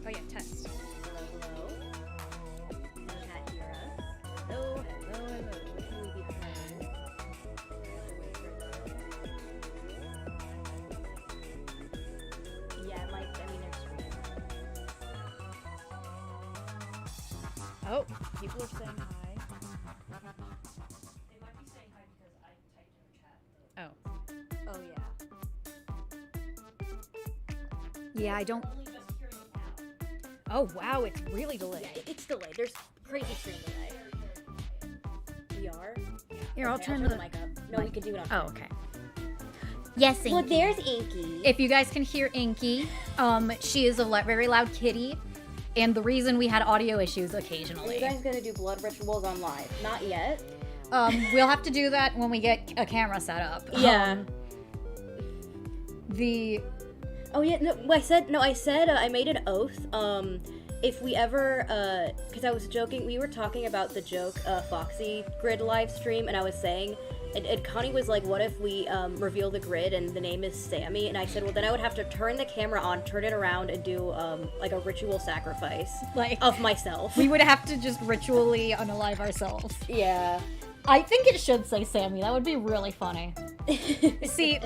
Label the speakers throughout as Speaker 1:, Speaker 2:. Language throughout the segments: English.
Speaker 1: Oh yeah, test. Hello, hello. Can the chat hear us? Hello, hello, hello. Can we be heard? Yeah, it might, I mean, they're streaming. Oh, people are saying hi. They might be saying hi because
Speaker 2: Yeah, I don't...
Speaker 1: Only just hearing it now.
Speaker 2: Oh, wow, it's really delayed.
Speaker 1: It's delayed. There's crazy stream delay. We are?
Speaker 2: Here, I'll
Speaker 1: Okay,
Speaker 2: turn
Speaker 1: the
Speaker 2: the...
Speaker 1: mic up. No, we could do it on.
Speaker 2: Oh, okay. Yes, Inky.
Speaker 1: Well, there's Inky.
Speaker 2: If you guys can hear Inky, she is a very loud kitty, and the reason we had audio issues
Speaker 1: Are
Speaker 2: occasionally.
Speaker 1: you guys gonna do blood rituals on live? Not yet.
Speaker 2: We'll have to do that when we get a camera set up.
Speaker 1: Yeah.
Speaker 2: Oh
Speaker 1: yeah, I said I made an oath. If we ever, because I was joking, we were talking about the joke, Foxy grid live stream, and I was saying, and Connie was like, what if we reveal the grid and the name is Sammy? And I said, well, then I would have to turn the camera on, turn it around, and do like a ritual sacrifice of myself.
Speaker 2: We would have to just ritually unalive ourselves.
Speaker 1: Yeah.
Speaker 2: I think it should say Sammy. That would be really funny. See,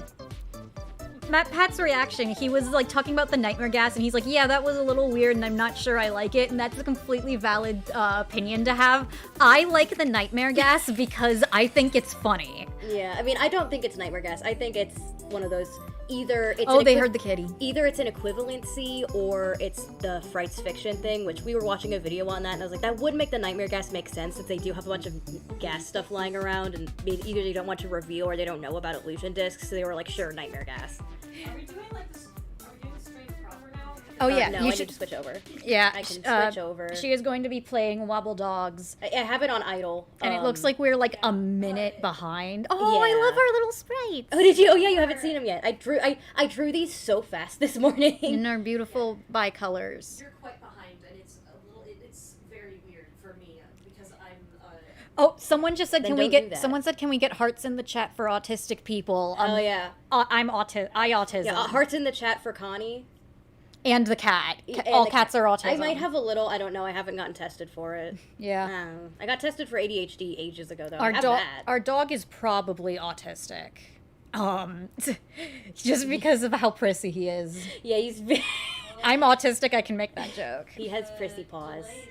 Speaker 2: Pat's reaction, he was like talking about the nightmare gas, and he's like, yeah, that was a little weird, and I'm not sure I like it, and that's a completely valid opinion to have. I like the nightmare gas because I think it's funny.
Speaker 1: Yeah, I mean, I don't think it's nightmare gas. I think it's one of those, either it's
Speaker 2: they heard the kitty.
Speaker 1: Either it's an equivalency or it's the Frights fiction thing, which we were watching a video on that, and I was like, that would make the nightmare gas make sense if they do have a bunch of gas stuff lying around, and maybe either they don't want to reveal or they don't know about illusion discs, so they were like, sure, nightmare gas.
Speaker 3: Are we doing like this? Are we doing the stream proper now?
Speaker 2: Oh yeah,
Speaker 1: no,
Speaker 2: you
Speaker 1: I
Speaker 2: should
Speaker 1: need to switch over.
Speaker 2: Yeah,
Speaker 1: I can switch over.
Speaker 2: She is going to be playing Wobble Dogs.
Speaker 1: I have it on idle.
Speaker 2: And it looks like we're like a minute behind. Oh, I
Speaker 1: Yeah.
Speaker 2: love our little sprites.
Speaker 1: Oh, did you? Oh yeah, you haven't seen them yet. I drew these so fast this morning.
Speaker 2: In our beautiful bicolors.
Speaker 3: You're quite behind, and it's a little. It's very weird for me because I'm.
Speaker 2: Oh, someone just said,
Speaker 1: Then
Speaker 2: can we
Speaker 1: don't do
Speaker 2: get?
Speaker 1: that.
Speaker 2: Someone said, can we get hearts in the chat for autistic people?
Speaker 1: Oh yeah.
Speaker 2: I autism.
Speaker 1: Yeah, hearts in the chat for Connie.
Speaker 2: And the cat.
Speaker 1: And
Speaker 2: All
Speaker 1: the
Speaker 2: cats are autism.
Speaker 1: I might have a little. I don't know. I haven't gotten tested for it.
Speaker 2: Yeah.
Speaker 1: I got tested for ADHD ages ago, though.
Speaker 2: Our
Speaker 1: I have
Speaker 2: dog.
Speaker 1: that.
Speaker 2: Our dog is probably autistic. Just because of how prissy he is.
Speaker 1: Yeah, he's.
Speaker 2: I'm autistic. I can make that joke.
Speaker 1: He has prissy paws.
Speaker 3: Delays.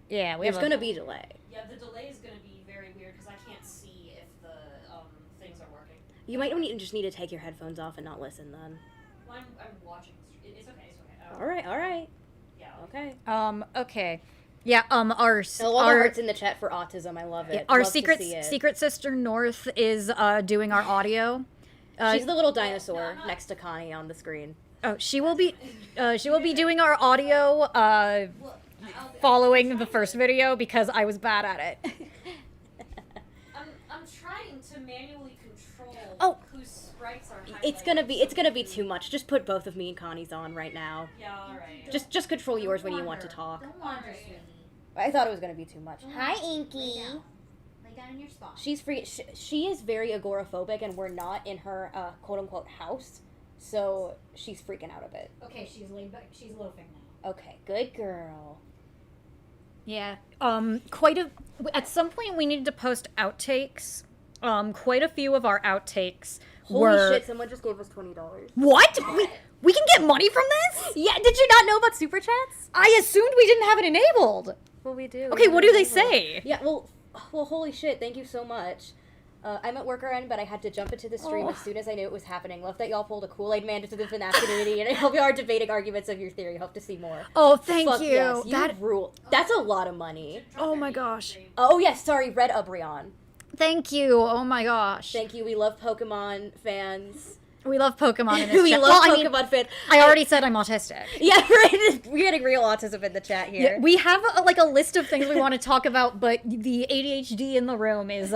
Speaker 2: Yeah, we
Speaker 1: There's
Speaker 2: have
Speaker 1: gonna be delay.
Speaker 3: Yeah, the delay is gonna be very weird because I can't see if the things are working.
Speaker 1: You might just need to take your headphones off and not listen then.
Speaker 3: Well, I'm watching. It's okay. It's okay.
Speaker 1: All right.
Speaker 3: Yeah.
Speaker 1: Okay.
Speaker 2: Okay. Yeah. Our
Speaker 1: A lot of hearts in the chat for autism. I love it.
Speaker 2: our
Speaker 1: Love to see it.
Speaker 2: secret sister North is doing our audio.
Speaker 1: She's the little dinosaur next to Connie on the screen.
Speaker 2: Oh, she will be doing our audio
Speaker 3: Well,
Speaker 2: following the first video because I was bad at it.
Speaker 3: I'm trying to manually control whose sprites are highlighted.
Speaker 1: It's gonna be too much. Just put both of me and Connie's on right now.
Speaker 3: Yeah, alright.
Speaker 1: Just control yours when you want to talk.
Speaker 4: Don't wander, sweetie.
Speaker 1: I thought it was gonna be too much. Hi,
Speaker 4: Lay
Speaker 1: Inky.
Speaker 4: down. Lay down in your spot.
Speaker 1: She's free. She is very agoraphobic, and we're not in her quote unquote house, so she's freaking out a bit.
Speaker 4: Okay, she's laid back. She's loafing now.
Speaker 1: Okay, good girl.
Speaker 2: Yeah. At some point we needed to post outtakes. Quite a few of our outtakes
Speaker 1: Holy
Speaker 2: were.
Speaker 1: shit! Someone just gave us $20.
Speaker 2: What? We can get money from this?
Speaker 1: Yeah. Did you not know about Superchats?
Speaker 2: I assumed we didn't have it enabled.
Speaker 1: Well, we do.
Speaker 2: Okay, what do they say?
Speaker 1: Yeah. Well, holy shit! Thank you so much. I'm at work already, but I had to jump into the stream as soon as I knew it was happening. Love that y'all pulled a Kool-Aid man into the FNAF community, and I hope you are debating arguments of your theory. Hope to see more.
Speaker 2: Oh, thank
Speaker 1: Fuck
Speaker 2: you.
Speaker 1: yes, you
Speaker 2: That.
Speaker 1: rule. That's a lot of money.
Speaker 2: Oh my gosh.
Speaker 1: Oh yes, sorry, Red Ubrion.
Speaker 2: Thank you. Oh my gosh.
Speaker 1: Thank you. We love Pokemon fans.
Speaker 2: We love Pokemon in this
Speaker 1: We
Speaker 2: chat.
Speaker 1: love
Speaker 2: Well, I mean,
Speaker 1: Pokemon fans.
Speaker 2: I already said I'm autistic.
Speaker 1: Yeah, right. We're getting real autism in the chat here.
Speaker 2: Yeah, we have a list of things we want to talk about, but the ADHD in the room is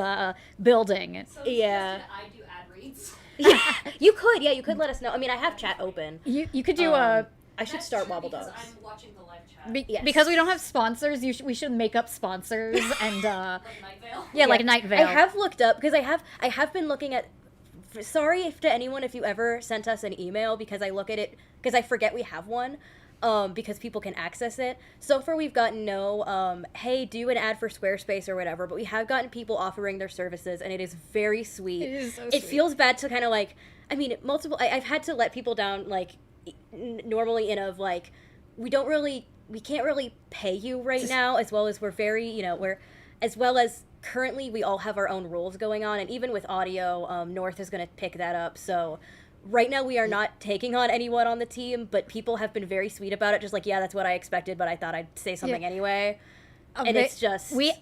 Speaker 2: building.
Speaker 3: So
Speaker 1: Yeah.
Speaker 3: I do ad reads.
Speaker 1: Yeah, you could. Yeah, you could let us know. I mean, I have chat open.
Speaker 2: You could do
Speaker 1: I should
Speaker 3: That's
Speaker 1: start
Speaker 3: true
Speaker 1: Wobble
Speaker 3: because
Speaker 1: Dogs.
Speaker 3: I'm watching the live chat.
Speaker 1: Yes.
Speaker 2: because we don't have sponsors. We should make up sponsors and
Speaker 3: Like Night Vale.
Speaker 2: yeah, like Night Vale.
Speaker 1: I have looked up because I have been looking at. Sorry if to anyone if you ever sent us an email because I look at it because I forget we have one. Because people can access it. So far, we've gotten no, hey, do an ad for Squarespace or whatever, but we have gotten people offering their services, and it is very sweet.
Speaker 2: It is so
Speaker 1: It
Speaker 2: sweet.
Speaker 1: feels bad to kind of like, I mean, I've had to let people down, like, normally we can't really pay you right now, as well as we're very, as well as currently we all have our own rules going on, and even with audio, North is going to pick that up, so right now we are not taking on anyone on the team, but people have been very sweet about it. Just like, yeah, that's what I expected, but I thought I'd say something anyway. And it's just...
Speaker 2: we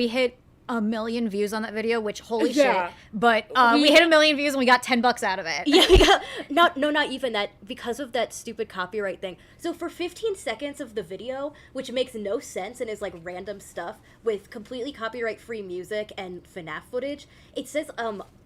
Speaker 2: hit 1 million views on that video, which holy
Speaker 1: Yeah.
Speaker 2: shit. But we hit 1 million views and we got $10 out of it.
Speaker 1: Yeah, not even that, because of that stupid copyright thing. So for 15 seconds of the video, which makes no sense and is like random stuff with completely copyright-free music and FNAF footage, it says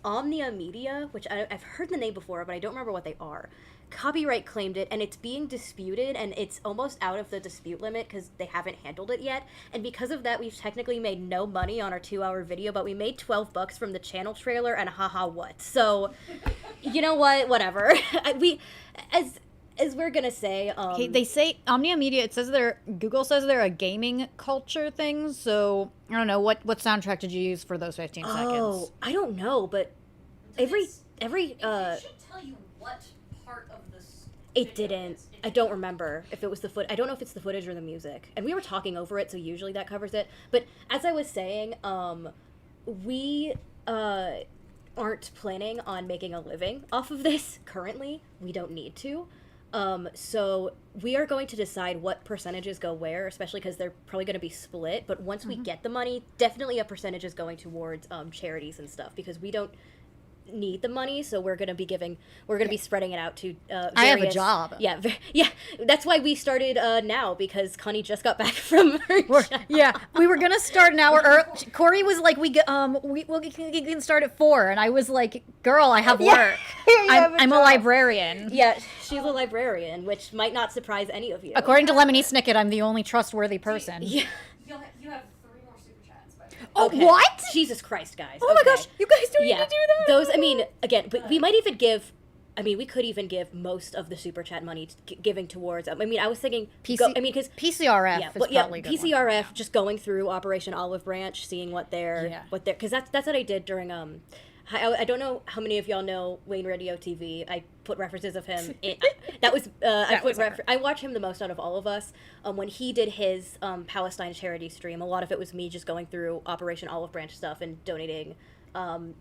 Speaker 1: Omnia Media, which I've heard the name before, but I don't remember what they are. Copyright claimed it, and it's being disputed, and it's almost out of the dispute limit because they haven't handled it yet. And because of that, we've technically made no money on our 2-hour video, but we made $12 from the channel trailer, and haha what. So, you know what? Whatever. As we're gonna say,
Speaker 2: They say Omnia Media. It says Google says they're a gaming culture thing. So I don't know what soundtrack did you use for those 15 seconds?
Speaker 1: I don't know, but every
Speaker 3: It should tell you what part of this.
Speaker 1: it didn't. I don't remember if it was I don't know if it's the footage or the music. And we were talking over it, so usually that covers it. But as I was saying, we aren't planning on making a living off of this currently. We don't need to. So we are going to decide what percentages go where, especially because they're probably going to be split. But once we get the money, definitely a percentage is going towards charities and stuff, because we don't need the money, so we're going to be spreading it out to
Speaker 2: I have a job.
Speaker 1: Yeah, that's why we started now, because Connie just got back from her job.
Speaker 2: Yeah, we were gonna start an hour early. Corey was like, we can start at 4, and I was like, girl, I have work. I'm a librarian.
Speaker 1: Yeah, she's a librarian, which might not surprise any of you.
Speaker 2: According to Lemony Snicket, I'm the only trustworthy person.
Speaker 1: Yeah.
Speaker 3: You have 3 more super chats. By the way.
Speaker 2: Oh,
Speaker 1: Okay.
Speaker 2: what?
Speaker 1: Jesus Christ, guys.
Speaker 2: Oh my
Speaker 1: Okay.
Speaker 2: gosh, you guys don't need
Speaker 1: Yeah,
Speaker 2: to do that.
Speaker 1: those, I mean, again, but we might even give, we could even give most of the super chat money giving towards, I was thinking, because
Speaker 2: PCRF
Speaker 1: yeah,
Speaker 2: is
Speaker 1: but yeah,
Speaker 2: probably a good one.
Speaker 1: PCRF, just going through Operation Olive Branch, seeing what they're, because that's what I did during, I don't know how many of y'all know Wayne Radio TV. I put references of him. I watch him the most out of all of us. When he did his Palestine charity stream, a lot of it was me just going through Operation Olive Branch stuff and donating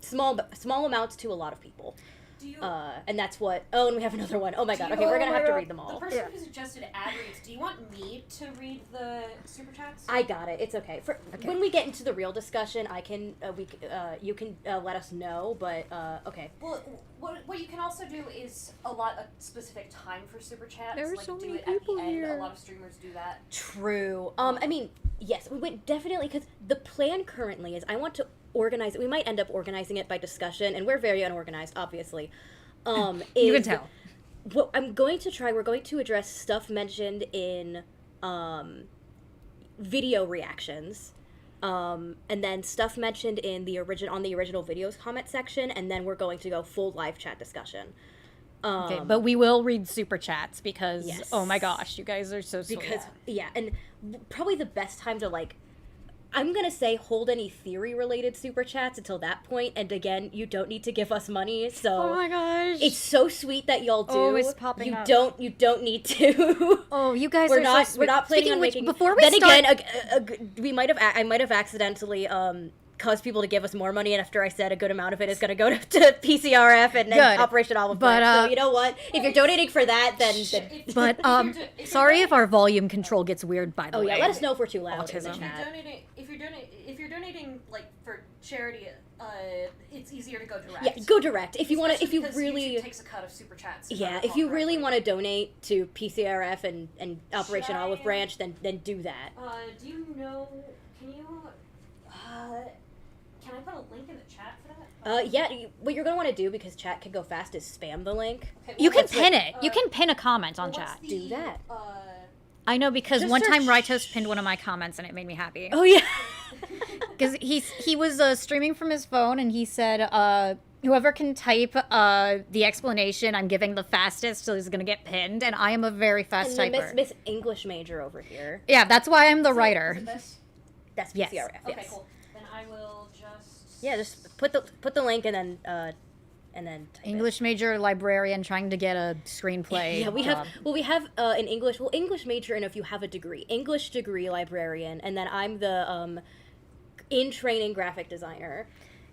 Speaker 1: small amounts to a lot of people.
Speaker 3: Do you,
Speaker 1: and that's what. Oh, and we have another one. Oh my god. Okay, we're gonna have to read them all.
Speaker 3: The person who suggested ad reads, do you want me to read the super chats?
Speaker 1: I got it. It's okay. When we get into the real discussion, I can you can let us know. But okay.
Speaker 3: Well, what you can also do is allot a specific time for super chats.
Speaker 2: There are
Speaker 3: like
Speaker 2: so
Speaker 3: do
Speaker 2: many
Speaker 3: it at
Speaker 2: people
Speaker 3: the end.
Speaker 2: here.
Speaker 3: A lot of streamers do that.
Speaker 1: True. Yes, we would definitely, because the plan currently is I want to organize it. We might end up organizing it by discussion, and we're very unorganized, obviously.
Speaker 2: You can tell.
Speaker 1: What we're going to address stuff mentioned in video reactions, and then stuff mentioned in the original videos comment section, and then we're going to go full live chat discussion.
Speaker 2: Okay, but we will read super chats because,
Speaker 1: Yes.
Speaker 2: oh my gosh, you guys are so sweet.
Speaker 1: Because, and probably the best time to, I'm going to say hold any theory-related super chats until that point, and again, you don't need to give us money, so...
Speaker 2: Oh my gosh.
Speaker 1: It's so sweet that y'all do.
Speaker 2: Oh, it's popping up.
Speaker 1: You don't need to.
Speaker 2: Oh, you guys
Speaker 1: We're
Speaker 2: are
Speaker 1: not,
Speaker 2: so sweet.
Speaker 1: we're not planning
Speaker 2: Speaking
Speaker 1: on
Speaker 2: of which,
Speaker 1: making...
Speaker 2: before we
Speaker 1: then
Speaker 2: start...
Speaker 1: again, I might have accidentally, caused people to give us more money, and after I said a good amount of it is going to go to PCRF and then Operation Olive Branch. So you know what? If you're donating for that, then
Speaker 2: But, sorry if our volume control gets weird, by the way.
Speaker 1: oh yeah, let us know if we're too loud.
Speaker 2: Autism.
Speaker 3: If you're donating for charity, it's easier to go direct.
Speaker 1: Yeah, go direct. If you want to, if you
Speaker 3: Because
Speaker 1: really...
Speaker 3: YouTube takes a cut of super chats.
Speaker 1: Yeah, if you really want to donate to PCRF and Operation Olive Branch, then do that.
Speaker 3: Do you know? Can you? Can I put a link in the chat for that?
Speaker 1: Yeah. What you're gonna want to do, because chat can go fast, is spam the link.
Speaker 3: Okay,
Speaker 2: You can
Speaker 3: what's
Speaker 2: pin
Speaker 3: the-
Speaker 2: it. You can pin a comment on
Speaker 3: what's
Speaker 2: chat.
Speaker 3: the,
Speaker 1: Do that.
Speaker 2: I know, because
Speaker 1: Just
Speaker 2: one time
Speaker 1: search-
Speaker 2: Rytos pinned one of my comments and it made me happy.
Speaker 1: Oh yeah.
Speaker 2: Because he was streaming from his phone and he said, whoever can type the explanation I'm giving the fastest is going to get pinned, and I am a very fast
Speaker 1: And the
Speaker 2: typer.
Speaker 1: Miss English major over here.
Speaker 2: Yeah, that's why I'm the
Speaker 3: Is
Speaker 2: writer.
Speaker 3: it this?
Speaker 1: That's
Speaker 2: Yes.
Speaker 1: PCRF.
Speaker 3: Okay,
Speaker 1: Yes.
Speaker 3: cool. Then I will just.
Speaker 1: Yeah, just put the link and then type it.
Speaker 2: English major librarian trying to get a screenplay
Speaker 1: Yeah, we
Speaker 2: job.
Speaker 1: have an English major, and if you have a degree, English degree librarian, and then I'm the in training graphic designer.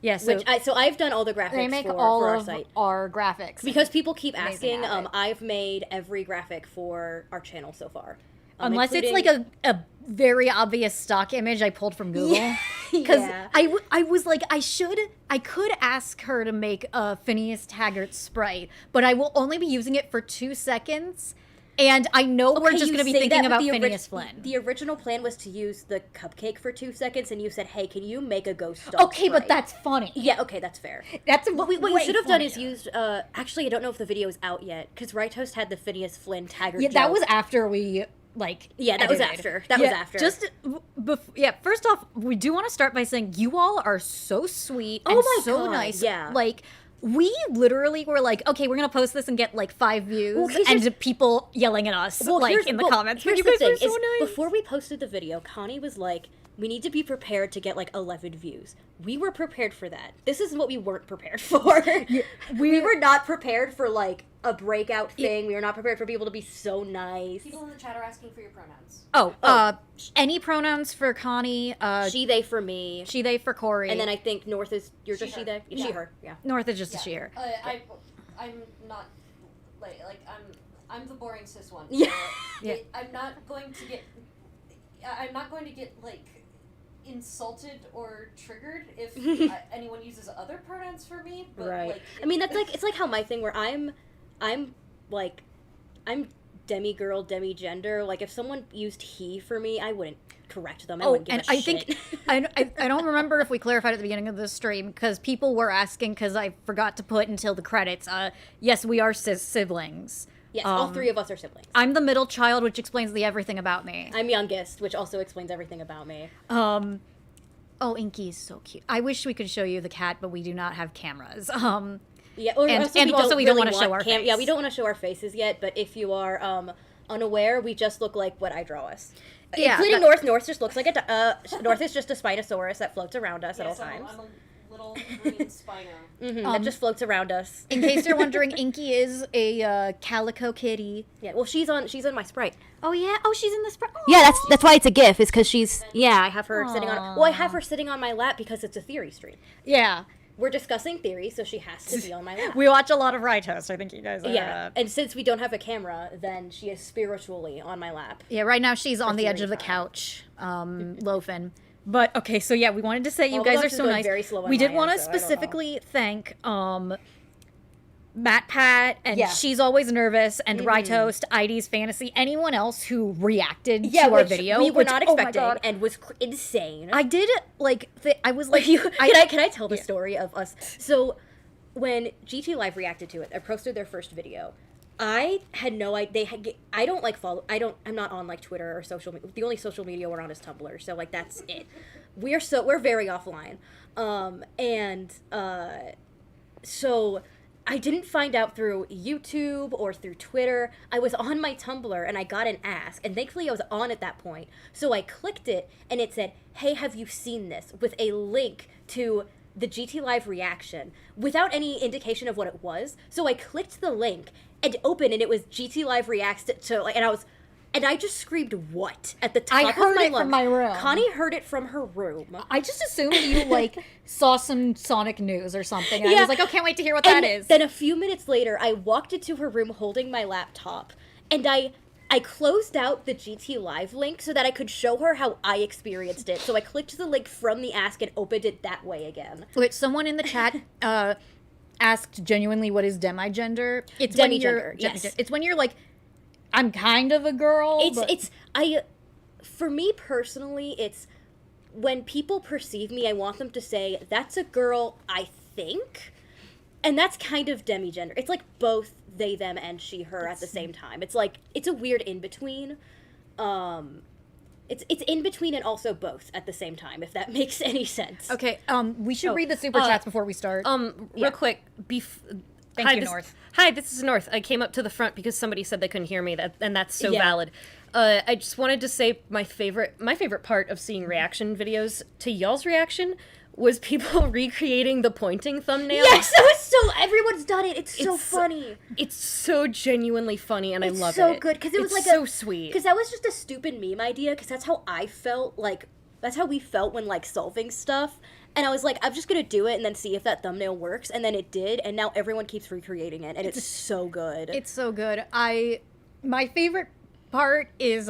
Speaker 2: Yeah, so
Speaker 1: I've done all the graphics
Speaker 2: they make
Speaker 1: for
Speaker 2: all
Speaker 1: our
Speaker 2: of
Speaker 1: site.
Speaker 2: our graphics.
Speaker 1: Because people keep
Speaker 2: Amazing
Speaker 1: asking,
Speaker 2: at it.
Speaker 1: I've made every graphic for our channel so far.
Speaker 2: Unless it's
Speaker 1: including-
Speaker 2: like a very obvious stock image I pulled from Google. Because
Speaker 1: Yeah.
Speaker 2: I was like, I could ask her to make a Phineas Taggart sprite, but I will only be using it for 2 seconds. And I know we're
Speaker 1: Okay,
Speaker 2: just
Speaker 1: you
Speaker 2: going to be
Speaker 1: say
Speaker 2: thinking
Speaker 1: that, but
Speaker 2: about
Speaker 1: the
Speaker 2: Phineas Flynn.
Speaker 1: The original plan was to use the cupcake for 2 seconds, and you said, "Hey, can you make a ghost doll?"
Speaker 2: Okay, but
Speaker 1: sprite?"
Speaker 2: that's funny.
Speaker 1: Yeah, okay, that's fair.
Speaker 2: That's
Speaker 1: What you should have done is
Speaker 2: funnier.
Speaker 1: used. Actually, I don't know if the video is out yet because Right Host had the Phineas Flynn Taggart.
Speaker 2: Yeah, that
Speaker 1: joke.
Speaker 2: was after we
Speaker 1: Yeah, that was
Speaker 2: edited.
Speaker 1: after. That was after.
Speaker 2: Just first off, we do want to start by saying you all are so sweet
Speaker 1: Oh
Speaker 2: and
Speaker 1: my
Speaker 2: so
Speaker 1: God,
Speaker 2: nice.
Speaker 1: yeah.
Speaker 2: Like we literally were like, okay, we're gonna post this and get like 5 views,
Speaker 1: Well, 'cause
Speaker 2: and
Speaker 1: here's-
Speaker 2: people yelling at us like in the comments. But
Speaker 1: Here's
Speaker 2: you
Speaker 1: the
Speaker 2: guys
Speaker 1: thing:
Speaker 2: are so
Speaker 1: is
Speaker 2: nice.
Speaker 1: before we posted the video, Connie was like, "We need to be prepared to get like 11 views." We were prepared for that. This is what we weren't prepared for. We were not prepared for like a breakout thing. We were not prepared for people to be so nice.
Speaker 3: People in the chat are asking for your pronouns.
Speaker 2: Any pronouns for Connie?
Speaker 1: She, they for me.
Speaker 2: She, they for Corey,
Speaker 1: And then I think North is you're just
Speaker 3: She,
Speaker 1: she,
Speaker 3: her.
Speaker 1: they.
Speaker 3: Yeah.
Speaker 1: She, her. Yeah.
Speaker 2: North is just a she, her.
Speaker 3: I'm not like I'm the boring cis one.
Speaker 1: Yeah.
Speaker 2: Yeah.
Speaker 3: I'm not going to get like insulted or triggered if anyone uses other pronouns for me. But,
Speaker 1: Right.
Speaker 3: Like,
Speaker 1: I mean, that's like it's like how my thing where I'm demi-girl, demi-gender. Like if someone used he for me, I wouldn't correct them. I wouldn't give
Speaker 2: and
Speaker 1: a
Speaker 2: I
Speaker 1: shit.
Speaker 2: think I don't remember if we clarified at the beginning of the stream because people were asking because I forgot to put until the credits. Yes, we are siblings.
Speaker 1: Yes, all 3 of us are siblings.
Speaker 2: I'm the middle child, which explains the everything about me.
Speaker 1: I'm youngest, which also explains everything about me.
Speaker 2: Oh, Inky is so cute. I wish we could show you the cat, but we do not have cameras.
Speaker 1: Yeah, or
Speaker 2: And-
Speaker 1: also
Speaker 2: and
Speaker 1: we
Speaker 2: also
Speaker 1: don't
Speaker 2: we don't
Speaker 1: really
Speaker 2: wanna show our
Speaker 1: Yeah,
Speaker 2: face.
Speaker 1: we don't want to show our faces yet. But if you are unaware, we just look like what I draw us.
Speaker 2: Yeah,
Speaker 1: Including
Speaker 2: that-
Speaker 1: North. North just looks like North is just a Spinosaurus that floats around us at all
Speaker 3: yes,
Speaker 1: times.
Speaker 3: I'm a little green Spino.
Speaker 1: That just floats around us.
Speaker 2: In case you're wondering, Inky is a calico kitty.
Speaker 1: Yeah, well, she's on my sprite.
Speaker 2: Oh yeah. Oh, she's in the sprite.
Speaker 1: Yeah, that's why it's a GIF. Is because she's I have her sitting on.
Speaker 2: Aw.
Speaker 1: Well, I have her sitting on my lap because it's a theory stream.
Speaker 2: Yeah.
Speaker 1: We're discussing theory, so she has to be on my lap.
Speaker 2: We watch a lot of Right Host. I think you guys.
Speaker 1: Yeah, and since we don't have a camera, then she is spiritually on my lap.
Speaker 2: Yeah, right now she's on the edge of the
Speaker 1: time.
Speaker 2: couch, loafing. But okay, so yeah, we wanted to say you
Speaker 1: Well,
Speaker 2: guys
Speaker 1: Love's
Speaker 2: are
Speaker 1: is
Speaker 2: so
Speaker 1: going
Speaker 2: nice.
Speaker 1: very slow on
Speaker 2: We did
Speaker 1: my
Speaker 2: want to
Speaker 1: end, so I don't know.
Speaker 2: specifically thank Matt Pat and
Speaker 1: Yeah.
Speaker 2: She's Always Nervous and Right Host, ID's Fantasy, anyone else who reacted
Speaker 1: Yeah,
Speaker 2: to our
Speaker 1: which
Speaker 2: video.
Speaker 1: we were
Speaker 2: which,
Speaker 1: not
Speaker 2: oh my
Speaker 1: expecting
Speaker 2: God.
Speaker 1: and was insane.
Speaker 2: I did like I was like
Speaker 1: Can I tell the story of us? So when GT Live reacted to it, I posted their first video. I had no idea. I don't like follow. I'm not on like Twitter or social. The only social media we're on is Tumblr. So like that's it. We're very offline. So I didn't find out through YouTube or through Twitter. I was on my Tumblr and I got an ask, and thankfully I was on at that point. So I clicked it and it said, "Hey, have you seen this?" with a link to the GT Live reaction without any indication of what it was. So I clicked the link and opened, and it was GT Live reacts to and I just screamed "what" at the top
Speaker 2: I heard
Speaker 1: of my
Speaker 2: it from
Speaker 1: lungs.
Speaker 2: my room.
Speaker 1: Connie heard it from her room.
Speaker 2: I just assumed you like saw some Sonic news or something. And I
Speaker 1: Yeah.
Speaker 2: was like, oh, can't wait to hear what
Speaker 1: And
Speaker 2: that is.
Speaker 1: then a few minutes later, I walked into her room holding my laptop, and I closed out the GT Live link so that I could show her how I experienced it. So I clicked the link from the ask and opened it that way again.
Speaker 2: Wait, someone in the chat asked genuinely what is demigender. It's when you're
Speaker 1: Demigender, yes.
Speaker 2: It's when you're like, I'm kind of a girl.
Speaker 1: For me personally, it's when people perceive me, I want them to say, "That's a girl, I think." And that's kind of demigender. It's like both they, them, and she, her at the same time. It's like, it's a weird in-between. It's in between and also both at the same time, if that makes any sense.
Speaker 2: Okay, we should read the super chats before we start.
Speaker 5: Real quick,
Speaker 2: Thank you, North.
Speaker 5: Hi, this is North. I came up to the front because somebody said they couldn't hear me, and that's so
Speaker 1: Yeah.
Speaker 5: valid. I just wanted to say my favorite part of seeing reaction videos to y'all's reaction was people recreating the pointing thumbnail.
Speaker 1: Yes, that was so. Everyone's done it. It's so
Speaker 5: It's-
Speaker 1: funny.
Speaker 5: It's so genuinely funny, and I love
Speaker 1: so
Speaker 5: it.
Speaker 1: good because it was
Speaker 5: It's
Speaker 1: like
Speaker 5: so sweet.
Speaker 1: Because that was just a stupid meme idea. Because that's how I felt. Like that's how we felt when like solving stuff. And I was like, I'm just gonna do it and then see if that thumbnail works, and then it did, and now everyone keeps recreating it, and it's so good.
Speaker 2: It's so good. My favorite part is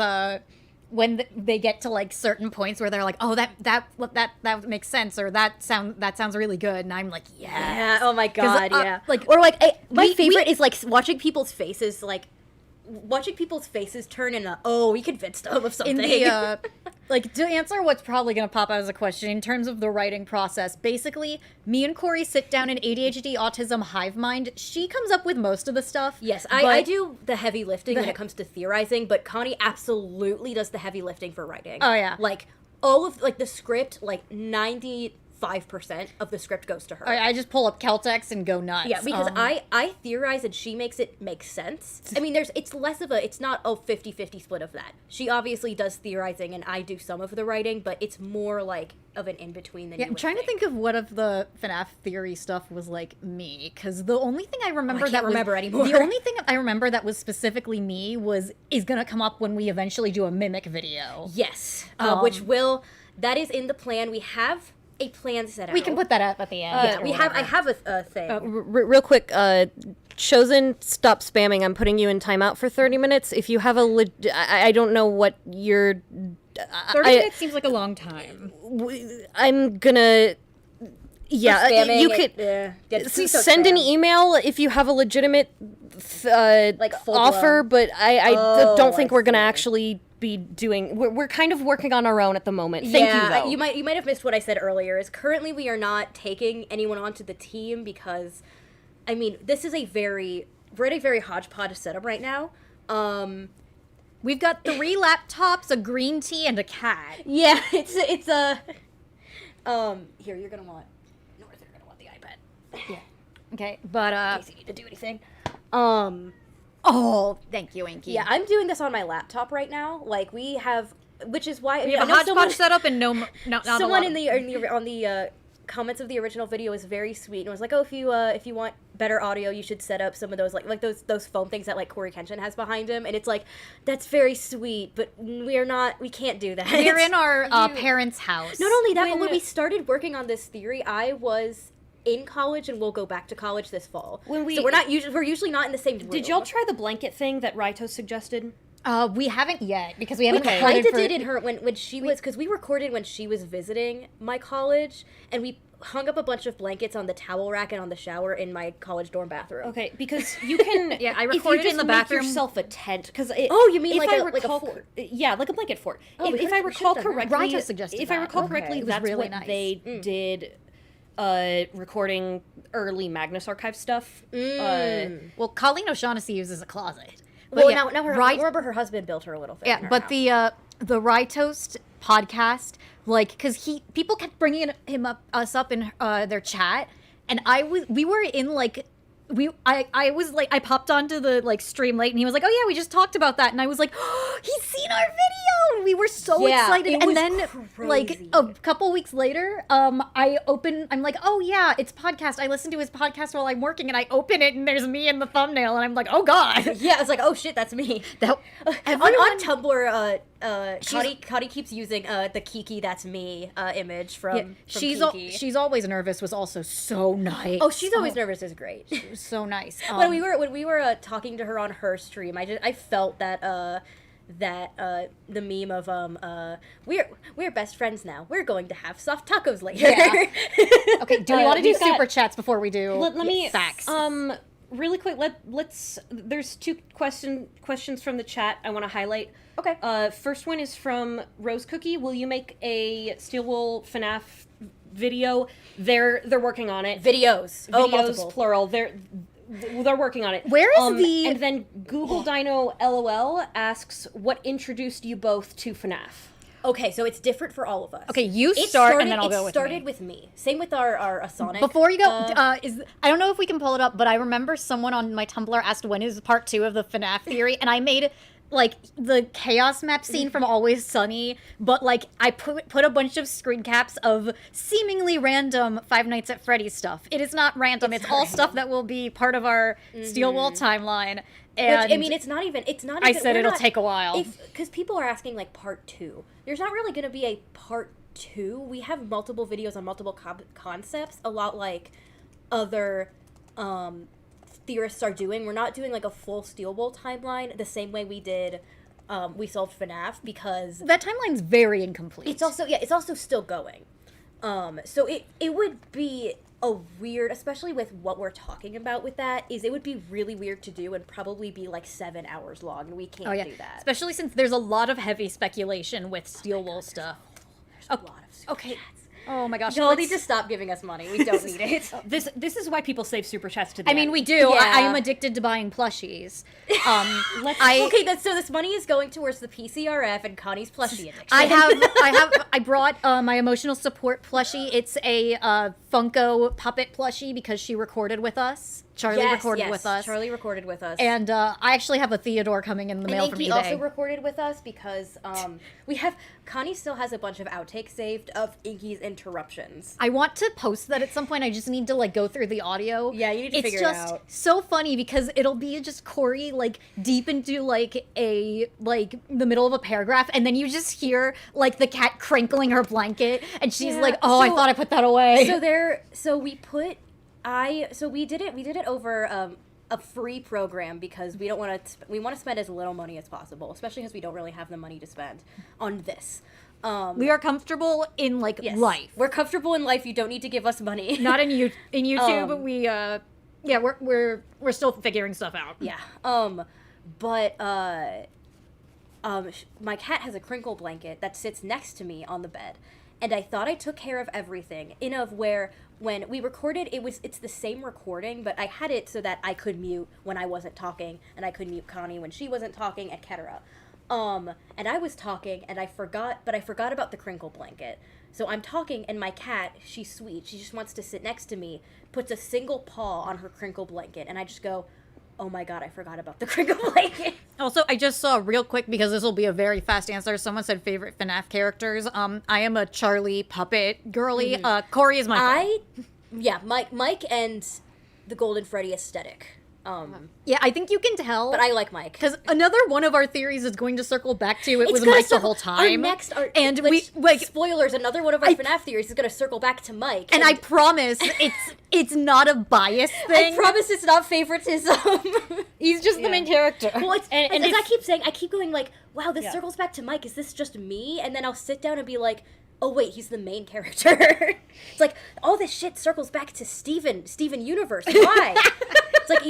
Speaker 2: when they get to like certain points where they're like, oh, that makes sense, or that sounds really good, and I'm like,
Speaker 1: yeah, oh my god, yeah.
Speaker 2: Like,
Speaker 1: or like my favorite is like watching people's faces turn into, oh, we convinced them of something.
Speaker 2: in the like, to answer what's probably going to pop out as a question in terms of the writing process, basically me and Corey sit down in ADHD autism hive mind. She comes up with most of the stuff.
Speaker 1: Yes, I do the heavy lifting when it comes to theorizing, but Connie absolutely does the heavy lifting for writing.
Speaker 2: Oh yeah,
Speaker 1: like all of like the script, like 95% of the script goes to her.
Speaker 2: I just pull up Celtex and go nuts.
Speaker 1: Yeah, because I theorize and she makes it make sense. I mean, it's not a 50-50 split of that. She obviously does theorizing and I do some of the writing, but it's more like of an in-between than
Speaker 2: I'm trying to think of what of the FNAF theory stuff was like me, because the only thing I remember
Speaker 1: anymore.
Speaker 2: The only thing I remember that was specifically me is gonna come up when we eventually do a mimic video.
Speaker 1: Yes, that is in the plan. We have a plan set out.
Speaker 2: We can put that up at the end.
Speaker 1: I have a thing.
Speaker 5: Real quick, Chosen, stop spamming. I'm putting you in timeout for 30 minutes. If you have I don't know what your
Speaker 2: 30 minutes seems like a long time.
Speaker 5: I'm gonna. Yeah, you could send an email if you have a legitimate offer, but I don't think we're gonna actually be doing. We're kind of working on our own at the moment. Thank you, though.
Speaker 1: You might have missed what I said earlier. Is currently we are not taking anyone onto the team because, I mean, this is we're at a very hodgepodge setup right now.
Speaker 2: We've got 3 laptops, a green tea, and a cat.
Speaker 1: Yeah, it's a here you're gonna want the iPad.
Speaker 2: Yeah. Okay, but
Speaker 1: in case you need to do anything.
Speaker 2: Oh, thank you, Inky.
Speaker 1: Yeah, I'm doing this on my laptop right now. Like we have, which is why
Speaker 2: we have a hodgepodge setup and not
Speaker 1: someone on the comments of the original video was very sweet and was like, oh, if you want better audio, you should set up some of those like those foam things that like Corey Kenshin has behind him, and it's like that's very sweet, but we can't do that.
Speaker 2: We're in our parents' house.
Speaker 1: Not only that, but when we started working on this theory, I was in college and we'll go back to college this fall. So we're usually not in the same room.
Speaker 5: Did y'all try the blanket thing that Raito suggested?
Speaker 2: We haven't yet because we haven't.
Speaker 1: We kind of did in her when she was, because we recorded when she was visiting my college, and we hung up a bunch of blankets on the towel rack and on the shower in my college dorm bathroom.
Speaker 5: Okay, because you can.
Speaker 2: Yeah, I recorded in the bathroom.
Speaker 5: Make yourself a tent, because
Speaker 1: you mean like a fort?
Speaker 5: Yeah, like a blanket fort.
Speaker 1: Oh,
Speaker 5: if I recall correctly,
Speaker 2: Raito suggested
Speaker 5: if I recall correctly,
Speaker 2: it was
Speaker 5: that's
Speaker 2: really
Speaker 5: what
Speaker 2: nice.
Speaker 5: they did. Recording early Magnus Archive stuff.
Speaker 2: Well, Colleen O'Shaughnessy uses a closet.
Speaker 1: Well, now her husband built her a little thing.
Speaker 2: Yeah, but
Speaker 1: house.
Speaker 2: the Rytoast podcast, like, because people kept bringing us up in their chat, and we were in like. I was like, I popped onto the like stream late and he was like, oh yeah, we just talked about that, and I was like, oh, he's seen our video, and we were so excited. And then
Speaker 1: crazy.
Speaker 2: Like a couple weeks later, I'm like, oh yeah, it's podcast. I listen to his podcast while I'm working, and I open it and there's me in the thumbnail, and I'm like, oh god.
Speaker 1: Yeah, it's like, oh shit, that's me. On Tumblr, Cotty keeps using the Kiki that's me image from Kiki.
Speaker 2: She's always nervous was also so nice.
Speaker 1: Oh, she's always nervous is great.
Speaker 2: So nice.
Speaker 1: When we were talking to her on her stream, I felt that the meme of we're best friends now. We're going to have soft tacos later.
Speaker 2: Yeah. Okay, do we want to do super chats before we do
Speaker 5: let me
Speaker 2: facts?
Speaker 5: Really quick, let's there's 2 questions from the chat I want to highlight.
Speaker 1: Okay.
Speaker 5: First one is from Rose Cookie. Will you make a Steel Wool FNAF video? They're working on it.
Speaker 1: Videos,
Speaker 5: multiple. Plural. They're working on it.
Speaker 2: Where is the...
Speaker 5: And then Google Dino LOL asks, what introduced you both to FNAF?
Speaker 1: Okay, so it's different for all of us.
Speaker 2: Okay, you start and then I'll go with me.
Speaker 1: It started with me. Same with our Sonic.
Speaker 2: Before you go, I don't know if we can pull it up, but I remember someone on my Tumblr asked when is part 2 of the FNAF theory, and I made like the chaos map scene from Always Sunny, but like I put a bunch of screen caps of seemingly random Five Nights at Freddy's stuff. It is not random. It's all stuff that will be part of our Steel Wool timeline. And
Speaker 1: which, I mean, it's not even.
Speaker 2: I said it'll take a while
Speaker 1: because people are asking like part 2. There's not really going to be a part two. We have multiple videos on multiple concepts, a lot like other theorists are doing. We're not doing like a full Steel Bowl timeline the same way we did we solved FNAF, because
Speaker 2: That timeline's very incomplete.
Speaker 1: it's also still going. So it would be a weird, especially with what we're talking about with that, is it would be really weird to do and probably be like 7 hours long, and we can't do that.
Speaker 2: Especially since there's a lot of heavy speculation with Steel Wool stuff.
Speaker 1: There's a lot of
Speaker 2: Okay. Oh my gosh.
Speaker 1: Y'all
Speaker 2: let's-
Speaker 1: need to stop giving us money. We don't need it.
Speaker 5: This is why people save super chats to the
Speaker 2: I mean,
Speaker 5: end.
Speaker 2: we do. I
Speaker 1: Yeah.
Speaker 2: am addicted to buying plushies.
Speaker 1: So this money is going towards the PCRF and Connie's plushie addiction.
Speaker 2: I brought my emotional support plushie. It's a Funko puppet plushie because she recorded with us. Charlie recorded with us.
Speaker 1: Charlie recorded with us.
Speaker 2: And I actually have a Theodore coming in the mail from
Speaker 1: Inky
Speaker 2: eBay.
Speaker 1: also recorded with us because Connie still has a bunch of outtakes saved of Inky's interruptions.
Speaker 2: I want to post that at some point. I just need to like go through the audio.
Speaker 1: Yeah, you need to figure it
Speaker 2: It's just
Speaker 1: out.
Speaker 2: so funny because it'll be just Corey like deep into like the middle of a paragraph, and then you just hear like the cat crinkling her blanket, and she's
Speaker 1: Yeah,
Speaker 2: like, "Oh, I
Speaker 1: so-
Speaker 2: thought I put that away."
Speaker 1: We did it over a free program because we want to spend as little money as possible, especially because we don't really have the money to spend on this.
Speaker 2: We are comfortable in like
Speaker 1: Yes.
Speaker 2: life,
Speaker 1: We're comfortable in life. You don't need to give us money.
Speaker 2: not in YouTube. We're still figuring stuff out.
Speaker 1: Yeah. But my cat has a crinkle blanket that sits next to me on the bed, and I thought I took care of everything. Where when we recorded, it's the same recording, but I had it so that I could mute when I wasn't talking, and I could mute Connie when she wasn't talking, etc. And I was talking, and I forgot about the crinkle blanket. So I'm talking, and my cat, she's sweet. She just wants to sit next to me, puts a single paw on her crinkle blanket, and I just go, oh my god, I forgot about the crinkle blanket.
Speaker 2: Also, I just saw real quick because this will be a very fast answer. Someone said favorite FNAF characters. I am a Charlie puppet girly. Corey is my.
Speaker 1: Mike and the Golden Freddy aesthetic.
Speaker 2: Yeah, I think you can tell.
Speaker 1: But I like Mike.
Speaker 2: Because another one of our theories is going to circle back to it was Mike the whole time.
Speaker 1: Spoilers, another one of our FNAF theories is going to circle back to Mike.
Speaker 2: And I promise it's not a bias thing.
Speaker 1: I promise it's not favoritism.
Speaker 2: He's just the main character.
Speaker 1: Well, as I keep saying, I keep going like, wow, this circles back to Mike. Is this just me? And then I'll sit down and be like, oh wait, he's the main character. It's like, all this shit circles back to Steven Universe. Why? It's like,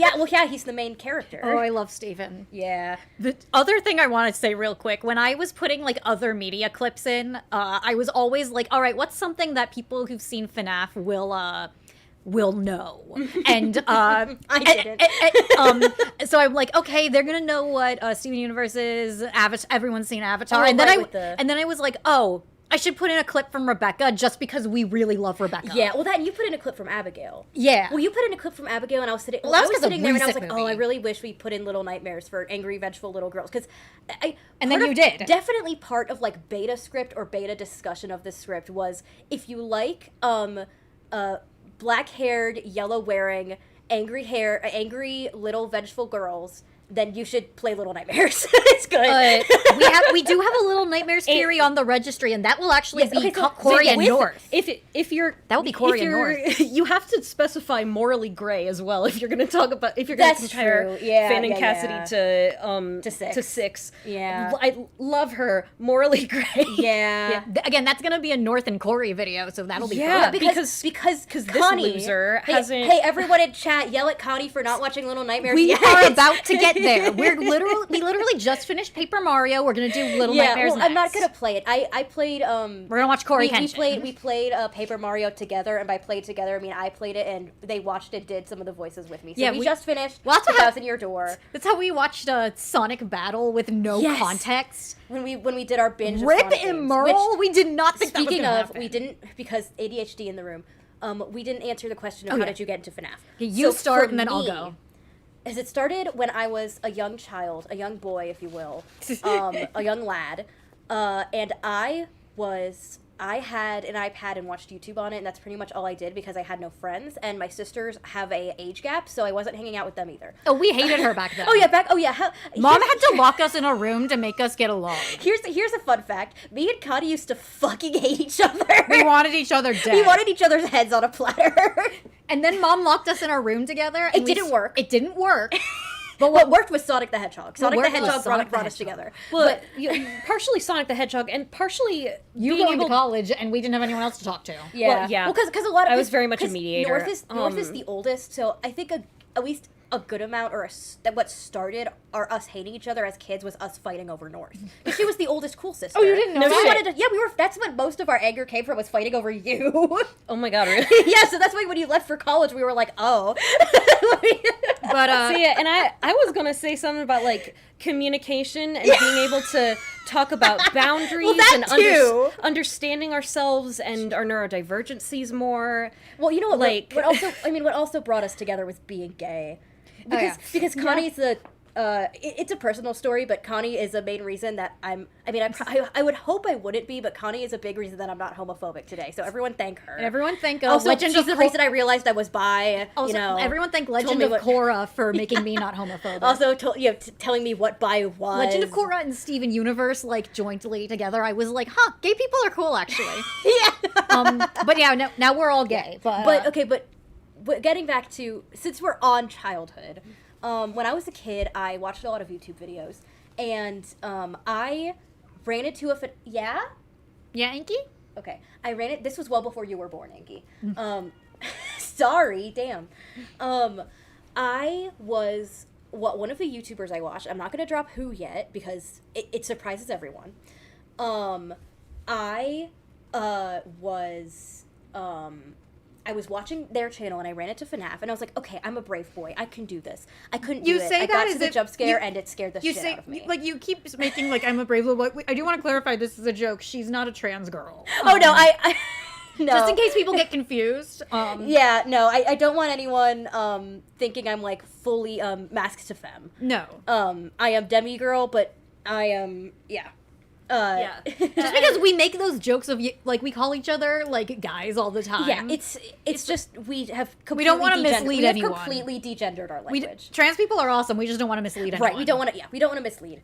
Speaker 1: he's the main character.
Speaker 2: Oh, I love Steven.
Speaker 1: Yeah.
Speaker 2: The other thing I want to say real quick, when I was putting like other media clips in, I was always like, all right, what's something that people who've seen FNAF will know? And
Speaker 1: I didn't.
Speaker 2: so I'm like, okay, they're gonna know what Steven Universe is. Everyone's seen Avatar,
Speaker 1: Oh,
Speaker 2: and then
Speaker 1: right,
Speaker 2: and then I was like, oh, I should put in a clip from Rebecca just because we really love Rebecca.
Speaker 1: Yeah, well, you put in a clip from Abigail.
Speaker 2: Yeah.
Speaker 1: Well, you put in a clip from Abigail, and I was sitting.
Speaker 2: Well, that was
Speaker 1: I was
Speaker 2: 'cause of
Speaker 1: sitting there, and I was like,
Speaker 2: recent
Speaker 1: "Oh, I
Speaker 2: movie.
Speaker 1: really wish we put in Little Nightmares for angry, vengeful little girls." Because,
Speaker 2: And then you did.
Speaker 1: Definitely part of like beta script or beta discussion of the script was if you like black-haired, yellow-wearing, angry little vengeful girls, then you should play Little Nightmares. It's good.
Speaker 2: we do have a Little Nightmares theory on the registry, and that will actually be Corey and North.
Speaker 5: If you're
Speaker 2: That would be Corey and North.
Speaker 5: You have to specify morally gray as well if you're going to talk about if you're going to
Speaker 1: That's
Speaker 5: compare
Speaker 1: true. Yeah,
Speaker 5: Finn and
Speaker 1: yeah,
Speaker 5: Cassidy
Speaker 1: To
Speaker 5: to Six.
Speaker 1: Yeah.
Speaker 5: I love her morally gray.
Speaker 1: Yeah.
Speaker 2: Again, that's gonna be a North and Corey video, so that'll be
Speaker 5: Yeah,
Speaker 2: fun.
Speaker 1: Because
Speaker 5: this
Speaker 1: Connie,
Speaker 5: loser
Speaker 1: hey,
Speaker 5: hasn't.
Speaker 1: Hey, everyone in chat, yell at Connie for not watching Little Nightmares.
Speaker 2: We
Speaker 1: yet.
Speaker 2: are about to get there. We literally just finished Paper Mario. We're gonna do Little Nightmares
Speaker 1: well, I'm not
Speaker 2: next.
Speaker 1: gonna play it. I played.
Speaker 2: We're gonna watch Corey
Speaker 1: we
Speaker 2: Kenshin.
Speaker 1: played Paper Mario together, and by played together, I mean I played it, and they watched it, did some of the voices with me. So
Speaker 2: Yeah,
Speaker 1: we
Speaker 2: we-
Speaker 1: just finished
Speaker 2: We'll have to have-
Speaker 1: 1,000 Year Door
Speaker 2: That's how we watched Sonic Battle with no
Speaker 1: Yes.
Speaker 2: context.
Speaker 1: when we did our binge. of
Speaker 2: Rip
Speaker 1: Sonic
Speaker 2: and
Speaker 1: games,
Speaker 2: Merle. We did not think that was
Speaker 1: Speaking
Speaker 2: gonna
Speaker 1: of,
Speaker 2: happen.
Speaker 1: we didn't because ADHD in the room. We didn't answer the question of
Speaker 2: Oh,
Speaker 1: how
Speaker 2: yeah.
Speaker 1: did you get into FNAF.
Speaker 2: Okay, you
Speaker 1: So
Speaker 2: start
Speaker 1: for
Speaker 2: and then I'll
Speaker 1: me,
Speaker 2: go.
Speaker 1: As it started when I was a young child, a young boy, if you will, a young lad, and I I had an iPad and watched YouTube on it, and that's pretty much all I did because I had no friends, and my sisters have a age gap, so I wasn't hanging out with them either.
Speaker 2: Oh, we hated her back then. Mom had to lock us in a room to make us get along.
Speaker 1: Here's a fun fact. Me and Connie used to fucking hate each other.
Speaker 2: We wanted each other dead.
Speaker 1: We wanted each other's heads on a platter.
Speaker 2: And then Mom locked us in our room together. And
Speaker 1: It didn't work.
Speaker 2: It didn't work.
Speaker 1: But what worked was Sonic the Hedgehog. Sonic the
Speaker 2: worked was
Speaker 1: Hedgehog
Speaker 2: Sonic the
Speaker 1: brought us
Speaker 2: Hedgehog.
Speaker 1: together.
Speaker 5: Well, partially Sonic the Hedgehog, and partially
Speaker 2: You
Speaker 5: being
Speaker 2: going to
Speaker 5: able
Speaker 2: college, and we didn't have anyone else to talk to.
Speaker 1: Yeah,
Speaker 5: yeah.
Speaker 1: Well, because a lot of
Speaker 5: I was very much a mediator.
Speaker 1: North is the oldest, so I think at least a good amount, that what started us hating each other as kids was us fighting over North. Because she was the oldest cool sister.
Speaker 2: Oh, you didn't know
Speaker 1: So we
Speaker 2: that?
Speaker 1: wanted to, we were. That's what most of our anger came from, was fighting over you.
Speaker 5: Oh my god, really?
Speaker 1: Yeah, so that's why when you left for college, we were like, oh.
Speaker 2: But,
Speaker 5: So yeah, and I was gonna say something about like communication and being able to talk about boundaries
Speaker 1: Well, that
Speaker 5: and
Speaker 1: too.
Speaker 5: understanding ourselves and our neurodivergencies more.
Speaker 1: Well, you know what?
Speaker 5: Like-
Speaker 1: What also brought us together was being gay. Because Connie's it's a personal story, but Connie is the main reason that I would hope I wouldn't be, but Connie is a big reason that I'm not homophobic today. So everyone thank her.
Speaker 2: and everyone thank
Speaker 1: Also,
Speaker 2: Legend
Speaker 1: she's
Speaker 2: of
Speaker 1: the reason I realized I was bi.
Speaker 2: Also, everyone thank Legend
Speaker 1: me
Speaker 2: of
Speaker 1: what-
Speaker 2: Korra for making me not homophobic.
Speaker 1: Also, telling me what bi was.
Speaker 2: Legend of Korra and Steven Universe, like, jointly together, I was like, gay people are cool, actually.
Speaker 1: Yeah.
Speaker 2: But yeah, now we're all gay.
Speaker 1: But getting back to, since we're on childhood, when I was a kid, I watched a lot of YouTube videos, and I ran into yeah?
Speaker 2: Yeah, Inky?
Speaker 1: Okay. This was well before you were born, Inky. Sorry, damn. I was one of the YouTubers I watched. I'm not going to drop who yet, because it surprises everyone. I was watching their channel, and I ran into FNAF, and I was like, okay, I'm a brave boy. I can do this. I couldn't do it. I got to the jump scare, and it scared the shit out of me.
Speaker 2: Like, you keep making, like, I'm a brave little boy. I do want to clarify, this is a joke. She's not a trans girl.
Speaker 1: Oh, no, I no.
Speaker 2: Just in case people get confused.
Speaker 1: Yeah, no, I don't want anyone thinking I'm, like, fully masked to femme.
Speaker 2: No.
Speaker 1: I am demi-girl, but I am, yeah.
Speaker 2: Just because we make those jokes of, like, we call each other, like, guys all the time.
Speaker 1: Yeah, it's just, we have completely
Speaker 2: we don't want to mislead anyone.
Speaker 1: We have completely degendered our language.
Speaker 2: Trans people are awesome. We just don't want to mislead anyone.
Speaker 1: Right, we don't want to mislead.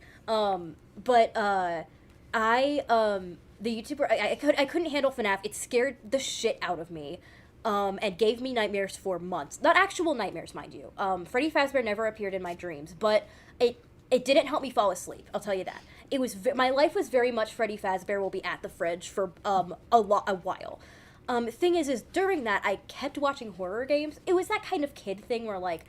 Speaker 1: The YouTuber, I couldn't handle FNAF. It scared the shit out of me. And gave me nightmares for months. Not actual nightmares, mind you. Freddy Fazbear never appeared in my dreams, but it didn't help me fall asleep, I'll tell you that. It was my life was very much Freddy Fazbear will be at the fridge for a while. Thing is during that I kept watching horror games. It was that kind of kid thing where, like,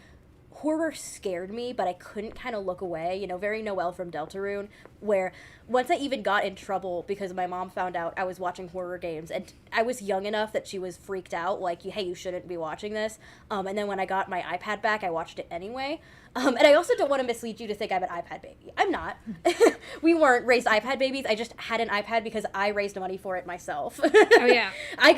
Speaker 1: horror scared me, but I couldn't kind of look away. You know, very Noelle from Deltarune, where once I even got in trouble because my mom found out I was watching horror games, and I was young enough that she was freaked out, like, hey, you shouldn't be watching this. And then when I got my iPad back, I watched it anyway. And I also don't want to mislead you to think I'm an iPad baby. I'm not. We weren't raised iPad babies. I just had an iPad because I raised money for it myself.
Speaker 2: Oh, yeah.
Speaker 1: I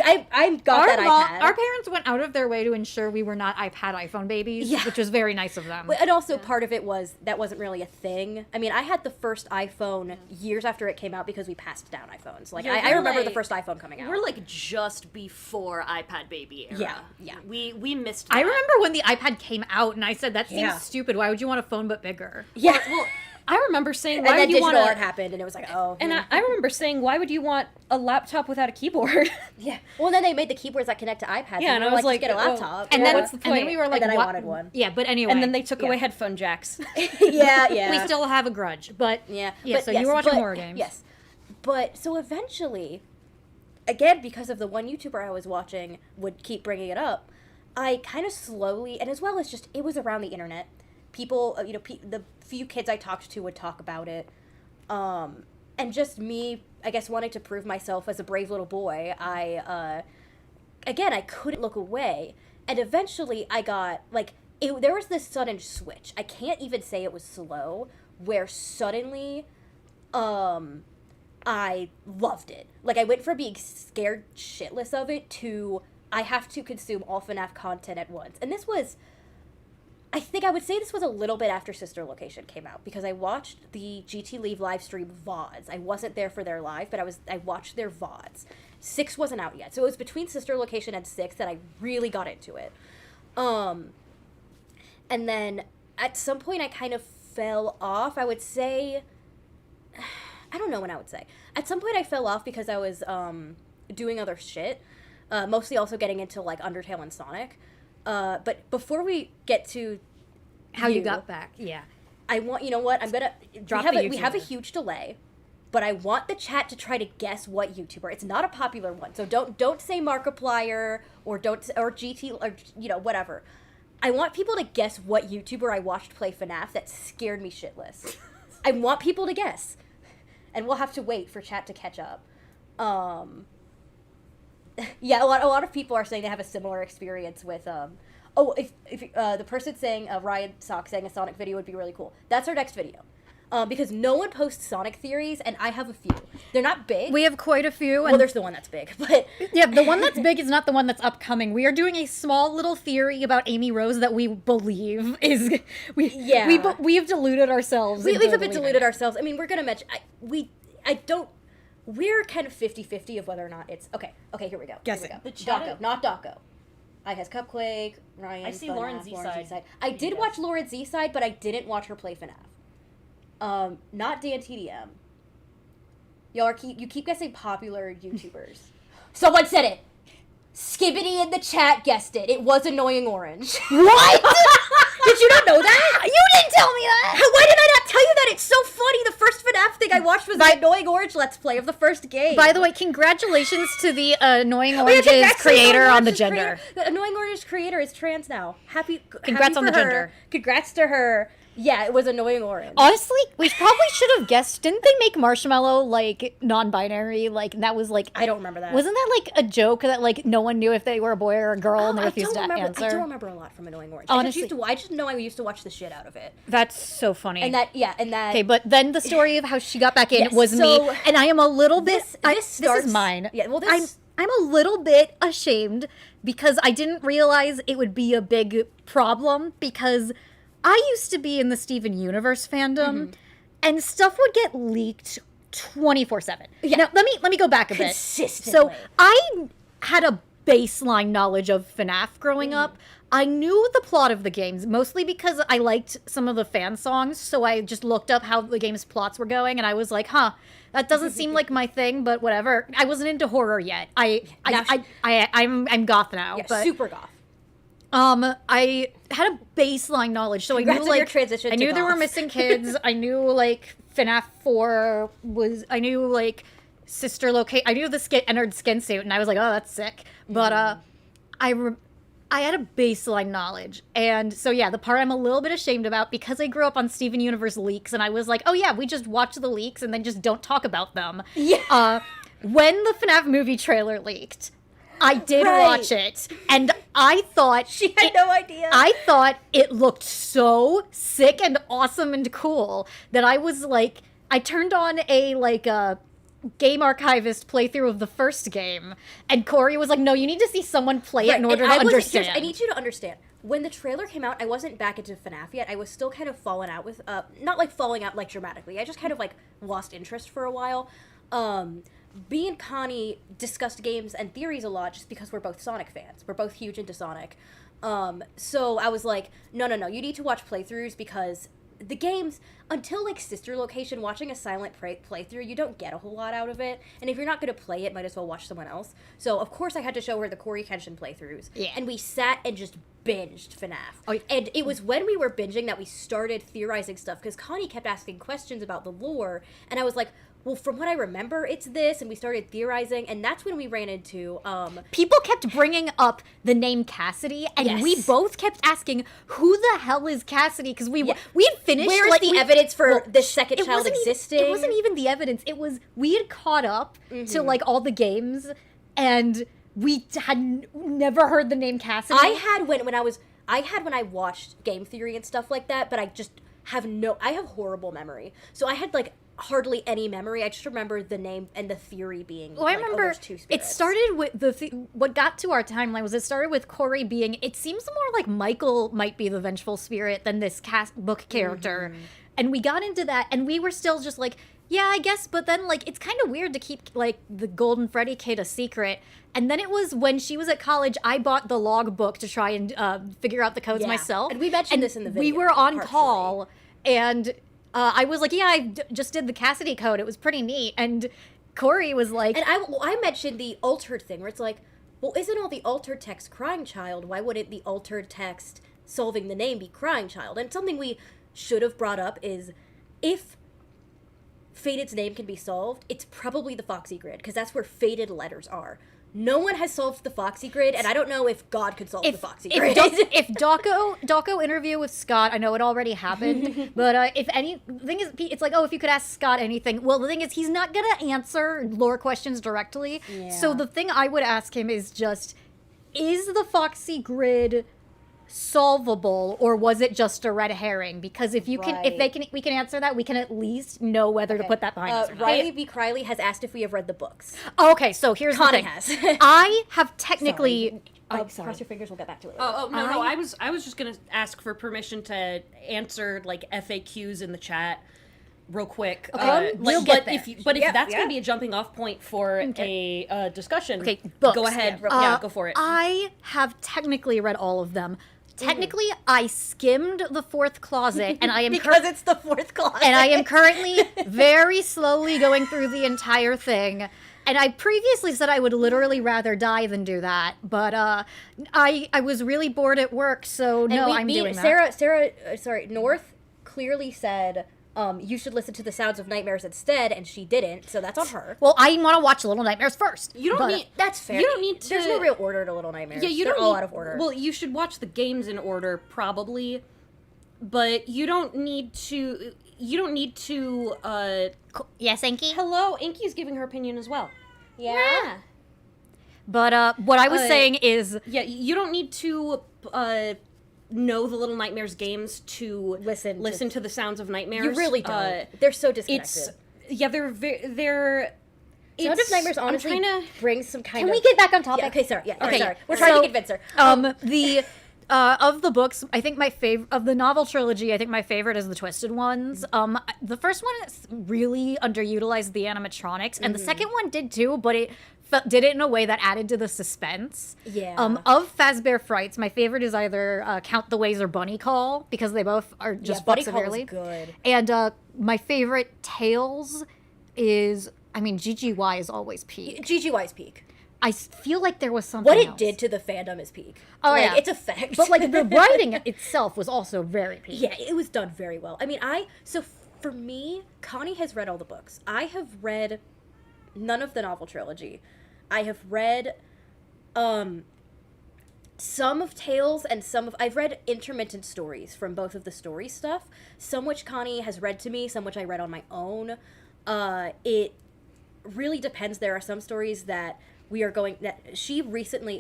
Speaker 1: got that iPad.
Speaker 2: Our parents went out of their way to ensure we were not iPhone babies, which was very nice of them.
Speaker 1: And also part of it was that wasn't really a thing. I mean, I had the first iPhone years after it came out because we passed down iPhones. Like,
Speaker 3: Yeah,
Speaker 1: I
Speaker 3: we're
Speaker 1: remember
Speaker 3: like-
Speaker 1: the first iPhone coming out.
Speaker 3: We're like just before iPad baby era.
Speaker 1: Yeah.
Speaker 3: We missed that.
Speaker 2: I remember when the iPad came out, and I said, that seems
Speaker 1: Yeah.
Speaker 2: stupid. Why would you want a phone but bigger?
Speaker 1: Yeah.
Speaker 5: Well, I remember saying,
Speaker 1: And
Speaker 5: why
Speaker 1: then
Speaker 5: would you
Speaker 1: digital
Speaker 5: want
Speaker 1: art happened, and it was like, oh.
Speaker 5: And
Speaker 1: yeah.
Speaker 5: I remember saying, why would you want a laptop without a keyboard?
Speaker 1: Yeah. Well, then they made the keyboards that connect to iPads.
Speaker 5: Yeah,
Speaker 1: and
Speaker 5: and
Speaker 1: we
Speaker 5: I
Speaker 1: were
Speaker 5: was
Speaker 1: just get a
Speaker 5: like, oh.
Speaker 1: laptop.
Speaker 2: And
Speaker 1: Yeah.
Speaker 2: then,
Speaker 5: what's the
Speaker 2: and then
Speaker 5: point?
Speaker 2: we were like,
Speaker 1: And then I
Speaker 2: what?
Speaker 1: wanted one.
Speaker 2: Yeah, but anyway.
Speaker 5: And then they took
Speaker 2: yeah.
Speaker 5: away headphone jacks.
Speaker 1: yeah.
Speaker 2: We still have a grudge, but
Speaker 1: Yeah.
Speaker 2: so you were watching horror games.
Speaker 1: Yes. But so eventually, again, because of the one YouTuber I was watching would keep bringing it up, I kind of slowly, and as well as just, it was around the internet. People, the few kids I talked to would talk about it. And just me, I guess, wanting to prove myself as a brave little boy, I couldn't look away. And eventually I got, like, there was this sudden switch. I can't even say it was slow, where suddenly, I loved it. Like, I went from being scared shitless of it to, I have to consume all FNAF content at once. And this was I think I would say this was a little bit after Sister Location came out, because I watched the GT Leave live stream VODs. I wasn't there for their live, but I watched their VODs. 6 wasn't out yet, so it was between Sister Location and 6 that I really got into it. And then at some point I kind of fell off. I would say, I don't know when I would say. At some point I fell off because I was doing other shit, mostly also getting into like Undertale and Sonic. But before we get to
Speaker 2: How you got back. Yeah.
Speaker 1: I want, you know what, I'm gonna
Speaker 2: Drop
Speaker 1: we have a huge delay, but I want the chat to try to guess what YouTuber. It's not a popular one, so don't say Markiplier or GT or, you know, whatever. I want people to guess what YouTuber I watched play FNAF that scared me shitless. I want people to guess, and we'll have to wait for chat to catch up. Yeah, a lot of people are saying they have a similar experience with if the person saying Ryan Sock saying a Sonic video would be really cool. That's our next video. Because no one posts Sonic theories, and I have a few. They're not big.
Speaker 2: We have quite a few.
Speaker 1: Well, there's the one that's big, but
Speaker 2: yeah, the one that's big is not the one that's upcoming. We are doing a small little theory about Amy Rose that we believe is we have deluded ourselves.
Speaker 1: We've a bit deluded ourselves. I mean, we're gonna mention we're kind of 50-50 of whether or not it's okay. Here we go.
Speaker 2: Guess it.
Speaker 1: The Daco, not Daco. I has Cupquake, Ryan.
Speaker 3: I see
Speaker 1: FNAF,
Speaker 3: Lauren Z-Side.
Speaker 1: I did watch Lauren Z-Side, but I didn't watch her play FNAF. Not Dan TDM. You keep guessing popular YouTubers. Someone said it. Skibbity in the chat guessed it. It was Annoying Orange.
Speaker 2: What?
Speaker 1: Did you not know that?
Speaker 2: You didn't tell me that.
Speaker 1: Why did I not tell you that? It's so funny. The first FNAF thing I watched was the Annoying Orange Let's Play of the first game.
Speaker 2: By the way, congratulations to the Annoying Orange's creator on the gender.
Speaker 1: The Annoying Orange creator is trans now.
Speaker 2: Congrats on the gender.
Speaker 1: Congrats to her. Yeah, it was Annoying Orange.
Speaker 2: Honestly, we probably should have guessed. Didn't they make Marshmallow like non-binary? Like that was like
Speaker 1: I don't remember that.
Speaker 2: Wasn't that like a joke that like no one knew if they were a boy or a girl and they refused to answer?
Speaker 1: I don't remember a lot from Annoying Orange.
Speaker 2: Honestly,
Speaker 1: I just know I used to watch the shit out of it.
Speaker 2: That's so funny.
Speaker 1: And that.
Speaker 2: Okay, but then the story of how she got back in was me, and I am a little bit. This is mine.
Speaker 1: Yeah, well,
Speaker 2: I'm a little bit ashamed because I didn't realize it would be a big problem because I used to be in the Steven Universe fandom, and stuff would get leaked 24/7.
Speaker 1: Yeah.
Speaker 2: Now, let me go back a bit.
Speaker 1: Consistently.
Speaker 2: So I had a baseline knowledge of FNAF growing up. I knew the plot of the games, mostly because I liked some of the fan songs, so I just looked up how the game's plots were going, and I was like, that doesn't seem like my thing, but whatever. I wasn't into horror yet. I'm goth now.
Speaker 1: Yeah,
Speaker 2: but
Speaker 1: super goth.
Speaker 2: I had a baseline knowledge, so I knew
Speaker 1: your transition
Speaker 2: I knew
Speaker 1: to
Speaker 2: there were
Speaker 1: goth.
Speaker 2: missing kids. I knew like FNAF 4 was. I knew like Sister Locate. I knew the entered skin suit, and I was like, oh, that's sick. But I had a baseline knowledge, and so yeah, the part I'm a little bit ashamed about because I grew up on Steven Universe leaks, and I was like, oh yeah, we just watch the leaks and then just don't talk about them.
Speaker 1: Yeah.
Speaker 2: When the FNAF movie trailer leaked, I did watch it, and I thought
Speaker 1: she had no idea.
Speaker 2: I thought it looked so sick and awesome and cool that I was like, I turned on a game archivist playthrough of the first game, and Corey was like, no, you need to see someone play it in order to understand.
Speaker 1: I need you to understand. When the trailer came out, I wasn't back into FNAF yet. I was still kind of falling out with, not like falling out like dramatically. I just kind of like lost interest for a while. Me and Connie discussed games and theories a lot just because we're both Sonic fans. We're both huge into Sonic. So I was like, no, you need to watch playthroughs because the games, until like Sister Location, watching a silent playthrough, you don't get a whole lot out of it. And if you're not going to play it, might as well watch someone else. So of course I had to show her the Corey Kenshin playthroughs.
Speaker 2: Yeah.
Speaker 1: And we sat and just binged FNAF.
Speaker 2: Oh, yeah.
Speaker 1: And it was when we were binging that we started theorizing stuff because Connie kept asking questions about the lore. And I was like, well, from what I remember, it's this, and we started theorizing, and that's when we ran into,
Speaker 2: people kept bringing up the name Cassidy, and we both kept asking, who the hell is Cassidy? Because we had finished,
Speaker 1: where is the evidence for the second child existing?
Speaker 2: It wasn't even the evidence, it was, we had caught up to, like, all the games, and we had never heard the name Cassidy.
Speaker 1: I had when I watched game theory and stuff like that, but I just I have horrible memory. So I had, like, hardly any memory. I just remember the name and the theory being,
Speaker 2: Well, I
Speaker 1: like,
Speaker 2: remember
Speaker 1: there's two spirits.
Speaker 2: it started with what got to our timeline was it started with Corey being, it seems more like Michael might be the vengeful spirit than this book character.
Speaker 1: Mm-hmm.
Speaker 2: And we got into that, and we were still just like, yeah, I guess, but then, like, it's kind of weird to keep, like, the Golden Freddy kid a secret. And then it was when she was at college, I bought the log book to try and figure out the codes myself.
Speaker 1: And we mentioned this in the video.
Speaker 2: We were on
Speaker 1: partially.
Speaker 2: call, and I was like, yeah, I just did the Cassidy code. It was pretty neat. And Corey was like...
Speaker 1: And I mentioned the altered thing, where it's like, well, isn't all the altered text crying child? Why wouldn't the altered text solving the name be crying child? And something we should have brought up is, if Fated's name can be solved, it's probably the Foxy Grid, because that's where Fated letters are. No one has solved the Foxy Grid, and I don't know if God could solve the Foxy Grid.
Speaker 2: If Dawko interview with Scott, I know it already happened, but if any, the thing is, it's like, oh, if you could ask Scott anything. Well, the thing is, he's not gonna answer lore questions directly.
Speaker 1: Yeah.
Speaker 2: So the thing I would ask him is just, is the Foxy Grid solvable, or was it just a red herring? Because if you can, we can answer that, we can at least know whether to put that behind us or not.
Speaker 1: Riley B. Criley has asked if we have read the books.
Speaker 2: Okay, so here's
Speaker 1: Connie
Speaker 2: the thing.
Speaker 1: has.
Speaker 2: I have technically.
Speaker 1: Sorry. Cross your fingers. We'll get back to it.
Speaker 5: Oh no! I was just gonna ask for permission to answer like FAQs in the chat, real quick.
Speaker 2: Okay, we'll get there.
Speaker 5: If that's gonna be a jumping off point for a discussion,
Speaker 2: Okay, books.
Speaker 5: go ahead. Go for it.
Speaker 2: I have technically read all of them. Technically, I skimmed the fourth closet, and I am
Speaker 1: because it's the fourth closet.
Speaker 2: and I am currently very slowly going through the entire thing. And I previously said I would literally rather die than do that, but I was really bored at work, so I'm doing that.
Speaker 1: Sarah, North clearly said, you should listen to the Sounds of Nightmares instead, and she didn't, so that's on her.
Speaker 2: Well, I want to watch Little Nightmares first.
Speaker 5: You don't need.
Speaker 1: That's fair.
Speaker 5: You don't need to.
Speaker 1: There's no real order to Little Nightmares.
Speaker 5: Yeah, you
Speaker 1: They're
Speaker 5: don't
Speaker 1: all
Speaker 5: need,
Speaker 1: out of order.
Speaker 5: Well, you should watch the games in order, probably, but you don't need to. You don't need to.
Speaker 2: Yes, Inky?
Speaker 5: Hello, Inky's giving her opinion as well.
Speaker 1: yeah.
Speaker 2: But what I was saying is...
Speaker 5: Yeah, you don't need to know the Little Nightmares games to listen to the Sounds of Nightmares.
Speaker 1: You really don't. They're so disconnected.
Speaker 5: They're.
Speaker 1: Sound of Nightmares honestly brings some kind
Speaker 2: Can
Speaker 1: of...
Speaker 2: we get back on topic?
Speaker 1: Yeah, okay, sorry. Yeah,
Speaker 2: Okay,
Speaker 1: sorry. We're trying to convince her.
Speaker 2: The of the books, I think my favorite of the novel trilogy, I think my favorite is the Twisted Ones. The first one really underutilized the animatronics, and the second one did too, but it did it in a way that added to the suspense.
Speaker 1: Yeah.
Speaker 2: Of Fazbear Frights, my favorite is either Count the Ways or Bunny Call, because they both are just
Speaker 1: Bunny
Speaker 2: books
Speaker 1: Call
Speaker 2: severely.
Speaker 1: is good.
Speaker 2: And my favorite Tales is, I mean, GGY is always peak.
Speaker 1: GGY's peak.
Speaker 2: I feel like there was something
Speaker 1: What it
Speaker 2: else.
Speaker 1: did to the fandom is peak.
Speaker 2: Oh, yeah.
Speaker 1: It's effect.
Speaker 2: But, like, the writing itself was also very peak.
Speaker 1: Yeah, it was done very well. I mean, so for me, Connie has read all the books. I have read none of the novel trilogy. I have read some of Tales and I've read intermittent stories from both of the story stuff, some which Connie has read to me, some which I read on my own. It really depends. There are some stories that recently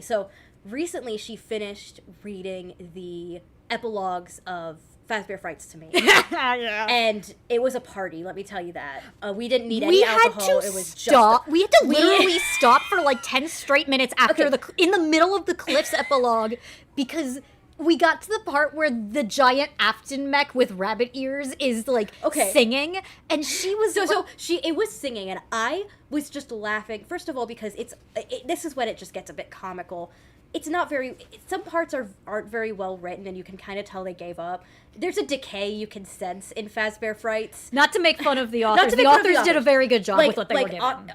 Speaker 1: she finished reading the epilogues of Fazbear Frights to me.
Speaker 2: Yeah.
Speaker 1: And it was a party, let me tell you that. We didn't need any alcohol. It was
Speaker 2: stop. We had to literally stop for like 10 straight minutes after in the middle of the Cliffs epilogue, because we got to the part where the giant Afton mech with rabbit ears is like singing, and she was
Speaker 1: it was singing, and I was just laughing. First of all, because this is when it just gets a bit comical. It's not very. Some parts aren't very well written, and you can kind of tell they gave up. There's a decay you can sense in Fazbear Frights.
Speaker 2: Not to make fun of the authors. The authors did a very good job with what they were given.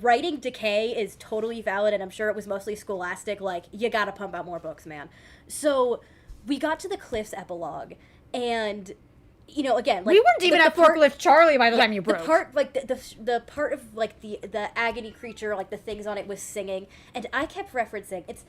Speaker 1: Writing decay is totally valid, and I'm sure it was mostly scholastic. Like, you gotta pump out more books, man. So we got to the Cliffs epilogue, and again, like,
Speaker 2: we weren't even at Forklift Charlie by the time you broke.
Speaker 1: The part, like the part of like the agony creature, like the things on it was singing, and I kept referencing it's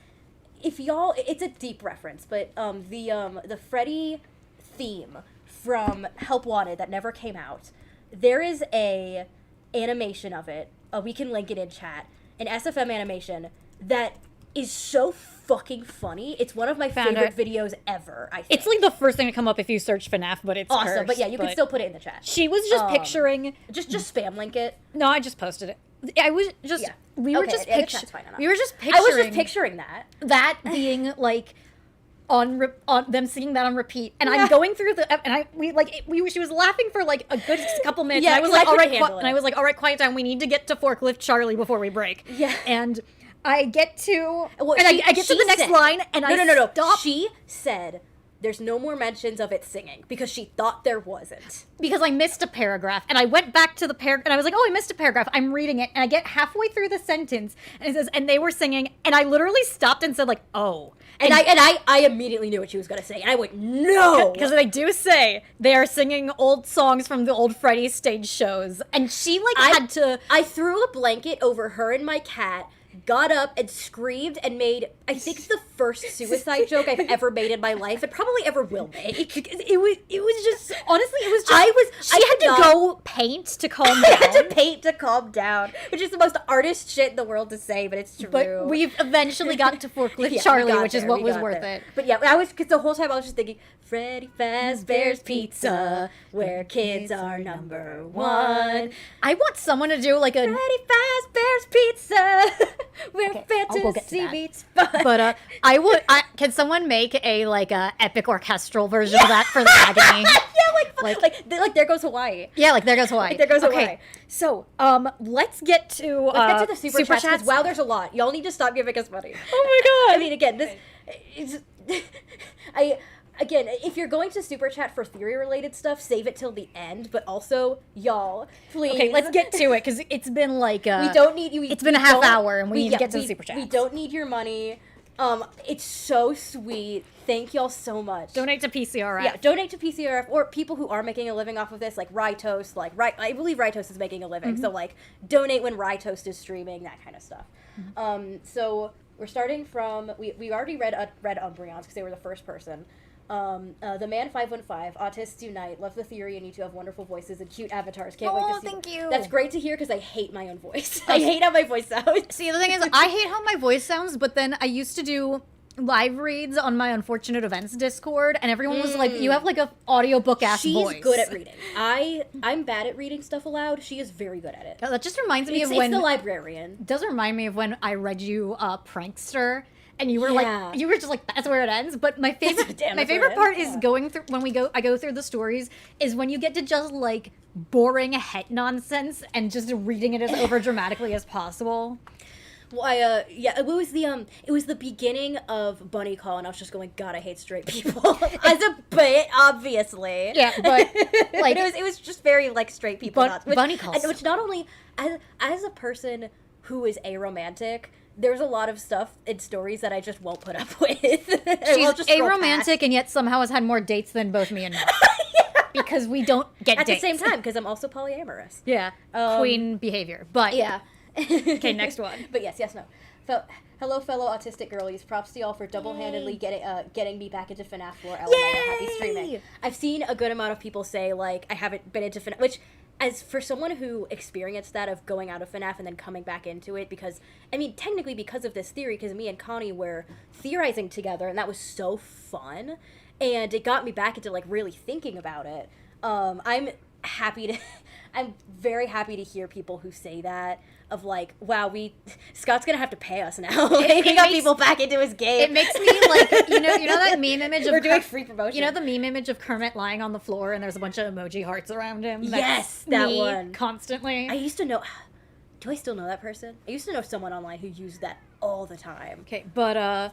Speaker 1: a deep reference, but the Freddy theme from Help Wanted that never came out, there is a animation of it. We can link it in chat. An SFM animation that is so fucking funny. It's one of my
Speaker 2: Found
Speaker 1: favorite
Speaker 2: it.
Speaker 1: videos ever, I think.
Speaker 2: It's like the first thing to come up if you search FNAF, but it's
Speaker 1: awesome.
Speaker 2: cursed,
Speaker 1: But yeah, you can still put it in the chat.
Speaker 2: She was just picturing...
Speaker 1: Just spam link it.
Speaker 2: No, I just posted it. I was just...
Speaker 1: Yeah.
Speaker 2: We were
Speaker 1: Okay,
Speaker 2: just
Speaker 1: yeah, the
Speaker 2: picturing...
Speaker 1: chat's fine enough.
Speaker 2: We were just picturing...
Speaker 1: I was just picturing that.
Speaker 2: that being like on them singing that on repeat, and I'm going through the and she was laughing for like a good couple minutes.
Speaker 1: Yeah,
Speaker 2: and I was
Speaker 1: 'cause
Speaker 2: like,
Speaker 1: I
Speaker 2: all right,
Speaker 1: couldn't handle it.
Speaker 2: and I was like, all right, quiet down. We need to get to Forklift Charlie before we break.
Speaker 1: Yeah.
Speaker 2: and I get to
Speaker 1: Well,
Speaker 2: and
Speaker 1: she-
Speaker 2: I get to
Speaker 1: she
Speaker 2: the next
Speaker 1: said-
Speaker 2: line, and
Speaker 1: No.
Speaker 2: stop
Speaker 1: She said there's no more mentions of it singing because she thought there wasn't.
Speaker 2: because I missed a paragraph, and I went back to the paragraph, and I was like, oh, I missed a paragraph. I'm reading it, and I get halfway through the sentence, and it says, and they were singing, and I literally stopped and said like, oh.
Speaker 1: And I immediately knew what she was gonna say, and I went, no!
Speaker 2: Because they do say they are singing old songs from the old Freddy's stage shows, and she had to.
Speaker 1: I threw a blanket over her and my cat, got up and screamed and made, I think, the first suicide joke I've ever made in my life, and probably ever will make.
Speaker 2: It was just honestly, it was just.
Speaker 1: I
Speaker 2: She had
Speaker 1: could
Speaker 2: to
Speaker 1: not-
Speaker 2: go paint to calm
Speaker 1: I
Speaker 2: down.
Speaker 1: had to paint to calm down, which is the most artist shit in the world to say, but it's true.
Speaker 2: But we've eventually got to Forklift
Speaker 1: Yeah, we
Speaker 2: Charlie,
Speaker 1: got
Speaker 2: which is
Speaker 1: there,
Speaker 2: what
Speaker 1: we
Speaker 2: was
Speaker 1: got
Speaker 2: worth
Speaker 1: there.
Speaker 2: it.
Speaker 1: But yeah, because the whole time I was just thinking, Freddy Fazbear's Pizza, where kids are number one.
Speaker 2: I want someone to do like a.
Speaker 1: Freddy Fazbear's Pizza, where
Speaker 2: I'll go get to
Speaker 1: fantasy
Speaker 2: that.
Speaker 1: meets fun.
Speaker 2: But can someone make a epic orchestral version of that for the agony?
Speaker 1: yeah, like There Goes Hawaii.
Speaker 2: Yeah, like there goes Hawaii.
Speaker 1: Like, there goes Hawaii.
Speaker 2: Okay, so let's get to
Speaker 1: Let's get to the super chats. 'Cause wow, there's a lot. Y'all need to stop giving us money.
Speaker 2: Oh my god!
Speaker 1: I mean, again, this is. Again, if you're going to super chat for theory related stuff, save it till the end. But also, y'all, please.
Speaker 2: Okay, let's get to it because it's been like
Speaker 1: We don't need you.
Speaker 2: It's been a half hour, and we need to get to the super chats.
Speaker 1: We don't need your money. It's so sweet. Thank y'all so much.
Speaker 2: donate to PCRF.
Speaker 1: Yeah, donate to PCRF or people who are making a living off of this, like Rytoast. I believe Rytoast is making a living, so like donate when Rytoast is streaming, that kind of stuff. So we're starting from we already read Umbreons because they were the first person. The Man 515, Autists Unite, love the theory and you two have wonderful voices and cute avatars. Can't wait to see
Speaker 2: thank
Speaker 1: them.
Speaker 2: you.
Speaker 1: That's great to hear because I hate my own voice. I hate how my voice sounds.
Speaker 2: See, the thing is, I hate how my voice sounds, but then I used to do live reads on my Unfortunate Events Discord, and everyone was like, you have like a audiobook ass voice.
Speaker 1: She's good at reading. I'm bad at reading stuff aloud. She is very good at it.
Speaker 2: That just reminds me
Speaker 1: It's
Speaker 2: of when...
Speaker 1: the librarian.
Speaker 2: It does remind me of when I read you Prankster, and you were
Speaker 1: Yeah.
Speaker 2: like, you were just like, that's where it ends. But my favorite,
Speaker 1: Damn,
Speaker 2: my
Speaker 1: that's where
Speaker 2: favorite
Speaker 1: it
Speaker 2: part
Speaker 1: ends,
Speaker 2: is
Speaker 1: yeah.
Speaker 2: going through when I go through the stories is when you get to just like boring het nonsense and just reading it as over dramatically as possible.
Speaker 1: Well, it was the beginning of Bunny Call, and I was just going, God, I hate straight people. As a bit, obviously.
Speaker 2: Yeah, but like
Speaker 1: But it was just very like straight people.
Speaker 2: Bunny Calls.
Speaker 1: Which not only as a person who is aromantic, there's a lot of stuff in stories that I just won't put up with.
Speaker 2: she's aromantic and yet somehow has had more dates than both me and Matt. Because we don't get
Speaker 1: At
Speaker 2: dates.
Speaker 1: the same time, because I'm also polyamorous.
Speaker 2: Yeah, queen behavior. But
Speaker 1: Yeah.
Speaker 2: Okay, next one.
Speaker 1: But yes, no. Hello, fellow autistic girlies. Props to y'all for double-handedly getting me back into FNAF lore. LMAO, happy streaming. I've seen a good amount of people say, like, I haven't been into FNAF, which, as for someone who experienced that of going out of FNAF and then coming back into it, because, I mean, technically because of this theory, because me and Connie were theorizing together, and that was so fun, and it got me back into, like, really thinking about it. I'm very happy to hear people who say that, of like, wow, Scott's gonna have to pay us now. He got people back into his game.
Speaker 2: It makes me like, you know that meme image of
Speaker 1: We're doing free promotion.
Speaker 2: You know the meme image of Kermit lying on the floor and there's a bunch of emoji hearts around him?
Speaker 1: Yes, that
Speaker 2: me
Speaker 1: one.
Speaker 2: Constantly.
Speaker 1: I used to know. Do I still know that person? I used to know someone online who used that all the time.
Speaker 2: Okay, but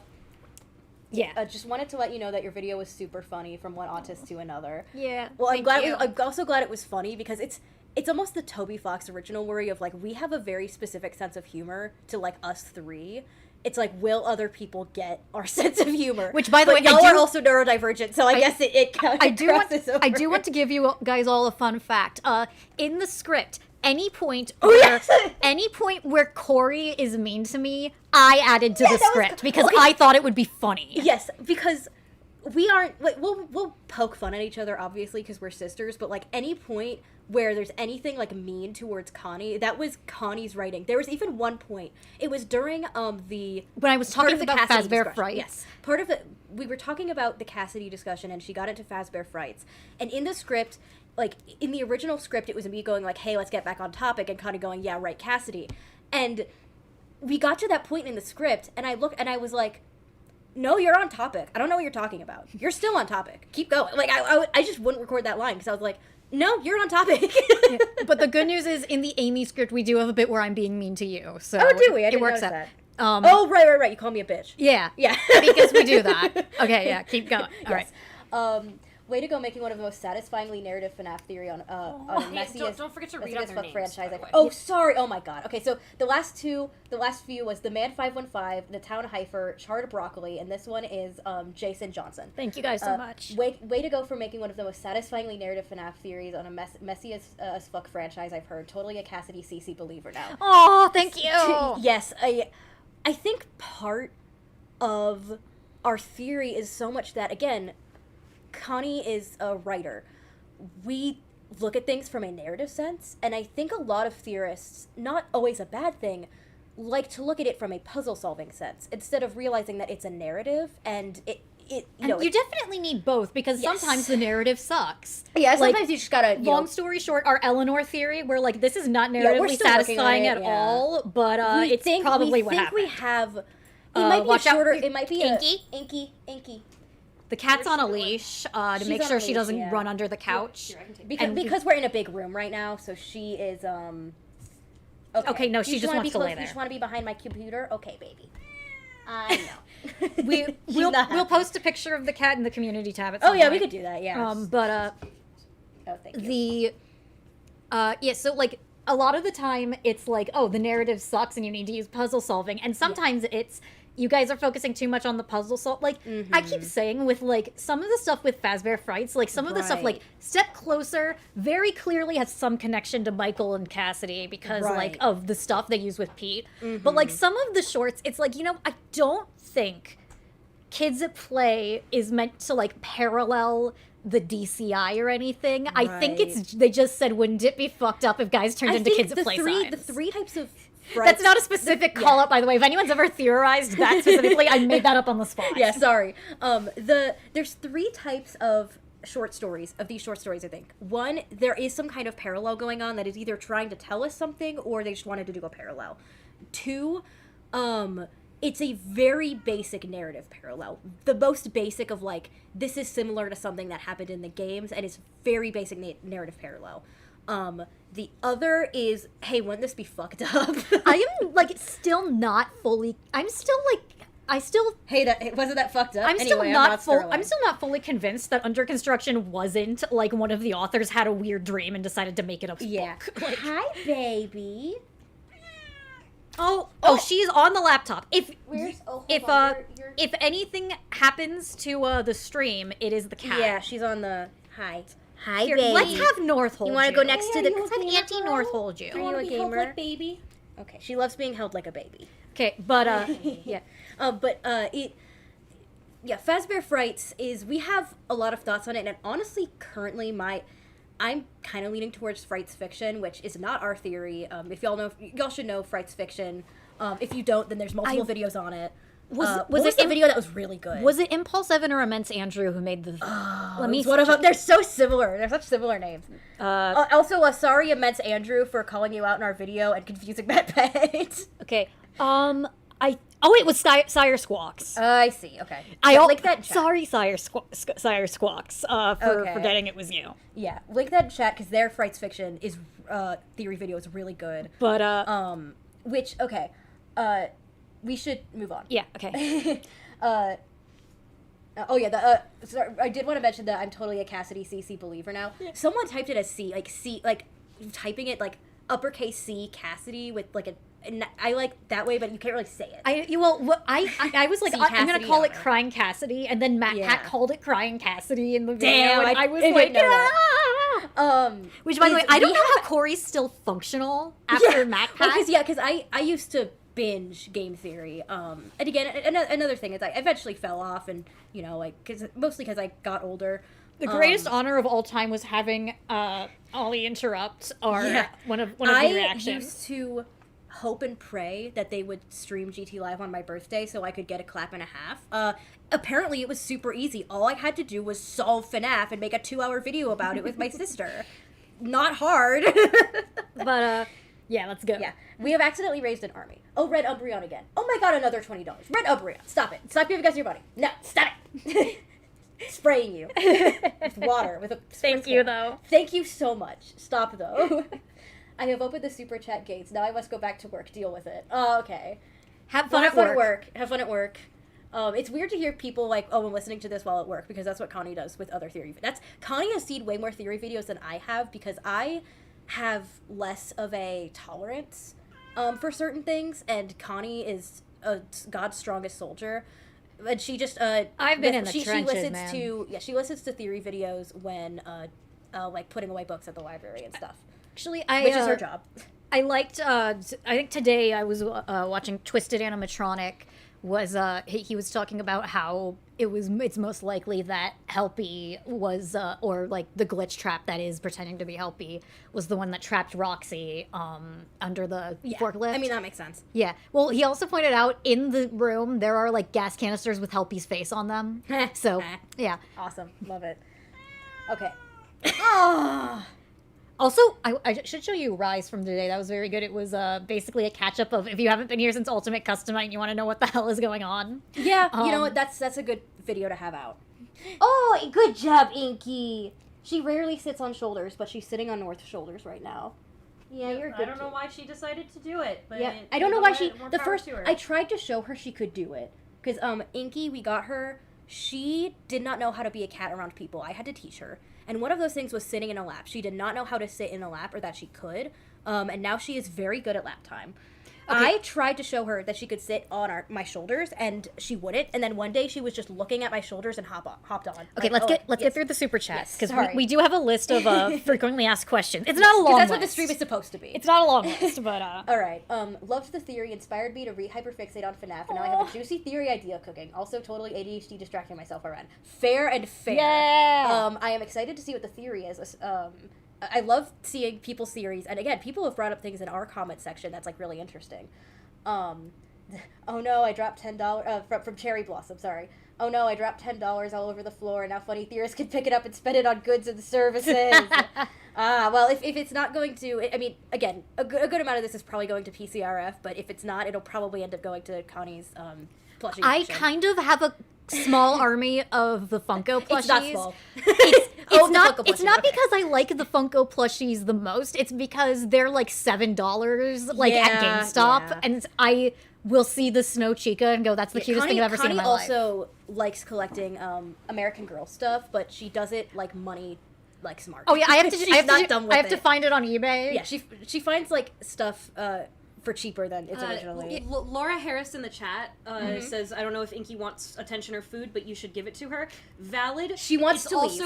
Speaker 2: yeah.
Speaker 1: I just wanted to let you know that your video was super funny from one autist to another.
Speaker 2: Yeah.
Speaker 1: Well,
Speaker 2: thank you.
Speaker 1: I'm also glad it was funny because it's almost the Toby Fox original worry of like we have a very specific sense of humor to like us three. It's like, will other people get our sense of humor?
Speaker 2: Which, by the way,
Speaker 1: y'all are also neurodivergent, so I guess it
Speaker 2: I do
Speaker 1: crosses over.
Speaker 2: I do want to give you guys all a fun fact. In the script, any point where Corey is mean to me, I added to the
Speaker 1: that was
Speaker 2: script because I thought it would be funny.
Speaker 1: Yes, because we aren't like we'll poke fun at each other obviously because we're sisters, but like any point where there's anything like mean towards Connie, that was Connie's writing. There was even one point. It was during the
Speaker 2: when I was
Speaker 1: part
Speaker 2: talking
Speaker 1: of the
Speaker 2: about
Speaker 1: Cassidy
Speaker 2: Fazbear
Speaker 1: discussion.
Speaker 2: Frights.
Speaker 1: Yes, part of the we were talking about the Cassidy discussion, and she got into Fazbear Frights, and in the script. Like, in the original script, it was me going, like, hey, let's get back on topic, and Connie going, yeah, right, Cassidy. And we got to that point in the script, and I looked, and I was like, no, you're on topic. I don't know what you're talking about. You're still on topic. Keep going. Like, I just wouldn't record that line, because I was like, no, you're on topic.
Speaker 2: Yeah. But the good news is, in the Amy script, we do have a bit where I'm being mean to you. So
Speaker 1: Oh, do we? I
Speaker 2: it
Speaker 1: didn't
Speaker 2: works
Speaker 1: notice
Speaker 2: out.
Speaker 1: that. Oh, right. You call me a bitch.
Speaker 2: Yeah.
Speaker 1: Yeah.
Speaker 2: Because we do that. Okay, yeah, keep going. All right.
Speaker 1: Way to go, making one of the most satisfyingly narrative FNAF theory on
Speaker 3: Hey,
Speaker 1: messiest.
Speaker 3: don't forget to read
Speaker 1: messiest
Speaker 3: out their
Speaker 1: fuck
Speaker 3: names,
Speaker 1: franchise.
Speaker 3: by the way.
Speaker 1: Oh, sorry. Oh my god. Okay, so the last few was the Man 515, the Town Heifer, Chard Broccoli, and this one is Jason Johnson.
Speaker 2: Thank you guys so much.
Speaker 1: Way to go for making one of the most satisfyingly narrative FNAF theories on a messy as fuck franchise I've heard. Totally a Cassidy CC believer now.
Speaker 2: Oh, thank you.
Speaker 1: Yes, I think part of our theory is so much that, again, Connie is a writer. We look at things from a narrative sense, and I think a lot of theorists, not always a bad thing, like to look at it from a puzzle-solving sense, instead of realizing that it's a narrative, and you
Speaker 2: definitely need both, because
Speaker 1: Yes.
Speaker 2: sometimes the narrative sucks.
Speaker 1: Yeah,
Speaker 2: Like,
Speaker 1: sometimes you just gotta,
Speaker 2: long story short, our Eleanor theory, where like this is not
Speaker 1: we're
Speaker 2: narratively
Speaker 1: still working on
Speaker 2: satisfying
Speaker 1: it,
Speaker 2: at
Speaker 1: yeah.
Speaker 2: all, but it's probably what happened.
Speaker 1: We have. It might be a
Speaker 2: watch out
Speaker 1: shorter.
Speaker 2: for
Speaker 1: It might be
Speaker 2: Inky. The cat's on a leash to
Speaker 1: She's
Speaker 2: make
Speaker 1: on
Speaker 2: sure
Speaker 1: a
Speaker 2: she
Speaker 1: leash,
Speaker 2: doesn't
Speaker 1: yeah.
Speaker 2: run under the couch.
Speaker 3: Here, I can take
Speaker 1: Because we're in a big room right now, so she is
Speaker 2: Okay, no, she
Speaker 1: You
Speaker 2: just
Speaker 1: wanna
Speaker 2: wants
Speaker 1: be
Speaker 2: to lay
Speaker 1: close-
Speaker 2: there.
Speaker 1: You just want to be behind my computer? Okay, baby. I know.
Speaker 2: We'll
Speaker 1: not happy.
Speaker 2: post a picture of the cat in the community tab at
Speaker 1: Oh
Speaker 2: some
Speaker 1: yeah,
Speaker 2: point.
Speaker 1: we could do that. Yeah.
Speaker 2: But
Speaker 1: oh, thank you.
Speaker 2: so like a lot of the time it's like, oh, the narrative sucks and you need to use puzzle solving, and sometimes it's you guys are focusing too much on the puzzle solve. Like I keep saying with like some of the stuff with Fazbear Frights, like some of the stuff like
Speaker 1: Right.
Speaker 2: Step Closer very clearly has some connection to Michael and Cassidy because like
Speaker 1: Right.
Speaker 2: of the stuff they use with Pete. But like some of the shorts, it's like, I don't think Kids at Play is meant to like parallel the DCI or anything. I think it's they just said, wouldn't it be fucked up if guys turned
Speaker 1: I
Speaker 2: into
Speaker 1: think
Speaker 2: Kids at Play signs?
Speaker 1: the three types of.
Speaker 2: That's not a specific call out, by the way. If anyone's ever theorized that specifically, I made that up on the spot.
Speaker 1: Yeah, sorry. There's three types of short stories, I think. One, there is some kind of parallel going on that is either trying to tell us something or they just wanted to do a parallel. Two, it's a very basic narrative parallel. The most basic of like, this is similar to something that happened in the games, and it's very basic narrative parallel. The other is, hey, wouldn't this be fucked up?
Speaker 2: I am like still not fully. I'm still like. I still.
Speaker 1: Hey, wasn't that fucked up?
Speaker 2: I'm still
Speaker 1: Anyway,
Speaker 2: not full.
Speaker 1: Sterling.
Speaker 2: I'm still not fully convinced that Under Construction wasn't like one of the authors had a weird dream and decided to make it a
Speaker 1: Yeah.
Speaker 2: book. Like,
Speaker 1: Hi, baby.
Speaker 2: oh, she's on the laptop. If anything happens to the stream, it is the cat.
Speaker 1: Yeah, she's on the. Hi. Hi,
Speaker 2: Here,
Speaker 1: baby.
Speaker 2: let's have North hold
Speaker 1: You
Speaker 2: want
Speaker 1: want to go next to the.
Speaker 2: Let's have Auntie North hold you.
Speaker 1: Are you a gamer? Baby. Okay, she loves being held like a baby.
Speaker 2: Okay, but
Speaker 1: Yeah. Fazbear Frights is, we have a lot of thoughts on it, and honestly, currently, I'm kind of leaning towards Frights fiction, which is not our theory. If y'all should know Frights fiction. If you don't, then there's multiple videos on it.
Speaker 2: Was
Speaker 1: it
Speaker 2: it
Speaker 1: a video that was really good?
Speaker 2: Was it Impulse Evan or Immense Andrew who made the? Let me.
Speaker 1: It's one of them. They're so similar. They're such similar names. Also, sorry, Immense Andrew, for calling you out in our video and confusing Matt Pet.
Speaker 2: Okay. It was Sire Squawks.
Speaker 1: I see. Okay.
Speaker 2: Link
Speaker 1: that in chat.
Speaker 2: Sorry, Sire Squawks, for forgetting it was you.
Speaker 1: Yeah, link that in chat because their Frights fiction is theory video is really good.
Speaker 2: But
Speaker 1: we should move on.
Speaker 2: yeah, okay.
Speaker 1: Sorry, I did want to mention that I'm totally a Cassidy CC believer now. Yeah. Someone typed it as typing it like uppercase C Cassidy with like a. And I like that way, but you can't really say it.
Speaker 2: I was like, I'm gonna call it Crying Cassidy, and then Matt Pat called it Crying Cassidy in the video.
Speaker 1: Damn,
Speaker 2: and I was
Speaker 1: I
Speaker 2: like,
Speaker 1: didn't know that.
Speaker 2: Which, by the way, I don't know how Corey's still functional after Matt Pat.
Speaker 1: Because I used to binge game theory. And again, another thing is I eventually fell off, and mostly because I got older.
Speaker 2: The greatest honor of all time was having Ollie interrupt one of the reactions.
Speaker 1: I used to hope and pray that they would stream GT Live on my birthday so I could get a clap and a half. Apparently it was super easy. All I had to do was solve FNAF and make a 2-hour video about it with my sister. Not hard.
Speaker 2: But yeah, let's go.
Speaker 1: Yeah, we have accidentally raised an army. Oh, Red Umbreon again. Oh my god, another $20. Red Umbreon, stop it. Stop giving us your money. No, stop it. Spraying you with water, with a
Speaker 2: Thank you, though.
Speaker 1: Thank you so much. Stop, though. I have opened the super chat gates. Now I must go back to work. Deal with it. Oh, okay.
Speaker 2: Have fun,
Speaker 1: Have
Speaker 2: at work.
Speaker 1: Have fun at work. It's weird to hear people like, oh, I'm listening to this while at work, because that's what Connie does with other theory. Connie has seen way more theory videos than I have, because I have less of a tolerance for certain things, and Connie is God's strongest soldier. And she just
Speaker 2: I've been in the trenches,
Speaker 1: she listens
Speaker 2: man.
Speaker 1: she listens to theory videos when like putting away books at the library and stuff.
Speaker 2: Actually,
Speaker 1: Which is her job.
Speaker 2: I liked. I think today I was watching Twisted Animatronic. He was talking about how it's most likely that Helpy was or like the glitch trap that is pretending to be Helpy was the one that trapped Roxy under the forklift.
Speaker 1: I mean, that makes sense.
Speaker 2: Yeah. Well, he also pointed out in the room there are like gas canisters with Helpy's face on them. So yeah.
Speaker 1: Awesome. Love it. Okay. Oh.
Speaker 2: Also, I should show you Rise from today. That was very good. It was basically a catch-up of if you haven't been here since Ultimate Custom Night and you want to know what the hell is going on.
Speaker 1: Yeah, you know what? That's a good video to have out. Oh, good job, Inky. She rarely sits on shoulders, but she's sitting on North's shoulders right now. Yeah, you're good.
Speaker 3: I don't know why she decided to do it, but
Speaker 1: yeah, I don't know why I
Speaker 3: I
Speaker 1: tried to show her she could do it, because Inky, we got her. She did not know how to be a cat around people. I had to teach her. And one of those things was sitting in a lap. She did not know how to sit in a lap, or that she could. And now she is very good at lap time. Okay. I tried to show her that she could sit on my shoulders, and she wouldn't. And then one day she was just looking at my shoulders and hopped on.
Speaker 2: Okay, let's get through the super chats, because we do have a list of frequently asked questions. It's not a long list.
Speaker 1: That's what the stream is supposed to be.
Speaker 2: It's not a long list, but
Speaker 1: all right. Loved the theory, inspired me to hyperfixate on FNAF, and now I have a juicy theory idea cooking. Also, totally ADHD distracting myself around. Fair and fair.
Speaker 2: Yeah.
Speaker 1: I am excited to see what the theory is. I love seeing people's theories, and again, people have brought up things in our comment section that's like really interesting. Oh no, I dropped $10 from Cherry Blossom. Sorry. Oh no, I dropped $10 all over the floor, and now funny theorists can pick it up and spend it on goods and services. Well, if it's not going to, I mean, again, a good amount of this is probably going to PCRF, but if it's not, it'll probably end up going to Connie's plushie.
Speaker 2: I kind of have a small army of the Funko plushies.
Speaker 1: It's not small.
Speaker 2: It's not because I like the Funko plushies the most. It's because they're like $7 at GameStop, and I will see the Snow Chica and go, "That's the cutest thing I've ever seen in my life."
Speaker 1: Connie also likes collecting American Girl stuff, but she does it like money, like smart.
Speaker 2: Oh yeah, I have
Speaker 1: to
Speaker 2: find it on eBay.
Speaker 1: Yeah, she finds like stuff for cheaper than it's originally.
Speaker 3: Laura Harris in the chat says, I don't know if Inky wants attention or food, but you should give it to her. Valid.
Speaker 1: She wants to leave.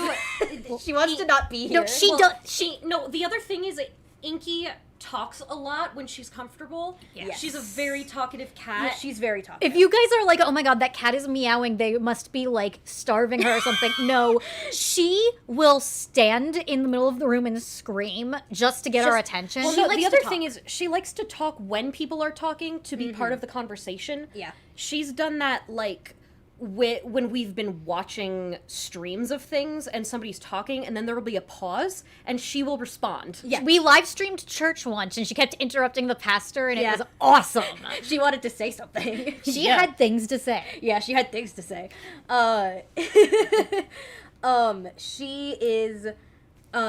Speaker 1: She wants to not be here.
Speaker 2: No, she does.
Speaker 3: No, the other thing is that Inky talks a lot when she's comfortable.
Speaker 1: Yes.
Speaker 3: She's a very talkative cat.
Speaker 1: Yeah, she's very talkative.
Speaker 2: If you guys are like, oh my god, that cat is meowing, they must be like starving her or something. No, she will stand in the middle of the room and scream just to get our attention.
Speaker 5: Well, the other thing is she likes to talk when people are talking to be part of the conversation.
Speaker 1: Yeah.
Speaker 5: She's done that like when we've been watching streams of things and somebody's talking and then there will be a pause and she will respond.
Speaker 2: Yeah. We live streamed church once and she kept interrupting the pastor and it was awesome.
Speaker 1: She wanted to say something.
Speaker 2: She had things to say.
Speaker 1: Yeah, she had things to say.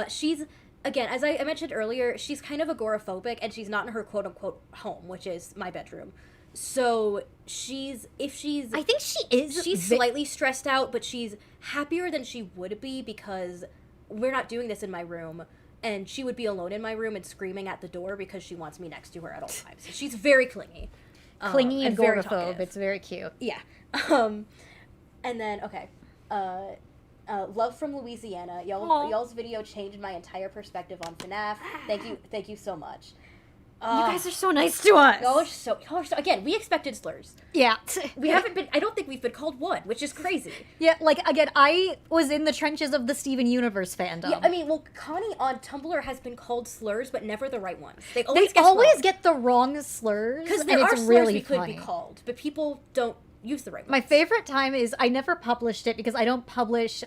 Speaker 1: She's, again, as I mentioned earlier, she's kind of agoraphobic and she's not in her quote-unquote home, which is my bedroom. So I think she is. She's slightly stressed out, but she's happier than she would be because we're not doing this in my room, and she would be alone in my room and screaming at the door because she wants me next to her at all times. She's very clingy.
Speaker 2: Clingy and
Speaker 1: very
Speaker 2: agoraphobe.
Speaker 1: talkative.
Speaker 2: It's very cute.
Speaker 1: Yeah. And then, okay. Love from Louisiana. Y'all's video changed my entire perspective on FNAF. Thank you so much.
Speaker 2: You guys are so nice to us.
Speaker 1: Y'all are so again, we expected slurs.
Speaker 2: Yeah.
Speaker 1: We haven't been. I don't think we've been called one, which is crazy.
Speaker 2: Yeah, like, again, I was in the trenches of the Steven Universe fandom.
Speaker 1: Yeah, I mean, well, Connie on Tumblr has been called slurs, but never the right ones. They
Speaker 2: They
Speaker 1: always
Speaker 2: get the wrong slurs,
Speaker 1: because
Speaker 2: and
Speaker 1: there are
Speaker 2: it's
Speaker 1: slurs
Speaker 2: really
Speaker 1: we could
Speaker 2: funny.
Speaker 1: be called, but people don't use the right ones.
Speaker 2: My favorite time is I never published it because I don't publish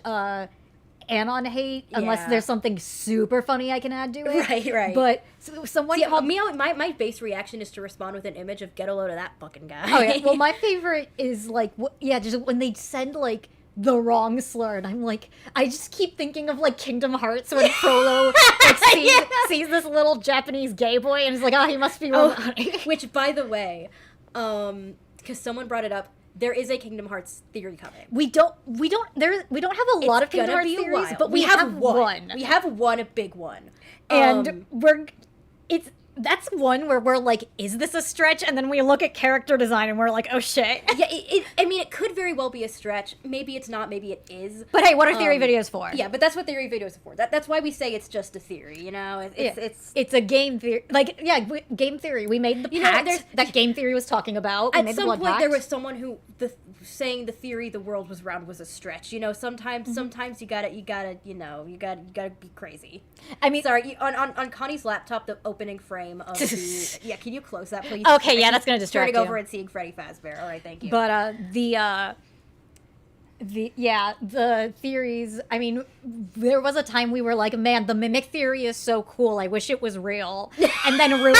Speaker 2: Anon hate unless
Speaker 1: Yeah.
Speaker 2: there's something super funny I can add to it.
Speaker 1: Right.
Speaker 2: But someone called
Speaker 1: me. My base reaction is to respond with an image of "get a load of that fucking guy."
Speaker 2: Oh yeah. Well, my favorite is like just when they send like the wrong slur, and I'm like, I just keep thinking of like Kingdom Hearts when Frollo like, sees this little Japanese gay boy and is like, he must be robotic.
Speaker 1: Which, by the way, because someone brought it up, there is a Kingdom Hearts theory coming.
Speaker 2: We don't have a lot of Kingdom Hearts theories, but we have one.
Speaker 1: We have one, a big one,
Speaker 2: And that's one where we're like, is this a stretch? And then we look at character design and we're like, oh shit.
Speaker 1: Yeah, I mean, it could very well be a stretch. Maybe it's not. Maybe it is.
Speaker 2: But hey, what are theory videos for?
Speaker 1: Yeah, but that's what theory videos are for. That's why we say it's just a theory. You know,
Speaker 2: It's a game theory. Like, game theory. We made the pact that game theory was talking about. We
Speaker 1: at
Speaker 2: made the
Speaker 1: some
Speaker 2: blood
Speaker 1: point
Speaker 2: pact.
Speaker 1: there was someone who saying the theory the world was round was a stretch. You know, sometimes you gotta be crazy.
Speaker 2: I mean,
Speaker 1: Sorry, on Connie's laptop, the opening frame of the yeah. Can you close that, please?
Speaker 2: Okay, yeah, that's gonna distract
Speaker 1: Turning
Speaker 2: you.
Speaker 1: over and seeing Freddy Fazbear. All right, thank you.
Speaker 2: But the theories, I mean, there was a time we were like, man, the mimic theory is so cool. I wish it was real. And then Ruin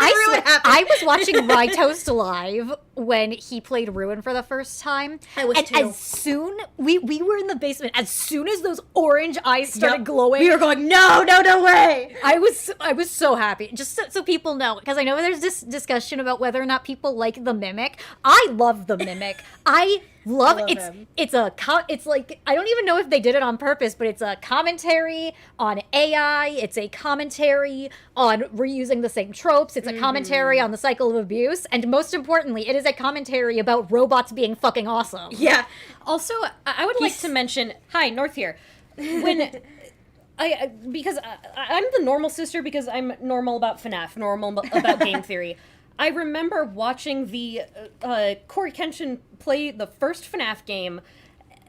Speaker 2: I was watching Rytoast live when he played Ruin for the first time.
Speaker 1: I was
Speaker 2: and
Speaker 1: too.
Speaker 2: as soon we were in the basement, as soon as those orange eyes started glowing,
Speaker 1: we were going, no way.
Speaker 2: I was so happy. Just so people know, because I know there's this discussion about whether or not people like the mimic. I love the mimic. I love
Speaker 1: him.
Speaker 2: It's like, I don't even know if they did it on purpose, but it's a commentary on AI. It's a commentary on reusing the same tropes. It's a commentary on the cycle of abuse, and most importantly, it is a commentary about robots being fucking awesome.
Speaker 1: Yeah.
Speaker 5: Also, I would like to mention, hi, North here. When because I'm the normal sister because I'm normal about FNAF, normal about game theory. I remember watching the Corey Kenshin play the first FNAF game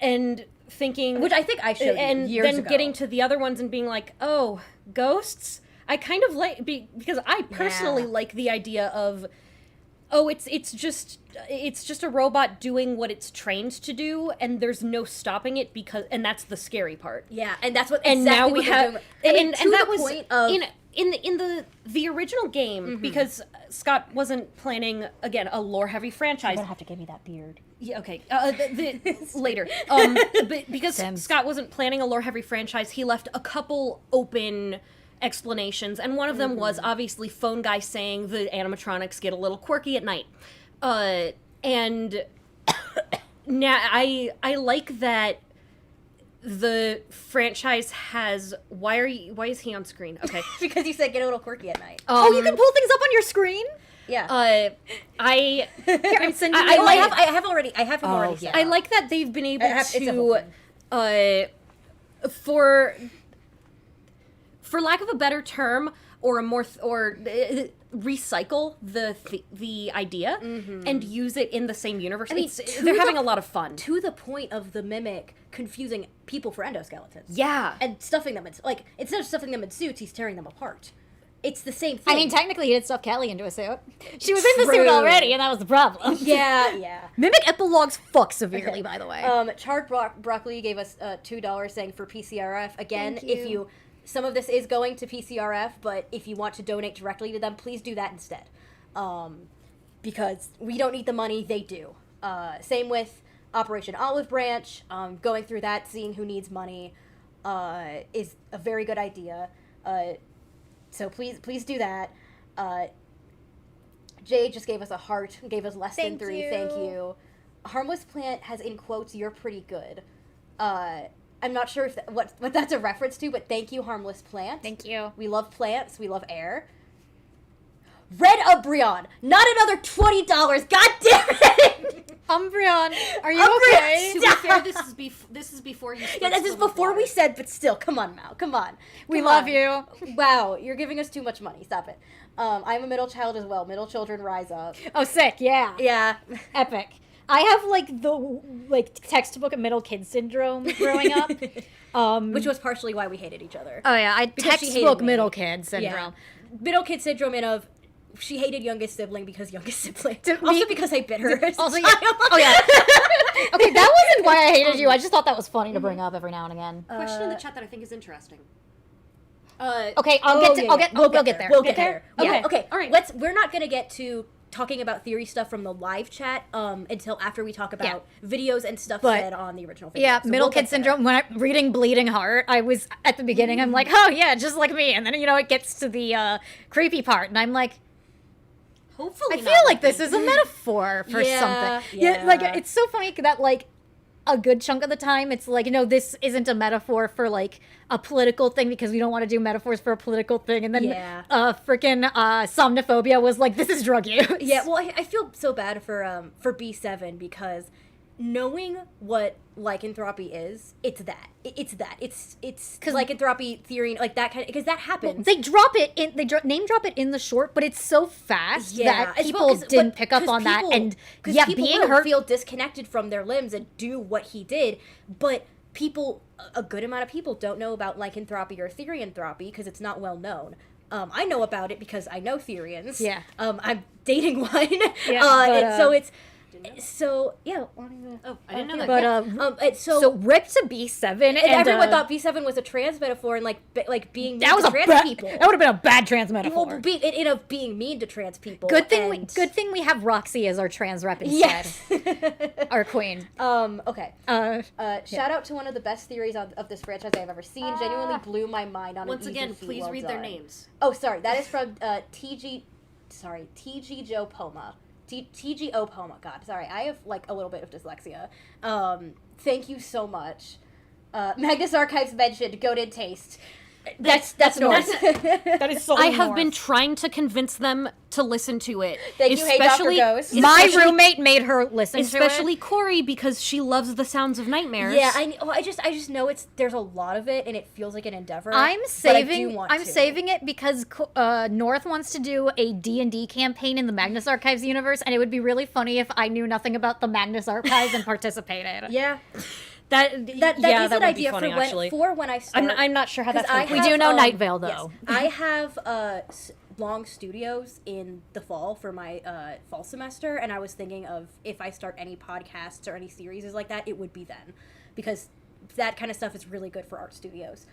Speaker 5: and thinking,
Speaker 1: Which I think I showed you
Speaker 5: and
Speaker 1: years
Speaker 5: then
Speaker 1: ago.
Speaker 5: getting to the other ones and being like, oh, ghosts. I kind of like because I personally like the idea of, oh, it's just a robot doing what it's trained to do, and there's no stopping it and that's the scary part.
Speaker 1: Yeah, and that's what.
Speaker 5: And
Speaker 1: exactly
Speaker 5: now
Speaker 1: what
Speaker 5: we
Speaker 1: they're
Speaker 5: have,
Speaker 1: doing. I mean,
Speaker 5: and that
Speaker 1: the
Speaker 5: was
Speaker 1: point of
Speaker 5: in the original game because Scott wasn't planning again a lore heavy franchise.
Speaker 2: You're gonna have to give me that beard.
Speaker 5: Yeah, okay. Later. But because
Speaker 2: Sims.
Speaker 5: Scott wasn't planning a lore-heavy franchise, he left a couple open explanations, and one of them was obviously Phone Guy saying the animatronics get a little quirky at night. And now I like that the franchise has... Why is he on screen? Okay.
Speaker 1: because you said get a little quirky at night.
Speaker 2: Oh, you can pull things up on your screen?
Speaker 1: Yeah.
Speaker 5: I
Speaker 2: I'm sending
Speaker 5: I
Speaker 2: you
Speaker 5: like-
Speaker 1: I have already. I have him already.
Speaker 2: yeah.
Speaker 1: set
Speaker 5: I
Speaker 1: up.
Speaker 5: like that they've been able
Speaker 1: It's a whole
Speaker 5: to, for lack of a better term, or a more recycle the idea and use it in the same universe.
Speaker 1: I mean,
Speaker 5: They're having a lot of fun.
Speaker 1: To the point of the mimic confusing people for endoskeletons.
Speaker 5: Yeah.
Speaker 1: And stuffing them in, like, instead of stuffing them in suits, he's tearing them apart. It's the same thing.
Speaker 2: I mean, technically, he did stuff Kelly into a suit. She was in the suit
Speaker 1: True.
Speaker 2: already, and that was the problem.
Speaker 1: yeah.
Speaker 2: Mimic epilogues fuck severely, by the way.
Speaker 1: Charred Broccoli gave us $2 saying for PCRF. Again,
Speaker 2: Thank
Speaker 1: if you... Some of this is going to PCRF, but if you want to donate directly to them, please do that instead. Because we don't need the money, they do. Same with Operation Olive Branch. Going through that, seeing who needs money is a very good idea. So please do that. Jade just gave us a heart, gave us less than 3. Thank you. Harmless Plant has in quotes, "You're pretty good." I'm not sure if what that's a reference to, but thank you, Harmless Plant.
Speaker 2: Thank you.
Speaker 1: We love plants. We love air. Red Umbreon, not another $20. God damn it!
Speaker 2: Umbreon, are you
Speaker 1: Umbreon,
Speaker 2: okay?
Speaker 5: To be fair, this is before you.
Speaker 1: Yeah, this is before we said, but still, come on, Mal, come on.
Speaker 2: We
Speaker 1: Come
Speaker 2: love
Speaker 1: on.
Speaker 2: you.
Speaker 1: Wow, you're giving us too much money. Stop it. I'm a middle child as well. Middle children rise up.
Speaker 2: Oh, sick, yeah.
Speaker 1: Yeah.
Speaker 2: Epic. I have, the textbook middle kid syndrome growing up.
Speaker 1: Which was partially why we hated each other.
Speaker 2: Oh, yeah,
Speaker 1: Because she hated
Speaker 2: textbook
Speaker 1: me.
Speaker 2: middle kid syndrome.
Speaker 1: Yeah. Middle kid syndrome and of she hated youngest sibling because youngest sibling.
Speaker 2: To
Speaker 1: Also
Speaker 2: me-
Speaker 1: because I bit her. as a
Speaker 2: Also, yeah.
Speaker 1: child.
Speaker 2: Oh, yeah. Okay, that wasn't why I hated you. I just thought that was funny to bring up every now and again.
Speaker 5: Question in the chat that I think is interesting.
Speaker 2: Okay, I'll get there.
Speaker 1: We'll
Speaker 2: get
Speaker 1: get
Speaker 2: there.
Speaker 1: there. We'll
Speaker 2: Get
Speaker 1: get
Speaker 2: there?
Speaker 1: there.
Speaker 2: Yeah.
Speaker 1: Okay.
Speaker 5: All right.
Speaker 1: We're not gonna get to talking about theory stuff from the live chat until after we talk about videos and stuff
Speaker 2: But-
Speaker 1: said on the original video.
Speaker 2: Yeah,
Speaker 1: So
Speaker 2: middle
Speaker 1: we'll
Speaker 2: kid
Speaker 1: get there.
Speaker 2: syndrome. When I'm reading Bleeding Heart, I was at the beginning. I'm like, oh yeah, just like me. And then it gets to the creepy part, and I'm like,
Speaker 5: Hopefully,
Speaker 2: I feel like this is a metaphor for
Speaker 1: Yeah,
Speaker 2: something.
Speaker 1: yeah.
Speaker 2: Like it's so funny that a good chunk of the time it's like, this isn't a metaphor for a political thing because we don't want to do metaphors for a political thing. And then
Speaker 1: Yeah.
Speaker 2: freaking somnophobia was like, this is drug use.
Speaker 1: Yeah, well, I feel so bad for B7 because knowing what lycanthropy is, it's that. It's that. It's lycanthropy theory, like that kind of, because that happens.
Speaker 2: They drop it in. Name drop it in the short, but it's so fast that
Speaker 1: it's-
Speaker 2: people
Speaker 1: well, 'cause-
Speaker 2: didn't
Speaker 1: but-
Speaker 2: pick up
Speaker 1: 'cause
Speaker 2: on that.
Speaker 1: people-
Speaker 2: And
Speaker 1: 'cause
Speaker 2: yeah,
Speaker 1: people
Speaker 2: being
Speaker 1: will
Speaker 2: hurt.
Speaker 1: feel disconnected from their limbs and do what he did, but people, a good amount of people don't know about lycanthropy or therianthropy because it's not well known. I know about it because I know Therians.
Speaker 2: Yeah.
Speaker 1: I'm dating one.
Speaker 2: Yeah, but,
Speaker 1: and so it's. So yeah,
Speaker 5: Oh, I didn't know that.
Speaker 2: But
Speaker 1: so
Speaker 2: rip to B7, and
Speaker 1: everyone thought B7 was a trans metaphor and being mean
Speaker 2: that was
Speaker 1: to
Speaker 2: a
Speaker 1: trans people.
Speaker 2: That would have been a bad trans metaphor.
Speaker 1: Well, being mean to trans people.
Speaker 2: Good thing
Speaker 1: and-
Speaker 2: we have Roxy as our trans rep instead.
Speaker 1: Yes.
Speaker 2: Our queen.
Speaker 1: Okay.
Speaker 2: Yeah.
Speaker 1: Shout out to one of the best theories of this franchise I've ever seen. Genuinely blew my mind on
Speaker 5: Once
Speaker 1: an easy
Speaker 5: again,
Speaker 1: feat.
Speaker 5: please
Speaker 1: Well
Speaker 5: read their
Speaker 1: done.
Speaker 5: names.
Speaker 1: Oh, sorry. That is from TG Joe Poma. TGO Poma. God, sorry. I have a little bit of dyslexia. Thank you so much. Magnus Archives mentioned goated taste. That's Norse.
Speaker 2: That is so
Speaker 5: I have been trying to convince them to listen to it.
Speaker 1: Thank you, Hey Dr.
Speaker 5: Especially-
Speaker 1: Ghost.
Speaker 2: My
Speaker 5: especially-
Speaker 2: roommate made her listen
Speaker 5: Especially
Speaker 2: to
Speaker 5: Corey because she loves the sounds of nightmares.
Speaker 1: Yeah, I just know there's a lot of it and it feels like an endeavor.
Speaker 2: it. I'm
Speaker 1: but I do
Speaker 2: saving
Speaker 1: want to.
Speaker 2: saving it because North wants to do a D&D campaign in the Magnus Archives universe, and it would be really funny if I knew nothing about the Magnus Archives and participated.
Speaker 1: Yeah.
Speaker 5: that
Speaker 1: That
Speaker 5: yeah,
Speaker 1: is
Speaker 5: that
Speaker 1: an
Speaker 5: would
Speaker 1: idea
Speaker 5: be funny, actually.
Speaker 1: for when I start.
Speaker 5: I'm not sure how that's
Speaker 1: 'cause I
Speaker 5: going to
Speaker 2: We
Speaker 1: have,
Speaker 2: do know Night
Speaker 1: yes,
Speaker 2: Vale, though.
Speaker 1: I have long studios in the fall for my fall semester, and I was thinking of if I start any podcasts or any series like that, it would be then, because that kind of stuff is really good for art studios.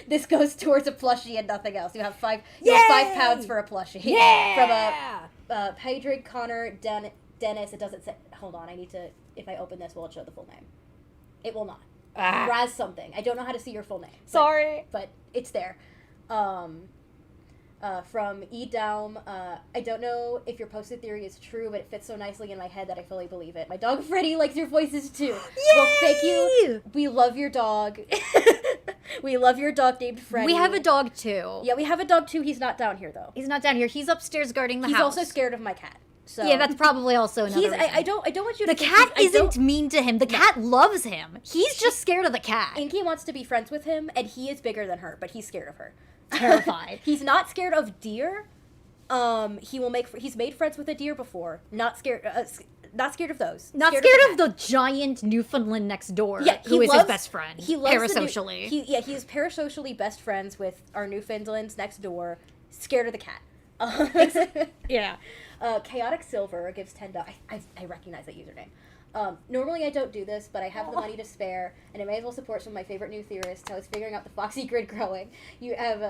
Speaker 1: This goes towards a plushie and nothing else. You have five £5 for a plushie.
Speaker 2: Yeah!
Speaker 1: From Pedro Connor Dennis. It doesn't say. Hold on, I need to. If I open this, will it show the full name? It will not. Raz something. I don't know how to see your full name.
Speaker 2: Sorry.
Speaker 1: But it's there. From E Daum, I don't know if your posted theory is true, but it fits so nicely in my head that I fully believe it. My dog Freddy likes your voices too. Well, thank you. We love your dog. We love your dog named Freddy.
Speaker 2: We have a dog, too.
Speaker 1: Yeah, we have a dog too. He's not down here though.
Speaker 2: He's not down here. He's upstairs guarding the
Speaker 1: He's
Speaker 2: house.
Speaker 1: also scared of my cat. So
Speaker 2: Yeah, that's probably also another
Speaker 1: he's.
Speaker 2: reason.
Speaker 1: I don't want you to.
Speaker 2: The
Speaker 1: think
Speaker 2: cat
Speaker 1: he's- I
Speaker 2: isn't mean to him. The cat loves him. He's just scared of the cat.
Speaker 1: Inky wants to be friends with him, and he is bigger than her, but he's scared of her.
Speaker 2: Terrified.
Speaker 1: He's not scared of deer. He's made friends with a deer before. Not scared. Not scared of those.
Speaker 2: Not scared of the giant Newfoundland next door,
Speaker 1: Yeah,
Speaker 2: who is his best friend.
Speaker 1: He loves
Speaker 2: parasocially.
Speaker 1: He's parasocially best friends with our Newfoundlands next door. Scared of the cat.
Speaker 2: Yeah.
Speaker 1: Chaotic Silver gives $10. I recognize that username. Normally I don't do this, but I have the money to spare, and I may as well support some of my favorite new theorists. I was figuring out the Foxy Grid growing. You have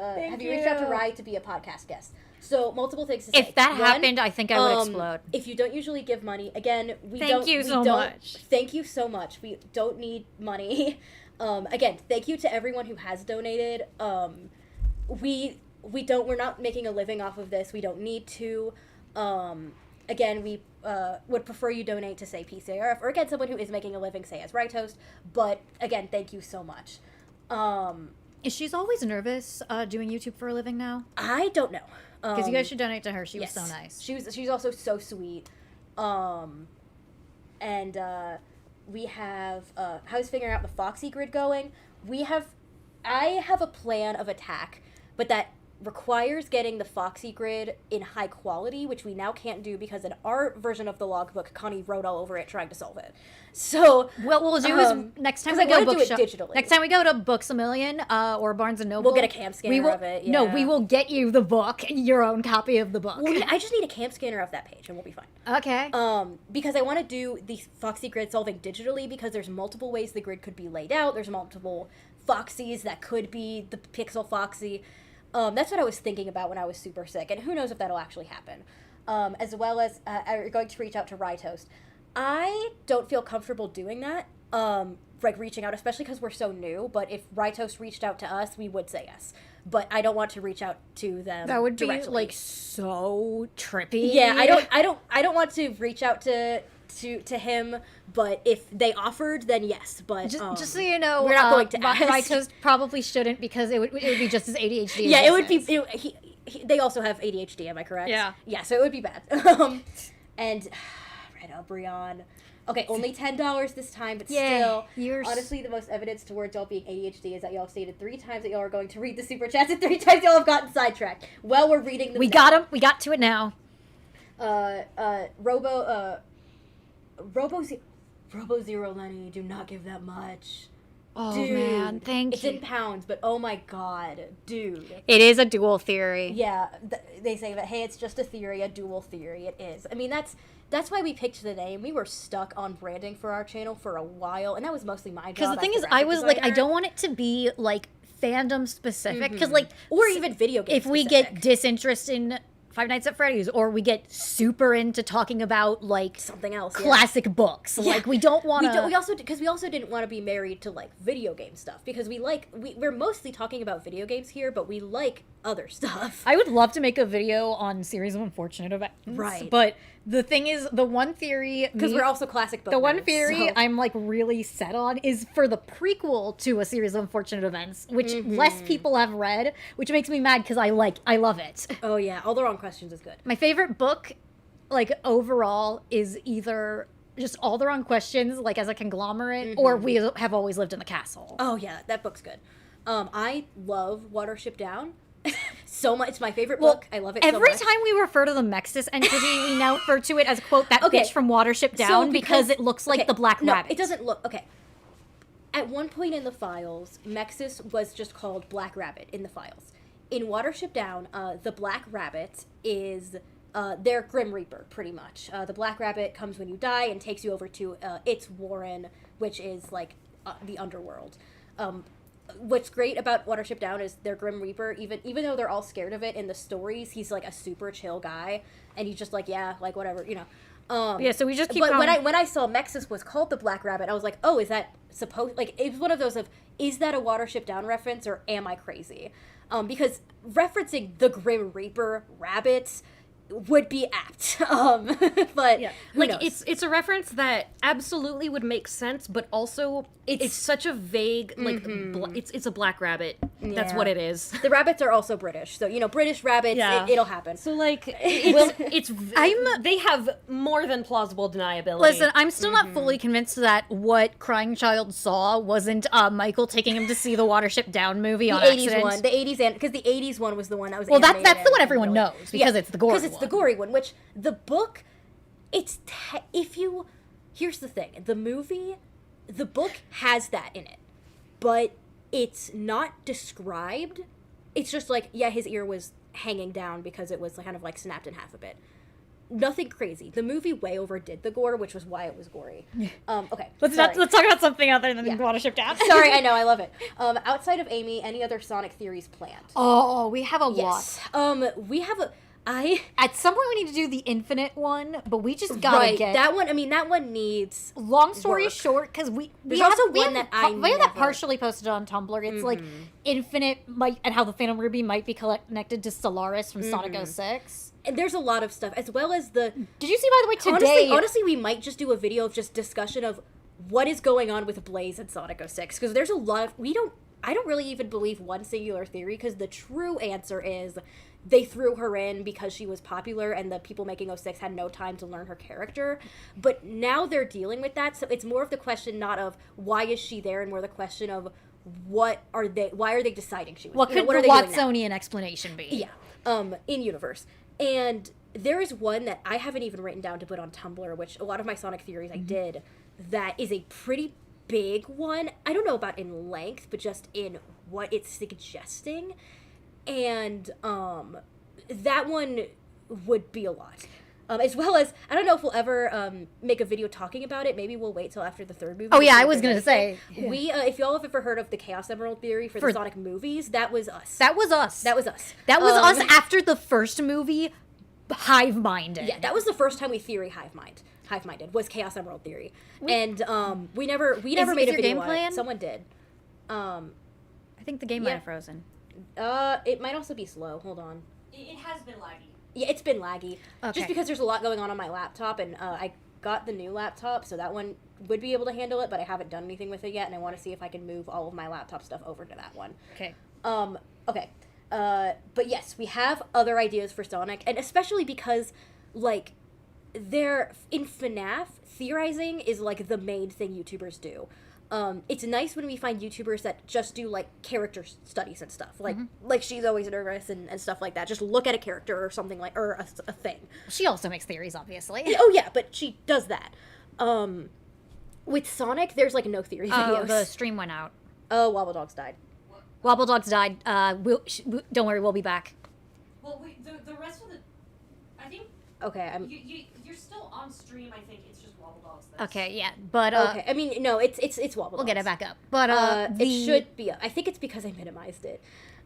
Speaker 1: you reached out to Rye to be a podcast guest? So multiple things to say.
Speaker 2: If that
Speaker 1: One,
Speaker 2: happened, I think I would explode.
Speaker 1: If you don't usually give money, again,
Speaker 2: Thank you so much.
Speaker 1: Thank you so much. We don't need money. Again, thank you to everyone who has donated. We're not making a living off of this. We don't need to. Again, we would prefer you donate to, say, PCRF, or again, someone who is making a living, say, as Right Host. But again, thank you so much.
Speaker 2: Is she's always nervous doing YouTube for a living now?
Speaker 1: I don't know.
Speaker 2: Because you guys should donate to her. She was
Speaker 1: Yes.
Speaker 2: so nice.
Speaker 1: She's also so sweet. And we have I was figuring out the Foxy grid going. I have a plan of attack, but that requires getting the Foxy grid in high quality, which we now can't do because in our version of the logbook, Connie wrote all over it trying to solve it. So
Speaker 2: what we'll do is next time
Speaker 1: 'cause
Speaker 2: we
Speaker 1: I
Speaker 2: go
Speaker 1: wanna do it
Speaker 2: bookshop,
Speaker 1: digitally.
Speaker 2: next time we go to Books a Million or Barnes and Noble,
Speaker 1: we'll get a cam scanner of it. Yeah.
Speaker 2: No, we will get you the book, your own copy of the book.
Speaker 1: Well, I just need a cam scanner of that page and we'll be fine.
Speaker 2: Okay.
Speaker 1: Because I want to do the Foxy grid solving digitally because there's multiple ways the grid could be laid out. There's multiple Foxies that could be the Pixel Foxy. That's what I was thinking about when I was super sick, and who knows if that'll actually happen. As well as I'm going to reach out to Rytoast. I don't feel comfortable doing that, like reaching out, especially because we're so new. But if Rytoast reached out to us, we would say yes. But I don't want to reach out to them.
Speaker 2: That would be
Speaker 1: directly.
Speaker 2: like so trippy.
Speaker 1: Yeah, I don't want to reach out to him, but if they offered, then yes. But
Speaker 2: just so you know,
Speaker 1: we're not going to ask.
Speaker 2: Rytoast probably shouldn't because it would be just as ADHD.
Speaker 1: Yeah,
Speaker 2: as
Speaker 1: it would be.
Speaker 2: is.
Speaker 1: They also have ADHD. Am I correct?
Speaker 2: Yeah.
Speaker 1: Yeah, so it would be bad. And right up, Brian. Okay, only $10 this time, but still. Honestly, the most evidence towards y'all being ADHD is that y'all stated 3 times that y'all are going to read the super chats, and 3 times y'all have gotten sidetracked. Well, we're reading them.
Speaker 2: We got them. We got to it now.
Speaker 1: Robo Zero Lenny, do not give that much.
Speaker 2: Oh,
Speaker 1: Dude,
Speaker 2: man, thank
Speaker 1: it's
Speaker 2: you.
Speaker 1: in pounds, but oh my god, dude.
Speaker 2: It is a dual theory.
Speaker 1: Yeah, they say that, hey, it's just a theory, a dual theory. It is. I mean, that's why we picked the name. We were stuck on branding for our channel for a while, and that was mostly my job.
Speaker 2: Because the thing
Speaker 1: as
Speaker 2: is,
Speaker 1: the
Speaker 2: I
Speaker 1: graphic
Speaker 2: was like, I
Speaker 1: designer.
Speaker 2: don't want it to be like fandom specific. Because like,
Speaker 1: Or even video game
Speaker 2: if we
Speaker 1: specific.
Speaker 2: get disinterest in Five Nights at Freddy's, or we get super into talking about like
Speaker 1: something else, yeah.
Speaker 2: classic books, like we don't want to.
Speaker 1: We also didn't want to be married to like video game stuff because we're mostly talking about video games here, but we like other stuff.
Speaker 2: I would love to make a video on series of unfortunate events,
Speaker 1: right?
Speaker 2: But the thing is, the one theory,
Speaker 1: because we're also classic book
Speaker 2: the one
Speaker 1: nerds,
Speaker 2: theory
Speaker 1: so.
Speaker 2: I'm like really set on is for the prequel to a series of unfortunate events, which less people have read, which makes me mad because I love it.
Speaker 1: Oh yeah, All the Wrong Questions is good.
Speaker 2: My favorite book, like overall, is either just All the Wrong Questions, like as a conglomerate, or We Have Always Lived in the Castle.
Speaker 1: Oh yeah, that book's good. I love Watership Down. So much. It's my favorite book. I love it so much.
Speaker 2: Every time we refer to the Mexis entity, we now refer to it as, quote, that bitch from Watership Down,
Speaker 1: So
Speaker 2: because it looks like the Black Rabbit.
Speaker 1: It doesn't look... Okay. At one point in the files, Mexis was just called Black Rabbit in the files. In Watership Down, the Black Rabbit is their Grim Reaper, pretty much. The Black Rabbit comes when you die and takes you over to its warren, which is, like, the underworld. What's great about Watership Down is their Grim Reaper, even though they're all scared of it in the stories, he's like a super chill guy, and he's just like, yeah, like whatever, you know.
Speaker 2: Yeah, so we just keep
Speaker 1: But
Speaker 2: calling...
Speaker 1: when I saw Mexis was called the Black Rabbit, I was like, oh, is that supposed... Like, it was one of those of, is that a Watership Down reference, or am I crazy? Because referencing the Grim Reaper rabbits would be apt. But
Speaker 5: Yeah.
Speaker 1: who
Speaker 5: Like
Speaker 1: knows?
Speaker 5: it's a reference that absolutely would make sense, but also it's such a vague like it's a black rabbit. That's
Speaker 1: Yeah.
Speaker 5: what it is.
Speaker 1: The rabbits are also British, so, you know, British rabbits,
Speaker 5: Yeah.
Speaker 1: it'll happen.
Speaker 5: So like they have more than plausible deniability.
Speaker 2: Listen, I'm still not fully convinced that what Crying Child saw wasn't Michael taking him to see the Watership Down movie on
Speaker 1: The 80s
Speaker 2: accident.
Speaker 1: one. The 80s, because the 80s one was the one that was
Speaker 2: Well, that's
Speaker 1: animated
Speaker 2: the one
Speaker 1: and
Speaker 2: everyone
Speaker 1: really-
Speaker 2: knows, because it's the gory
Speaker 1: Because it's the
Speaker 2: one.
Speaker 1: gory one, which the book, here's the thing. The book has that in it, but it's not described. It's just like, yeah, his ear was hanging down because it was kind of like snapped in half a bit. Nothing crazy. The movie way overdid the gore, which was why it was gory. Okay.
Speaker 2: Let's
Speaker 1: sorry.
Speaker 2: talk about something other than
Speaker 1: Yeah.
Speaker 2: Watership Down.
Speaker 1: Sorry, I know, I love it. Outside of Amy, any other Sonic theories planned?
Speaker 2: Oh, we have a lot.
Speaker 1: Yes. We have
Speaker 2: At some point, we need to do the Infinite one, but we just gotta get
Speaker 1: that one. I mean, that one needs.
Speaker 2: Long story
Speaker 1: work.
Speaker 2: short, because we
Speaker 1: There's
Speaker 2: have
Speaker 1: also
Speaker 2: we
Speaker 1: one
Speaker 2: have,
Speaker 1: that I
Speaker 2: we have that
Speaker 1: never-
Speaker 2: partially posted on Tumblr. It's like Infinite might and how the Phantom Ruby might be connected to Stellaris from Sonic 06.
Speaker 1: And there's a lot of stuff, as well as the.
Speaker 2: Did you see, by the way, today?
Speaker 1: Honestly, we might just do a video of just discussion of what is going on with Blaze and Sonic 06, because there's a lot of I don't really even believe one singular theory, because the true answer is they threw her in because she was popular and the people making 06 had no time to learn her character. But now they're dealing with that, so it's more of the question not of why is she there, and more the question of why are they deciding she was,
Speaker 2: What could
Speaker 1: what are
Speaker 2: the
Speaker 1: they doing now?
Speaker 2: Watsonian explanation be?
Speaker 1: Yeah, in universe. And there is one that I haven't even written down to put on Tumblr, which a lot of my Sonic theories I did, that is a pretty big one. I don't know about in length, but just in what it's suggesting. And that one would be a lot. As well as, I don't know if we'll ever make a video talking about it. Maybe we'll wait till after the third movie.
Speaker 2: Oh yeah, I was gonna say.
Speaker 1: We, if y'all have ever heard of the Chaos Emerald theory for the Sonic movies, that was us.
Speaker 2: That was us.
Speaker 1: That was us.
Speaker 2: That was us after the first movie, hive-minded.
Speaker 1: Yeah, that was the first time we hive-minded was Chaos Emerald theory. And we never made a
Speaker 2: your
Speaker 1: video
Speaker 2: game
Speaker 1: on
Speaker 2: plan?
Speaker 1: it. Someone did.
Speaker 2: I think the game might have frozen.
Speaker 1: It might also be slow. Hold on.
Speaker 3: It has been laggy.
Speaker 1: Yeah, it's been laggy.
Speaker 2: Okay.
Speaker 1: Just because there's a lot going on my laptop, and I got the new laptop, so that one would be able to handle it, but I haven't done anything with it yet, and I want to see if I can move all of my laptop stuff over to that one.
Speaker 2: Okay.
Speaker 1: Okay. But yes, we have other ideas for Sonic, and especially because, like, they're in FNAF, theorizing is, like, the main thing YouTubers do. It's nice when we find YouTubers that just do, like, character studies and stuff. Like She's Always Nervous and stuff like that. Just look at a character or something like, or a thing.
Speaker 2: She also makes theories, obviously.
Speaker 1: Oh, yeah, but she does that. With Sonic, there's, like, no theory videos.
Speaker 2: Oh, the stream went out.
Speaker 1: Oh, Wobble Dogs died.
Speaker 2: Wobble Dogs died. Don't worry, we'll be back.
Speaker 3: Well, the rest of the, I think
Speaker 1: Okay,
Speaker 3: you're still on stream. I think it's just Wobble Dogs.
Speaker 2: Okay, yeah, but
Speaker 1: okay. I mean, no, it's Wobble Dogs.
Speaker 2: we'll get it back up. But
Speaker 1: it should be up. I think it's because I minimized it.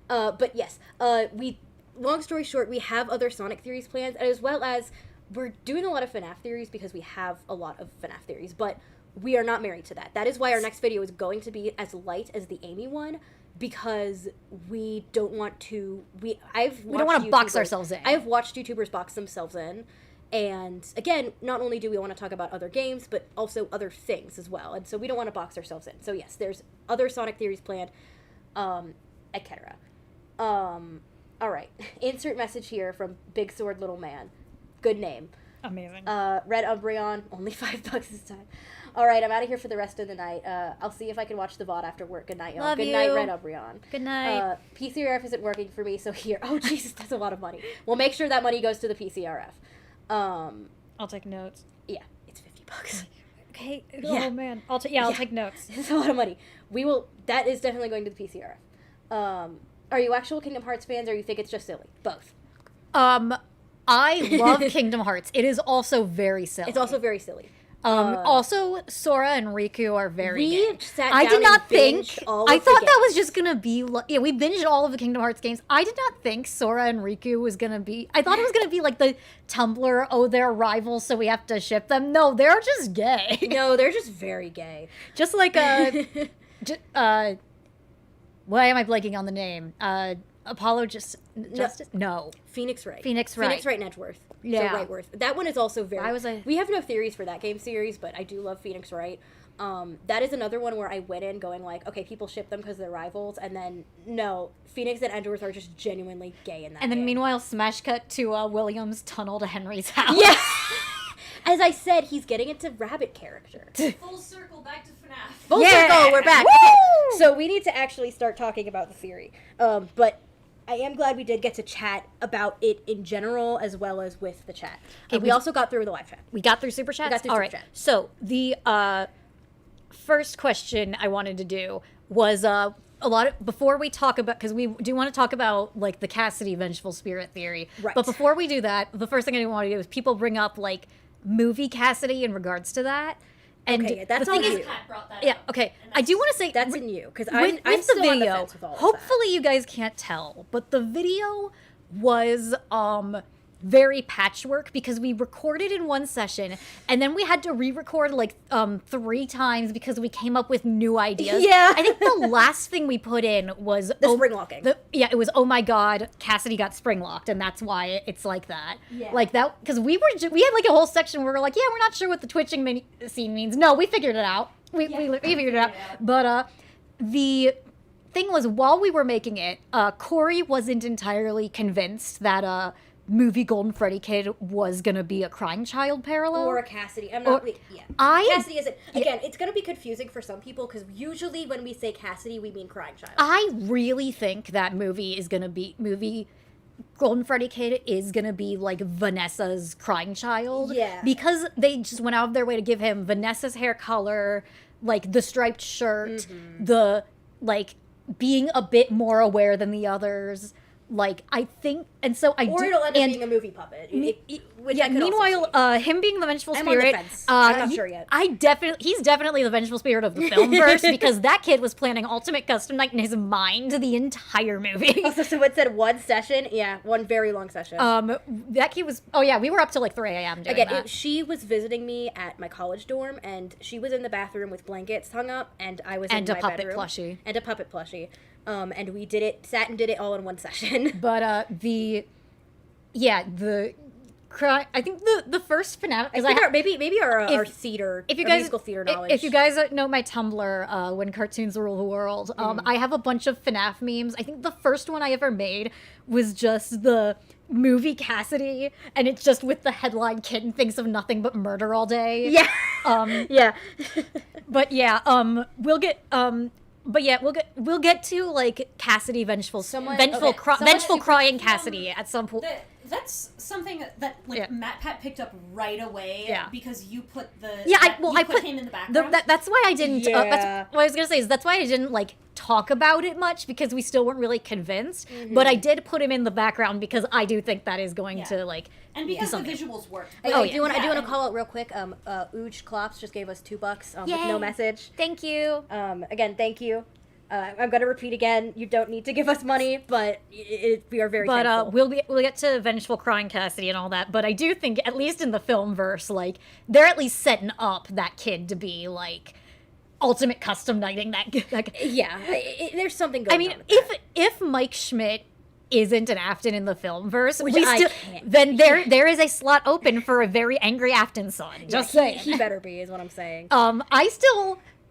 Speaker 1: But yes, long story short, we have other Sonic theories planned, as well as we're doing a lot of FNAF theories because we have a lot of FNAF theories, but we are not married to that. That is why our next video is going to be as light as the Amy one, because we don't want to. We don't
Speaker 2: want to box ourselves in.
Speaker 1: I have watched YouTubers box themselves in, and again, not only do we want to talk about other games, but also other things as well, and so we don't want to box ourselves in. So yes, there's other Sonic theories planned, etc. All right, insert message here from Big Sword Little Man. Good name.
Speaker 2: Amazing.
Speaker 1: Red Umbreon, only $5 this time. All right, I'm out of here for the rest of the night. I'll see if I can watch the VOD after work. Good night, y'all.
Speaker 2: Love
Speaker 1: Good
Speaker 2: you.
Speaker 1: night, Red Umbreon.
Speaker 2: Good night.
Speaker 1: PCRF isn't working for me, so here. Oh, Jesus, that's a lot of money. We'll make sure that money goes to the PCRF.
Speaker 2: I'll take notes.
Speaker 1: Yeah, it's $50.
Speaker 2: Okay.
Speaker 1: Yeah.
Speaker 2: Oh man. I'll take notes.
Speaker 1: It's a lot of money. That is definitely going to the PCRF. Are you actual Kingdom Hearts fans, or you think it's just silly? Both.
Speaker 2: I love Kingdom Hearts. It is also very silly.
Speaker 1: It's also very silly.
Speaker 2: Also, Sora and Riku are very gay.
Speaker 1: Sat
Speaker 2: I
Speaker 1: down
Speaker 2: did not
Speaker 1: and
Speaker 2: think.
Speaker 1: binged all
Speaker 2: I
Speaker 1: of the
Speaker 2: thought that was
Speaker 1: games.
Speaker 2: just gonna be. Yeah, we binged all of the Kingdom Hearts games. I did not think Sora and Riku was gonna be. I thought it was gonna be like the Tumblr. Oh, they're rivals, so we have to ship them. No, they're just gay.
Speaker 1: No, they're just very gay.
Speaker 2: Just like why am I blanking on the name? Apollo Justice? No.
Speaker 1: Phoenix Wright.
Speaker 2: Phoenix Wright.
Speaker 1: Phoenix Wright and Edgeworth.
Speaker 2: Yeah.
Speaker 1: So Wrightworth. That one is also very...
Speaker 2: Why was I-
Speaker 1: We have no theories for that game series, but I do love Phoenix Wright. That is another one where I went in going like, okay, people ship them because they're rivals, and then, no, Phoenix and Edgeworth are just genuinely gay in that
Speaker 2: And then
Speaker 1: game.
Speaker 2: meanwhile, smash cut to William's tunnel to Henry's house.
Speaker 1: Yeah! As I said, he's getting into rabbit character.
Speaker 3: Full circle back to FNAF.
Speaker 1: Full
Speaker 2: Yeah!
Speaker 1: circle, we're back.
Speaker 2: Woo!
Speaker 1: Okay, so we need to actually start talking about the theory. But I am glad we did get to chat about it in general as well as with the chat. We also got through the live chat.
Speaker 2: We got through Super Chats?
Speaker 1: got through
Speaker 2: All
Speaker 1: Super
Speaker 2: right.
Speaker 1: Chat.
Speaker 2: So the first question I wanted to do was before we talk about, because we do want to talk about like the Cassidy Vengeful Spirit theory.
Speaker 1: Right.
Speaker 2: But before we do that, the first thing I want to do is people bring up like movie Cassidy in regards to that. And
Speaker 1: Okay, yeah, that's
Speaker 2: the thing
Speaker 1: on
Speaker 2: is,
Speaker 1: you.
Speaker 3: Pat brought that
Speaker 2: yeah,
Speaker 3: up.
Speaker 2: okay.
Speaker 3: And
Speaker 2: I do want to say
Speaker 1: That's in you, because
Speaker 2: with
Speaker 1: I'm
Speaker 2: the
Speaker 1: still on the
Speaker 2: video,
Speaker 1: fence with all of that.
Speaker 2: hopefully you guys can't tell, but the video was very patchwork because we recorded in one session and then we had to re-record like 3 times because we came up with new ideas.
Speaker 1: Yeah.
Speaker 2: I think the last thing we put in was
Speaker 1: The springlocking.
Speaker 2: it was, oh my god, Cassidy got springlocked, and that's why it's like that.
Speaker 4: Yeah.
Speaker 2: Like that, because we had like a whole section where we were like, yeah, we're not sure what the twitching scene means. No, we figured it out. We figured it out. But the thing was, while we were making it, Corey wasn't entirely convinced that movie Golden Freddy Kid was gonna be a crying child parallel.
Speaker 1: Or a Cassidy. I'm not. Yeah. Cassidy isn't. Again, it's gonna be confusing for some people because usually when we say Cassidy, we mean crying child.
Speaker 2: I really think that movie Golden Freddy Kid is gonna be like Vanessa's crying child.
Speaker 1: Yeah.
Speaker 2: Because they just went out of their way to give him Vanessa's hair color, like the striped shirt, the like being a bit more aware than the others. Like, I think, and so I
Speaker 1: or
Speaker 2: do.
Speaker 1: it'll end up being a movie puppet. Which I could
Speaker 2: meanwhile,
Speaker 1: also see.
Speaker 2: him being the Vengeful
Speaker 1: I'm on the
Speaker 2: Spirit,
Speaker 1: fence. I'm not sure yet.
Speaker 2: He's definitely the Vengeful Spirit of the Filmverse because that kid was planning Ultimate Custom Night in his mind the entire movie.
Speaker 1: Also, so it said one session. Yeah, one very long session.
Speaker 2: That kid was. Oh yeah, we were up till like 3 a.m. doing
Speaker 1: Again,
Speaker 2: that.
Speaker 1: she was visiting me at my college dorm, and she was in the bathroom with blankets hung up, and I was in my
Speaker 2: puppet
Speaker 1: bedroom.
Speaker 2: plushie.
Speaker 1: And a puppet plushie. And we sat and did it all in one session.
Speaker 2: But I think the first FNAF,
Speaker 1: I think maybe our theater,
Speaker 2: if you
Speaker 1: our
Speaker 2: guys,
Speaker 1: musical theater knowledge.
Speaker 2: If you guys know my Tumblr, when cartoons rule the world, I have a bunch of FNAF memes. I think the first one I ever made was just the movie Cassidy, and it's just with the headline "Kitten thinks of nothing but murder all day."
Speaker 1: Yeah. Yeah.
Speaker 2: But yeah, we'll get to like Cassidy vengeful crying Cassidy at some point.
Speaker 3: That's something that Matt Pat picked up right away.
Speaker 2: Yeah.
Speaker 3: Because you put
Speaker 2: I
Speaker 3: put him in the background.
Speaker 2: That's why I didn't.
Speaker 1: Yeah.
Speaker 2: That's what I was gonna say. That's why I didn't like talk about it much because we still weren't really convinced. But I did put him in the background because I do think that is going to like.
Speaker 3: And because the visuals work.
Speaker 1: I do want to call out real quick. Ooge Klops just gave us $2 with no message.
Speaker 2: Thank you.
Speaker 1: Again, thank you. I'm gonna repeat again. You don't need to give us money, but we are very thankful.
Speaker 2: We'll get to vengeful crying Cassidy and all that. But I do think, at least in the Filmverse, like they're at least setting up that kid to be like ultimate custom knighting that. Like,
Speaker 1: yeah, there's something going on.
Speaker 2: I mean, if Mike Schmidt isn't an Afton in the Filmverse, then there is a slot open for a very angry Afton son. Just saying.
Speaker 1: He better be, is what I'm saying.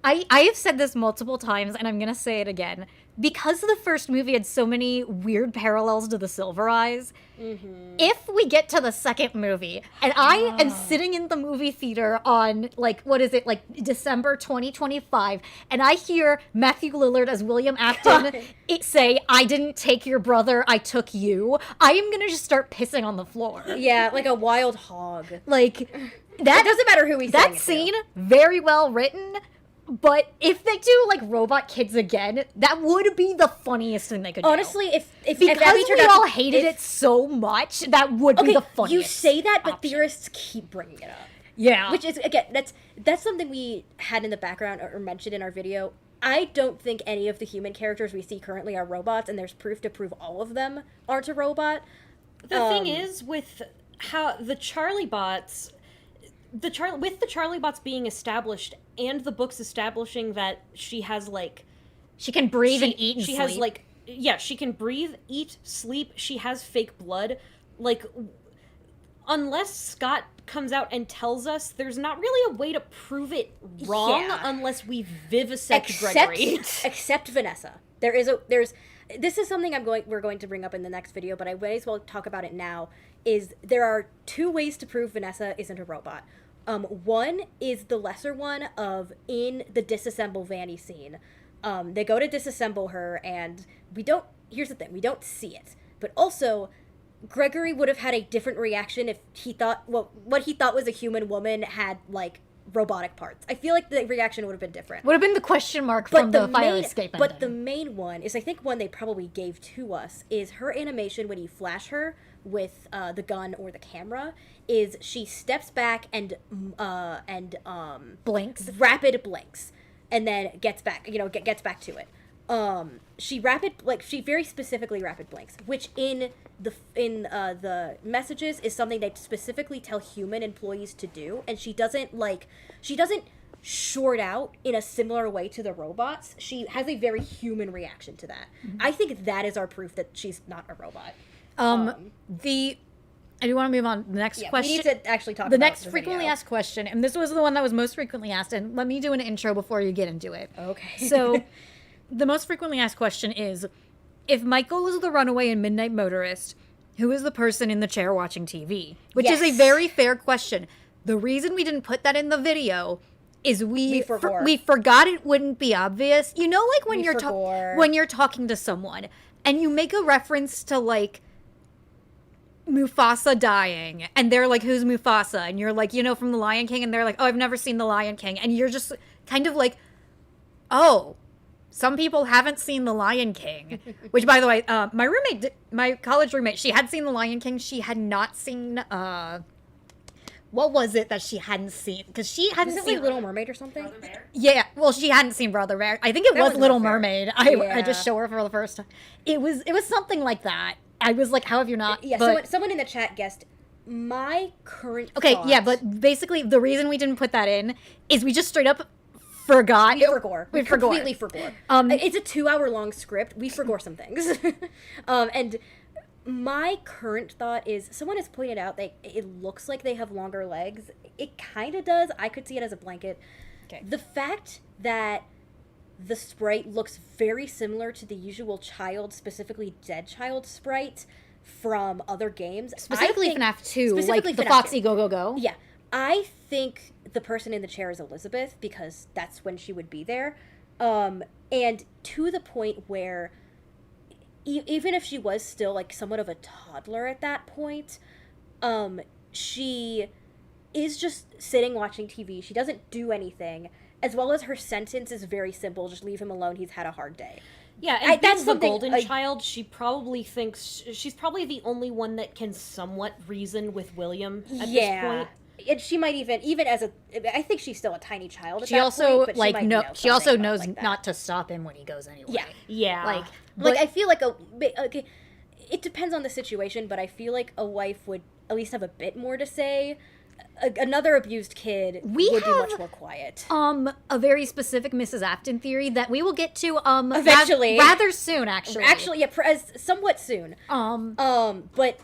Speaker 2: I have said this multiple times, and I'm gonna say it again. Because the first movie had so many weird parallels to the Silver Eyes, if we get to the second movie, and I am sitting in the movie theater on, like, December 2025, and I hear Matthew Lillard as William Afton say, "I didn't take your brother, I took you," I am gonna just start pissing on the floor.
Speaker 1: Yeah, like a wild hog.
Speaker 2: Like,
Speaker 1: that it doesn't matter who he's saying.
Speaker 2: That scene, very well written. But if they do like Robot Kids again, that would be the funniest thing they could do.
Speaker 1: Honestly, if
Speaker 2: because we all hated it so much, that would be the funniest.
Speaker 1: You say that, but theorists keep bringing it up.
Speaker 2: Yeah,
Speaker 1: which is again that's something we had in the background or mentioned in our video. I don't think any of the human characters we see currently are robots, and there's proof to prove all of them aren't a robot.
Speaker 5: The thing is with how the Charlie bots. With the Charlie bots being established and the books establishing that she has like
Speaker 2: she can breathe and eat and
Speaker 5: she
Speaker 2: sleep.
Speaker 5: has like she can breathe, eat, sleep, she has fake blood, like unless Scott comes out and tells us, there's not really a way to prove it wrong unless we vivisect Gregory.
Speaker 1: Except Vanessa. This is something we're going to bring up in the next video, but I may as well talk about it now. There are 2 ways to prove Vanessa isn't a robot. One is the lesser one of in the disassemble Vanny scene. They go to disassemble her, and here's the thing, we don't see it. But also, Gregory would have had a different reaction if he thought, what he thought was a human woman had, like, robotic parts. I feel like the reaction would have been different.
Speaker 2: Would have been the question mark from the fire escape ending.
Speaker 1: But the main one is, I think one they probably gave to us, is her animation when you flash her with the gun or the camera, is she steps back and
Speaker 2: blinks.
Speaker 1: Rapid blinks. And then gets back, gets back to it. She very specifically rapid blinks, which in the messages is something they specifically tell human employees to do, and she doesn't short out in a similar way to the robots. She has a very human reaction to that. I think that is our proof that she's not a robot.
Speaker 2: I do want to move on to the next question.
Speaker 1: We need to actually talk about
Speaker 2: the next frequently asked question, and this was the one that was most frequently asked, and let me do an intro before you get into it.
Speaker 1: Okay.
Speaker 2: So, the most frequently asked question is, if Michael is the runaway and midnight motorist, who is the person in the chair watching TV? Which is a
Speaker 1: Yes.
Speaker 2: very fair question. The reason we didn't put that in the video is we forgot it wouldn't be obvious. You know, like when when you're talking to someone and you make a reference to like Mufasa dying, and they're like, who's Mufasa? And you're like, you know, from The Lion King, and they're like, oh, I've never seen The Lion King. And you're just kind of like, oh, some people haven't seen The Lion King. Which, by the way, my college roommate, she had seen The Lion King. She had not seen, what was it that she hadn't seen? Because she hadn't
Speaker 1: Is it
Speaker 2: seen
Speaker 1: like Little Mermaid or something?
Speaker 3: Brother Bear?
Speaker 2: Yeah, well, she hadn't seen Brother Bear. I think it was
Speaker 1: was
Speaker 2: Little
Speaker 1: not fair.
Speaker 2: Mermaid. I
Speaker 1: Yeah.
Speaker 2: just show her for the first time. It was something like that. I was like, how have you not?
Speaker 1: Yeah,
Speaker 2: but,
Speaker 1: someone in the chat guessed my current
Speaker 2: okay,
Speaker 1: thought.
Speaker 2: yeah, but basically the reason we didn't put that in is we just straight up forgot.
Speaker 1: We forgot.
Speaker 2: We forgot.
Speaker 1: Completely forgot. It's a 2-hour-long script. We forgot some things. And my current thought is, someone has pointed out that it looks like they have longer legs. It kind of does. I could see it as a blanket.
Speaker 2: Okay.
Speaker 1: The fact that the sprite looks very similar to the usual child, specifically Dead Child sprite from other games.
Speaker 2: Specifically
Speaker 1: I think-
Speaker 2: FNAF 2,
Speaker 1: specifically
Speaker 2: like the
Speaker 1: FNAF
Speaker 2: Foxy
Speaker 1: 2.
Speaker 2: Go Go Go.
Speaker 1: Yeah, I think the person in the chair is Elizabeth, because that's when she would be there. And to the point where even if she was still like somewhat of a toddler at that point, she is just sitting watching TV. She doesn't do anything, as well as her sentence is very simple: just leave him alone, he's had a hard day.
Speaker 5: Yeah, and
Speaker 1: that's
Speaker 5: being the
Speaker 1: something,
Speaker 5: golden
Speaker 1: like-
Speaker 5: child, she probably thinks she's probably the only one that can somewhat reason with William at this point.
Speaker 1: And she might even as I think she's still a tiny child at
Speaker 2: She
Speaker 1: that
Speaker 2: also
Speaker 1: point, but
Speaker 2: like
Speaker 1: she
Speaker 2: no.
Speaker 1: might
Speaker 2: She also
Speaker 1: something
Speaker 2: knows
Speaker 1: like that.
Speaker 2: not to stop him when he goes anyway.
Speaker 1: Yeah.
Speaker 5: Yeah.
Speaker 2: Like
Speaker 1: I feel like okay, it depends on the situation, but I feel like a wife would at least have a bit more to say. Another abused kid would be much more quiet.
Speaker 2: a very specific Mrs. Afton theory that we will get to
Speaker 1: Eventually.
Speaker 2: rather soon actually.
Speaker 1: Actually, yeah, as somewhat soon.
Speaker 2: Um
Speaker 1: But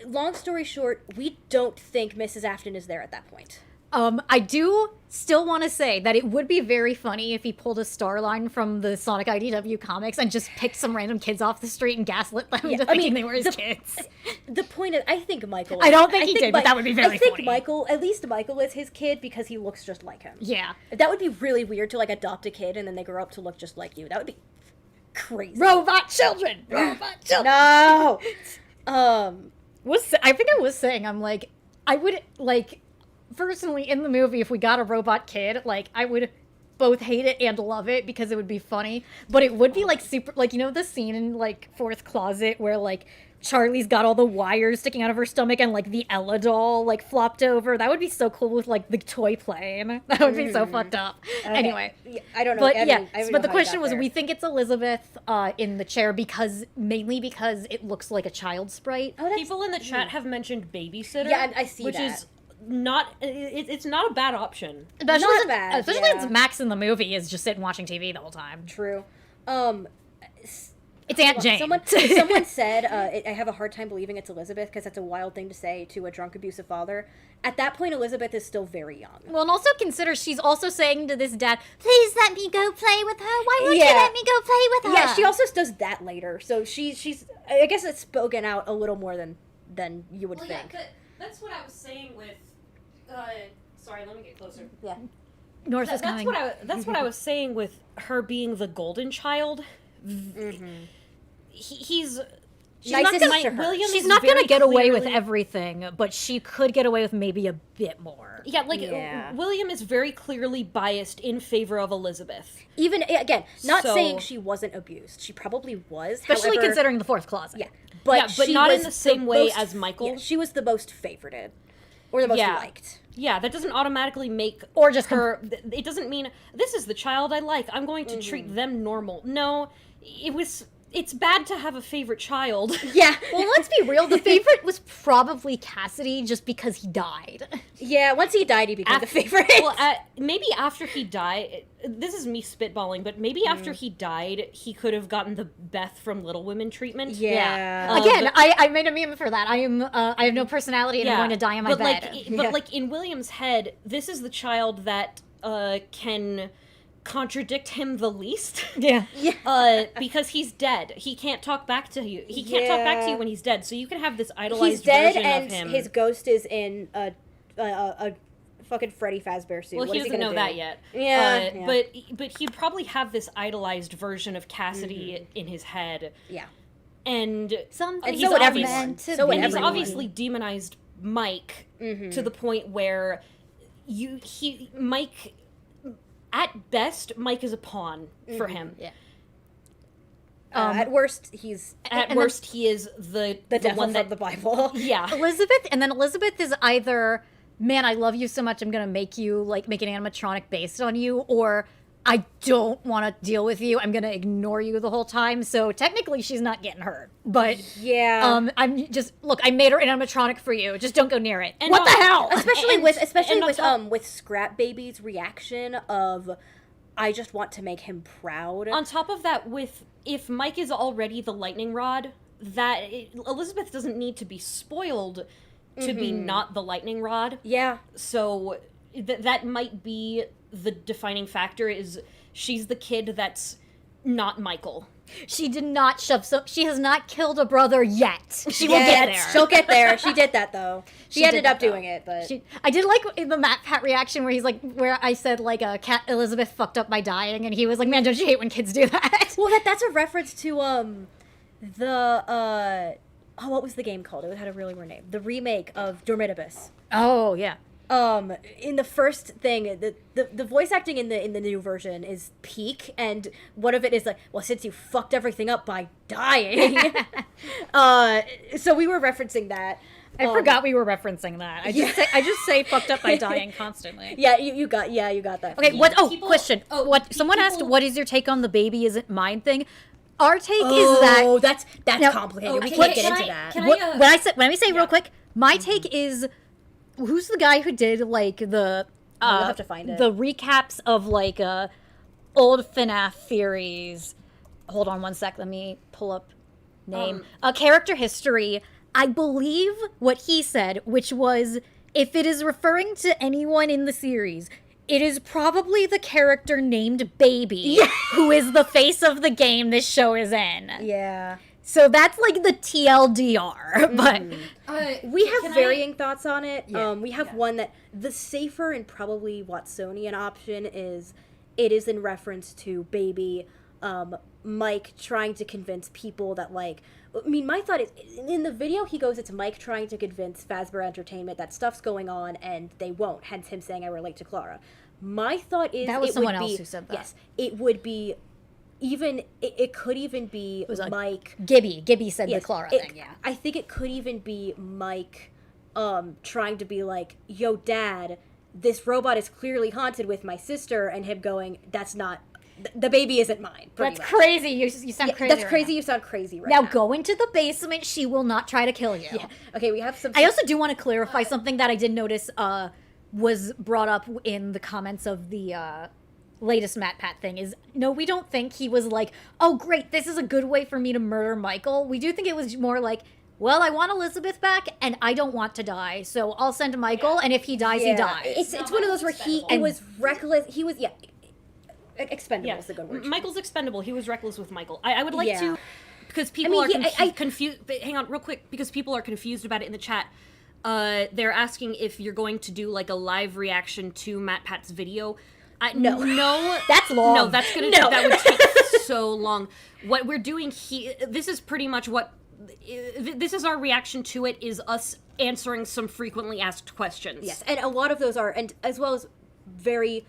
Speaker 1: long story short, we don't think Mrs. Afton is there at that point.
Speaker 2: I do still want to say that it would be very funny if he pulled a star line from the Sonic IDW comics and just picked some random kids off the street and gaslit them into thinking they were his kids.
Speaker 1: The point is, I think Michael.
Speaker 2: I don't think he did, but that would be very
Speaker 1: I think
Speaker 2: funny.
Speaker 1: Michael, at least Michael, is his kid because he looks just like him.
Speaker 2: Yeah.
Speaker 1: That would be really weird to like adopt a kid and then they grow up to look just like you. That would be crazy.
Speaker 2: Robot children! Robot children!
Speaker 1: No.
Speaker 2: I think I was saying, I'm like, I would, like, personally, in the movie, if we got a robot kid, like, I would both hate it and love it because it would be funny, but it would be, like, super, like, you know the scene in, like, Fourth Closet where, like, Charlie's got all the wires sticking out of her stomach and, like, the Ella doll, like, flopped over? That would be so cool with, like, the toy plane. That would be so fucked up.
Speaker 1: Okay.
Speaker 2: Anyway.
Speaker 1: Yeah, I don't know.
Speaker 2: But
Speaker 1: I
Speaker 2: yeah,
Speaker 1: don't know
Speaker 2: but the
Speaker 1: how you
Speaker 2: question
Speaker 1: got
Speaker 2: was,
Speaker 1: there.
Speaker 2: we think it's Elizabeth in the chair mainly because it looks like a child sprite.
Speaker 1: Oh, that's-
Speaker 5: People in the chat have mentioned babysitter.
Speaker 1: Yeah, and I see
Speaker 5: which
Speaker 1: that.
Speaker 5: is not. It's not a bad option.
Speaker 2: Especially
Speaker 1: Not
Speaker 2: since-
Speaker 1: bad,
Speaker 2: Especially
Speaker 1: yeah.
Speaker 2: since Max in the movie is just sitting watching TV the whole time.
Speaker 1: True.
Speaker 2: It's Aunt Jane.
Speaker 1: Someone said, I have a hard time believing it's Elizabeth because that's a wild thing to say to a drunk, abusive father. At that point, Elizabeth is still very young.
Speaker 2: Well, and also consider she's also saying to this dad, "Please let me go play with her. Why won't you
Speaker 1: Yeah.
Speaker 2: let me go play with her?"
Speaker 1: Yeah, she also does that later. So she's I guess it's spoken out a little more than you would think.
Speaker 5: That's what I was saying with. Sorry, let me get closer.
Speaker 1: Yeah.
Speaker 2: North is
Speaker 5: That's
Speaker 2: coming.
Speaker 5: that's what I was saying with her being the golden child. He's. She's
Speaker 1: Nicest
Speaker 5: not gonna,
Speaker 1: to her.
Speaker 5: William
Speaker 2: She's
Speaker 5: is
Speaker 2: not gonna
Speaker 5: very
Speaker 2: get away with
Speaker 5: clearly-
Speaker 2: everything, but she could get away with maybe a bit more.
Speaker 5: Yeah, like
Speaker 1: Yeah.
Speaker 5: William is very clearly biased in favor of Elizabeth.
Speaker 1: Even again, not
Speaker 5: So-
Speaker 1: saying she wasn't abused. She probably was,
Speaker 2: Especially
Speaker 1: however,
Speaker 2: considering the Fourth Closet.
Speaker 1: Yeah, but
Speaker 5: Yeah, but
Speaker 1: she
Speaker 5: not in
Speaker 1: was
Speaker 5: the same way
Speaker 1: most-
Speaker 5: as Michael.
Speaker 1: Yeah, she was the most favorited, or the most
Speaker 5: Yeah.
Speaker 1: liked.
Speaker 5: Yeah, that doesn't automatically make
Speaker 2: Or just
Speaker 5: her. It doesn't mean this is the child I like. I'm going to treat them normal. No, it's bad to have a favorite child.
Speaker 1: Yeah,
Speaker 2: Well, let's be real. The favorite was probably Cassidy, just because he died.
Speaker 1: yeah. Once he died, he became the favorite.
Speaker 5: Well, maybe after he died, this is me spitballing, but maybe after he died, he could have gotten the Beth from Little Women treatment.
Speaker 1: Yeah.
Speaker 2: Again,
Speaker 5: but-
Speaker 2: I made a meme for that. I have no personality and I'm going to die in my
Speaker 5: but
Speaker 2: bed.
Speaker 5: But like in William's head, this is the child that can contradict him the least.
Speaker 2: Yeah.
Speaker 5: Because he's dead. He can't talk back to you. He can't talk back to you when he's dead. So you can have this idolized
Speaker 1: He's dead,
Speaker 5: version
Speaker 1: and
Speaker 5: of him.
Speaker 1: his ghost is in a fucking Freddy Fazbear suit.
Speaker 5: Well,
Speaker 1: What
Speaker 5: he
Speaker 1: is
Speaker 5: doesn't know
Speaker 1: gonna
Speaker 5: that
Speaker 1: do?
Speaker 5: yet.
Speaker 1: Yeah,
Speaker 5: But he'd probably have this idolized version of Cassidy in his head.
Speaker 1: Yeah.
Speaker 5: And
Speaker 2: Something
Speaker 5: he's obviously,
Speaker 1: everyone.
Speaker 5: and he's obviously demonized Mike to the point where Mike, at best, Mike is a pawn for him.
Speaker 2: Yeah.
Speaker 1: At worst, he's
Speaker 5: At worst, he is the
Speaker 1: devil
Speaker 5: one
Speaker 1: from
Speaker 5: that
Speaker 1: the Bible.
Speaker 5: yeah.
Speaker 2: Elizabeth is either, man, I love you so much, I'm gonna make you, like, make an animatronic based on you, or I don't want to deal with you, I'm gonna ignore you the whole time. So technically she's not getting hurt, but
Speaker 1: Yeah.
Speaker 2: I'm just, look, I made her an animatronic for you, just don't go near it.
Speaker 5: And
Speaker 2: What the hell?
Speaker 1: especially
Speaker 5: and on
Speaker 1: with Scrap Baby's reaction of, I just want to make him proud.
Speaker 5: On top of that, if Mike is already the lightning rod, Elizabeth doesn't need to be spoiled to be not the lightning rod.
Speaker 1: Yeah.
Speaker 5: So that might be the defining factor, is she's the kid that's not Michael.
Speaker 2: She did not she has not killed a brother yet. She will get there.
Speaker 1: She'll get there. She did that though. She ended
Speaker 2: did
Speaker 1: up
Speaker 2: that, though.
Speaker 1: doing it, but
Speaker 2: I did like in the Matt Pat reaction where he's like, where I said like, Cat Elizabeth fucked up by dying, and he was like, man, don't you hate when kids do that?
Speaker 1: well, that's a reference to what was the game called? It had a really weird name. The remake of Dormitibus.
Speaker 2: Oh yeah.
Speaker 1: In the first thing, the voice acting in the new version is peak, and one of it is like, well, since you fucked everything up by dying. So we were referencing that.
Speaker 2: I forgot we were referencing that. I just say fucked up by dying constantly.
Speaker 1: Yeah, you got that.
Speaker 2: Okay, what? Oh,
Speaker 5: People-
Speaker 2: question.
Speaker 5: oh,
Speaker 2: What? Someone
Speaker 5: people-
Speaker 2: asked, "What is your take on the baby isn't mine thing?" Our take is that.
Speaker 1: Oh, that's
Speaker 2: Now-
Speaker 1: complicated. we
Speaker 5: okay,
Speaker 1: can't
Speaker 5: can
Speaker 1: get
Speaker 5: I-
Speaker 1: into that.
Speaker 5: can I-
Speaker 2: When we say real quick, my take is, who's the guy who did like the
Speaker 1: We'll have to find it.
Speaker 2: the recaps of like old FNAF theories? Hold on one sec. Let me pull up name. Character history. I believe what he said, which was, if it is referring to anyone in the series, it is probably the character named Baby, who is the face of the game this show is in.
Speaker 1: Yeah.
Speaker 2: So that's like the TLDR, but
Speaker 1: We have
Speaker 5: Can
Speaker 1: varying thoughts on it.
Speaker 2: Yeah.
Speaker 1: We have one that the safer and probably Watsonian option is, it is in reference to Baby, Mike trying to convince people that, like, I mean, my thought is, in the video he goes, it's Mike trying to convince Fazbear Entertainment that stuff's going on and they won't, hence him saying I relate to Clara. My thought is,
Speaker 2: That was
Speaker 1: it
Speaker 2: someone
Speaker 1: would
Speaker 2: else
Speaker 1: be,
Speaker 2: who said that.
Speaker 1: Yes, it would be, it could even be
Speaker 2: was like
Speaker 1: Mike.
Speaker 2: Gibby said
Speaker 1: Yes,
Speaker 2: the Clara
Speaker 1: it-
Speaker 2: thing, yeah.
Speaker 1: I think it could even be Mike trying to be like, yo, Dad, this robot is clearly haunted with my sister, and him going, that's not, the baby isn't mine. pretty
Speaker 2: That's
Speaker 1: much.
Speaker 2: crazy. You sound
Speaker 1: Yeah,
Speaker 2: crazy.
Speaker 1: that's
Speaker 2: right
Speaker 1: crazy.
Speaker 2: now.
Speaker 1: You sound crazy right
Speaker 2: Now
Speaker 1: now.
Speaker 2: go into the basement. She will not try to kill you.
Speaker 1: Yeah. Okay, we have some.
Speaker 2: I also do want to clarify something that I did notice was brought up in the comments of the latest Matt Pat thing is, no, we don't think he was like, oh, great, this is a good way for me to murder Michael. We do think it was more like, well, I want Elizabeth back, and I don't want to die, so I'll send Michael, and if he dies, he dies.
Speaker 1: It's one of those where it was reckless. He was expendable is the good word.
Speaker 5: Michael's expendable. He was reckless with Michael. I would like
Speaker 1: Yeah.
Speaker 5: to, because people
Speaker 1: I mean,
Speaker 5: are confused. Hang on, real quick, because people are confused about it in the chat. They're asking if you're going to do like a live reaction to Matt Pat's video. No,
Speaker 2: That's long.
Speaker 5: No, that would take so long. What we're doing here, this is pretty much what. This is our reaction to it. Is us answering some frequently asked questions.
Speaker 1: Yes, and a lot of those are, and as well as very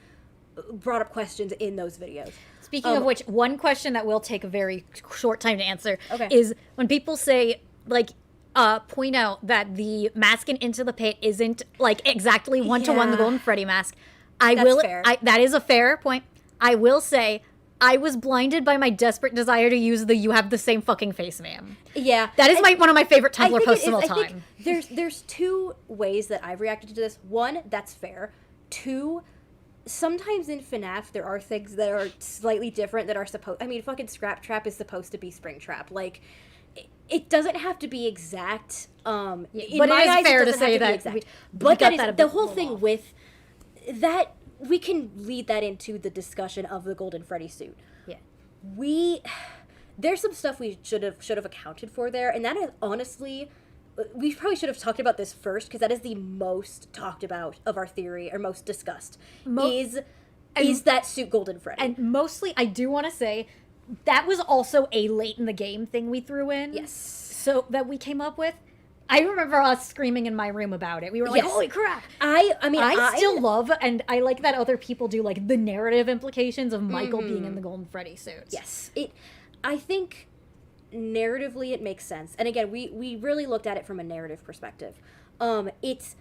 Speaker 1: brought up questions in those videos.
Speaker 2: Speaking of which, one question that will take a very short time to answer
Speaker 1: Okay.
Speaker 2: is when people say, like, point out that the mask in Into the Pit isn't, like, exactly one-to-one the
Speaker 1: Yeah.
Speaker 2: Golden Freddy mask.
Speaker 1: fair.
Speaker 2: That is a fair point. I will say, I was blinded by my desperate desire to use the "you have the same fucking face" meme.
Speaker 1: Yeah,
Speaker 2: That is one of my favorite
Speaker 1: I
Speaker 2: Tumblr
Speaker 1: think
Speaker 2: posts
Speaker 1: it
Speaker 2: of all
Speaker 1: is. I
Speaker 2: time.
Speaker 1: think there's two ways that I've reacted to this. One, that's fair. Two, sometimes in FNAF there are things that are slightly different that are supposed. I mean, fucking Scrap Trap is supposed to be Springtrap. Like, it doesn't have to be exact. In
Speaker 2: but it
Speaker 1: my
Speaker 2: is
Speaker 1: eyes,
Speaker 2: fair to
Speaker 1: doesn't
Speaker 2: say
Speaker 1: have be
Speaker 2: that
Speaker 1: exact.
Speaker 2: we
Speaker 1: But
Speaker 2: got
Speaker 1: that
Speaker 2: that a
Speaker 1: is the
Speaker 2: bit
Speaker 1: whole
Speaker 2: more
Speaker 1: thing
Speaker 2: off.
Speaker 1: with that. we can lead that into the discussion of the Golden Freddy suit.
Speaker 2: Yeah.
Speaker 1: There's some stuff we should have accounted for there, and that is honestly, we probably should have talked about this first, because that is the most talked about of our theory, or most discussed, is that suit Golden Freddy.
Speaker 2: And mostly, I do want to say, that was also a late in the game thing we threw in.
Speaker 1: Yes.
Speaker 2: So, that we came up with. I remember us screaming in my room about it. We were like,
Speaker 1: Yes.
Speaker 2: holy crap.
Speaker 1: I
Speaker 2: still love, and I like that other people do, like, the narrative implications of Michael being in the Golden Freddy suit.
Speaker 1: Yes. I think narratively it makes sense. And again, we really looked at it from a narrative perspective. It's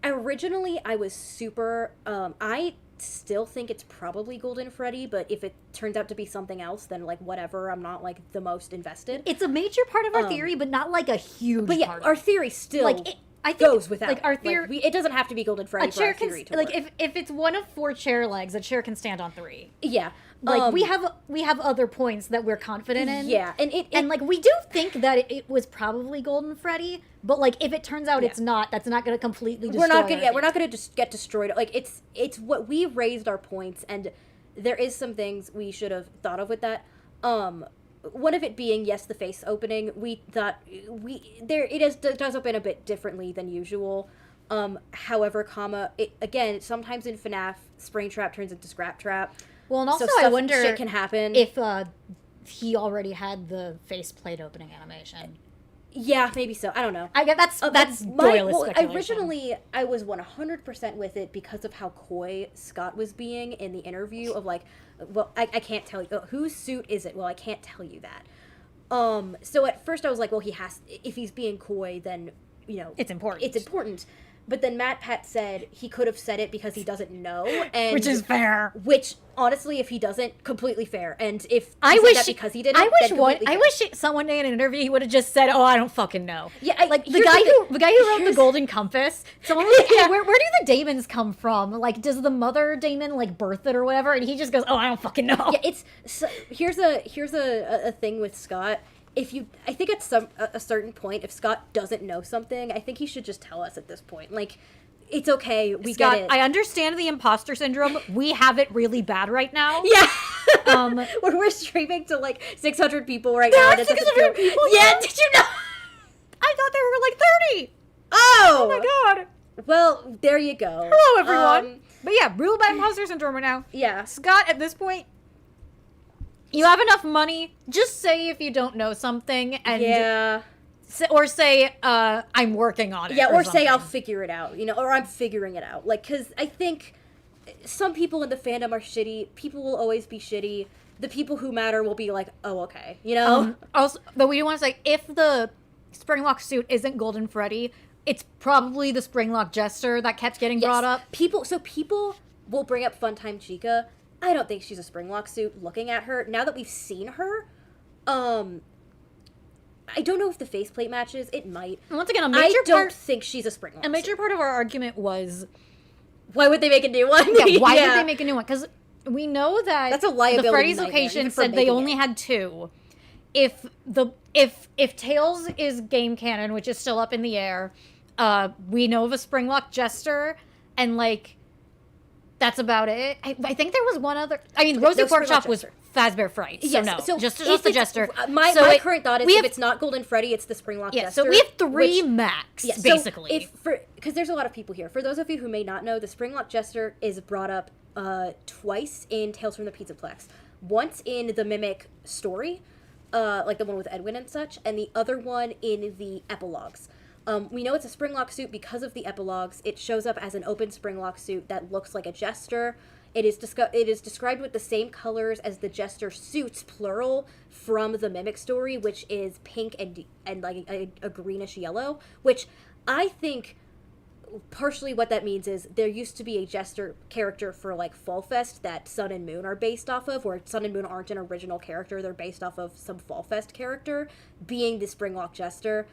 Speaker 1: originally I was super I still think it's probably Golden Freddy, but if it turns out to be something else, then like whatever, I'm not like the most invested.
Speaker 2: It's a major part of our theory, but not like a huge
Speaker 1: But yeah,
Speaker 2: part.
Speaker 1: our theory still
Speaker 2: I think,
Speaker 1: goes without
Speaker 2: like, our
Speaker 1: it.
Speaker 2: theory,
Speaker 1: It doesn't have to be Golden Freddy
Speaker 2: a
Speaker 1: for
Speaker 2: chair
Speaker 1: our
Speaker 2: can,
Speaker 1: theory to
Speaker 2: like,
Speaker 1: work.
Speaker 2: if it's one of 4 chair legs, a chair can stand on 3.
Speaker 1: Yeah.
Speaker 2: Like, we have other points that we're confident in.
Speaker 1: Yeah, and
Speaker 2: like, we do think that it was probably Golden Freddy, but like, if it turns out it's not, that's not going to completely destroy
Speaker 1: we're not gonna just get destroyed. Like, it's what we raised our points, and there is some things we should have thought of with that. One of it being, yes, the face opening. We thought it does open a bit differently than usual. However, again, sometimes in FNAF, Springtrap turns into Scrap Trap.
Speaker 2: Well, and also
Speaker 1: so
Speaker 2: I wonder
Speaker 1: shit can happen
Speaker 2: if he already had the faceplate opening animation.
Speaker 1: Yeah, maybe so. I don't know.
Speaker 2: I get that's Doyle's speculation.
Speaker 1: Originally, I was 100% with it because of how coy Scott was being in the interview of like, well, I can't tell you. Whose suit is it? Well, I can't tell you that. So at first I was like, well, if he's being coy, then, you know.
Speaker 2: It's important.
Speaker 1: It's important. But then Pat said he could have said it because he doesn't know. And
Speaker 2: which is fair.
Speaker 1: Which, honestly, if he doesn't, completely fair. And if he
Speaker 2: I
Speaker 1: said
Speaker 2: wish
Speaker 1: that because he didn't,
Speaker 2: I wish
Speaker 1: then completely
Speaker 2: I
Speaker 1: fair.
Speaker 2: wish someone in an interview he would have just said, "Oh, I don't fucking know."
Speaker 1: Yeah,
Speaker 2: like
Speaker 1: here's
Speaker 2: the guy who wrote the Golden Compass. Someone was like, "Hey, where do the daemons come from? Like, does the mother daemon like birth it or whatever?" And he just goes, "Oh, I don't fucking know."
Speaker 1: Yeah, here's a thing with Scott. I think at a certain point, if Scott doesn't know something, I think he should just tell us at this point. Like, it's okay. We
Speaker 2: Scott,
Speaker 1: get it.
Speaker 2: I understand the imposter syndrome. We have it really bad right now.
Speaker 1: Yeah.
Speaker 2: When
Speaker 1: we're streaming to like 600 people right now.
Speaker 2: There are 600 people.
Speaker 1: Yeah, did you know?
Speaker 2: I thought there were like 30.
Speaker 1: Oh!
Speaker 2: Oh my god.
Speaker 1: Well, there you go.
Speaker 2: Hello, everyone. But yeah, ruled by imposter syndrome right now.
Speaker 1: Yeah.
Speaker 2: Scott, at this point, you have enough money. Just say if you don't know something, and
Speaker 1: yeah.
Speaker 2: Or say, I'm working on it.
Speaker 1: Yeah, or say
Speaker 2: something.
Speaker 1: I'll figure it out, or I'm figuring it out. Like, because I think some people in the fandom are shitty. People will always be shitty. The people who matter will be like, oh, okay,
Speaker 2: Also, but we do want to say, if the Springlock suit isn't Golden Freddy, it's probably the Springlock Jester that kept getting brought up.
Speaker 1: People will bring up Funtime Chica. I don't think she's a Springlock suit. Looking at her, now that we've seen her, I don't know if the faceplate matches. It might.
Speaker 2: And once again,
Speaker 1: I don't think she's a Springlock.
Speaker 2: A major part of our argument was,
Speaker 1: why would they make a new one?
Speaker 2: Yeah, why would they make a new one? Because we know that
Speaker 1: that's a liability.
Speaker 2: The Freddy's location said they only had 2. If Tails is game canon, which is still up in the air, we know of a Springlock Jester, and like that's about it. I think there was one other. I mean, Rosie Porkchop was Fazbear Fright, so
Speaker 1: yes,
Speaker 2: no,
Speaker 1: so
Speaker 2: just the Jester.
Speaker 1: My current thought is if it's not Golden Freddy, it's the Springlock Jester.
Speaker 2: So we have 3 max, basically.
Speaker 1: Because there's a lot of people here. For those of you who may not know, the Springlock Jester is brought up twice in Tales from the Pizzaplex. Once in the Mimic story, like the one with Edwin and such, and the other one in the epilogues. We know it's a Springlock suit because of the epilogues. It shows up as an open Springlock suit that looks like a Jester. It is described with the same colors as the Jester suits, plural, from the Mimic story, which is pink and like a greenish yellow, which I think partially what that means is there used to be a Jester character for like Fall Fest that Sun and Moon are based off of, where Sun and Moon aren't an original character, they're based off of some Fall Fest character, being the Springlock Jester.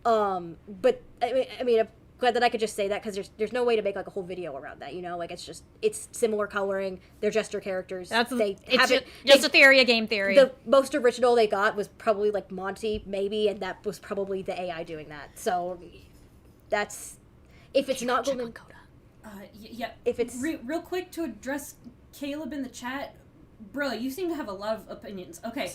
Speaker 1: But I mean, I'm glad that I could just say that because there's no way to make like a whole video around that, like it's similar coloring, they're Jester characters.
Speaker 2: Just a theory, a game theory.
Speaker 1: The most original they got was probably like Monty, maybe, and that was probably the AI doing that. So that's if it's not Golden.
Speaker 3: Yeah.
Speaker 1: If it's
Speaker 3: real quick to address Caleb in the chat, bro, you seem to have a lot of opinions. Okay.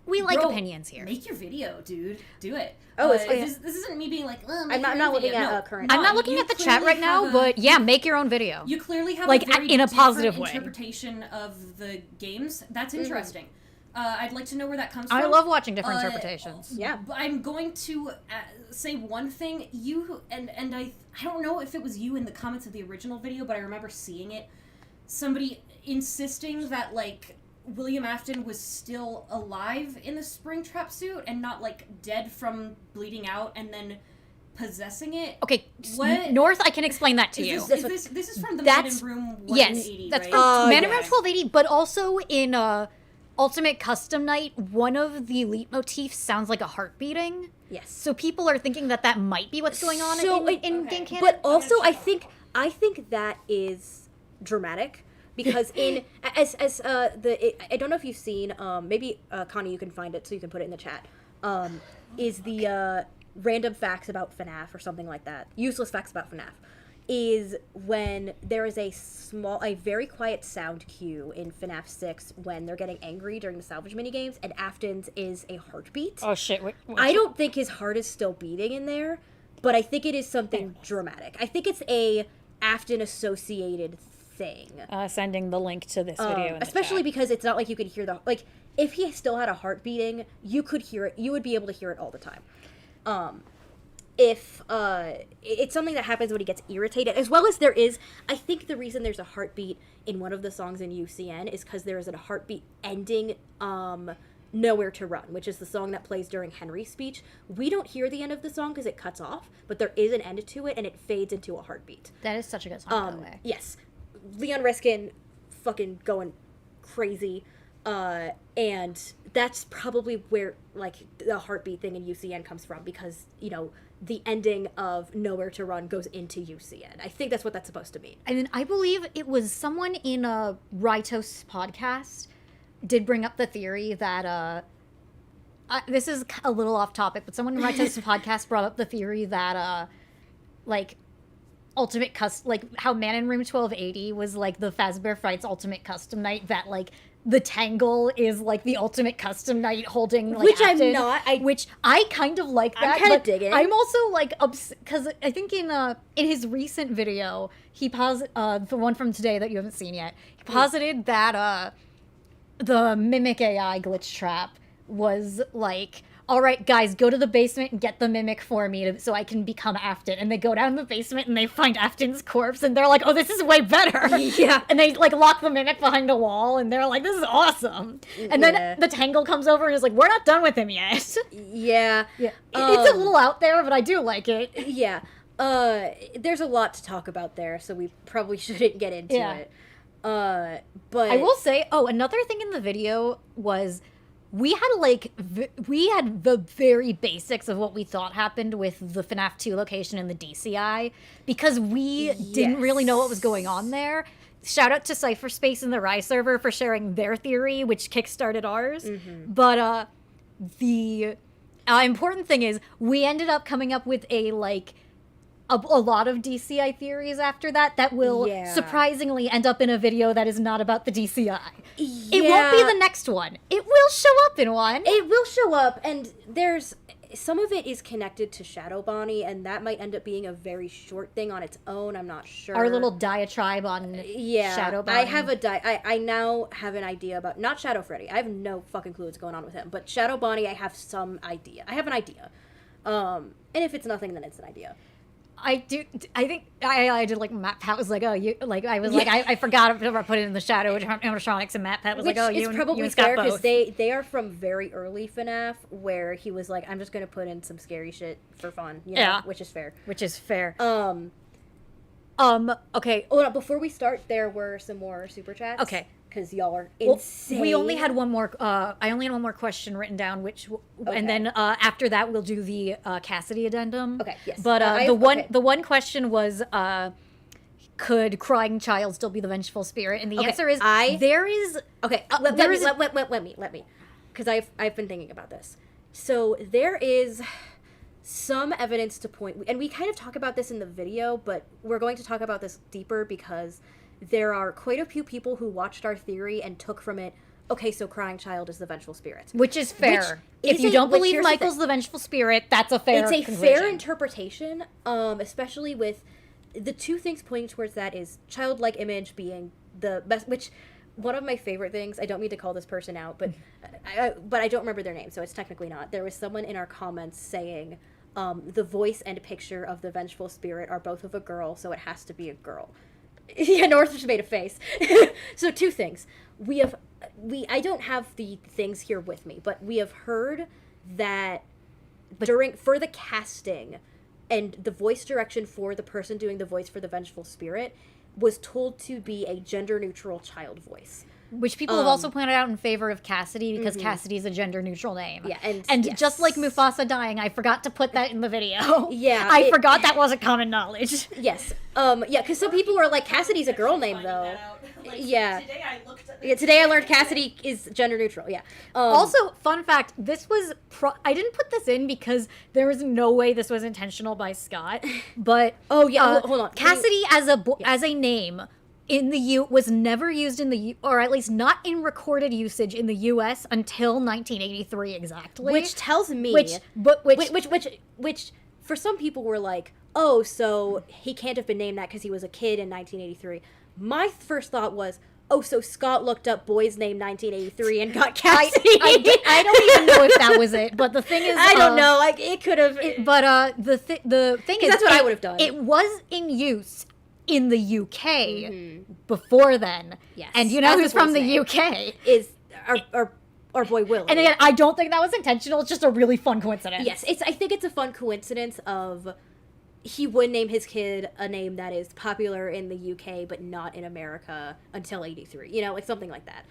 Speaker 2: We like
Speaker 3: Bro,
Speaker 2: opinions here.
Speaker 3: Make your video, dude. Do it.
Speaker 1: Oh,
Speaker 3: this isn't me being like,
Speaker 1: I'm not looking at current.
Speaker 2: I'm not looking at the chat right now, but yeah, make your own video.
Speaker 3: You clearly have
Speaker 2: like
Speaker 3: a very
Speaker 2: in a positive
Speaker 3: different
Speaker 2: way
Speaker 3: interpretation of the games. That's interesting. I'd like to know where that comes from.
Speaker 2: I love watching different interpretations.
Speaker 1: Yeah.
Speaker 3: I'm going to say one thing. You and I don't know if it was you in the comments of the original video, but I remember seeing it. Somebody insisting that like William Afton was still alive in the Springtrap suit and not like dead from bleeding out and then possessing it.
Speaker 2: Okay,
Speaker 3: what?
Speaker 2: North, I can explain that to you.
Speaker 3: This is from the Man in Room 180,
Speaker 2: yes, that's
Speaker 3: right?
Speaker 2: from Man in Room 1280, but also in Ultimate Custom Night, one of the elite motifs sounds like a heart beating.
Speaker 1: Yes.
Speaker 2: So people are thinking that that might be what's going on in game canon.
Speaker 1: But also, I think that is dramatic. Because I don't know if you've seen, maybe, Connie, you can find it so you can put it in the chat, is the random facts about FNAF or something like that, useless facts about FNAF, is when there is a very quiet sound cue in FNAF 6 when they're getting angry during the salvage minigames, and Afton's is a heartbeat.
Speaker 2: Oh shit.
Speaker 1: I don't think his heart is still beating in there, but I think it is something dramatic. I think it's a Afton-associated thing.
Speaker 2: Sending the link to this video in the
Speaker 1: especially
Speaker 2: chat.
Speaker 1: because it's not like you could hear if he still had a heart beating, you could hear it. You would be able to hear it all the time. If it's something that happens when he gets irritated, as well as there is, I think the reason there's a heartbeat in one of the songs in UCN is because there is a heartbeat ending Nowhere to Run, which is the song that plays during Henry's speech. We don't hear the end of the song because it cuts off, but there is an end to it and it fades into a heartbeat.
Speaker 2: That is such a good song, by the way.
Speaker 1: Yes. Leon Reskin fucking going crazy, and that's probably where like the heartbeat thing in UCN comes from, because the ending of Nowhere to Run goes into UCN. I think that's what that's supposed to mean.
Speaker 2: And then I believe it was someone in Rytos podcast did bring up the theory that this is a little off topic, but someone in Rytos podcast brought up the theory that like Ultimate Custom, like how Man in Room 1280 was like the Fazbear Frights Ultimate Custom Night, that like the Tangle is like the Ultimate Custom Night holding like
Speaker 1: which
Speaker 2: Afton,
Speaker 1: I'm not.
Speaker 2: Which I kind of like that.
Speaker 1: I'm kind of digging.
Speaker 2: I'm also like because I think in his recent video he the one from today that you haven't seen yet, he posited that the Mimic AI glitch trap was like, all right, guys, go to the basement and get the Mimic for me so I can become Afton. And they go down the basement and they find Afton's corpse and they're like, oh, this is way better.
Speaker 1: Yeah.
Speaker 2: And they like lock the Mimic behind a wall and they're like, this is awesome. And then the Tangle comes over and is like, we're not done with him yet.
Speaker 1: Yeah.
Speaker 2: It's a little out there, but I do like it.
Speaker 1: Yeah. There's a lot to talk about there, so we probably shouldn't get into it. But
Speaker 2: I will say, another thing in the video was we had the very basics of what we thought happened with the FNAF 2 location in the DCI, because we didn't really know what was going on there. Shout out to Cypherspace and the Rye server for sharing their theory, which kickstarted ours. But the important thing is we ended up coming up with a lot of DCI theories after that will surprisingly end up in a video that is not about the DCI. It won't be the next one. It will show up in one.
Speaker 1: It will show up, and there's some of it is connected to Shadow Bonnie, and that might end up being a very short thing on its own. I'm not sure.
Speaker 2: Our little diatribe on Shadow Bonnie.
Speaker 1: I have I now have an idea about, not Shadow Freddy. I have no fucking clue what's going on with him, but Shadow Bonnie, I have some idea. I have an idea. And if it's nothing, then it's an idea.
Speaker 2: I think I did like Matt Pat was like, oh, you like I was like I forgot to put it in the shadow animatronics, and Matt Pat was
Speaker 1: Which
Speaker 2: like, oh,
Speaker 1: is
Speaker 2: you
Speaker 1: probably
Speaker 2: and
Speaker 1: fair
Speaker 2: Scott both.
Speaker 1: because they are from very early FNAF, where he was like, I'm just gonna put in some scary shit for fun, which is fair.
Speaker 2: Okay.
Speaker 1: Oh, no, before we start, there were some more super chats. Okay. Because y'all are insane.
Speaker 2: We only had one more. I only had one more question written down, and then after that we'll do the Cassidy addendum.
Speaker 1: Okay. Yes.
Speaker 2: But the one question was, could crying child still be the vengeful spirit? And the answer is there is.
Speaker 1: Okay. Let me, because I've been thinking about this. So there is some evidence to point, and we kind of talk about this in the video, but we're going to talk about this deeper because there are quite a few people who watched our theory and took from it, okay, so crying child is the vengeful spirit.
Speaker 2: Which is fair.
Speaker 1: Which
Speaker 2: if you don't believe
Speaker 1: here's the
Speaker 2: Michael's
Speaker 1: thing.
Speaker 2: the vengeful spirit, that's a fair
Speaker 1: It's a
Speaker 2: conclusion.
Speaker 1: fair interpretation, especially with the two things pointing towards that is childlike image being the best, which one of my favorite things, I don't mean to call this person out, but I don't remember their name, so it's technically not. There was someone in our comments saying the voice and picture of the vengeful spirit are both of a girl, so it has to be a girl. Yeah, North just made a face. So two things. I don't have the things here with me, but we have heard that for the casting and the voice direction for the person doing the voice for the vengeful spirit was told to be a gender-neutral child voice.
Speaker 2: Which people have also pointed out in favor of Cassidy, because Cassidy is a gender-neutral name.
Speaker 1: Yeah,
Speaker 2: and
Speaker 1: yes.
Speaker 2: just like Mufasa dying, I forgot to put that in the video.
Speaker 1: Yeah,
Speaker 2: I forgot that wasn't common knowledge.
Speaker 1: Yes. Yeah, because some people were like, Cassidy's a girl name, though. Yeah. Today I learned Cassidy is gender neutral. Yeah.
Speaker 2: Also, fun fact, this was I didn't put this in because there was no way this was intentional by Scott, but
Speaker 1: oh yeah, hold on.
Speaker 2: Cassidy as a name in the was never used in the or at least not in recorded usage in the US until 1983 exactly.
Speaker 1: Which tells me which for some people were like, "Oh, so he can't have been named that because he was a kid in 1983." My first thought was, oh, so Scott looked up boy's name 1983 and got Cassidy.
Speaker 2: I don't even know if that was it, but the thing is...
Speaker 1: I don't know, like, it could have...
Speaker 2: the thing is...
Speaker 1: That's what I would have done.
Speaker 2: It was in use in the UK before then.
Speaker 1: Yes.
Speaker 2: And you know
Speaker 1: As
Speaker 2: who's
Speaker 1: the
Speaker 2: from
Speaker 1: boy's
Speaker 2: the
Speaker 1: name.
Speaker 2: UK?
Speaker 1: Is our boy Willie.
Speaker 2: And again, I don't think that was intentional. It's just a really fun coincidence.
Speaker 1: Yes, I think it's a fun coincidence of... He would name his kid a name that is popular in the UK but not in America until 83. You know, like something like that.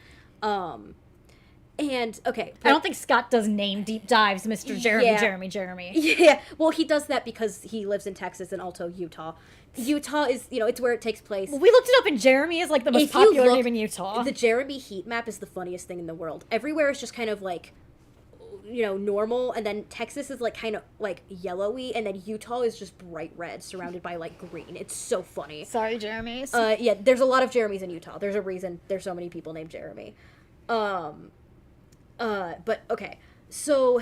Speaker 1: And, okay.
Speaker 2: I don't think Scott does name deep dives, Mr. Jeremy,
Speaker 1: Yeah.
Speaker 2: Jeremy.
Speaker 1: Yeah, well, he does that because he lives in Texas and also Utah. Utah is, it's where it takes place.
Speaker 2: Well, we looked it up and Jeremy is like the most
Speaker 1: If you
Speaker 2: popular
Speaker 1: look,
Speaker 2: name in Utah.
Speaker 1: The Jeremy heat map is the funniest thing in the world. Everywhere is just kind of like... normal, and then Texas is like kind of like yellowy, and then Utah is just bright red surrounded by like green. It's so funny.
Speaker 2: Sorry, Jeremy.
Speaker 1: Yeah, there's a lot of Jeremys in Utah. There's a reason there's so many people named Jeremy. But okay. So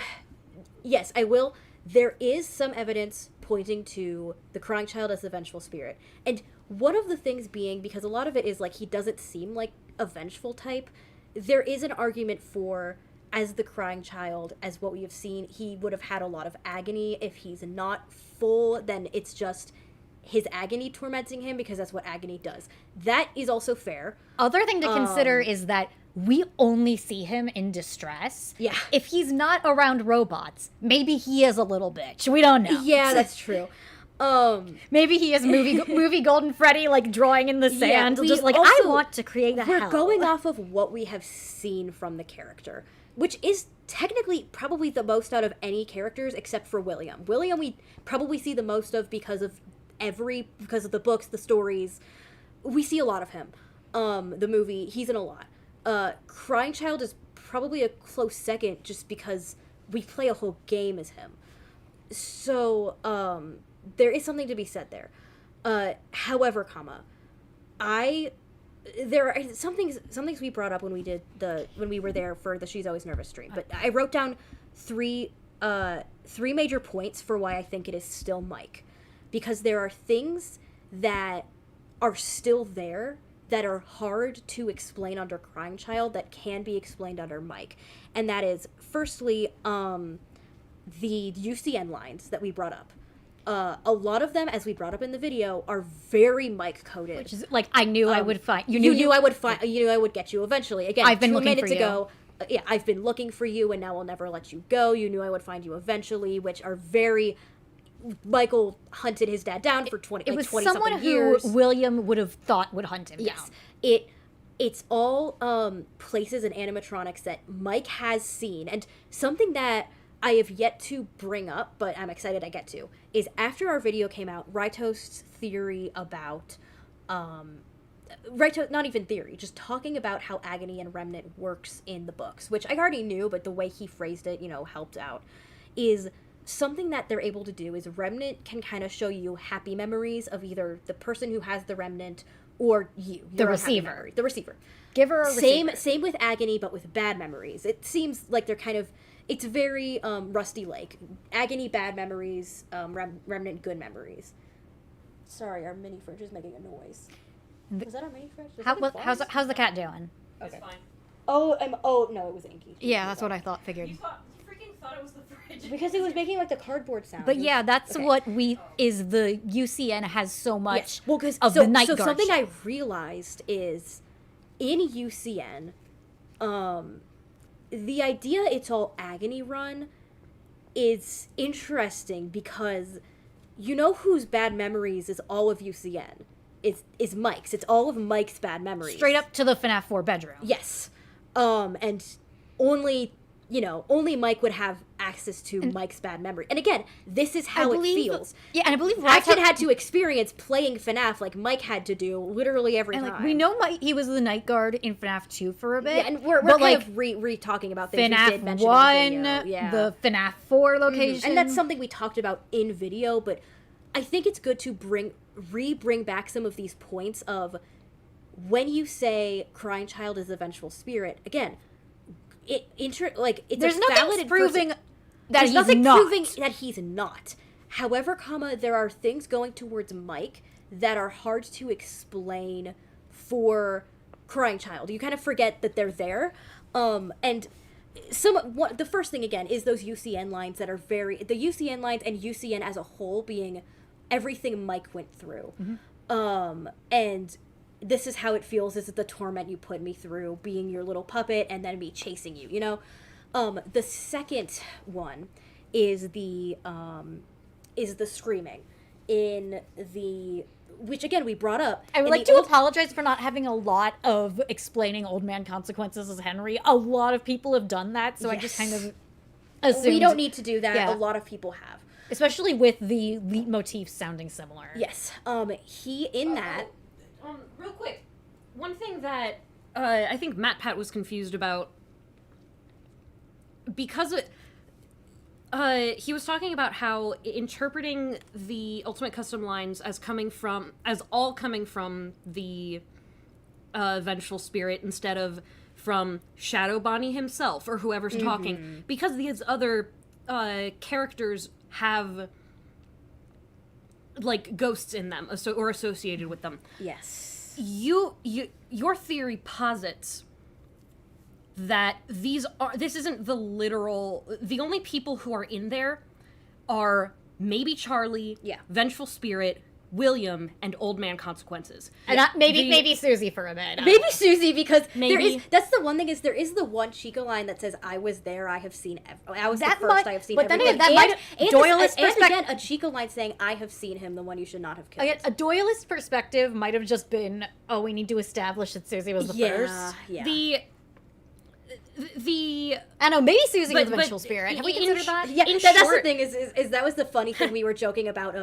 Speaker 1: yes, I will. There is some evidence pointing to the crying child as the vengeful spirit. And one of the things being, because a lot of it is like he doesn't seem like a vengeful type, there is an argument for, as the crying child, as what we have seen, he would have had a lot of agony. If he's not full, then it's just his agony tormenting him, because that's what agony does. That is also fair.
Speaker 2: Other thing to consider is that we only see him in distress.
Speaker 1: Yeah.
Speaker 2: If he's not around robots, maybe he is a little bitch. We don't know.
Speaker 1: Yeah, that's true.
Speaker 2: Maybe he is movie Golden Freddy, like drawing in the sand,
Speaker 1: we
Speaker 2: just like,
Speaker 1: also-
Speaker 2: I want to create a
Speaker 1: We're
Speaker 2: hell.
Speaker 1: going off of what we have seen from the character, which is technically probably the most out of any characters except for William. William we probably see the most of because of the books, the stories. We see a lot of him. The movie, he's in a lot. Crying Child is probably a close second just because we play a whole game as him. So, there is something to be said there. However, there are some things we brought up when we were there for the She's Always Nervous stream, but I wrote down three major points for why I think it is still Mike, because there are things that are still there that are hard to explain under Crying Child that can be explained under Mike, and that is firstly the UCN lines that we brought up. A lot of them, as we brought up in the video, are very Mike coded.
Speaker 2: Which is like, I knew I would find.
Speaker 1: You knew I would find. You knew I would get you eventually. Again,
Speaker 2: I've been
Speaker 1: 2
Speaker 2: looking
Speaker 1: minutes
Speaker 2: for you.
Speaker 1: ago. Yeah, I've been looking for you, and now I'll never let you go. You knew I would find you eventually, which are very. Michael hunted his dad down for 20
Speaker 2: It was
Speaker 1: 20
Speaker 2: someone
Speaker 1: something
Speaker 2: who
Speaker 1: years.
Speaker 2: William would have thought would hunt him down.
Speaker 1: It's all places and animatronics that Mike has seen, and something that I have yet to bring up, but I'm excited I get to, is after our video came out, Raito's theory about, not even theory, just talking about how Agony and Remnant works in the books, which I already knew, but the way he phrased it, helped out, is something that they're able to do is Remnant can kind of show you happy memories of either the person who has the Remnant or you.
Speaker 2: The
Speaker 1: your own happy
Speaker 2: receiver.
Speaker 1: memory. The receiver.
Speaker 2: Give her a receiver.
Speaker 1: Same with Agony, but with bad memories. It seems like they're kind of, it's very Rusty Lake. Agony, bad memories, Remnant, good memories. Sorry, our mini fridge is making a noise. Was that our mini fridge?
Speaker 2: How's the cat doing?
Speaker 5: It's fine.
Speaker 1: Oh, no, it was Inky.
Speaker 2: Yeah, that's what I figured.
Speaker 5: You freaking thought it was the fridge.
Speaker 1: Because it was making like the cardboard sound.
Speaker 2: But yeah, that's
Speaker 1: Okay.
Speaker 2: what is the UCN has so much
Speaker 1: Yes. Well, because
Speaker 2: of the night
Speaker 1: so
Speaker 2: guard
Speaker 1: something
Speaker 2: shit.
Speaker 1: I realized is in UCN, the idea it's all Agony run is interesting because you know whose bad memories is all of UCN. Is Mike's. It's all of Mike's bad memories.
Speaker 2: Straight up to the FNAF 4 bedroom.
Speaker 1: Yes. And only Mike would have access to Mike's bad memory. And again, this is how it feels.
Speaker 2: Yeah, and I believe
Speaker 1: Afton had to experience playing FNAF like Mike had to do literally every
Speaker 2: and
Speaker 1: time.
Speaker 2: like we know he was the night guard in FNAF 2 for a bit.
Speaker 1: Yeah, and we're
Speaker 2: but,
Speaker 1: kind
Speaker 2: like,
Speaker 1: of re-talking about things we did
Speaker 2: FNAF
Speaker 1: mention
Speaker 2: 1,
Speaker 1: in the video. Yeah.
Speaker 2: the FNAF 4 location.
Speaker 1: And that's something we talked about in video, but I think it's good to bring back some of these points of when you say crying child is a vengeful spirit, again, it's
Speaker 2: There's
Speaker 1: a
Speaker 2: nothing
Speaker 1: valid
Speaker 2: proving
Speaker 1: person.
Speaker 2: that
Speaker 1: There's
Speaker 2: he's
Speaker 1: nothing
Speaker 2: not.
Speaker 1: proving that he's not. However, there are things going towards Mike that are hard to explain for crying child. You kind of forget that they're there. And the first thing again is those UCN lines that are the UCN lines and UCN as a whole being everything Mike went through. And this is how it feels. This is the torment you put me through, being your little puppet and then me chasing you, you know? The second one is the screaming which again we brought up.
Speaker 2: I would like to apologize for not having a lot of explaining old man consequences as Henry. A lot of people have done that, so I just kind of assumed.
Speaker 1: We don't need to do that.
Speaker 2: Yeah.
Speaker 1: A lot of people have.
Speaker 2: Especially with the motifs sounding similar.
Speaker 1: Yes.
Speaker 5: Real quick, one thing that I think Pat was confused about, because he was talking about how interpreting the Ultimate Custom lines as all coming from the Vengeful Spirit instead of from Shadow Bonnie himself or whoever's talking, because these other characters have like ghosts in them or associated with them.
Speaker 1: Yes.
Speaker 5: Your theory posits that this isn't the literal. The only people who are in there are maybe Charlie, Vengeful Spirit, William, and Old Man Consequences.
Speaker 2: And maybe Susie for a bit.
Speaker 1: Maybe Susie, because
Speaker 5: Maybe.
Speaker 1: that's the one thing is there is the one Chica line that says I was there, I have seen I was the first, I have seen
Speaker 2: but then
Speaker 1: everything.
Speaker 2: again, that might Doyle's
Speaker 1: and
Speaker 2: perspective.
Speaker 1: again a Chica line saying I have seen him, the one you should not have killed.
Speaker 2: Again, a Doyleist perspective might have just been, oh, we need to establish that Susie was the first.
Speaker 1: Yeah.
Speaker 2: I know, maybe Susie was the
Speaker 5: but
Speaker 2: Vengeful Spirit. Have we considered that?
Speaker 1: Yeah,
Speaker 5: In
Speaker 1: that's the
Speaker 5: short-
Speaker 1: thing is that was the funny thing we were joking about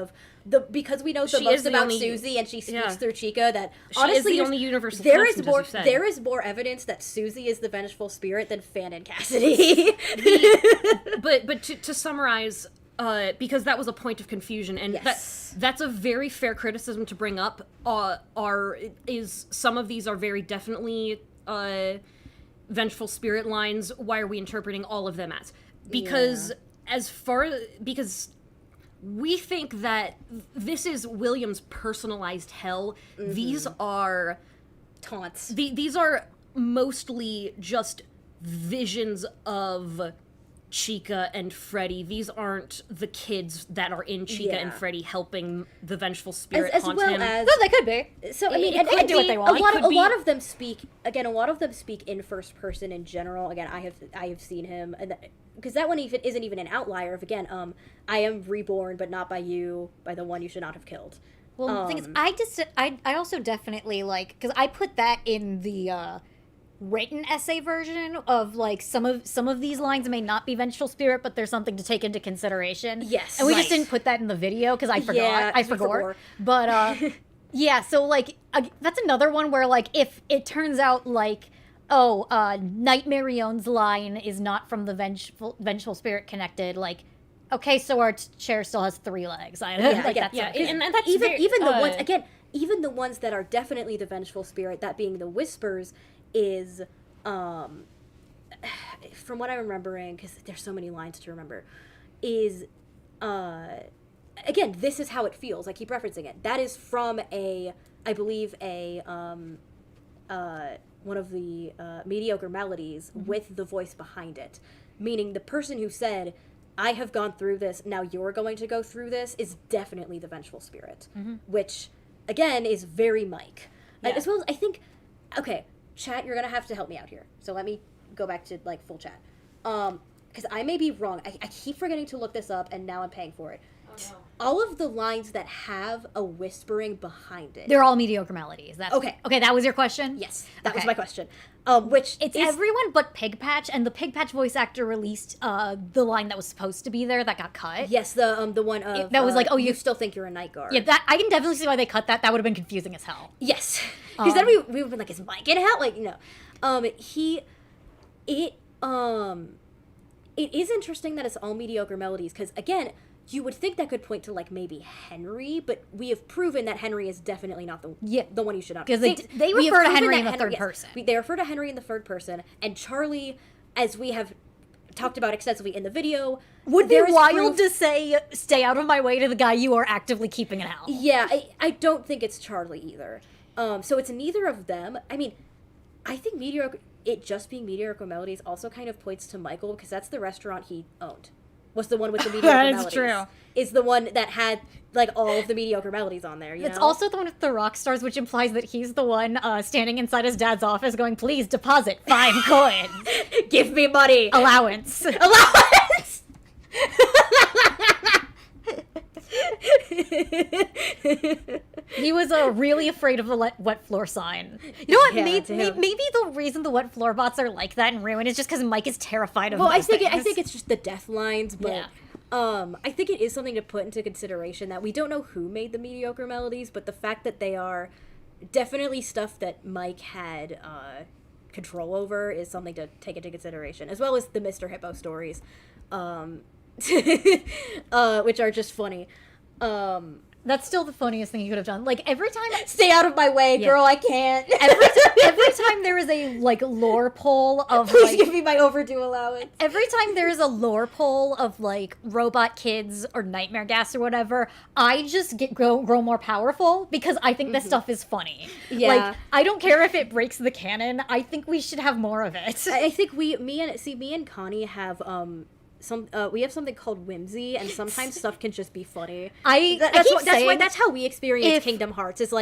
Speaker 1: because we know the
Speaker 5: She
Speaker 1: most
Speaker 5: is the
Speaker 1: about
Speaker 5: only-
Speaker 1: Susie and she speaks
Speaker 5: yeah.
Speaker 1: through Chica that
Speaker 5: She
Speaker 1: honestly
Speaker 5: is the
Speaker 1: there's-
Speaker 5: only universal
Speaker 1: there is
Speaker 5: constant, as
Speaker 1: more
Speaker 5: you said.
Speaker 1: there is more evidence that Susie is the Vengeful Spirit than Fan and Cassidy.
Speaker 5: But to summarize, because that was a point of confusion, and
Speaker 1: Yes.
Speaker 5: that's a very fair criticism to bring up. Some of these are very definitely Vengeful Spirit lines. Why are we interpreting all of them as? Because because we think that this is William's personalized hell. These are
Speaker 1: Taunts.
Speaker 5: these are mostly just visions of Chica and Freddy. These aren't the kids that are in Chica and
Speaker 1: Yeah.
Speaker 5: Freddy helping the Vengeful Spirit
Speaker 1: as
Speaker 5: haunt
Speaker 1: well
Speaker 5: him.
Speaker 1: as
Speaker 2: No, they could be.
Speaker 1: so I mean,
Speaker 2: It
Speaker 1: and
Speaker 2: could do what they want.
Speaker 1: A lot,
Speaker 5: It
Speaker 1: of,
Speaker 5: could
Speaker 1: a lot
Speaker 5: be-
Speaker 1: of them speak again. A lot of them speak in first person in general. Again, I have seen him, because that one isn't even an outlier. Of again, I am reborn, but not by you, by the one you should not have killed.
Speaker 2: Well, the thing is, I also definitely because I put that in the written essay version of like some of these lines may not be Vengeful Spirit, but there's something to take into consideration.
Speaker 1: Yes,
Speaker 2: and we just
Speaker 1: right.
Speaker 2: didn't put that in the video because I forgot.
Speaker 1: Yeah,
Speaker 2: I
Speaker 1: you
Speaker 2: forgot.
Speaker 1: forgot.
Speaker 2: But yeah, so like that's another one where like if it turns out like Night Marion's line is not from the Vengeful Spirit connected, like Okay, so our chair still has 3 legs. I
Speaker 1: Yeah,
Speaker 2: like
Speaker 1: yeah,
Speaker 2: that's
Speaker 5: yeah,
Speaker 2: okay.
Speaker 5: and that's
Speaker 1: even
Speaker 5: very,
Speaker 1: even the ones again, even the ones that are definitely the vengeful spirit, that being the whispers, is from what I'm remembering, because there's so many lines to remember, is again, this is how it feels. I keep referencing it. That is from I believe one of the mediocre melodies with the voice behind it, meaning the person who said, I have gone through this, now you're going to go through this, is definitely the vengeful spirit, which again is very Mike.
Speaker 5: Yeah.
Speaker 1: As well as I think, okay, chat, you're gonna have to help me out here, so let me go back to like full chat, because I may be wrong. I keep forgetting to look this up, and now I'm paying for it.
Speaker 3: Oh, no.
Speaker 1: All of the lines that have a whispering behind it,
Speaker 2: They're all mediocre melodies. That's
Speaker 1: Okay.
Speaker 2: Okay, that was your question?
Speaker 1: yes, that was
Speaker 2: Okay.
Speaker 1: my question. Which
Speaker 2: It's
Speaker 1: is
Speaker 2: everyone but Pigpatch, and the Pigpatch voice actor released the line that was supposed to be there that got cut.
Speaker 1: yes, the one of
Speaker 2: that was like, oh,
Speaker 1: you
Speaker 2: you-
Speaker 1: still think you're a night guard.
Speaker 2: Yeah, that I can definitely see why they cut that. That would have been confusing as hell.
Speaker 1: Yes, because then we would have been like, is Mike in hell? Like, it is interesting that it's all mediocre melodies, because again, you would think that could point to like maybe Henry, but we have proven that Henry is definitely not the one you should not.
Speaker 2: 'Cause
Speaker 1: They
Speaker 2: they
Speaker 1: we have
Speaker 2: refer to
Speaker 1: proven
Speaker 2: Henry
Speaker 1: that
Speaker 2: in the third person.
Speaker 1: They refer to Henry in the third person, and Charlie, as we have talked about extensively in the video,
Speaker 2: Would be
Speaker 1: there is
Speaker 2: wild
Speaker 1: proof-
Speaker 2: to say, stay out of my way to the guy you are actively keeping in hell.
Speaker 1: Yeah, I don't think it's Charlie either. So it's neither of them. I mean, I think it just being mediocre melodies also kind of points to Michael, because that's the restaurant he owned. Was the one with the mediocre
Speaker 2: That is
Speaker 1: melodies.
Speaker 2: true.
Speaker 1: Is the one that had like all of the mediocre melodies on there.
Speaker 2: It's
Speaker 1: know?
Speaker 2: also the one with the rock stars, which implies that he's the one standing inside his dad's office going, please deposit 5 coins.
Speaker 1: Give me money.
Speaker 2: Allowance.
Speaker 1: Allowance.
Speaker 2: He was really afraid of the wet floor sign. You know what?
Speaker 1: Yeah,
Speaker 2: maybe
Speaker 1: damn.
Speaker 2: the reason the wet floor bots are like that in Ruin is just because Mike is terrified of
Speaker 1: Well, I
Speaker 2: those
Speaker 1: think
Speaker 2: things.
Speaker 1: it's just the death lines, but
Speaker 2: Yeah.
Speaker 1: I think it is something to put into consideration that we don't know who made the mediocre melodies, but the fact that they are definitely stuff that Mike had control over is something to take into consideration, as well as the Mr. Hippo stories, which are just funny.
Speaker 2: That's still the funniest thing you could have done. Like, every time...
Speaker 1: Stay out of my way,
Speaker 2: Yeah.
Speaker 1: girl, I can't.
Speaker 2: every time there is a, like, lore poll of,
Speaker 1: Please
Speaker 2: like...
Speaker 1: give me my overdue allowance.
Speaker 2: Every time there is a lore poll of, like, robot kids or nightmare gas or whatever, I just grow more powerful because I think this stuff is funny.
Speaker 1: Yeah.
Speaker 2: Like, I don't care if it breaks the canon. I think we should have more of it.
Speaker 1: I think me and Connie have we have something called whimsy, and sometimes stuff can just be funny. That's how we experience Kingdom Hearts. It's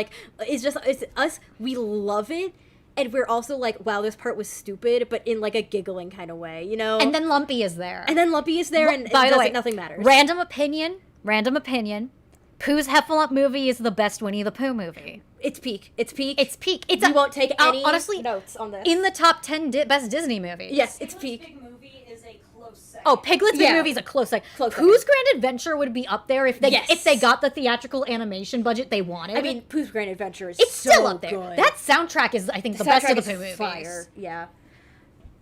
Speaker 1: us. We love it, and we're also like, wow, this part was stupid, but in like a giggling kind of way, you know.
Speaker 2: And then Lumpy is there.
Speaker 1: And then Lumpy is there, and
Speaker 2: By the way,
Speaker 1: nothing matters.
Speaker 2: Random opinion. Pooh's Heffalump movie is the best Winnie the Pooh movie.
Speaker 1: It's peak. It's peak.
Speaker 2: It's peak.
Speaker 1: We won't take any
Speaker 2: honestly,
Speaker 1: notes on this.
Speaker 2: in the top 10 best Disney movies.
Speaker 1: Yes, it's
Speaker 3: Piglet's
Speaker 1: peak.
Speaker 3: Big Movie is a close second.
Speaker 2: Oh, Piglet's Big
Speaker 1: Yeah.
Speaker 2: Movie is a close second.
Speaker 1: Close
Speaker 2: Pooh's Grand Adventure would be up there if they
Speaker 1: Yes.
Speaker 2: got the theatrical animation budget they wanted.
Speaker 1: I mean, Pooh's Grand Adventure is
Speaker 2: it's
Speaker 1: so
Speaker 2: still up there.
Speaker 1: good.
Speaker 2: That soundtrack is, I think, the best of
Speaker 1: soundtrack
Speaker 2: the
Speaker 1: is
Speaker 2: Pooh movies.
Speaker 1: fire. Yeah.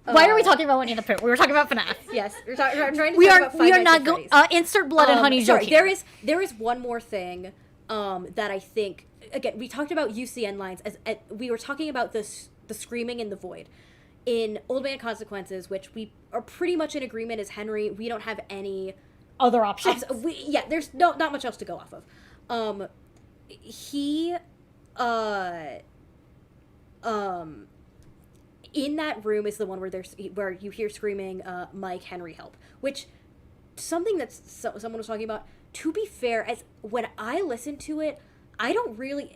Speaker 2: Why are we talking about Winnie the Pooh? We were talking about FNAF.
Speaker 1: Yes, we're trying to
Speaker 2: We
Speaker 1: talk
Speaker 2: are
Speaker 1: about Five Nights
Speaker 2: not
Speaker 1: at
Speaker 2: going.
Speaker 1: Freddy's.
Speaker 2: Insert blood and honey
Speaker 1: sorry,
Speaker 2: joke here.
Speaker 1: there is one more thing that I think, again, we talked about UCN lines as we were talking about the screaming in the void in Old Man Consequences, which we are pretty much in agreement as Henry. We don't have any
Speaker 2: Other options.
Speaker 1: there's not much else to go off of. In that room is the one where you hear screaming, Mike, Henry, help, which something that someone was talking about. To be fair, as when I listen to it,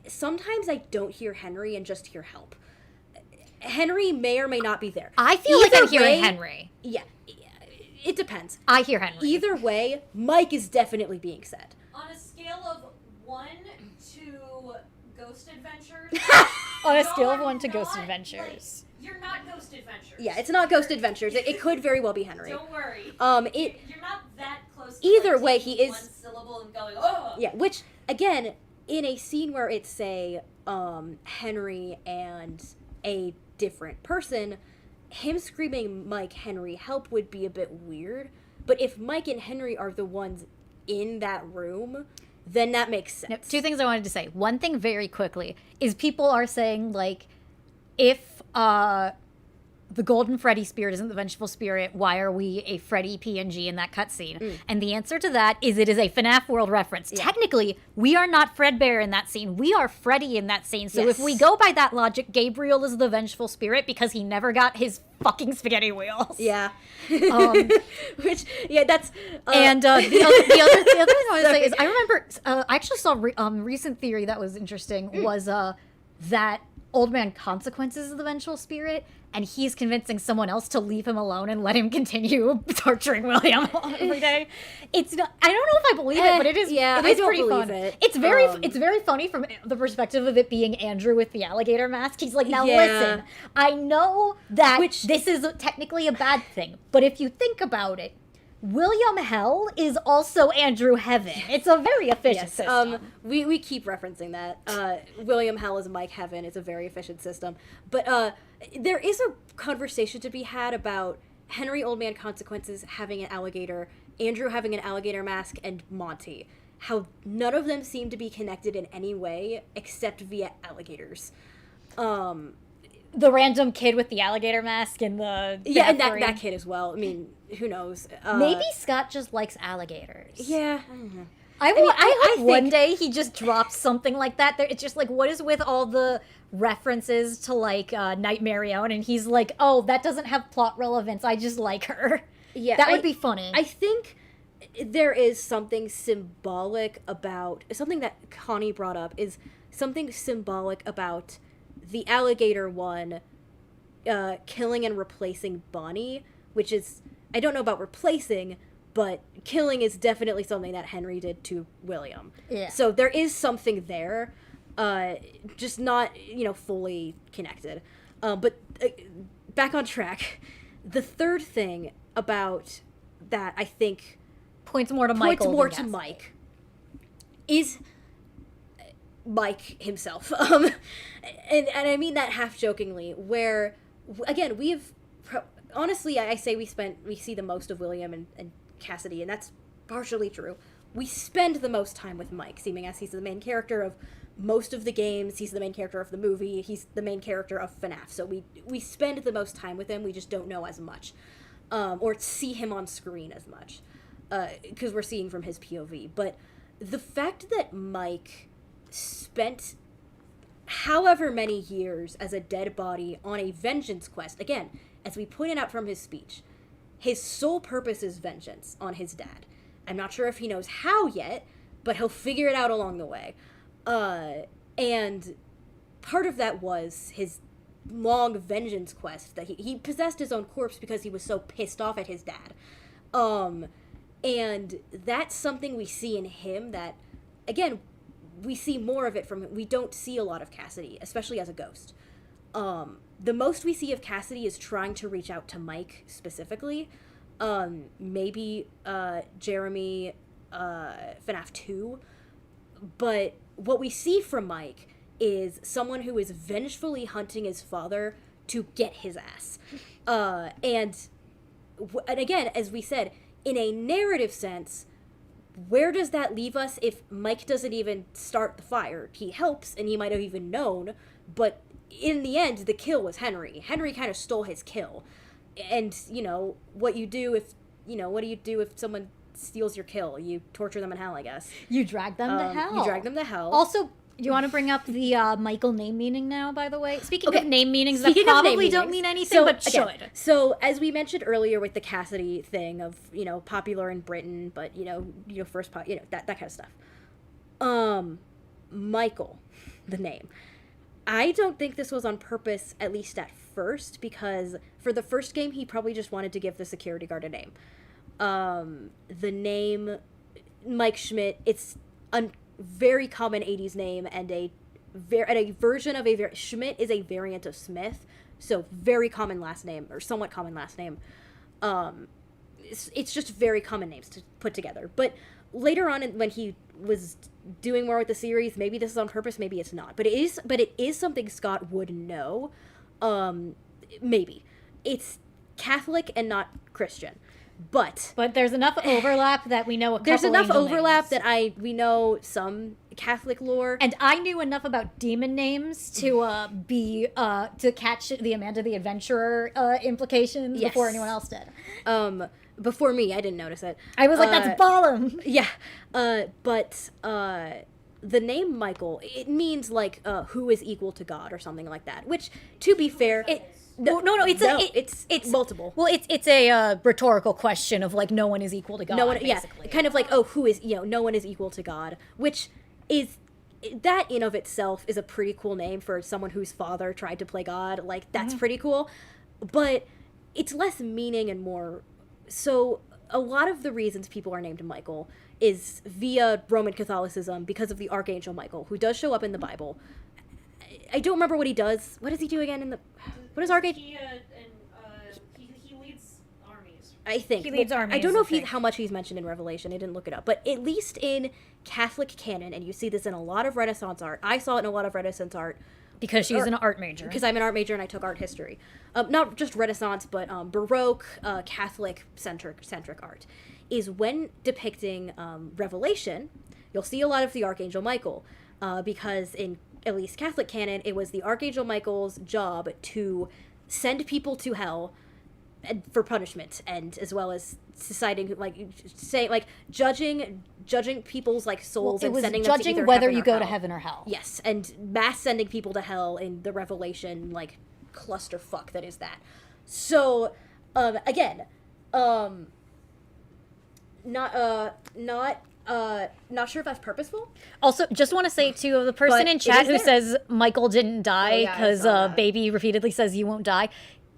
Speaker 1: sometimes I don't hear Henry and just hear help. Henry may or may not be there.
Speaker 2: I feel like I'm
Speaker 1: Either
Speaker 2: hearing
Speaker 1: way-
Speaker 2: Henry.
Speaker 1: Yeah, it depends.
Speaker 2: I hear Henry.
Speaker 1: Either way, Mike is definitely being said.
Speaker 3: On a scale of 1 to Ghost Adventures.
Speaker 2: On a scale of
Speaker 3: you're
Speaker 2: 1 to Ghost
Speaker 3: not,
Speaker 2: Adventures.
Speaker 3: like, you're not Ghost Adventures.
Speaker 1: Yeah, it's not Ghost Adventures. It could very well be Henry.
Speaker 3: Don't worry.
Speaker 1: You're
Speaker 3: not that close to
Speaker 1: Either
Speaker 3: like,
Speaker 1: way,
Speaker 3: taking
Speaker 1: he is-
Speaker 3: one syllable and going, oh!
Speaker 1: Yeah, which again, in a scene where it's say Henry and a different person, him screaming Mike, Henry, help would be a bit weird. But if Mike and Henry are the ones in that room, then that makes sense.
Speaker 2: Now, 2 things I wanted to say. One thing very quickly is people are saying, like, if the Golden Freddy spirit isn't the Vengeful spirit, why are we a Freddy PNG in that cutscene? And the answer to that is it is a FNAF world reference.
Speaker 1: Yeah.
Speaker 2: Technically, we are not Fredbear in that scene. We are Freddy in that scene. So
Speaker 1: Yes.
Speaker 2: if we go by that logic, Gabriel is the Vengeful spirit because he never got his fucking spaghetti wheels.
Speaker 1: Yeah.
Speaker 2: Um,
Speaker 1: Which, yeah, that's...
Speaker 2: and the other thing I want to say is I remember I actually saw recent theory that was interesting was that Old Man Consequences is the Vengeful spirit, and he's convincing someone else to leave him alone and let him continue torturing William every day. It's not, I don't know if I believe it, but it is.
Speaker 1: yeah,
Speaker 2: it
Speaker 1: I
Speaker 2: is
Speaker 1: don't
Speaker 2: pretty
Speaker 1: believe
Speaker 2: fun.
Speaker 1: it.
Speaker 2: It's very funny from the perspective of it being Andrew with the alligator mask. He's like, now
Speaker 1: Yeah.
Speaker 2: listen, I know that
Speaker 1: Which-
Speaker 2: this is technically a bad thing, but if you think about it, William Hell is also Andrew Heaven. It's a very efficient system.
Speaker 1: We keep referencing that. William Hell is Mike Heaven. It's a very efficient system. But there is a conversation to be had about Henry Old Man Consequences having an alligator, Andrew having an alligator mask, and Monty. How none of them seem to be connected in any way except via alligators.
Speaker 2: The random kid with the alligator mask and the
Speaker 1: Yeah, and
Speaker 2: bathroom.
Speaker 1: that kid as well. I mean, who knows?
Speaker 2: Maybe Scott just likes alligators.
Speaker 1: Yeah. I don't know.
Speaker 2: I
Speaker 1: I
Speaker 2: hope one
Speaker 1: think-
Speaker 2: day he just drops something like that. It's just like, what is with all the references to like Nightmare Own? And he's like, oh, that doesn't have plot relevance. I just like her.
Speaker 1: Yeah,
Speaker 2: That would be funny.
Speaker 1: I think there is something symbolic about something that Connie brought up is something symbolic about the alligator one killing and replacing Bonnie, which is, I don't know about replacing, but killing is definitely something that Henry did to William.
Speaker 2: Yeah.
Speaker 1: So there is something there, just not, fully connected. But back on track, the third thing about that I think
Speaker 2: points more to Michael.
Speaker 1: points more
Speaker 2: than
Speaker 1: to
Speaker 2: Cassidy.
Speaker 1: Mike is Mike himself. And I mean that half jokingly, where again honestly I say we see the most of William and Cassidy, and that's partially true. We spend the most time with Mike, seeming as he's the main character of most of the games, he's the main character of the movie, he's the main character of FNAF. So we spend the most time with him, we just don't know as much. Or see him on screen as much. Because we're seeing from his POV. But the fact that Mike spent however many years as a dead body on a vengeance quest, again, as we pointed out from his speech, his sole purpose is vengeance on his dad. I'm not sure if he knows how yet, but he'll figure it out along the way. And part of that was his long vengeance quest, that he possessed his own corpse because he was so pissed off at his dad. And that's something we see in him that, again, we see more of it from him. We don't see a lot of Cassidy, especially as a ghost. The most we see of Cassidy is trying to reach out to Mike specifically. Maybe Jeremy, FNAF 2. But what we see from Mike is someone who is vengefully hunting his father to get his ass. And again, as we said, in a narrative sense, where does that leave us if Mike doesn't even start the fire? He helps, and he might have even known, but in the end, the kill was Henry. Henry kind of stole his kill. And, what do you do if someone steals your kill? You torture them in hell, I guess.
Speaker 2: You drag them to hell.
Speaker 1: You drag them to hell.
Speaker 2: Also, do you want to bring up the Michael name meaning now, by the way? Speaking
Speaker 1: Okay.
Speaker 2: of name meanings
Speaker 1: Speaking
Speaker 2: that
Speaker 1: of name
Speaker 2: probably don't
Speaker 1: meanings,
Speaker 2: mean anything,
Speaker 1: so,
Speaker 2: but
Speaker 1: again,
Speaker 2: should.
Speaker 1: So, as we mentioned earlier with the Cassidy thing of, popular in Britain, but, first, that kind of stuff. Michael, the name. I don't think this was on purpose, at least at first, because for the first game, he probably just wanted to give the security guard a name. The name Mike Schmidt, it's a very common 80s name, and a version of Schmidt is a variant of Smith, so very common last name, or somewhat common last name. It's just very common names to put together. But later on, when he was doing more with the series, maybe this is on purpose, maybe it's not. But it is something Scott would know. Maybe. It's Catholic and not Christian. But
Speaker 2: there's enough overlap that we know a couple
Speaker 1: there's enough
Speaker 2: angel
Speaker 1: overlap
Speaker 2: names.
Speaker 1: that we know some Catholic lore.
Speaker 2: And I knew enough about demon names to to catch the Amanda the Adventurer implications
Speaker 1: Yes.
Speaker 2: before anyone else did.
Speaker 1: Before me, I didn't notice it.
Speaker 2: I was like, that's ballin'.
Speaker 1: Yeah. But the name Michael, it means like who is equal to God or something like that. Which, to be fair,
Speaker 2: No, it's
Speaker 1: multiple.
Speaker 2: Well, it's a rhetorical question of like no one is equal to God.
Speaker 1: No one,
Speaker 2: basically.
Speaker 1: kind of like who is no one is equal to God, which is that in of itself is a pretty cool name for someone whose father tried to play God. Like that's pretty cool, but it's less meaning and more. So a lot of the reasons people are named Michael is via Roman Catholicism because of the Archangel Michael, who does show up in the Bible. I don't remember what he does. What does he do again in the? What is Archangel?
Speaker 3: He leads armies.
Speaker 1: I think
Speaker 2: He leads armies,
Speaker 1: I don't know
Speaker 2: I think.
Speaker 1: how much he's mentioned in Revelation. I didn't look it up, but at least in Catholic canon, and you see this in a lot of Renaissance art. I saw it in a lot of Renaissance art
Speaker 2: because she's an art major.
Speaker 1: because I'm an art major and I took art history. Not just Renaissance, but Baroque, Catholic centric art. Is when depicting Revelation, you'll see a lot of the Archangel Michael, because in at least Catholic canon, it was the Archangel Michael's job to send people to hell and for punishment, and as well as deciding judging people's like souls
Speaker 2: it
Speaker 1: and
Speaker 2: was
Speaker 1: sending them to
Speaker 2: judging
Speaker 1: either
Speaker 2: whether
Speaker 1: heaven
Speaker 2: you
Speaker 1: or
Speaker 2: go
Speaker 1: hell.
Speaker 2: to heaven or hell.
Speaker 1: Yes, and mass sending people to hell in the Revelation like clusterfuck that is that. So again, not sure if that's purposeful.
Speaker 2: Also, just want to say too, the person
Speaker 1: But
Speaker 2: in
Speaker 1: it
Speaker 2: chat
Speaker 1: is
Speaker 2: who
Speaker 1: there.
Speaker 2: says Michael didn't die
Speaker 1: yeah, I
Speaker 2: because
Speaker 1: saw that.
Speaker 2: Baby repeatedly says you won't die.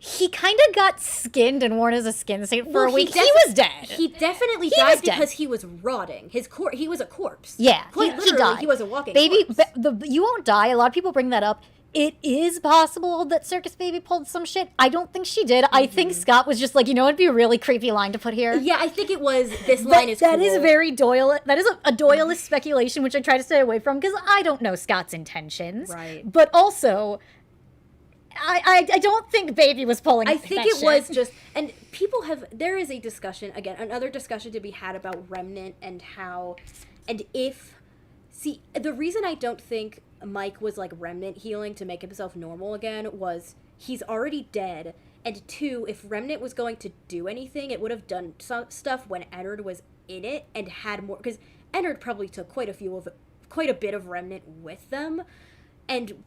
Speaker 2: He kind of got skinned and worn as a skin suit for a week. He was dead.
Speaker 1: He definitely
Speaker 2: He
Speaker 1: died
Speaker 2: was dead.
Speaker 1: because he was rotting. He was a corpse.
Speaker 2: Yeah,
Speaker 1: Quite
Speaker 2: he
Speaker 1: literally,
Speaker 2: died.
Speaker 1: he was a walking
Speaker 2: Baby,
Speaker 1: corpse.
Speaker 2: you won't die. A lot of people bring that up. It is possible that Circus Baby pulled some shit. I don't think she did. I think Scott was just like, you know, it'd be a really creepy line to put here.
Speaker 1: Yeah, I think it was. This line is
Speaker 2: That
Speaker 1: cool.
Speaker 2: is very Doyle. That is a Doyleist speculation, which I try to stay away from because I don't know Scott's intentions.
Speaker 1: Right.
Speaker 2: But also, I don't think Baby was pulling.
Speaker 1: I think
Speaker 2: that
Speaker 1: it
Speaker 2: shit.
Speaker 1: was just, and people have. There is a discussion again, another discussion to be had about Remnant and how, and if. See, the reason I don't think Mike was like Remnant healing to make himself normal again was he's already dead, and two, if Remnant was going to do anything, it would have done some stuff when Ennard was in it and had more, because Ennard probably took quite a bit of Remnant with them, and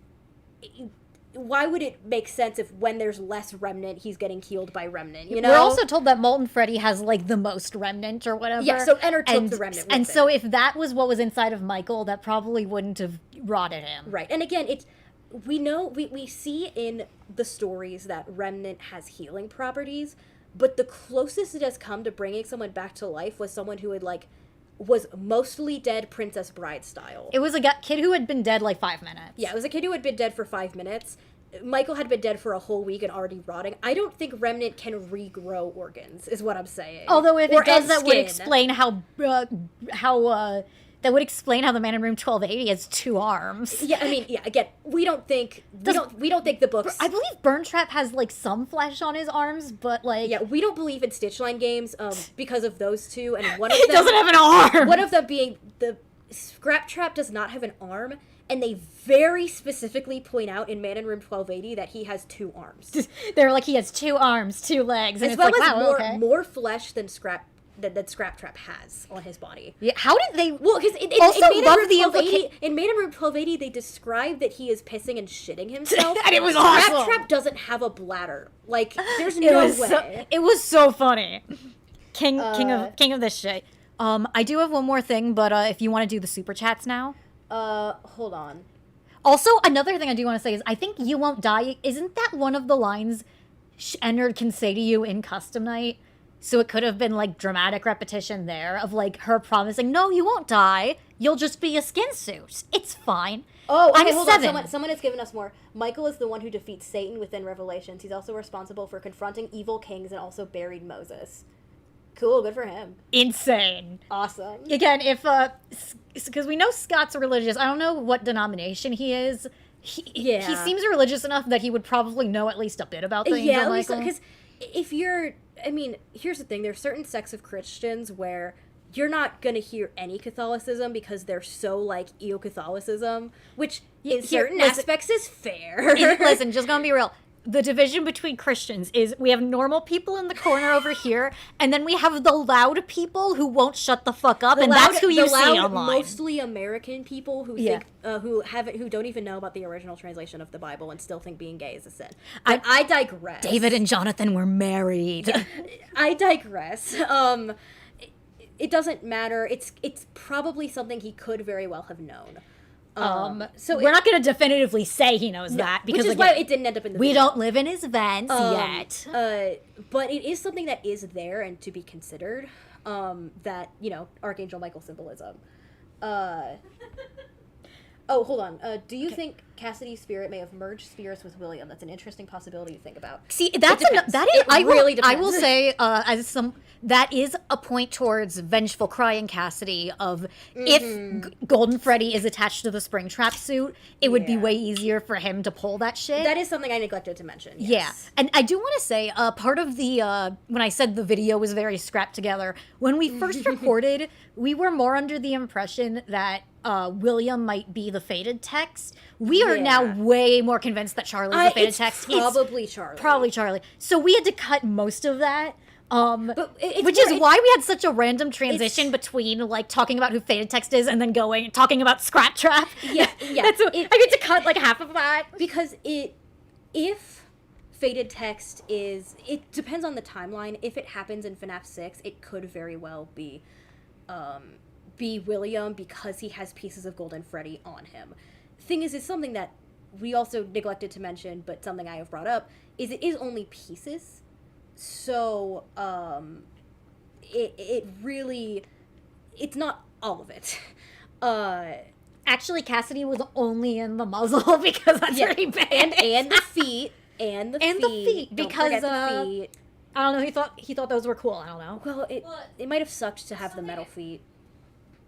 Speaker 1: why would it make sense if when there's less Remnant, he's getting healed by Remnant, you know?
Speaker 2: We're also told that Molten Freddy has like the most remnant or whatever.
Speaker 1: Yeah, so Ennard took the remnant with
Speaker 2: and
Speaker 1: it.
Speaker 2: so if that was what was inside of Michael, that probably wouldn't have rotted him.
Speaker 1: Right, and again, we see in the stories that Remnant has healing properties, but the closest it has come to bringing someone back to life was someone who was mostly dead Princess Bride style.
Speaker 2: It was a kid who had been dead like 5 minutes.
Speaker 1: Yeah, it was a kid who had been dead for 5 minutes. Michael had been dead for a whole week and already rotting. I don't think Remnant can regrow organs, is what I'm saying.
Speaker 2: Although if
Speaker 1: Or
Speaker 2: it does,
Speaker 1: and
Speaker 2: that would
Speaker 1: skin.
Speaker 2: explain that would explain how the man in room 1280 has 2 arms.
Speaker 1: Yeah, I mean, yeah. Again, we don't think the books.
Speaker 2: I believe Burntrap has like some flesh on his arms, but like
Speaker 1: Yeah, we don't believe in Stitchline games because of those two, and one of
Speaker 2: he
Speaker 1: them
Speaker 2: doesn't have an arm.
Speaker 1: One of them being the Scrap Trap does not have an arm, and they very specifically point out in Man in Room 1280 that he has 2 arms,
Speaker 2: They're like he has 2 arms, 2 legs, and
Speaker 1: as
Speaker 2: it's
Speaker 1: well
Speaker 2: like
Speaker 1: as
Speaker 2: wow, okay.
Speaker 1: more flesh than Scrap Trap has on his body.
Speaker 2: Yeah, how did they?
Speaker 1: Well, because
Speaker 2: Also
Speaker 1: in Man
Speaker 2: love
Speaker 1: in Room
Speaker 2: the
Speaker 1: 1280, in Man in Room 1280, they describe that he is pissing and shitting himself.
Speaker 2: And it was
Speaker 1: Scrap
Speaker 2: awesome.
Speaker 1: Trap doesn't have a bladder. Like, there's
Speaker 2: It
Speaker 1: no
Speaker 2: was
Speaker 1: way.
Speaker 2: it was so funny. King of this shit. I do have one more thing, but if you want to do the super chats now.
Speaker 1: Hold on.
Speaker 2: Also, another thing I do want to say is I think "You Won't Die" isn't that one of the lines Ennard can say to you in Custom Night? So it could have been like dramatic repetition there of like her promising, "No, you won't die. You'll just be a skin suit. It's fine."
Speaker 1: Oh, okay,
Speaker 2: I'm
Speaker 1: hold
Speaker 2: 7.
Speaker 1: on. Someone has given us more. Michael is the one who defeats Satan within Revelations. He's also responsible for confronting evil kings and also buried Moses. Cool, good for him.
Speaker 2: Insane.
Speaker 1: Awesome.
Speaker 2: Again, if because we know Scott's religious. I don't know what denomination he is. He seems religious enough that he would probably know at least a bit about the
Speaker 1: Yeah,
Speaker 2: Angel
Speaker 1: at least
Speaker 2: Michael.
Speaker 1: because if you're I mean, here's the thing. There's certain sects of Christians where you're not going to hear any Catholicism because they're so, like, Eo-Catholicism, which in certain aspects is fair.
Speaker 2: Listen, just gonna be real. The division between Christians is we have normal people in the corner over here, and then we have the loud people who won't shut the fuck up, that's who you see online.
Speaker 1: Mostly American people who think who don't even know about the original translation of the Bible and still think being gay is a sin. But I digress.
Speaker 2: David and Jonathan were married.
Speaker 1: I digress. It doesn't matter. It's probably something he could very well have known.
Speaker 2: So we're not going to definitively say he knows that because
Speaker 1: which is why it didn't end up in the video.
Speaker 2: Don't live in his vents yet.
Speaker 1: But it is something that is there and to be considered. That Archangel Michael symbolism. Oh, hold on. Do you think Cassidy's spirit may have merged spirits with William? That's an interesting possibility to think about.
Speaker 2: See, that is. I will say, that is a point towards vengeful crying Cassidy of if Golden Freddy is attached to the Springtrap suit, it would be way easier for him to pull that shit.
Speaker 1: That is something I neglected to mention. Yes.
Speaker 2: Yeah, and I do want to say, part of the when I said the video was very scrapped together, when we first recorded, we were more under the impression that William might be the fated text. We are now way more convinced that Charlie's the fated text.
Speaker 1: Probably Charlie.
Speaker 2: Probably Charlie. So we had to cut most of that. Which
Speaker 1: is
Speaker 2: why we had such a random transition between like talking about who fated text is and then talking about Scrap Trap.
Speaker 1: Yeah.
Speaker 2: I get to cut like half of that
Speaker 1: because if fated text is, it depends on the timeline. If it happens in FNAF 6, it could very well be William because he has pieces of Golden Freddy on him. Thing is, it's something that we also neglected to mention, but something I have brought up, is it is only pieces. So, it really, it's not all of it.
Speaker 2: Actually, Cassidy was only in the muzzle because that's pretty bad.
Speaker 1: And the feet. And the feet.
Speaker 2: Because,
Speaker 1: the feet.
Speaker 2: I don't know, he thought those were cool, I don't know.
Speaker 1: Well, it might have sucked to have the metal feet.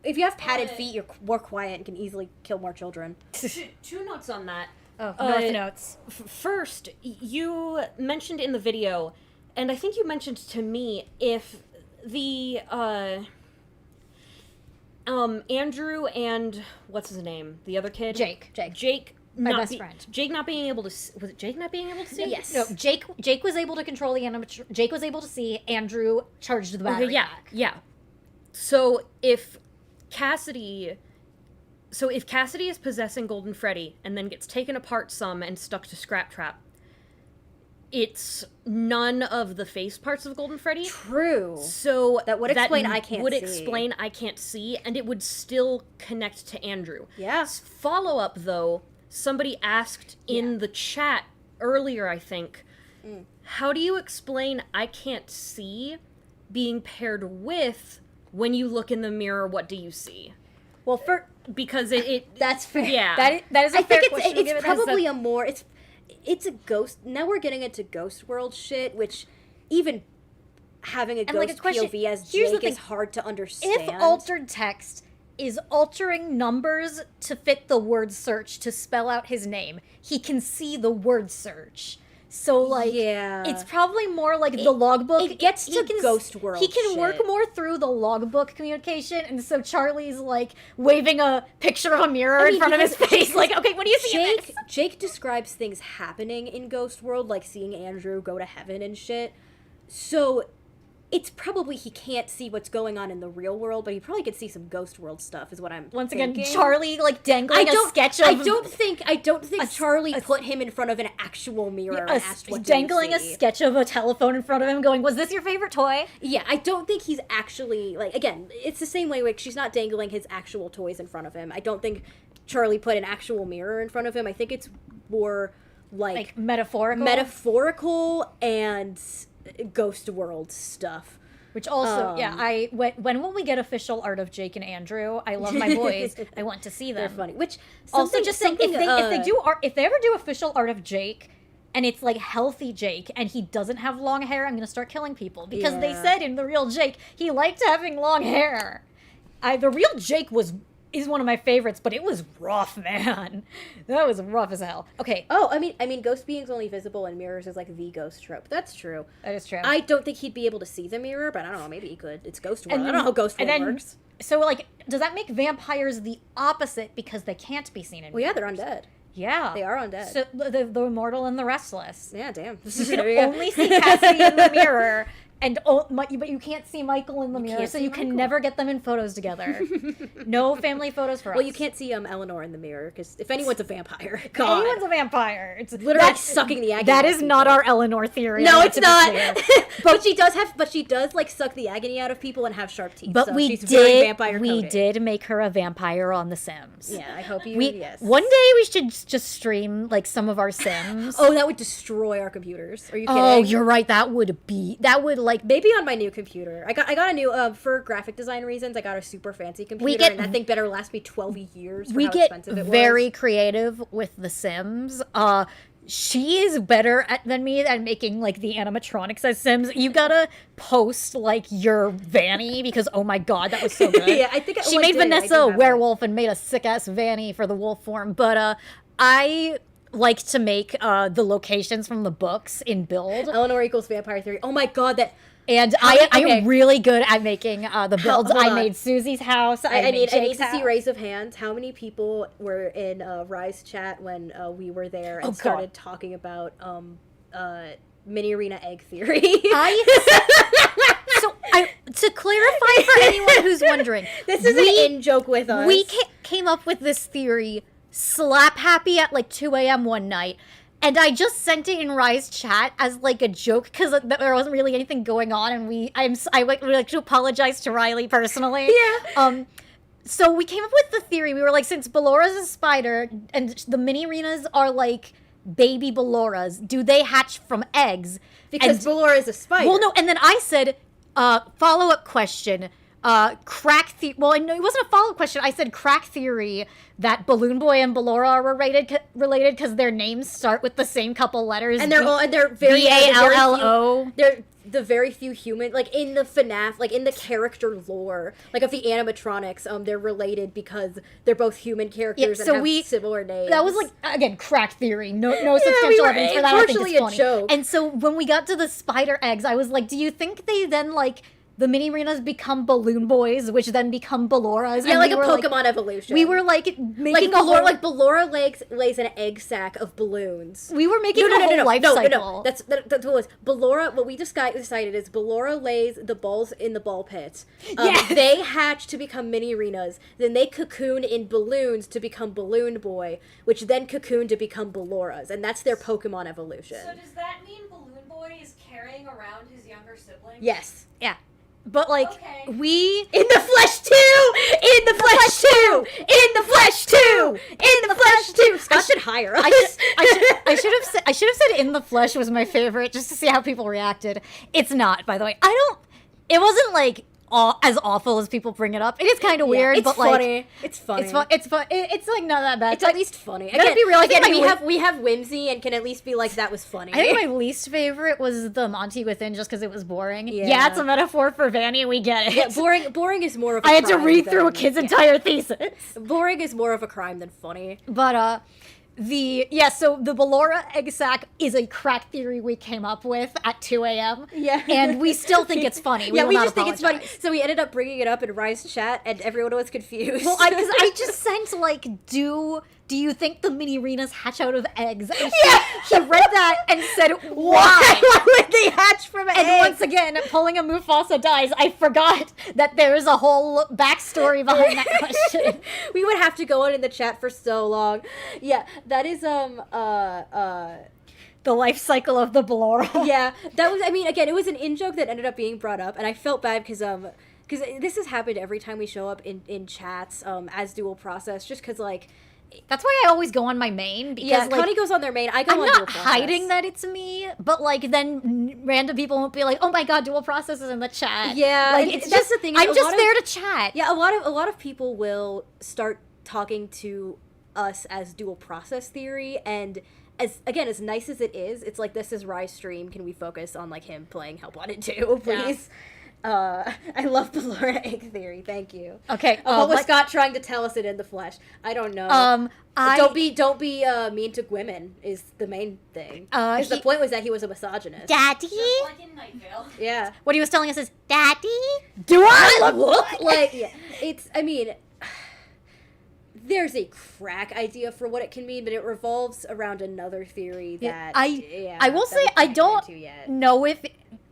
Speaker 1: If you have padded feet, you're more quiet and can easily kill more children.
Speaker 5: Two notes on that.
Speaker 2: Oh, notes.
Speaker 5: First, you mentioned in the video, and I think you mentioned to me, if the, Andrew and, what's his name? The other kid?
Speaker 2: Jake. My best friend.
Speaker 5: Jake not being able to, was it Jake not being able to see?
Speaker 2: Yes. No, Jake was able to control the animatronic. Jake was able to see. Andrew charged the battery back.
Speaker 5: Yeah. So if Cassidy is possessing Golden Freddy and then gets taken apart some and stuck to Scrap Trap, it's none of the face parts of Golden Freddy.
Speaker 1: True.
Speaker 5: So
Speaker 1: that would explain I
Speaker 5: can't see, and it would still connect to Andrew.
Speaker 1: Yeah.
Speaker 5: Follow up though, somebody asked in the chat earlier, I think, how do you explain I can't see being paired with when you look in the mirror, what do you see?
Speaker 1: Well,
Speaker 5: because
Speaker 1: that's fair.
Speaker 5: Yeah.
Speaker 2: That is a fair question.
Speaker 1: It's probably it's a ghost. Now we're getting into ghost world shit, which even having a ghost POV as Jake is hard to understand.
Speaker 2: If altered text is altering numbers to fit the word search to spell out his name, he can see the word search. So, it's probably more like the logbook.
Speaker 1: It gets to ghost world
Speaker 2: He can work more through the logbook communication, and so Charlie's, waving a picture of a mirror in front of his face, okay, what do you see?
Speaker 1: Jake describes things happening in ghost world, like seeing Andrew go to heaven and shit. So, it's probably he can't see what's going on in the real world, but he probably could see some ghost world stuff, is what I'm thinking.
Speaker 2: Again, Charlie, dangling a sketch of...
Speaker 1: I don't think Charlie put him in front of an actual mirror and asked what
Speaker 2: dangling a sketch of a telephone in front of him going, was this your favorite toy?
Speaker 1: Yeah, I don't think he's actually, again, it's the same way, she's not dangling his actual toys in front of him. I don't think Charlie put an actual mirror in front of him. I think it's more,
Speaker 2: metaphorical
Speaker 1: and ghost world stuff.
Speaker 2: Which also, when we get official art of Jake and Andrew, I love my boys. I want to see them.
Speaker 1: They're funny. Which
Speaker 2: also just saying, if they ever do official art of Jake, and it's healthy Jake, and he doesn't have long hair, I'm gonna start killing people because they said in the real Jake he liked having long hair. The real Jake was is one of my favorites, but it was rough, man. That was rough as hell. Okay.
Speaker 1: Oh, I mean, ghost beings only visible in mirrors is like the ghost trope. That's true.
Speaker 2: That is true.
Speaker 1: I don't think he'd be able to see the mirror, but I don't know. Maybe he could. It's ghost world. I don't know how ghost world works.
Speaker 2: So, like, does that make vampires the opposite because they can't be seen in
Speaker 1: Well, yeah,
Speaker 2: mirrors?
Speaker 1: they're undead.
Speaker 2: Yeah.
Speaker 1: They are undead.
Speaker 2: So, the immortal and the restless.
Speaker 1: Yeah, damn.
Speaker 2: You can only see Cassidy in the mirror, but you can't see Michael in the mirror, so you can never get them in photos together. No family photos for us.
Speaker 1: Well, you can't see Eleanor in the mirror, because if anyone's a vampire,
Speaker 2: If
Speaker 1: God.
Speaker 2: anyone's a vampire. It's
Speaker 1: Literally like, sucking the agony.
Speaker 2: That
Speaker 1: out
Speaker 2: is
Speaker 1: of
Speaker 2: not
Speaker 1: people.
Speaker 2: our Eleanor theory.
Speaker 1: No,
Speaker 2: I
Speaker 1: it's
Speaker 2: want to be
Speaker 1: not.
Speaker 2: clear.
Speaker 1: but she does like suck the agony out of people and have sharp teeth.
Speaker 2: But
Speaker 1: so
Speaker 2: we
Speaker 1: she's very
Speaker 2: did
Speaker 1: vampire-coded.
Speaker 2: make her a vampire on The Sims.
Speaker 1: Yeah, I hope you. Yes.
Speaker 2: One day we should just stream like some of our Sims.
Speaker 1: Oh, that would destroy our computers. Are you kidding?
Speaker 2: Oh, you're right. That would like
Speaker 1: maybe on my new computer. I got a new for graphic design reasons. I got a super fancy computer, and that thing better last me 12 years. For
Speaker 2: we
Speaker 1: how
Speaker 2: get
Speaker 1: expensive it
Speaker 2: very
Speaker 1: was.
Speaker 2: creative with The Sims. She is better than me at making like the animatronics as Sims. You gotta post like your Vanny because oh my god, that was so good.
Speaker 1: Yeah, I think
Speaker 2: she made Vanessa a werewolf and made a sick ass Vanny for the wolf form. But I like to make the locations from the books in Build.
Speaker 1: Eleanor equals vampire theory. Oh my god, that.
Speaker 2: And
Speaker 1: okay.
Speaker 2: I'm really good at making the builds.
Speaker 1: Hold
Speaker 2: I
Speaker 1: on.
Speaker 2: made Susie's house.
Speaker 1: I need
Speaker 2: Jake's
Speaker 1: to see
Speaker 2: house.
Speaker 1: raise of hands. How many people were in Rise chat when we were there and started talking about MINIREENA egg theory?
Speaker 2: To clarify for anyone who's wondering,
Speaker 1: this is an in-joke with us.
Speaker 2: We came up with this theory slap happy at like 2 a.m. one night. And I just sent it in Rise chat as like a joke because there wasn't really anything going on, and I would like to apologize to Riley personally.
Speaker 1: Yeah.
Speaker 2: So we came up with the theory. We were like, since Bellora's a spider and the MINIREENAs are like baby Belloras, do they hatch from eggs?
Speaker 1: Because Bellora is a spider.
Speaker 2: Well, no. And then I said, follow-up question. Well, no, it wasn't a follow-up question. I said crack theory that Balloon Boy and Bellora are related because their names start with the same couple letters.
Speaker 1: And they're very
Speaker 2: B-A-L-L-O.
Speaker 1: They're the very few human, like in the FNAF, like in the character lore, like of the animatronics, they're related because they're both human characters and have similar names.
Speaker 2: That was like, again, crack theory. No substantial evidence for that. I think it's funny.
Speaker 1: Joke.
Speaker 2: And so when we got to the spider eggs, I was like, do you think they then like the MINIREENAs become Balloon Boys, which then become Belloras?
Speaker 1: Yeah,
Speaker 2: and
Speaker 1: like a Pokemon evolution.
Speaker 2: We were like making
Speaker 1: Bellora lays an egg sack of balloons.
Speaker 2: We were making a whole life cycle.
Speaker 1: No. That's what it was. Bellora. What we decided is Bellora lays the balls in the ball pit.
Speaker 2: Yes.
Speaker 1: They hatch to become MINIREENAs. Then they cocoon in balloons to become Balloon Boy, which then cocoon to become Belloras, and that's their Pokemon evolution.
Speaker 5: So does that mean Balloon Boy is carrying around his younger sibling?
Speaker 1: Yes.
Speaker 2: Yeah. But like we
Speaker 1: in the flesh too, in the flesh too, in the flesh too, in the flesh too. Scott should hire us.
Speaker 2: I should have said in the flesh was my favorite just to see how people reacted. It's not, by the way. It wasn't like as awful as people bring it up. It is kind of weird,
Speaker 1: it's
Speaker 2: but
Speaker 1: funny.
Speaker 2: like
Speaker 1: it's funny.
Speaker 2: It's fun. It's like not that bad.
Speaker 1: It's at least funny.
Speaker 2: Gotta be real.
Speaker 1: We have whimsy and can at least be like that was funny.
Speaker 2: I think my least favorite was the Monty Within just because it was boring. Yeah, it's a metaphor for Vanny. We get it.
Speaker 1: Yeah, boring is more of a
Speaker 2: I had
Speaker 1: crime
Speaker 2: to read through a kid's entire thesis.
Speaker 1: Boring is more of a crime than funny.
Speaker 2: But so the Bellora egg sack is a crack theory we came up with at 2 a.m.
Speaker 1: Yeah.
Speaker 2: And we still think it's funny.
Speaker 1: We just think it's funny. So we ended up bringing it up in Rise chat, and everyone was confused.
Speaker 2: Well, because I just sent, like, do you think the MINIREENAs hatch out of eggs? And he read that and said, why?
Speaker 1: Why would they hatch from eggs?
Speaker 2: And once again, pulling a Mufasa dies, I forgot that there's a whole backstory behind that question.
Speaker 1: We would have to go on in the chat for so long. Yeah, that is,
Speaker 2: the life cycle of the Bellora.
Speaker 1: Yeah, that was, I mean, again, it was an in-joke that ended up being brought up, and I felt bad because this has happened every time we show up in chats as dual process, just because, like,
Speaker 2: that's why I always go on my main, because
Speaker 1: Connie goes on their main, I go on dual process.
Speaker 2: I'm not hiding that it's me, but like then random people won't be like, oh my god, dual process is in the chat.
Speaker 1: Yeah,
Speaker 2: like it's
Speaker 1: that's
Speaker 2: just
Speaker 1: the thing.
Speaker 2: I'm just there to chat.
Speaker 1: Yeah, a lot of people will start talking to us as dual process theory, and as nice as it is, it's like, this is Rise stream. Can we focus on like him playing Help Wanted 2, please? I love the Laura egg theory. Thank you.
Speaker 2: Okay.
Speaker 1: What was Scott trying to tell us it in the flesh? I don't know. Don't be mean to women is the main thing. Because the point was that he was a misogynist.
Speaker 2: Daddy?
Speaker 3: Just like in Night Vale.
Speaker 1: Yeah.
Speaker 2: What he was telling us is, Daddy? Do I
Speaker 1: look like? Yeah. It's. I mean, there's a crack idea for what it can mean, but it revolves around another theory that
Speaker 2: I will say I don't know if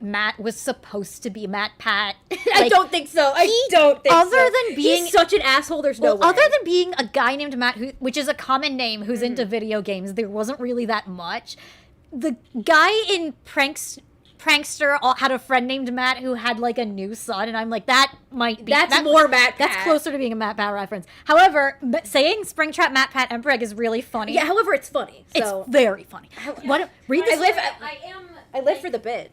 Speaker 2: Matt was supposed to be Matt Pat.
Speaker 1: I don't think so. I don't think so.
Speaker 2: Other than being
Speaker 1: he's such an asshole, there's no way.
Speaker 2: Other than being a guy named Matt, which is a common name, who's into video games, there wasn't really that much. The guy in Prankster had a friend named Matt who had like a new son, and I'm like, that might be
Speaker 1: more Matt Pat.
Speaker 2: That's closer to being a Matt Pat reference. However, saying Springtrap Matt Pat Empereg is really funny.
Speaker 1: Yeah, however, it's funny. So.
Speaker 2: It's very funny. Read this.
Speaker 1: I live for the bit.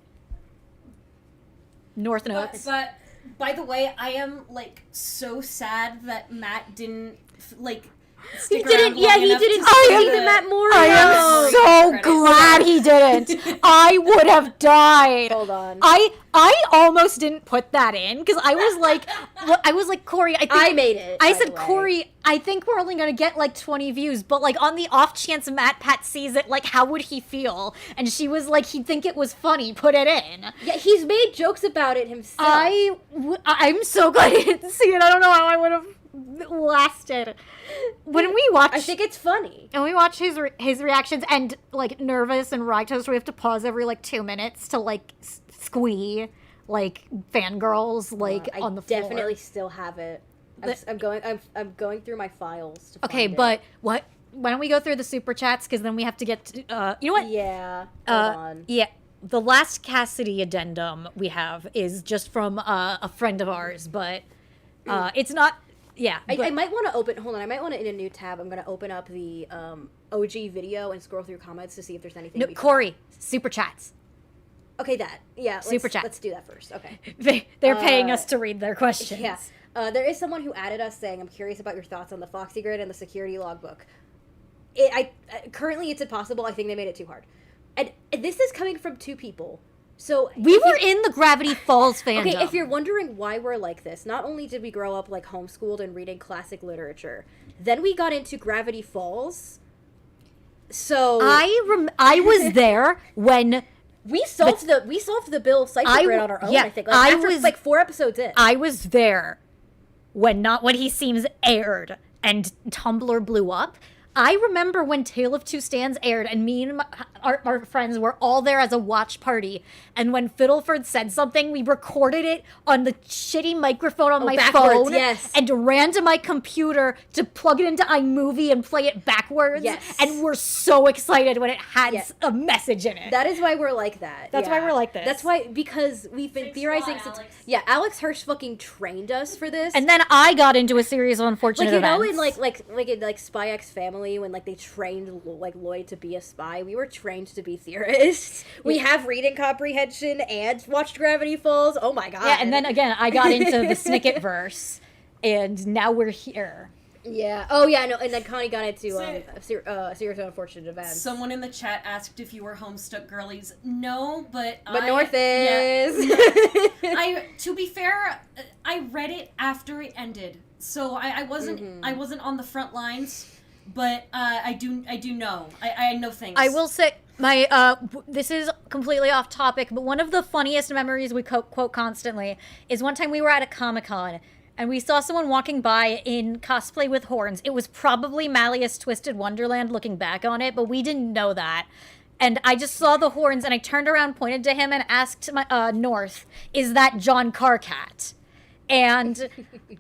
Speaker 2: North Notes.
Speaker 3: But by the way, I am like so sad that Matt didn't like.
Speaker 1: He didn't. Yeah, he didn't see the Matt Moore.
Speaker 2: I am so glad he didn't. I would have died.
Speaker 1: Hold on.
Speaker 2: I almost didn't put that in because I was like, Corey, I
Speaker 1: made it.
Speaker 2: I said, Corey, I think we're only gonna get like 20 views, but like on the off chance Matt Pat sees it, like how would he feel? And she was like, he'd think it was funny. Put it in.
Speaker 1: Yeah, he's made jokes about it himself.
Speaker 2: I'm so glad he didn't see it. I don't know how I would have lasted. When we watch,
Speaker 1: I think it's funny.
Speaker 2: And we watch his reactions and like Nervous and Rytos, we have to pause every like 2 minutes to like squee like fangirls like on the floor.
Speaker 1: I definitely still have it. I'm going through my files. To
Speaker 2: okay,
Speaker 1: find
Speaker 2: but what? Why don't we go through the super chats because then we have to get to, you know what?
Speaker 1: Yeah. Hold on.
Speaker 2: Yeah. The last Cassidy addendum we have is just from a friend of ours, but it's not. Yeah,
Speaker 1: I might want to open. Hold on, I might want to in a new tab. I'm going to open up the OG video and scroll through comments to see if there's anything.
Speaker 2: No, Corey, super chats.
Speaker 1: Okay, that
Speaker 2: super chat.
Speaker 1: Let's do that first. Okay,
Speaker 2: they're paying us to read their questions.
Speaker 1: Yeah, there is someone who added us saying, "I'm curious about your thoughts on the Foxy grid and the security logbook." Currently it's impossible. I think they made it too hard, and this is coming from 2 people. So
Speaker 2: we were in the Gravity Falls fandom.
Speaker 1: Okay, if you're wondering why we're like this, not only did we grow up like homeschooled and reading classic literature, then we got into Gravity Falls. So
Speaker 2: I was there when
Speaker 1: we solved the Bill Cipher grid on our own.
Speaker 2: Yeah,
Speaker 1: I think after 4 episodes in.
Speaker 2: I was there when Not What He Seems aired and Tumblr blew up. I remember when Tale of Two Stands aired, and me and our friends were all there as a watch party. And when Fiddleford said something, we recorded it on the shitty microphone on my phone,
Speaker 1: yes,
Speaker 2: and ran to my computer to plug it into iMovie and play it backwards.
Speaker 1: Yes,
Speaker 2: and we're so excited when it had a message in it.
Speaker 1: That is why we're like that.
Speaker 2: That's why we're like this.
Speaker 1: That's why, because we've been theorizing since.
Speaker 3: Alex.
Speaker 1: Yeah, Alex Hirsch fucking trained us for this.
Speaker 2: And then I got into a series of unfortunate events.
Speaker 1: Know, in like Spy X Family, when like they trained like Lloyd to be a spy, we were trained to be theorists. We have reading comprehension and watched Gravity Falls. Oh my god.
Speaker 2: Yeah, and then again I got into the Snicket verse, and now we're here.
Speaker 1: Yeah. Oh yeah. No. And then Connie got into a series of unfortunate events.
Speaker 3: Someone in the chat asked if you were Homestuck girlies. No, but
Speaker 1: North is.
Speaker 3: Yeah. To be fair, I read it after it ended, so I wasn't I wasn't on the front lines. But I do know. I know things.
Speaker 2: I will say this is completely off topic, but one of the funniest memories we quote constantly is one time we were at a Comic-Con and we saw someone walking by in cosplay with horns. It was probably Malleus Twisted Wonderland looking back on it, but we didn't know that. And I just saw the horns and I turned around, pointed to him and asked North, "Is that John Carcat?" And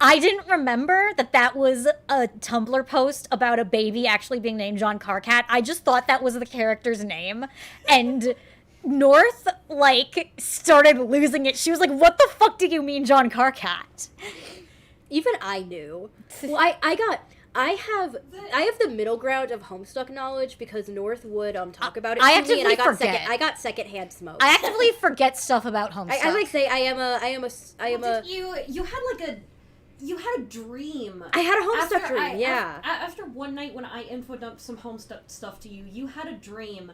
Speaker 2: I didn't remember that was a Tumblr post about a baby actually being named John Carcat. I just thought that was the character's name. And North, started losing it. She was like, "What the fuck do you mean, John Carcat?"
Speaker 1: Even I knew. Well, I have the middle ground of Homestuck knowledge because North would talk about it to me, and I got secondhand smoke.
Speaker 2: I actively forget stuff about Homestuck.
Speaker 1: I say I am a.
Speaker 3: You had a dream.
Speaker 1: I had a Homestuck dream. Yeah.
Speaker 3: After one night when I info dumped some Homestuck stuff to you, you had a dream,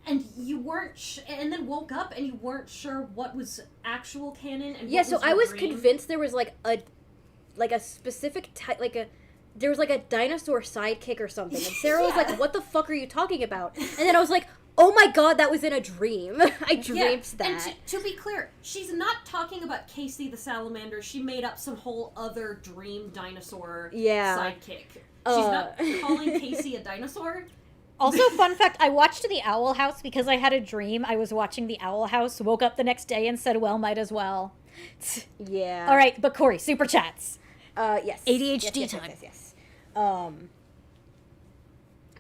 Speaker 3: and you weren't, and then woke up and you weren't sure what was actual canon and
Speaker 1: Yeah,
Speaker 3: what
Speaker 1: so
Speaker 3: was
Speaker 1: I
Speaker 3: your
Speaker 1: was
Speaker 3: dream.
Speaker 1: convinced there was like a specific type, there was like a dinosaur sidekick or something, and Sarah was
Speaker 3: Yeah.
Speaker 1: like, "What the fuck are you talking about?" And then I was like, "Oh my god, that was in a dream. I dreamed that."
Speaker 3: And to be clear, she's not talking about Casey the salamander. She made up some whole other dream dinosaur sidekick. She's not calling Casey a dinosaur.
Speaker 2: Also, fun fact, I watched The Owl House because I had a dream. I was watching The Owl House, woke up the next day and said, well, might as well.
Speaker 1: Yeah.
Speaker 2: All right, but Corey, super chats.
Speaker 1: Yes.
Speaker 2: ADHD
Speaker 1: yes,
Speaker 2: time.
Speaker 1: Yes.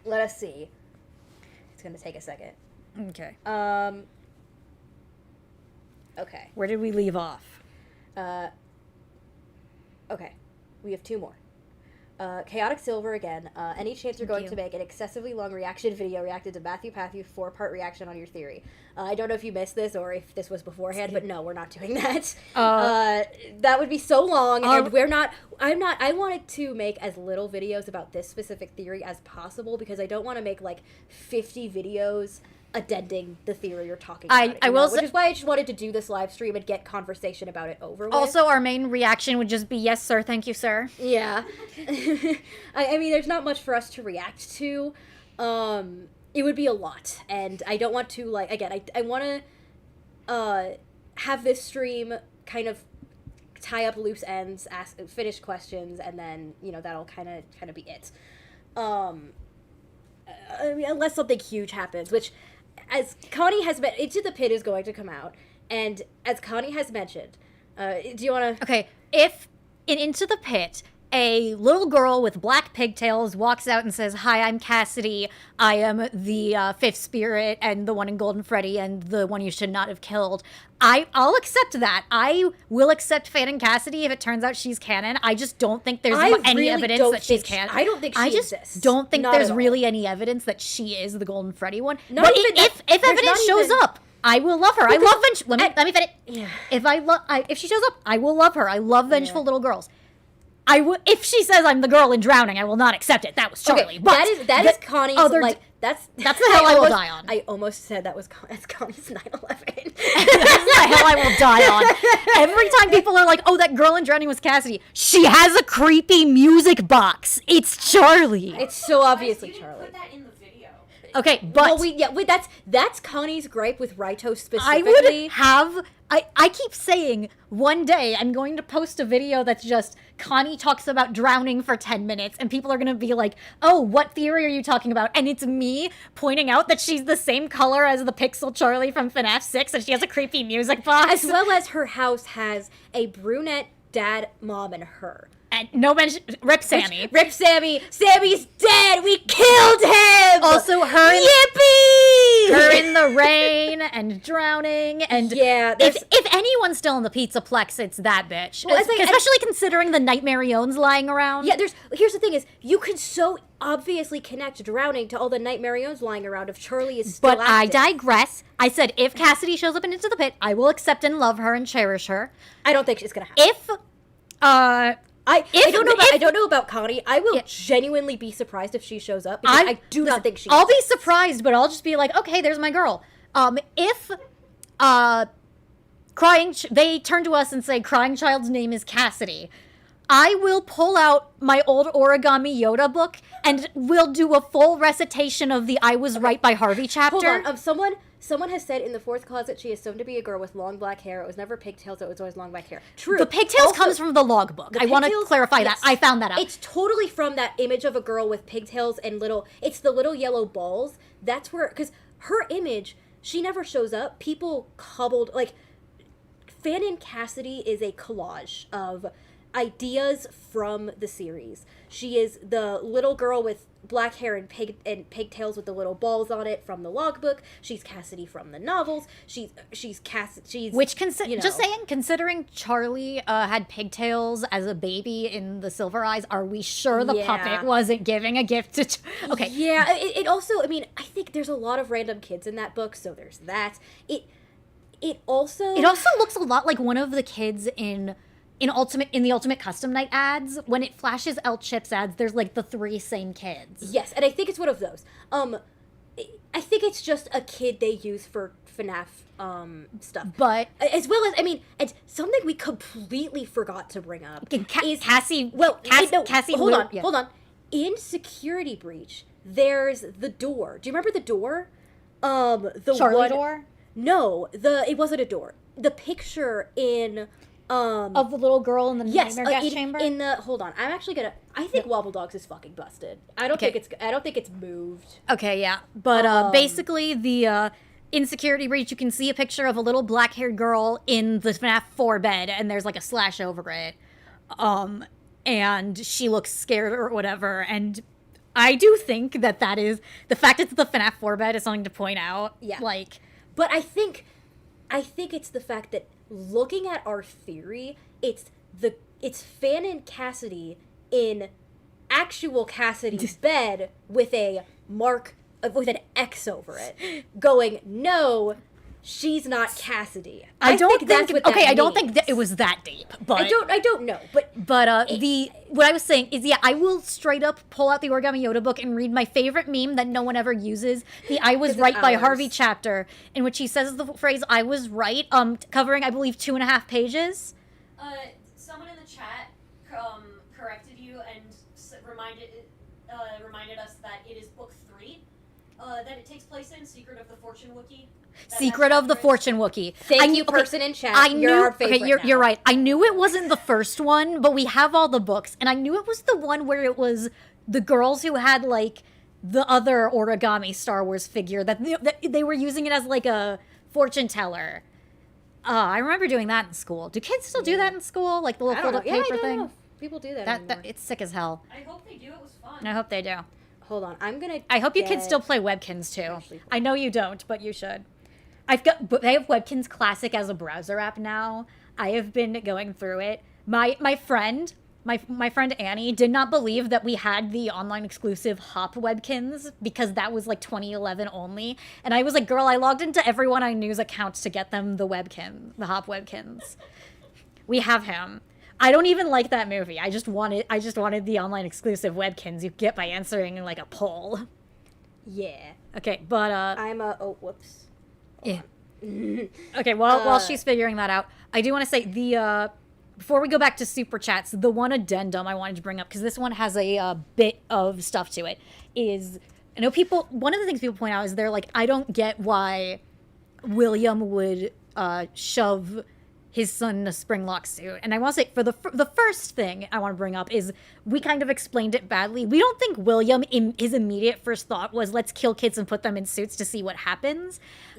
Speaker 1: Let us see. It's gonna take a second.
Speaker 2: Okay.
Speaker 1: Okay.
Speaker 2: Where did we leave off?
Speaker 1: Okay. We have two more. Chaotic Silver again. Any chance you're going
Speaker 2: you.
Speaker 1: to make an excessively long reaction video reacted to Matthew 4-part reaction on your theory? I don't know if you missed this or if this was beforehand, but no, we're not doing that. That would be so long, and I wanted to make as little videos about this specific theory as possible because I don't want to make like 50 videos addending the theory you're talking about. Which is why I just wanted to do this live stream and get conversation about it over with.
Speaker 2: Also, our main reaction would just be, yes, sir, thank you, sir.
Speaker 1: Yeah. I mean, there's not much for us to react to. It would be a lot. And I don't want to, like, again, I want to have this stream kind of tie up loose ends, finish questions, and then, that'll kind of be it. I mean, unless something huge happens, which, as Connie has mentioned, Into the Pit is going to come out. And as Connie has mentioned, do you want to...
Speaker 2: Okay, if in Into the Pit, a little girl with black pigtails walks out and says, hi, I'm Cassidy. I am the fifth spirit and the one in Golden Freddy and the one you should not have killed. I'll accept that. I will accept Fan and Cassidy if it turns out she's canon. I just don't think there's any evidence that she's canon.
Speaker 1: I don't think she exists.
Speaker 2: I just don't think
Speaker 1: Not
Speaker 2: there's
Speaker 1: at all.
Speaker 2: really any evidence that she is the Golden Freddy one.
Speaker 1: Not
Speaker 2: But
Speaker 1: even that-
Speaker 2: if
Speaker 1: there's
Speaker 2: evidence
Speaker 1: not
Speaker 2: shows
Speaker 1: even-
Speaker 2: up, I will love her. I love Vengeful. Let me finish.
Speaker 1: Yeah.
Speaker 2: If she shows up, I will love her. I love vengeful little girls. I would if she says I'm the girl in Drowning, I will not accept it. That was Charlie.
Speaker 1: Okay,
Speaker 2: but
Speaker 1: that is Connie's, that's
Speaker 2: the hill I will die on.
Speaker 1: I almost said that's Connie's 9/11.
Speaker 2: That's the hell I will die on. Every time people are like, "Oh, that girl in Drowning was Cassidy," she has a creepy music box. It's Charlie.
Speaker 1: It's so obviously
Speaker 3: You didn't
Speaker 1: Charlie.
Speaker 3: put that in the video.
Speaker 2: Okay, but
Speaker 1: that's Connie's gripe with Raito
Speaker 2: I
Speaker 1: specifically.
Speaker 2: would have. I keep saying one day I'm going to post a video that's just Connie talks about Drowning for 10 minutes and people are going to be like, oh, what theory are you talking about? And it's me pointing out that she's the same color as the Pixel Charlie from FNAF 6 and she has a creepy music box.
Speaker 1: As well as her house has a brunette dad, mom, and her.
Speaker 2: And no mention, Rip Sammy.
Speaker 1: Rip Sammy. Sammy's dead. We killed him.
Speaker 2: Also
Speaker 1: Yippee!
Speaker 2: her in the rain and Drowning and
Speaker 1: Yeah,
Speaker 2: if anyone's still in the Pizzaplex, it's that bitch.
Speaker 1: Well, it's like-
Speaker 2: especially considering the Nightmariones lying around.
Speaker 1: Yeah, here's the thing is, you can so obviously connect Drowning to all the Nightmariones lying around if Charlie is still
Speaker 2: But I
Speaker 1: active.
Speaker 2: digress. I said if Cassidy shows up Into the Pit, I will accept and love her and cherish her.
Speaker 1: I don't think she's gonna happen.
Speaker 2: If
Speaker 1: I don't know about Connie. I will genuinely be surprised if she shows up because I do not think she
Speaker 2: I'll be
Speaker 1: exists.
Speaker 2: surprised, but I'll just be like, okay, there's my girl. If they turn to us and say Crying Child's name is Cassidy, I will pull out my old Origami Yoda book and we'll do a full recitation of the I Was Right by Harvey chapter.
Speaker 1: Hold on. Someone has said in the fourth closet she is soon to be a girl with long black hair. It was never pigtails. It was always long black hair. True.
Speaker 2: The pigtails
Speaker 1: Also,
Speaker 2: comes from the logbook. I want to
Speaker 1: pigtails-
Speaker 2: clarify
Speaker 1: yes.
Speaker 2: that. I found that out.
Speaker 1: It's totally from that image of a girl with pigtails and it's the little yellow balls. That's where, because her image, she never shows up. People cobbled, Fan and Cassidy is a collage of ideas from the series. She is the little girl with black hair and pigtails with the little balls on it from the logbook. She's Cassidy from the novels. She's Cassidy.
Speaker 2: Just saying, considering Charlie had pigtails as a baby in the Silver Eyes, are we sure the puppet wasn't giving a gift to... Okay.
Speaker 1: Yeah, it also, I mean, I think there's a lot of random kids in that book, so there's that. It also
Speaker 2: looks a lot like one of the kids in the Ultimate Custom Night ads. When it flashes El Chips ads, there's like the three same kids.
Speaker 1: Yes, and I think it's one of those. I think it's just a kid they use for FNAF stuff.
Speaker 2: But
Speaker 1: As well as, I mean, and something we completely forgot to bring up is
Speaker 2: Cassie.
Speaker 1: Well,
Speaker 2: Cassie.
Speaker 1: hold on. In Security Breach, there's the door. Do you remember the door? The
Speaker 2: Charlie door?
Speaker 1: No, it wasn't a door. The picture in
Speaker 2: Of the little girl in the nightmare gas chamber?
Speaker 1: in the hold on. I'm actually gonna. I think Wobble Dogs is fucking busted. I don't think it's moved.
Speaker 2: Okay, yeah. But basically, the in Security Breach, you can see a picture of a little black-haired girl in the FNAF 4 bed, and there's like a slash over it. And she looks scared or whatever. And I do think that is the fact it's the FNAF 4 bed is something to point out.
Speaker 1: Yeah.
Speaker 2: Like,
Speaker 1: but I think it's the fact that looking at our theory, it's Fan and Cassidy in actual Cassidy's bed with a mark with an X over it, going, no, she's not Cassidy.
Speaker 2: I don't think
Speaker 1: that's what that
Speaker 2: I don't
Speaker 1: means.
Speaker 2: think it was that deep. But
Speaker 1: I don't know, but
Speaker 2: what I was saying is, yeah, I will straight up pull out the Origami Yoda book and read my favorite meme that no one ever uses, the "I was right" by Harvey chapter, in which he says the phrase "I was right," covering I believe 2.5 pages.
Speaker 5: Someone in the chat corrected you and reminded us that it is book 3 that it takes place in Secret of the Fortune Wookiee.
Speaker 2: Secret of the Fortune Wookiee.
Speaker 1: Thank you, person in chat. You're our favorite
Speaker 2: you're right. I knew it wasn't the first one, but we have all the books, and I knew it was the one where it was the girls who had like the other origami Star Wars figure that they were using it as like a fortune teller. I remember doing that in school. Do kids still do that in school? Like the little fold-up paper thing?
Speaker 1: Know. People do that.
Speaker 2: That it's sick as hell.
Speaker 5: I hope they do. It was fun.
Speaker 2: I hope they do.
Speaker 1: Hold on,
Speaker 2: I hope you kids still play Webkins too. I know you don't, but you should. They have Webkins Classic as a browser app now. I have been going through it. My friend Annie did not believe that we had the online exclusive Hop Webkins because that was like 2011 only. And I was like, girl, I logged into everyone I knew's accounts to get them the Hop Webkins. We have him. I don't even like that movie. I just wanted the online exclusive Webkins you get by answering like a poll.
Speaker 1: Yeah.
Speaker 2: Okay, but
Speaker 1: whoops.
Speaker 2: Yeah. Okay, while she's figuring that out, I do want to say before we go back to Super Chats, the one addendum I wanted to bring up, because this one has a bit of stuff to it, is I know one of the things people point out is they're like, I don't get why William would shove his son in a Springlock suit. And I want to say, for the first thing I want to bring up is we kind of explained it badly. We don't think William, in his immediate first thought was, let's kill kids and put them in suits to see what happens.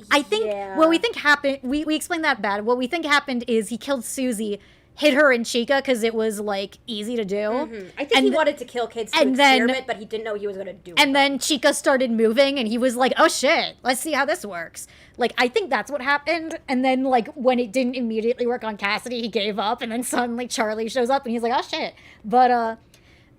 Speaker 2: I think what we think happened, we explained that bad. What we think happened is he killed Susie, hit her in Chica because it was like easy to do.
Speaker 1: Mm-hmm. I think he wanted to kill kids to experiment, but he didn't know he was going to do it.
Speaker 2: And then Chica started moving and he was like, oh shit, let's see how this works. Like, I think that's what happened. And then like when it didn't immediately work on Cassidy, he gave up, and then suddenly Charlie shows up and he's like, oh shit. But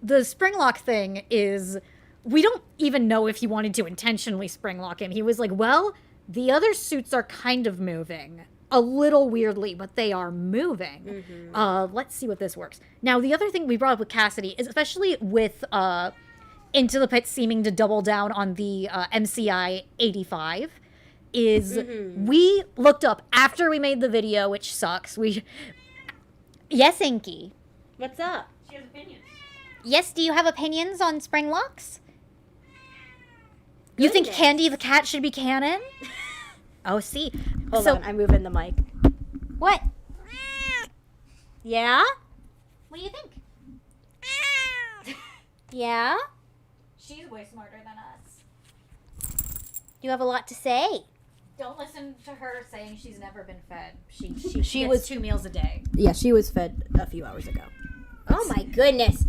Speaker 2: the Springlock thing is, we don't even know if he wanted to intentionally Springlock him. He was like, well, the other suits are kind of moving. A little weirdly, but they are moving. Mm-hmm. Let's see what this works. Now, the other thing we brought up with Cassidy is, especially with Into the Pit seeming to double down on the MCI 85, is we looked up after we made the video, which sucks. Yes, Inky.
Speaker 1: What's up?
Speaker 5: She has opinions.
Speaker 2: Yes, do you have opinions on Springlocks? You think Candy the cat should be canon? Oh, see.
Speaker 1: Hold on, I'm moving the mic.
Speaker 2: What? Yeah? What do you think? Yeah?
Speaker 4: She's way smarter than us.
Speaker 2: You have a lot to say.
Speaker 4: Don't listen to her saying she's never been fed. She
Speaker 1: She
Speaker 4: gets
Speaker 1: was
Speaker 4: 2 meals a day.
Speaker 1: Yeah, she was fed a few hours ago. Oh my goodness.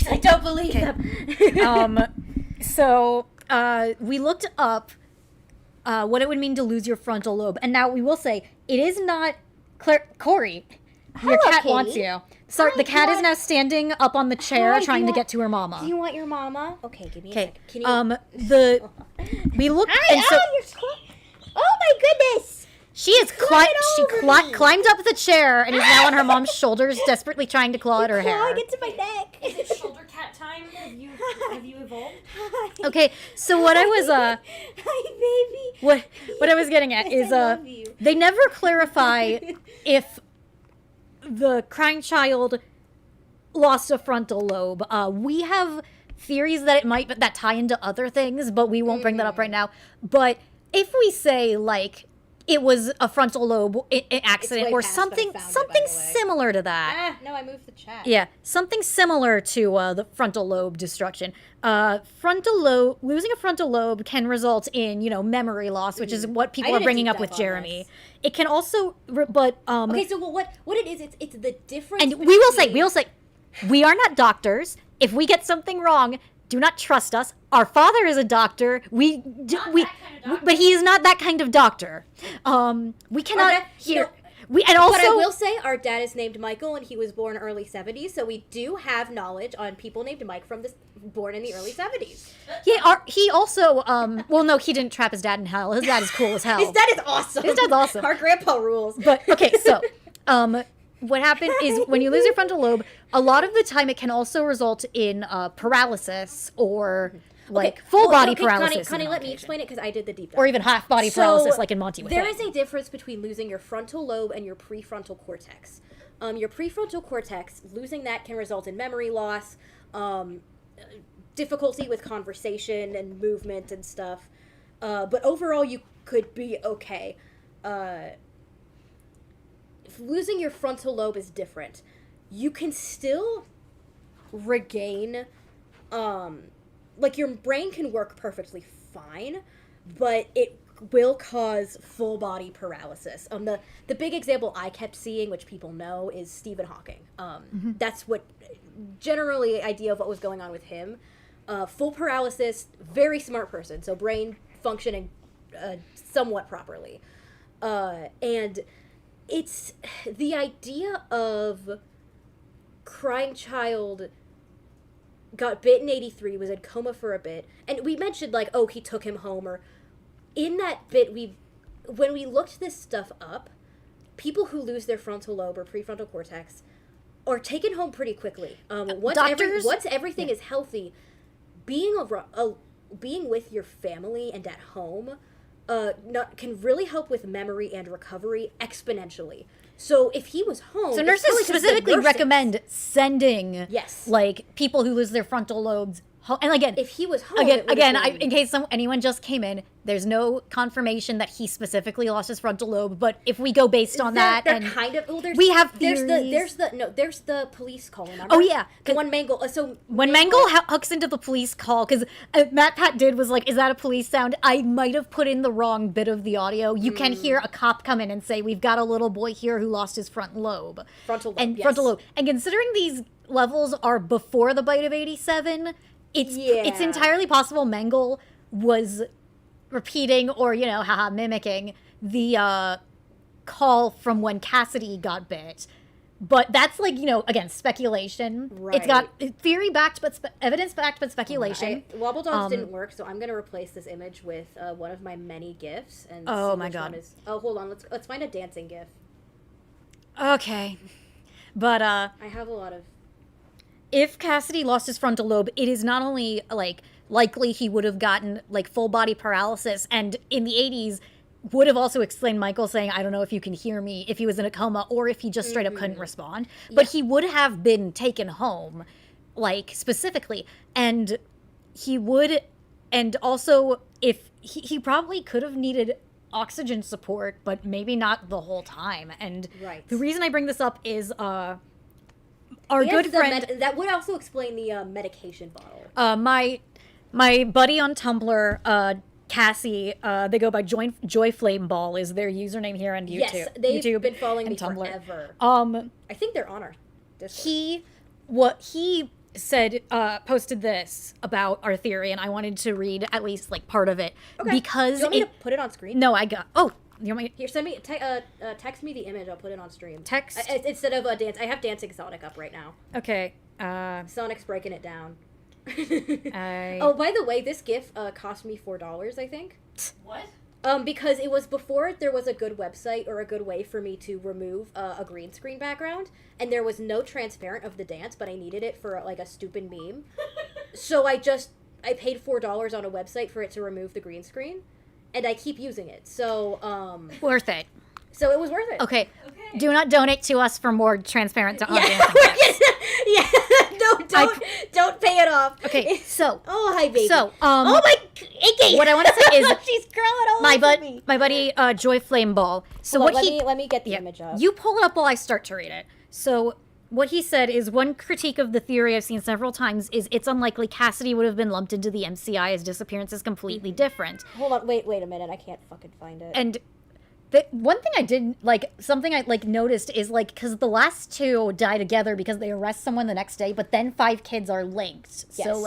Speaker 1: I don't believe them.
Speaker 2: So we looked up what it would mean to lose your frontal lobe. And now we will say, it is not Corey. Your cat wants you. Sorry, the cat is now standing up on the chair trying to get to her mama.
Speaker 1: Do you want your mama? Okay, give me a second. Can you...
Speaker 2: we looked...
Speaker 1: Oh my goodness!
Speaker 2: She climbed up the chair and is now on her mom's shoulders, desperately trying to claw at her hair.
Speaker 1: Clawing into my neck.
Speaker 3: Is it shoulder cat time have you evolved?
Speaker 2: Okay, so what I was
Speaker 1: Hi, baby.
Speaker 2: what I was getting at is
Speaker 1: I love you.
Speaker 2: they never clarify if the crying child lost a frontal lobe. We have theories that it might that tie into other things, but we won't bring that up right now. But if we say like it was a frontal lobe accident
Speaker 1: way
Speaker 2: or
Speaker 1: past, but I
Speaker 2: something
Speaker 1: found it, by
Speaker 2: something
Speaker 1: the way.
Speaker 2: similar to that.
Speaker 1: No, I moved the chat.
Speaker 2: Yeah, something similar to the frontal lobe destruction. Losing a frontal lobe can result in, memory loss, which is what people
Speaker 1: I
Speaker 2: are
Speaker 1: did a
Speaker 2: bringing
Speaker 1: deep
Speaker 2: up with
Speaker 1: dive on
Speaker 2: Jeremy.
Speaker 1: this.
Speaker 2: It can also,
Speaker 1: Okay, so what it is? It's the difference.
Speaker 2: and we will say, we are not doctors. If we get something wrong, do not trust us. Our father is a doctor. But he is not that kind of doctor. We cannot hear. And also,
Speaker 1: But I will say, our dad is named Michael, and he was born early 70s, so we do have knowledge on people named Mike born in the early 70s.
Speaker 2: he also, well, no, he didn't trap his dad in hell. His dad is cool as hell.
Speaker 1: His dad is awesome.
Speaker 2: His dad's awesome.
Speaker 1: Our grandpa rules.
Speaker 2: But, okay, so, what happened is when you lose your frontal lobe, a lot of the time it can also result in paralysis or, full body paralysis.
Speaker 1: Connie, let me explain it, because I did the deep dive.
Speaker 2: Or even half body paralysis, like in Monty with
Speaker 1: There
Speaker 2: Hank.
Speaker 1: is a difference between losing your frontal lobe and your prefrontal cortex. Your prefrontal cortex, losing that can result in memory loss, difficulty with conversation and movement and stuff. But overall, you could be okay. Losing your frontal lobe is different. You can still regain, your brain can work perfectly fine, but it will cause full body paralysis. The big example I kept seeing, which people know, is Stephen Hawking. That's what generally idea of what was going on with him. Full paralysis, very smart person, so brain functioning somewhat properly. And it's the idea of crying child got bit in 83, was in coma for a bit, and we mentioned he took him home, or in that bit when we looked this stuff up, people who lose their frontal lobe or prefrontal cortex are taken home pretty quickly. Once everything is healthy, being with your family and at home can really help with memory and recovery exponentially. So if he was home...
Speaker 2: So nurses specifically recommend sending, people who lose their frontal lobes home. And again...
Speaker 1: If he was home...
Speaker 2: in case anyone just came in, there's no confirmation that he specifically lost his frontal lobe, but if we go based on that...
Speaker 1: They're kind of... Well,
Speaker 2: we have theories.
Speaker 1: There's the police call, remember?
Speaker 2: Oh, yeah.
Speaker 1: When Mangle...
Speaker 2: When Mangle hooks into the police call, because Matt Pat did was like, is that a police sound? I might have put in the wrong bit of the audio. You can hear a cop come in and say, we've got a little boy here who lost his frontal lobe.
Speaker 1: Frontal lobe. And
Speaker 2: considering these levels are before the bite of 87... It's entirely possible Mangle was repeating or, mimicking the call from when Cassidy got bit. But that's again, speculation.
Speaker 1: Right.
Speaker 2: It's got theory-backed, but evidence-backed, but speculation.
Speaker 1: Wobble Dogs didn't work, so I'm going to replace this image with one of my many GIFs. And
Speaker 2: oh, my God.
Speaker 1: hold on. Let's find a dancing GIF.
Speaker 2: Okay. But,
Speaker 1: I have a lot of...
Speaker 2: If Cassidy lost his frontal lobe, it is not only, likely he would have gotten, full body paralysis, and in the 80s would have also explained Michael saying, I don't know if you can hear me, if he was in a coma, or if he just straight up couldn't respond. But he would have been taken home, specifically. And he would, and also, if he probably could have needed oxygen support, but maybe not the whole time. And the reason I bring this up is, our good friend...
Speaker 1: that would also explain the medication bottle.
Speaker 2: My buddy on Tumblr, Cassie, they go by Joy Flame Ball is their username here on YouTube.
Speaker 1: Yes, they've been following me
Speaker 2: Tumblr.
Speaker 1: forever.
Speaker 2: I
Speaker 1: think they're on our Discord.
Speaker 2: He said, posted this about our theory, and I wanted to read at least part of it.
Speaker 1: Okay.
Speaker 2: Because
Speaker 1: do you want me to put it on screen?
Speaker 2: No, I got... Oh, you want me...
Speaker 1: Here, send me... text me the image. I'll put it on stream.
Speaker 2: Text?
Speaker 1: Instead of dance. I have Dancing Sonic up right now.
Speaker 2: Okay.
Speaker 1: Sonic's breaking it down.
Speaker 2: Oh,
Speaker 1: by the way, this GIF cost me $4, I think.
Speaker 3: What?
Speaker 1: Because it was before there was a good website or a good way for me to remove a green screen background, and there was no transparent of the dance, but I needed it for like a stupid meme. So I paid $4 on a website for it to remove the green screen, and I keep using it. So
Speaker 2: Worth it.
Speaker 1: so it was worth it.
Speaker 2: Okay. Do not donate to us for more transparent to audience.
Speaker 1: Yeah. No, don't pay it off.
Speaker 2: Okay, so
Speaker 1: Oh, hi, baby.
Speaker 2: So,
Speaker 1: oh my, Inky.
Speaker 2: what I want to say is
Speaker 1: she's crawling all over me.
Speaker 2: my buddy Joy Flame Ball. So
Speaker 1: Hold
Speaker 2: what
Speaker 1: on, let me get the image up.
Speaker 2: You pull it up while I start to read it. So what he said is one critique of the theory I've seen several times is it's unlikely Cassidy would have been lumped into the MCI as disappearance is completely different.
Speaker 1: Hold on, wait a minute. I can't fucking find it.
Speaker 2: And the one thing I did something I noticed is because the last two die together because they arrest someone the next day, but then 5 kids are linked.
Speaker 1: Yes.
Speaker 2: So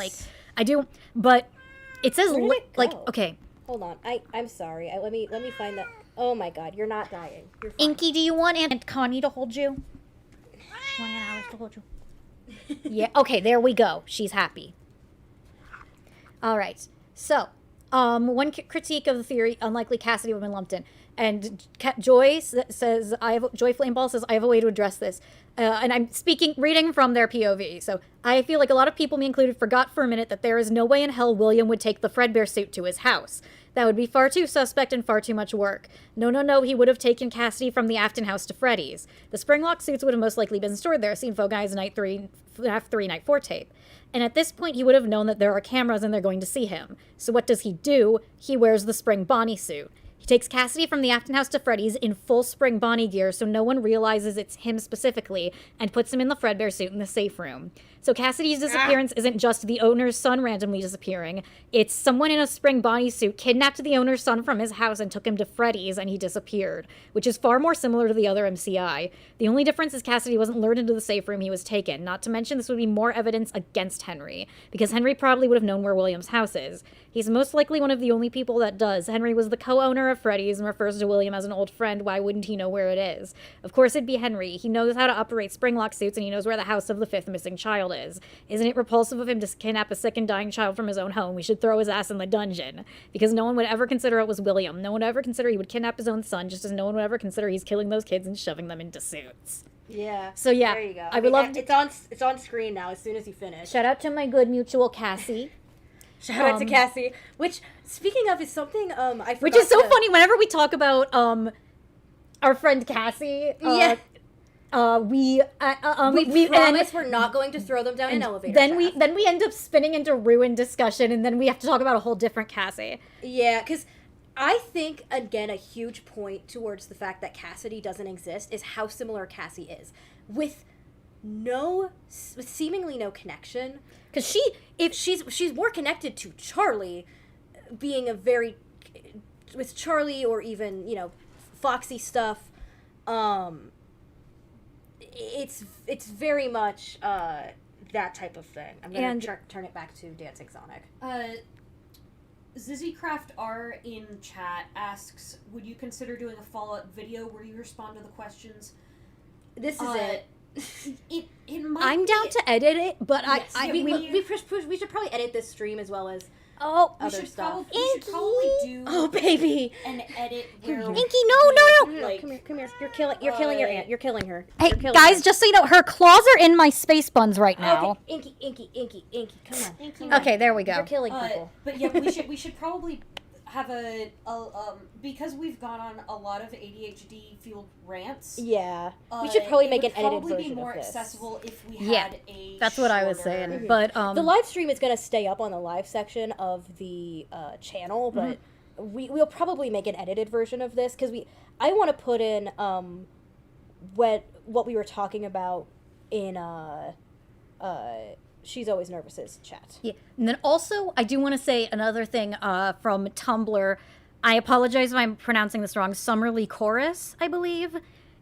Speaker 2: I do, but it says
Speaker 1: Where did it go?
Speaker 2: okay.
Speaker 1: Hold on. I'm sorry. Let me find that. Oh my god, you're not dying. You're fine.
Speaker 2: Inky, do you want Aunt Connie to hold you? Do you want Aunt Alice to hold you? Yeah. Okay. There we go. She's happy. All right. So, one critique of the theory: unlikely Cassidy would have been lumped in. And Joy says, Joy Flameball says, I have a way to address this. And I'm reading from their POV. So I feel like a lot of people, me included, forgot for a minute that there is no way in hell William would take the Fredbear suit to his house. That would be far too suspect and far too much work. No, he would have taken Cassidy from the Afton house to Freddy's. The Springlock suits would have most likely been stored there, seen Faux Guys Night 3, FNAF 3, Night 4 tape. And at this point, he would have known that there are cameras and they're going to see him. So what does he do? He wears the Spring Bonnie suit. He takes Cassidy from the Afton house to Freddy's in full Spring Bonnie gear so no one realizes it's him specifically and puts him in the Fredbear suit in the safe room. So Cassidy's disappearance isn't just the owner's son randomly disappearing. It's someone in a Spring Bonnie suit kidnapped the owner's son from his house and took him to Freddy's and he disappeared, which is far more similar to the other MCI. The only difference is Cassidy wasn't lured into the safe room he was taken. Not to mention this would be more evidence against Henry, because Henry probably would have known where William's house is. He's most likely one of the only people that does. Henry was the co-owner of Freddy's and refers to William as an old friend. Why wouldn't he know where it is? Of course it'd be Henry. He knows how to operate Springlock suits and he knows where the house of the 5th missing child is. Isn't it repulsive of him to kidnap a sick and dying child from his own home? We should throw his ass in the dungeon. Because no one would ever consider it was William. No one would ever consider he would kidnap his own son, just as no one would ever consider he's killing those kids and shoving them into suits.
Speaker 1: Yeah.
Speaker 2: So yeah,
Speaker 1: There you go.
Speaker 2: I would love to...
Speaker 1: It's on screen now as soon as you finish.
Speaker 2: Shout out to my good mutual Cassie.
Speaker 1: Shout out to Cassie. Which, speaking of, is something I forgot.
Speaker 2: Which is so funny whenever we talk about our friend Cassie.
Speaker 1: Yeah.
Speaker 2: We
Speaker 1: promise we're not going to throw them down an elevator.
Speaker 2: Then we end up spinning into ruined discussion, and then we have to talk about a whole different Cassie.
Speaker 1: Yeah, because I think, again, a huge point towards the fact that Cassidy doesn't exist is how similar Cassie is. With seemingly no connection. Because she's more connected to Charlie, being with Charlie or even, Foxy stuff, it's very much that type of thing. I'm going to turn it back to Dancing Sonic.
Speaker 3: Zizzycraft R in chat asks, would you consider doing a follow-up video where you respond to the questions?
Speaker 1: This is it.
Speaker 3: It might
Speaker 2: I'm down to edit it, but
Speaker 1: yes. We should probably edit this stream as well as other stuff.
Speaker 3: We should probably do
Speaker 1: baby,
Speaker 3: an edit where
Speaker 2: Inky, no.
Speaker 1: Like, come here. You're killing your aunt. You're killing her.
Speaker 2: Hey,
Speaker 1: You're killing
Speaker 2: guys,
Speaker 1: her.
Speaker 2: just so you know, her claws are in my space buns right now.
Speaker 1: Okay, Inky, come on.
Speaker 3: Inky, come
Speaker 2: Okay, there we go.
Speaker 1: You're killing people.
Speaker 3: But yeah, we should probably have a because we've gone on a lot of ADHD fueled rants.
Speaker 1: Yeah, we should probably make an edited version of this.
Speaker 3: It would probably be more accessible if we had a.
Speaker 2: That's what I was saying.
Speaker 1: Mm-hmm.
Speaker 2: But
Speaker 1: the live stream is gonna stay up on the live section of the channel, but we'll probably make an edited version of this because I want to put in what we were talking about in She's Always Nervous's chat.
Speaker 2: yeah, and then also I do want to say another thing from Tumblr. I apologize if I'm pronouncing this wrong. Summerly Chorus, I believe.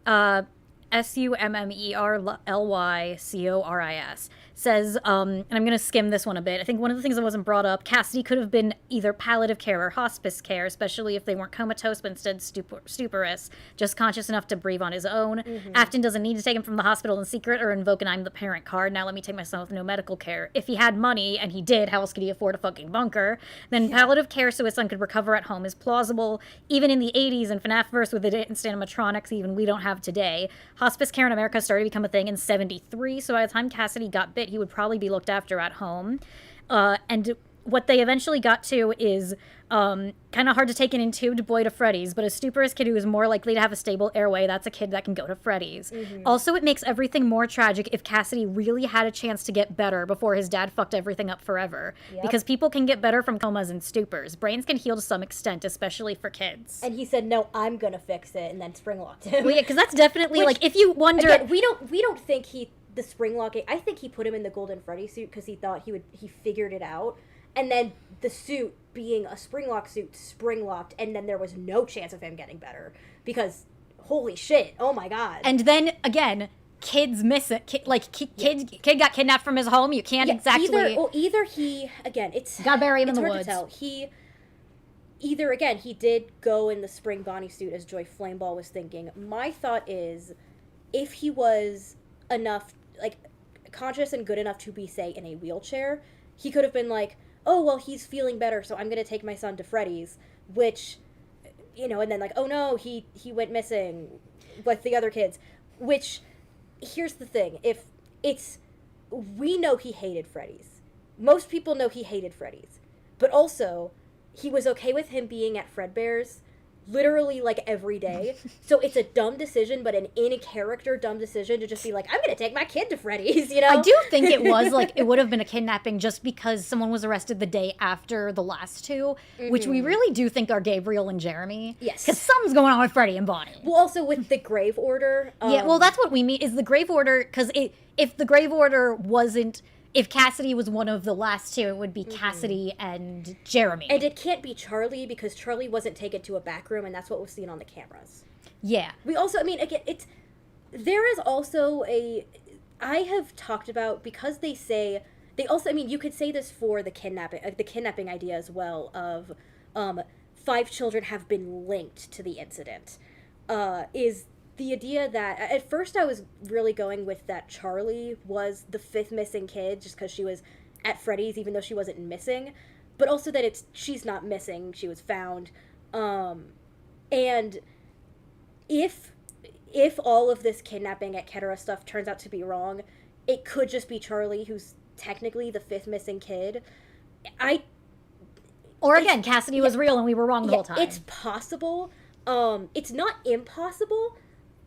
Speaker 2: SUMMERLYCORIS says, and I'm going to skim this one a bit. I think one of the things that wasn't brought up, Cassidy could have been either palliative care or hospice care, especially if they weren't comatose, but instead stuporous, just conscious enough to breathe on his own. Afton doesn't need to take him from the hospital in secret or invoke an I'm the parent card. Now let me take my son with no medical care. If he had money, and he did, how else could he afford a fucking bunker? Then palliative care so his son could recover at home is plausible. Even in the 80s in FNAF-verse with advanced animatronics, even we don't have today. Hospice care in America started to become a thing in 73, so by the time Cassidy got bit, he would probably be looked after at home. And what they eventually got to is kind of hard to take an intubed boy to Freddy's, but a stuporous kid who is more likely to have a stable airway, that's a kid that can go to Freddy's. Also, it makes everything more tragic if Cassidy really had a chance to get better before his dad fucked everything up forever. Because people can get better from comas and stupors. Brains can heal to some extent, especially for kids.
Speaker 1: And he said, no, I'm gonna fix it, and then Springlocked him.
Speaker 2: Well, yeah, because that's definitely,
Speaker 1: Which,
Speaker 2: like, if you wonder...
Speaker 1: Again, we don't think the Springlock, I think he put him in the Golden Freddy suit because he thought he figured it out. And then the suit being a Springlock suit springlocked, and then there was no chance of him getting better because holy shit, oh my god.
Speaker 2: And then again, kids miss it. Kid got kidnapped from his home. You can't exactly
Speaker 1: either he again it's
Speaker 2: gotta bury him in the
Speaker 1: hard
Speaker 2: woods.
Speaker 1: To tell. He did go in the spring Bonnie suit as Joy Flameball was thinking. My thought is, if he was enough conscious and good enough to be, say, in a wheelchair, he could have been like, oh, well, he's feeling better, so I'm going to take my son to Freddy's, which, and then oh no, he went missing with the other kids, which, here's the thing, we know he hated Freddy's. Most people know he hated Freddy's. But also, he was okay with him being at Fredbear's literally every day. So it's a dumb decision, but an in-character dumb decision to just be like, I'm gonna take my kid to Freddy's,
Speaker 2: I do think it was it would have been a kidnapping just because someone was arrested the day after the last two, which we really do think are Gabriel and Jeremy.
Speaker 1: Yes.
Speaker 2: Because something's going on with Freddy and Bonnie.
Speaker 1: Well, also with the Grave Order.
Speaker 2: Yeah, well, that's what we mean, is the Grave Order, because if the Grave Order wasn't... If Cassidy was one of the last two, it would be Cassidy and Jeremy.
Speaker 1: And it can't be Charlie, because Charlie wasn't taken to a back room, and that's what was seen on the cameras.
Speaker 2: Yeah.
Speaker 1: We also, again, there is also I have talked about, because they also, you could say this for the kidnapping idea as well, of 5 children have been linked to the incident, is the idea that, at first I was really going with that Charlie was the 5th missing kid just because she was at Freddy's even though she wasn't missing, but also that she's not missing, she was found. And if all of this kidnapping et cetera stuff turns out to be wrong, it could just be Charlie who's technically the 5th missing kid.
Speaker 2: Or again, Cassidy was real and we were wrong the whole time.
Speaker 1: It's possible. It's not impossible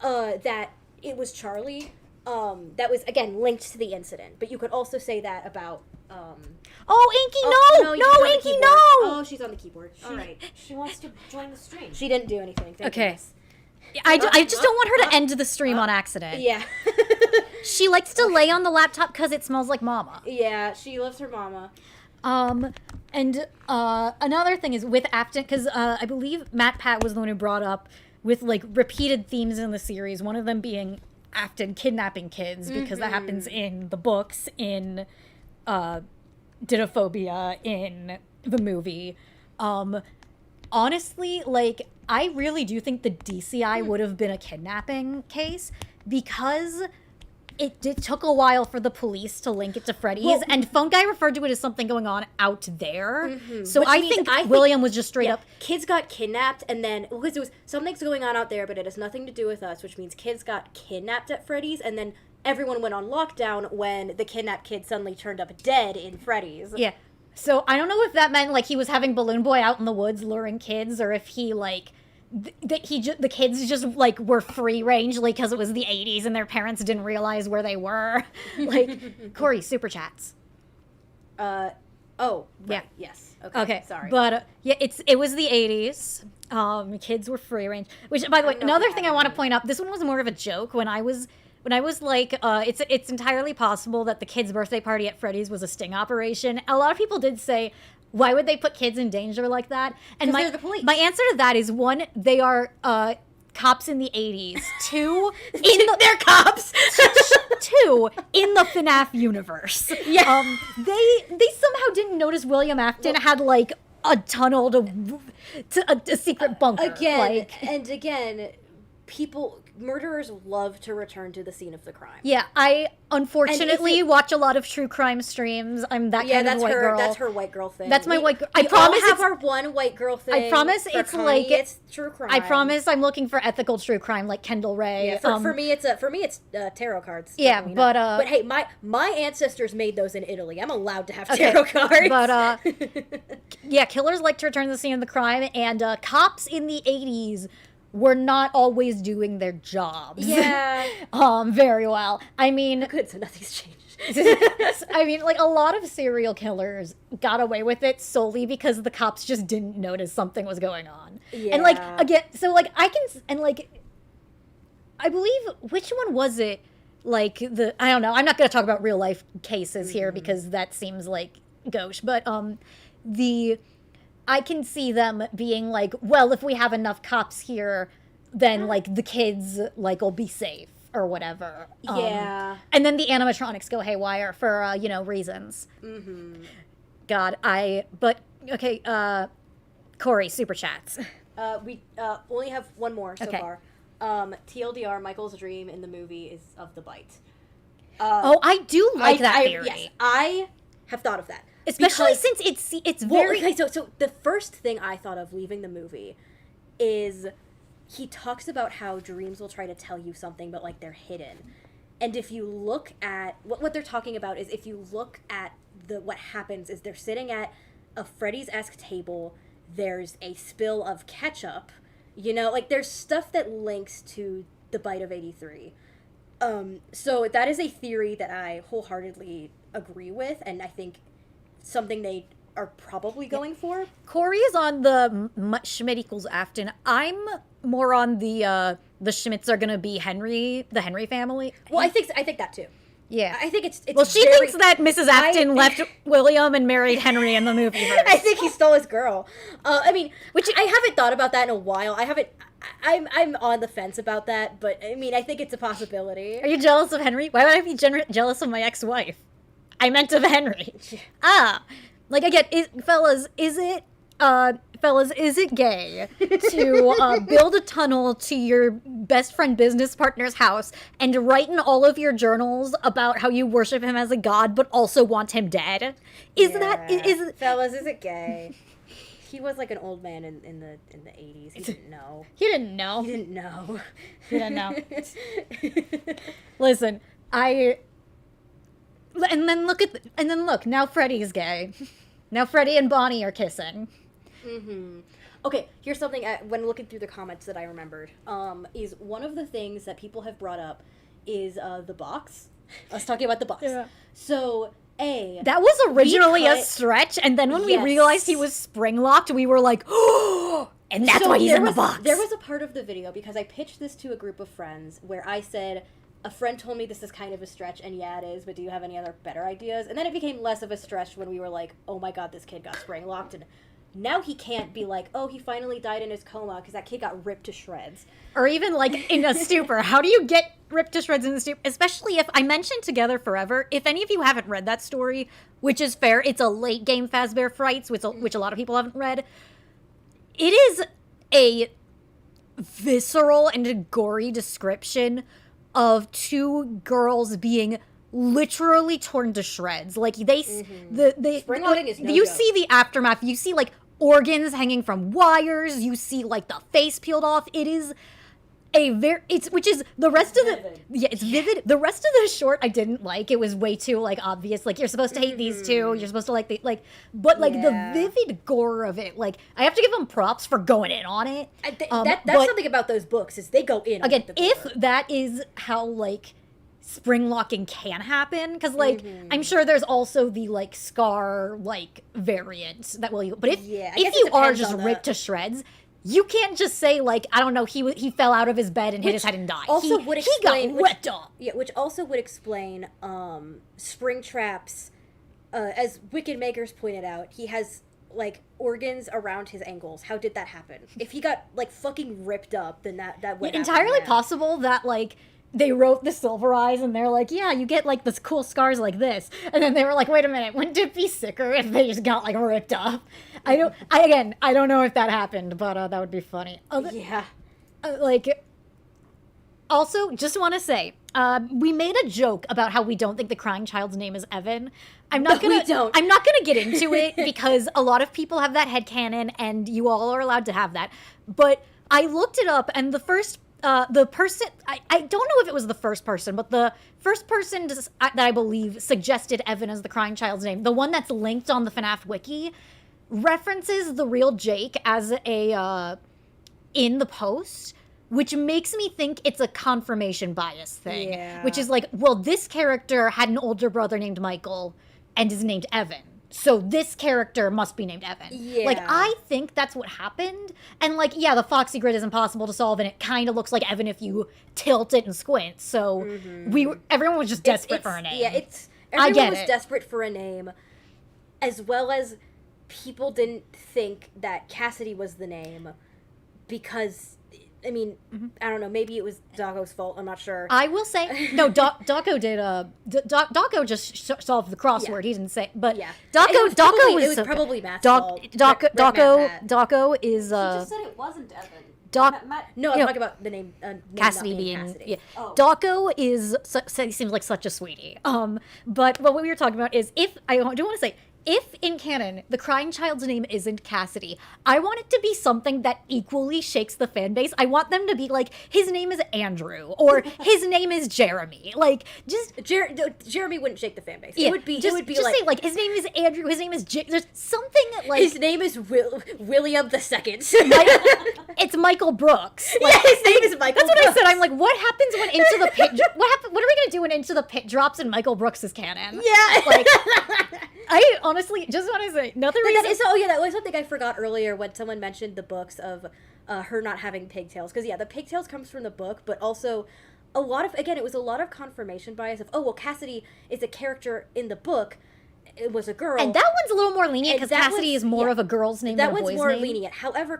Speaker 1: that it was Charlie that was, again, linked to the incident. But you could also say that about...
Speaker 2: Inky, no! Inky, no!
Speaker 1: Oh, she's on the keyboard. All right.
Speaker 3: She wants to join the stream.
Speaker 1: She didn't do anything. Thank goodness.
Speaker 2: I just don't want her to end the stream on accident.
Speaker 1: Yeah.
Speaker 2: She likes to lay on the laptop because it smells like mama.
Speaker 1: Yeah, she loves her mama.
Speaker 2: And another thing is with Afton, because I believe Matt Pat was the one who brought up with repeated themes in the series, one of them being Afton kidnapping kids, because that happens in the books, in Didophobia, in the movie. Honestly, I really do think the DCI would have been a kidnapping case, because it took a while for the police to link it to Freddy's, and Phone Guy referred to it as something going on out there. So I think William was just straight up...
Speaker 1: Kids got kidnapped, and then... Because it was, something's going on out there, but it has nothing to do with us, which means kids got kidnapped at Freddy's, and then everyone went on lockdown when the kidnapped kid suddenly turned up dead in Freddy's.
Speaker 2: Yeah. So I don't know if that meant, he was having Balloon Boy out in the woods luring kids, or if he, the kids just were free range because it was the 80s and their parents didn't realize where they were. Corey, Superchats.
Speaker 1: Oh, right.
Speaker 2: Yeah.
Speaker 1: Yes.
Speaker 2: Okay.
Speaker 1: Sorry.
Speaker 2: But it was the 80s. Kids were free range. Which, by the way, another thing I want to point out. This one was more of a joke. When I was it's entirely possible that the kids' birthday party at Freddy's was a sting operation. A lot of people did say, why would they put kids in danger like that? And
Speaker 1: they're the police.
Speaker 2: My answer to that is, one, they are cops in the 80s. 2,
Speaker 1: they're cops.
Speaker 2: 2 in the FNAF universe.
Speaker 1: Yeah.
Speaker 2: They somehow didn't notice William Afton had like a tunnel to a secret bunker.
Speaker 1: Again, murderers love to return to the scene of the crime.
Speaker 2: Yeah, I unfortunately watch a lot of true crime streams. I'm that kind of white girl.
Speaker 1: That's her white girl thing.
Speaker 2: That's my white girl.
Speaker 1: I promise have our one white girl thing.
Speaker 2: I promise it's
Speaker 1: Connie,
Speaker 2: like
Speaker 1: it's true crime.
Speaker 2: I promise I'm looking for ethical true crime like Kendall Ray.
Speaker 1: Yeah, for me it's tarot cards.
Speaker 2: Yeah,
Speaker 1: but hey, my ancestors made those in Italy. I'm allowed to have tarot cards.
Speaker 2: But yeah, killers like to return to the scene of the crime, and cops in the 80s were not always doing their jobs.
Speaker 1: Yeah.
Speaker 2: Very well. I mean,
Speaker 1: good, so nothing's changed.
Speaker 2: I mean, like, a lot of serial killers got away with it solely because the cops just didn't notice something was going on.
Speaker 1: Yeah.
Speaker 2: And, like, again, so, like, I believe, which one was it? Like, I don't know, I'm not going to talk about real life cases here because that seems like gauche, but, I can see them being like, well, if we have enough cops here, then, like, the kids, like, will be safe or whatever.
Speaker 1: Yeah.
Speaker 2: And then the animatronics go haywire for, reasons.
Speaker 1: Mm-hmm.
Speaker 2: God, okay, Corey, super chats.
Speaker 1: We only have one more so
Speaker 2: Okay.
Speaker 1: far. TLDR, Michael's dream in the movie is of the bite.
Speaker 2: I do like that theory.
Speaker 1: Yes, I have thought of that.
Speaker 2: Especially since it's very...
Speaker 1: Okay, so the first thing I thought of leaving the movie is he talks about how dreams will try to tell you something, but, like, they're hidden. And if you look at... What they're talking about is if you look at what happens is they're sitting at a Freddy's-esque table, there's a spill of ketchup, like, there's stuff that links to the bite of 83. So that is a theory that I wholeheartedly agree with, and I think something they are probably going for.
Speaker 2: Corey is on the Schmidt equals Afton. I'm more on the Schmidts are gonna be the Henry family.
Speaker 1: Well, I think that too.
Speaker 2: Yeah,
Speaker 1: I think it's
Speaker 2: well, she thinks that Mrs. Afton left William and married Henry in the Movieverse.
Speaker 1: I think he stole his girl. I mean, which I haven't thought about that in a while. I'm on the fence about that, but I mean, I think it's a possibility.
Speaker 2: Are you jealous of Henry? Why would I be jealous of my ex-wife? I meant of Henry. Like, again, fellas, is it gay to build a tunnel to your best friend business partner's house and write in all of your journals about how you worship him as a god but also want him dead?
Speaker 1: Fellas, is it gay? He was like an old man in the 80s. He didn't know.
Speaker 2: He didn't know.
Speaker 1: He didn't know.
Speaker 2: He didn't know. Listen, And then look, now Freddy's gay. Now Freddy and Bonnie are kissing.
Speaker 1: Mm-hmm. Okay, here's something when looking through the comments that I remembered. Is one of the things that people have brought up is the box. I was talking about the box.
Speaker 2: Yeah.
Speaker 1: So,
Speaker 2: that was originally a stretch, and then when we realized he was spring-locked, we were like, oh! And that's why he's in the box.
Speaker 1: There was a part of the video, because I pitched this to a group of friends, where I said... A friend told me this is kind of a stretch, and yeah, it is, but do you have any other better ideas? And then it became less of a stretch when we were like, oh my god, this kid got spring locked, and now he can't be like, oh, he finally died in his coma, because that kid got ripped to shreds.
Speaker 2: Or even, like, in a stupor. How do you get ripped to shreds in the stupor? Especially if I mentioned Together Forever. If any of you haven't read that story, which is fair, it's a late game Fazbear Frights, which a lot of people haven't read. It is a visceral and gory description of two girls being literally torn to shreds. Like,
Speaker 1: Springlocking is no
Speaker 2: you
Speaker 1: joke.
Speaker 2: see the aftermath. You see, like, organs hanging from wires. You see, like, the face peeled off. It is it's vivid. The rest of the short I didn't like. It was way too, like, obvious. Like, you're supposed to hate these two. You're supposed to like the, like, but, like, the vivid gore of it, like, I have to give them props for going in on it.
Speaker 1: That's something about those books, is they go in
Speaker 2: again,
Speaker 1: on the gore.
Speaker 2: if that is how, like, spring locking can happen, because, like, I'm sure there's also the, like, scar, like, variant that will, but if you are just ripped to shreds, you can't just say, like, I don't know, he fell out of his bed and hit his head and died.
Speaker 1: Also
Speaker 2: he got ripped up.
Speaker 1: Yeah, which also would explain Springtrap's, as Wicked Makers pointed out, he has like organs around his ankles. How did that happen? If he got like fucking ripped up, then that would
Speaker 2: entirely possible that like they wrote the Silver Eyes and they're like, yeah, you get like this cool scars like this, and then they were like, wait a minute, wouldn't it be sicker if they just got like ripped up? I don't know if that happened, but that would be funny. Also, just want to say, we made a joke about how we don't think the crying child's name is Evan. I'm not gonna get into it because a lot of people have that headcanon and you all are allowed to have that. But I looked it up, and the person, I don't know if it was the first person, but the first person that I believe suggested Evan as the crying child's name, the one that's linked on the FNAF wiki, references the real Jake as in the post, which makes me think it's a confirmation bias thing.
Speaker 1: Yeah.
Speaker 2: Which is like, well, this character had an older brother named Michael and is named Evan. So this character must be named Evan.
Speaker 1: Yeah.
Speaker 2: Like, I think that's what happened. And, like, yeah, the Foxy grid is impossible to solve, and it kind of looks like Evan if you tilt it and squint. So everyone was just desperate for a name.
Speaker 1: Yeah, everyone was desperate for a name, as well as people didn't think that Cassidy was the name because... I mean, I don't know. Maybe it was Daco's fault. I'm not sure.
Speaker 2: I will say, no, Daco did. Daco just solved the crossword. Yeah. He didn't say, but
Speaker 1: yeah.
Speaker 2: Daco was
Speaker 1: probably Matt's
Speaker 2: fault. Daco is.
Speaker 4: He just said it wasn't Evan.
Speaker 1: No, I'm talking about the name.
Speaker 2: Cassidy being.
Speaker 1: Cassidy.
Speaker 2: Yeah.
Speaker 1: Oh.
Speaker 2: Daco he seems like such a sweetie. But what we were talking about is I do want to say. If in canon the crying child's name isn't Cassidy, I want it to be something that equally shakes the fan base. I want them to be like, his name is Andrew or his name is Jeremy. Like, just
Speaker 1: Jeremy wouldn't shake the fan base.
Speaker 2: Yeah,
Speaker 1: it would be
Speaker 2: just
Speaker 1: like,
Speaker 2: say like his name is Andrew. His name is there's something like
Speaker 1: his name is William the Second.
Speaker 2: It's Michael Brooks. Like,
Speaker 1: yeah, his name is Michael.
Speaker 2: That's what I said. I'm like, what happens when Into the Pit? What are we gonna do when Into the Pit drops and Michael Brooks is canon?
Speaker 1: Yeah,
Speaker 2: like. I honestly just want to say nothing.
Speaker 1: That was something I forgot earlier when someone mentioned the books of her not having pigtails. Because the pigtails comes from the book, but also it was a lot of confirmation bias of, oh well, Cassidy is a character in the book. It was a girl,
Speaker 2: and that one's a little more lenient because Cassidy is more of a girl's name than a boy's name. That one's more
Speaker 1: lenient. However,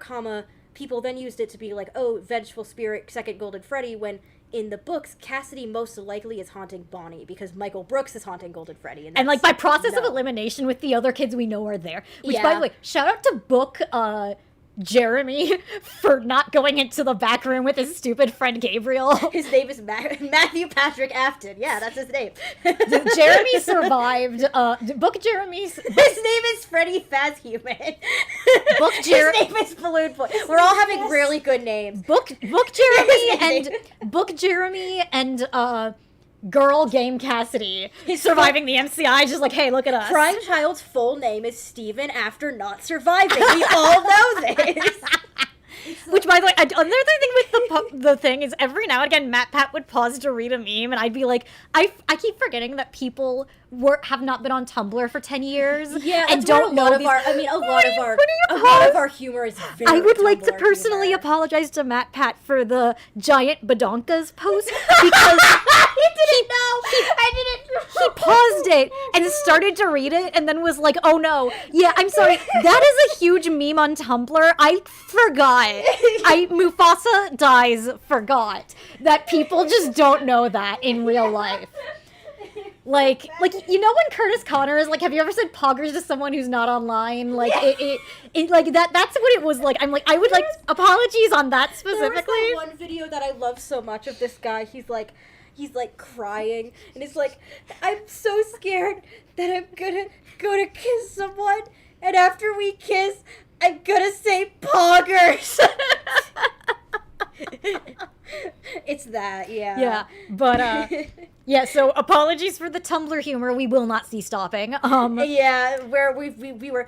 Speaker 1: people then used it to be like, oh, Vengeful Spirit, Second Golden Freddy, when in the books, Cassidy most likely is haunting Bonnie because Michael Brooks is haunting Golden Freddy. And
Speaker 2: like by process of elimination with the other kids we know are there. Which, by the way, shout out to Book Jeremy for not going into the back room with his stupid friend Gabriel.
Speaker 1: His name is Matthew Patrick Afton. Yeah, that's his name.
Speaker 2: Jeremy survived. Book Jeremy's...
Speaker 1: His name is Freddy Fazhuman. His name is Balloon Boy. We're all having really good names.
Speaker 2: Book Jeremy and Girl Game Cassidy. He's surviving the MCI, just like, hey, look at us.
Speaker 1: Crying Child's full name is Steven after not surviving. We all know this.
Speaker 2: Which, by the way, another thing with the thing is every now and again, Matt Pat would pause to read a meme, and I'd be like, I keep forgetting that people have not been on Tumblr for 10 years.
Speaker 1: Yeah,
Speaker 2: and don't know
Speaker 1: a lot of our humor is very
Speaker 2: I would like to
Speaker 1: Tumblr
Speaker 2: personally
Speaker 1: humor.
Speaker 2: apologize to Matt Pat for the giant badonkas post because
Speaker 1: I didn't know.
Speaker 2: He paused it and started to read it and then was like, oh no, yeah, I'm sorry, that is a huge meme on Tumblr. I forgot. Mufasa Dies forgot that people just don't know that in real life. Like you know when Curtis Connor is like, have you ever said poggers to someone who's not online? Like it like that's what it was like. I'm like, I would like apologies on that specifically.
Speaker 1: There was that one video that I love so much of this guy. He's like crying and it's like, I'm so scared that I'm gonna kiss someone, and after we kiss I'm gonna say poggers. It's that, yeah.
Speaker 2: Yeah, but yeah. So apologies for the Tumblr humor. We will not see stopping.
Speaker 1: Yeah, where we were.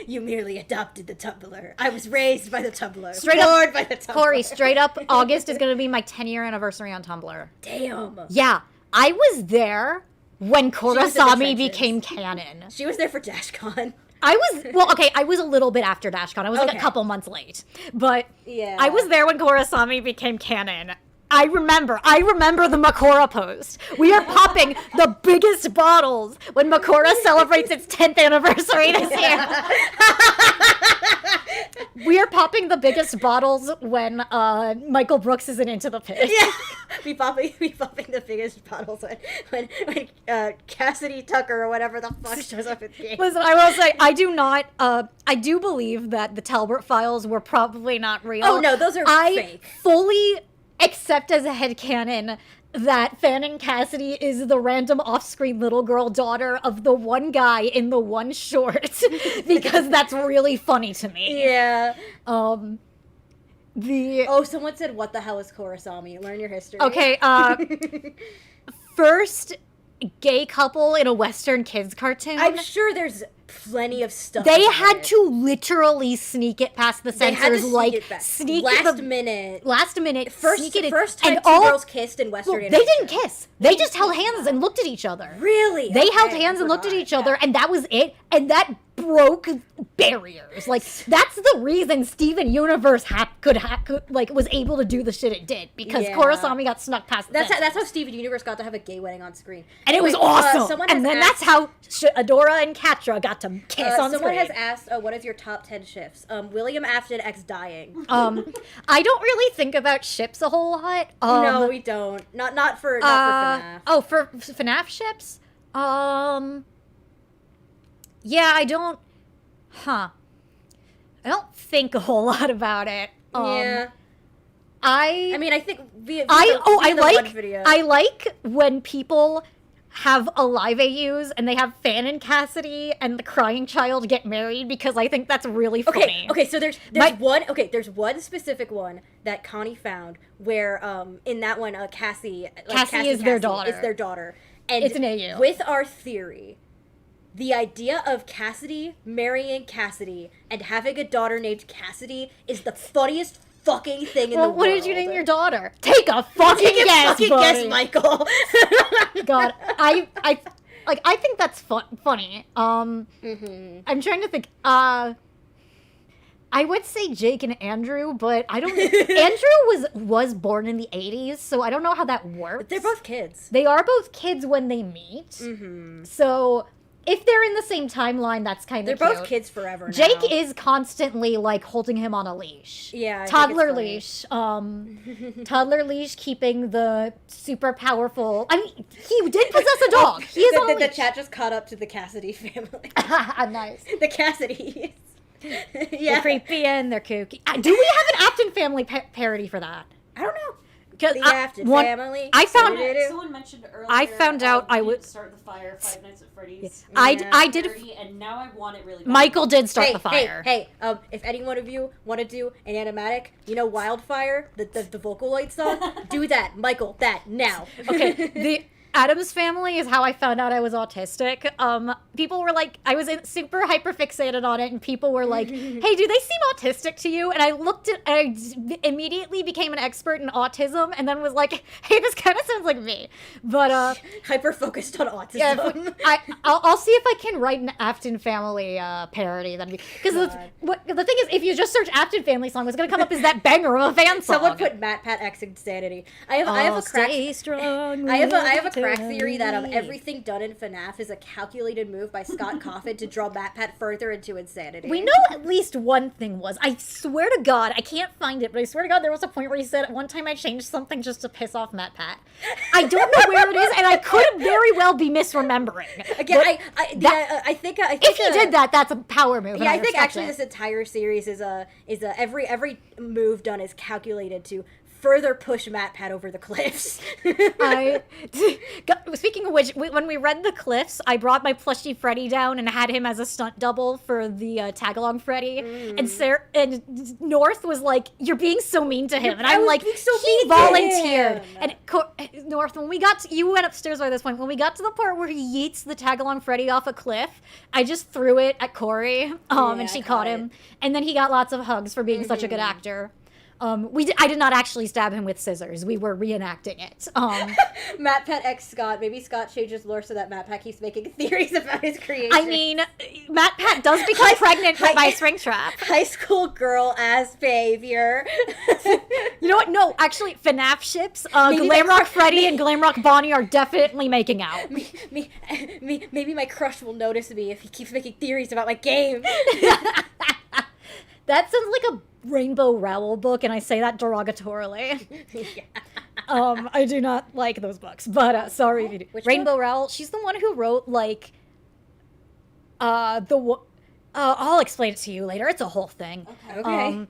Speaker 1: You merely adopted the Tumblr. I was raised by the Tumblr.
Speaker 2: Straight up,
Speaker 1: by the Tumblr.
Speaker 2: Corey, straight up, August is going to be my 10-year anniversary on Tumblr.
Speaker 1: Damn.
Speaker 2: Yeah, I was there when Kurosami became canon.
Speaker 1: She was there for DashCon.
Speaker 2: I was a little bit after DashCon. I was like a couple months late. But
Speaker 1: yeah.
Speaker 2: I was there when Kurosami became canon. I remember the Makora post. We are popping the biggest bottles when Makora celebrates its 10th anniversary this year. We are popping the biggest bottles when Michael Brooks isn't Into the Pit.
Speaker 1: Yeah, we popping the biggest bottles when Cassidy Tucker or whatever the fuck shows up at the game.
Speaker 2: Listen, I will say, I do believe that the Talbot files were probably not real.
Speaker 1: Oh no, those are fake.
Speaker 2: I fully accept as a headcanon that Fanning Cassidy is the random off-screen little girl daughter of the one guy in the one short, because that's really funny to me.
Speaker 1: Yeah.
Speaker 2: Someone
Speaker 1: said, "What the hell is Korosami?" Learn your history.
Speaker 2: Okay, first gay couple in a Western kids cartoon.
Speaker 1: I'm sure there's plenty of stuff.
Speaker 2: They
Speaker 1: about
Speaker 2: had
Speaker 1: it.
Speaker 2: to literally sneak it past the
Speaker 1: They had to
Speaker 2: censors,
Speaker 1: sneak
Speaker 2: like
Speaker 1: it back.
Speaker 2: sneak
Speaker 1: last
Speaker 2: the
Speaker 1: minute.
Speaker 2: sneak it in.
Speaker 1: First time
Speaker 2: and
Speaker 1: two
Speaker 2: all
Speaker 1: girls kissed in Western.
Speaker 2: well, they didn't kiss. They just held hands and looked at each other.
Speaker 1: Really?
Speaker 2: They held
Speaker 1: Okay,
Speaker 2: hands
Speaker 1: I
Speaker 2: and looked at
Speaker 1: forgot.
Speaker 2: each other, and that was it. And that broke barriers. Like, that's the reason Steven Universe was able to do the shit it did, because
Speaker 1: Yeah.
Speaker 2: Korosami got snuck past the
Speaker 1: That's
Speaker 2: censors.
Speaker 1: how Steven Universe got to have a gay wedding on screen.
Speaker 2: And it was
Speaker 1: Anyway,
Speaker 2: awesome.
Speaker 1: someone
Speaker 2: And
Speaker 1: has
Speaker 2: then
Speaker 1: asked-
Speaker 2: that's how Adora and Katra got to kiss on
Speaker 1: someone
Speaker 2: screen.
Speaker 1: has asked, "What is your top 10 shifts?" William Afton X dying.
Speaker 2: I don't really think about ships a whole lot.
Speaker 1: No, we don't. Not for FNAF.
Speaker 2: Oh, for FNAF ships? Yeah, I don't. I don't think a whole lot about it.
Speaker 1: Yeah.
Speaker 2: I
Speaker 1: I think via
Speaker 2: I
Speaker 1: the one
Speaker 2: like
Speaker 1: video.
Speaker 2: I like when people have a live AUs and they have Fan and Cassidy and the crying child get married, because I think that's really funny.
Speaker 1: Okay, so there's one specific one that Connie found where in that one Cassie
Speaker 2: is their daughter.
Speaker 1: It's their daughter. And
Speaker 2: It's an AU.
Speaker 1: With our theory, the idea of Cassidy marrying Cassidy and having a daughter named Cassidy is the funniest fucking thing in the world.
Speaker 2: What did you name your daughter? Take a fucking
Speaker 1: Take a
Speaker 2: guess,
Speaker 1: fucking
Speaker 2: buddy.
Speaker 1: guess, Michael.
Speaker 2: God, I think that's funny. I'm trying to think. I would say Jake and Andrew, but I don't. Andrew was born in the 80s, so I don't know how that works.
Speaker 1: They're both kids.
Speaker 2: They are both kids when they meet.
Speaker 1: Mm-hmm.
Speaker 2: So if they're in the same timeline, that's kind
Speaker 1: They're
Speaker 2: of cute.
Speaker 1: both kids forever now.
Speaker 2: Jake is constantly like holding him on a leash.
Speaker 1: Yeah, I think
Speaker 2: Toddler
Speaker 1: it's funny.
Speaker 2: leash. Toddler leash, keeping the super powerful. I mean, he did possess a dog. He is on a
Speaker 1: the
Speaker 2: leash.
Speaker 1: chat just caught up to the Cassidy family.
Speaker 2: Nice.
Speaker 1: The Cassidys.
Speaker 2: They're
Speaker 1: Yeah.
Speaker 2: creepy and they're kooky. Do we have an Afton family parody for that?
Speaker 1: I don't know.
Speaker 2: 'Cause
Speaker 1: The Afton family.
Speaker 2: I found-
Speaker 1: Do-do-do.
Speaker 3: Someone mentioned earlier.
Speaker 2: I found out I
Speaker 3: we
Speaker 2: would-
Speaker 3: didn't start the fire Five Nights at Freddy's.
Speaker 2: I did.
Speaker 3: Parody, and now I want it really bad.
Speaker 2: Michael did start the fire.
Speaker 1: Hey, if any one of you want to do an animatic, Wildfire, the Vocaloid song, do that. Michael, that, now.
Speaker 2: Okay, the Addams Family is how I found out I was autistic. People were like, I was super hyper fixated on it, and people were like, "Hey, do they seem autistic to you?" And I immediately became an expert in autism, and then was like, "Hey, this kind of sounds like me." But
Speaker 1: Hyper-focused on autism.
Speaker 2: yeah, I'll see if I can write an Afton Family parody. Then, because the thing is, if you just search Afton Family song, what's gonna come up is that banger of a fan song.
Speaker 1: Someone put Matt Pat X Insanity. I have a crack.
Speaker 2: Stay strong.
Speaker 1: I have a crack theory that everything done in FNAF is a calculated move by Scott Coffin to draw Matt Pat further into insanity.
Speaker 2: We know at least one thing was. I swear to God, I can't find it, but I swear to God, there was a point where he said, "One time I changed something just to piss off Matt Pat." I don't know where it is, and I could very well be misremembering.
Speaker 1: Again,
Speaker 2: But
Speaker 1: I think
Speaker 2: if he did that, that's a power move. and
Speaker 1: Yeah, I think
Speaker 2: respect
Speaker 1: actually
Speaker 2: it.
Speaker 1: this entire series is every move done is calculated to further push Matt Pat over the cliffs.
Speaker 2: Speaking of which, when we read the cliffs, I brought my plushie Freddy down and had him as a stunt double for the tag-along Freddy. And North was like, "You're being so mean to him," and I'm like,
Speaker 1: being so
Speaker 2: "He
Speaker 1: mean to
Speaker 2: volunteered."
Speaker 1: him.
Speaker 2: And North, when we got to, you went upstairs by this point. When we got to the part where he yeets the tag-along Freddy off a cliff, I just threw it at Corey, and she caught him. And then he got lots of hugs for being such a good actor. I did not actually stab him with scissors. We were reenacting it.
Speaker 1: Matt Pat X Scott. Maybe Scott changes lore so that Matt Pat keeps making theories about his creation.
Speaker 2: I mean, Matt Pat does become pregnant by Springtrap.
Speaker 1: High school girl ass behavior.
Speaker 2: You know what? No, actually, FNAF ships, Glamrock Freddy and Glamrock Bonnie are definitely making out.
Speaker 1: Maybe my crush will notice me if he keeps making theories about my game.
Speaker 2: That sounds like a Rainbow Rowell book, and I say that derogatorily. I do not like those books, but sorry if you do.
Speaker 1: Which
Speaker 2: Rainbow Rowell, she's the one who wrote, like, I'll explain it to you later. It's a whole thing.
Speaker 1: Okay.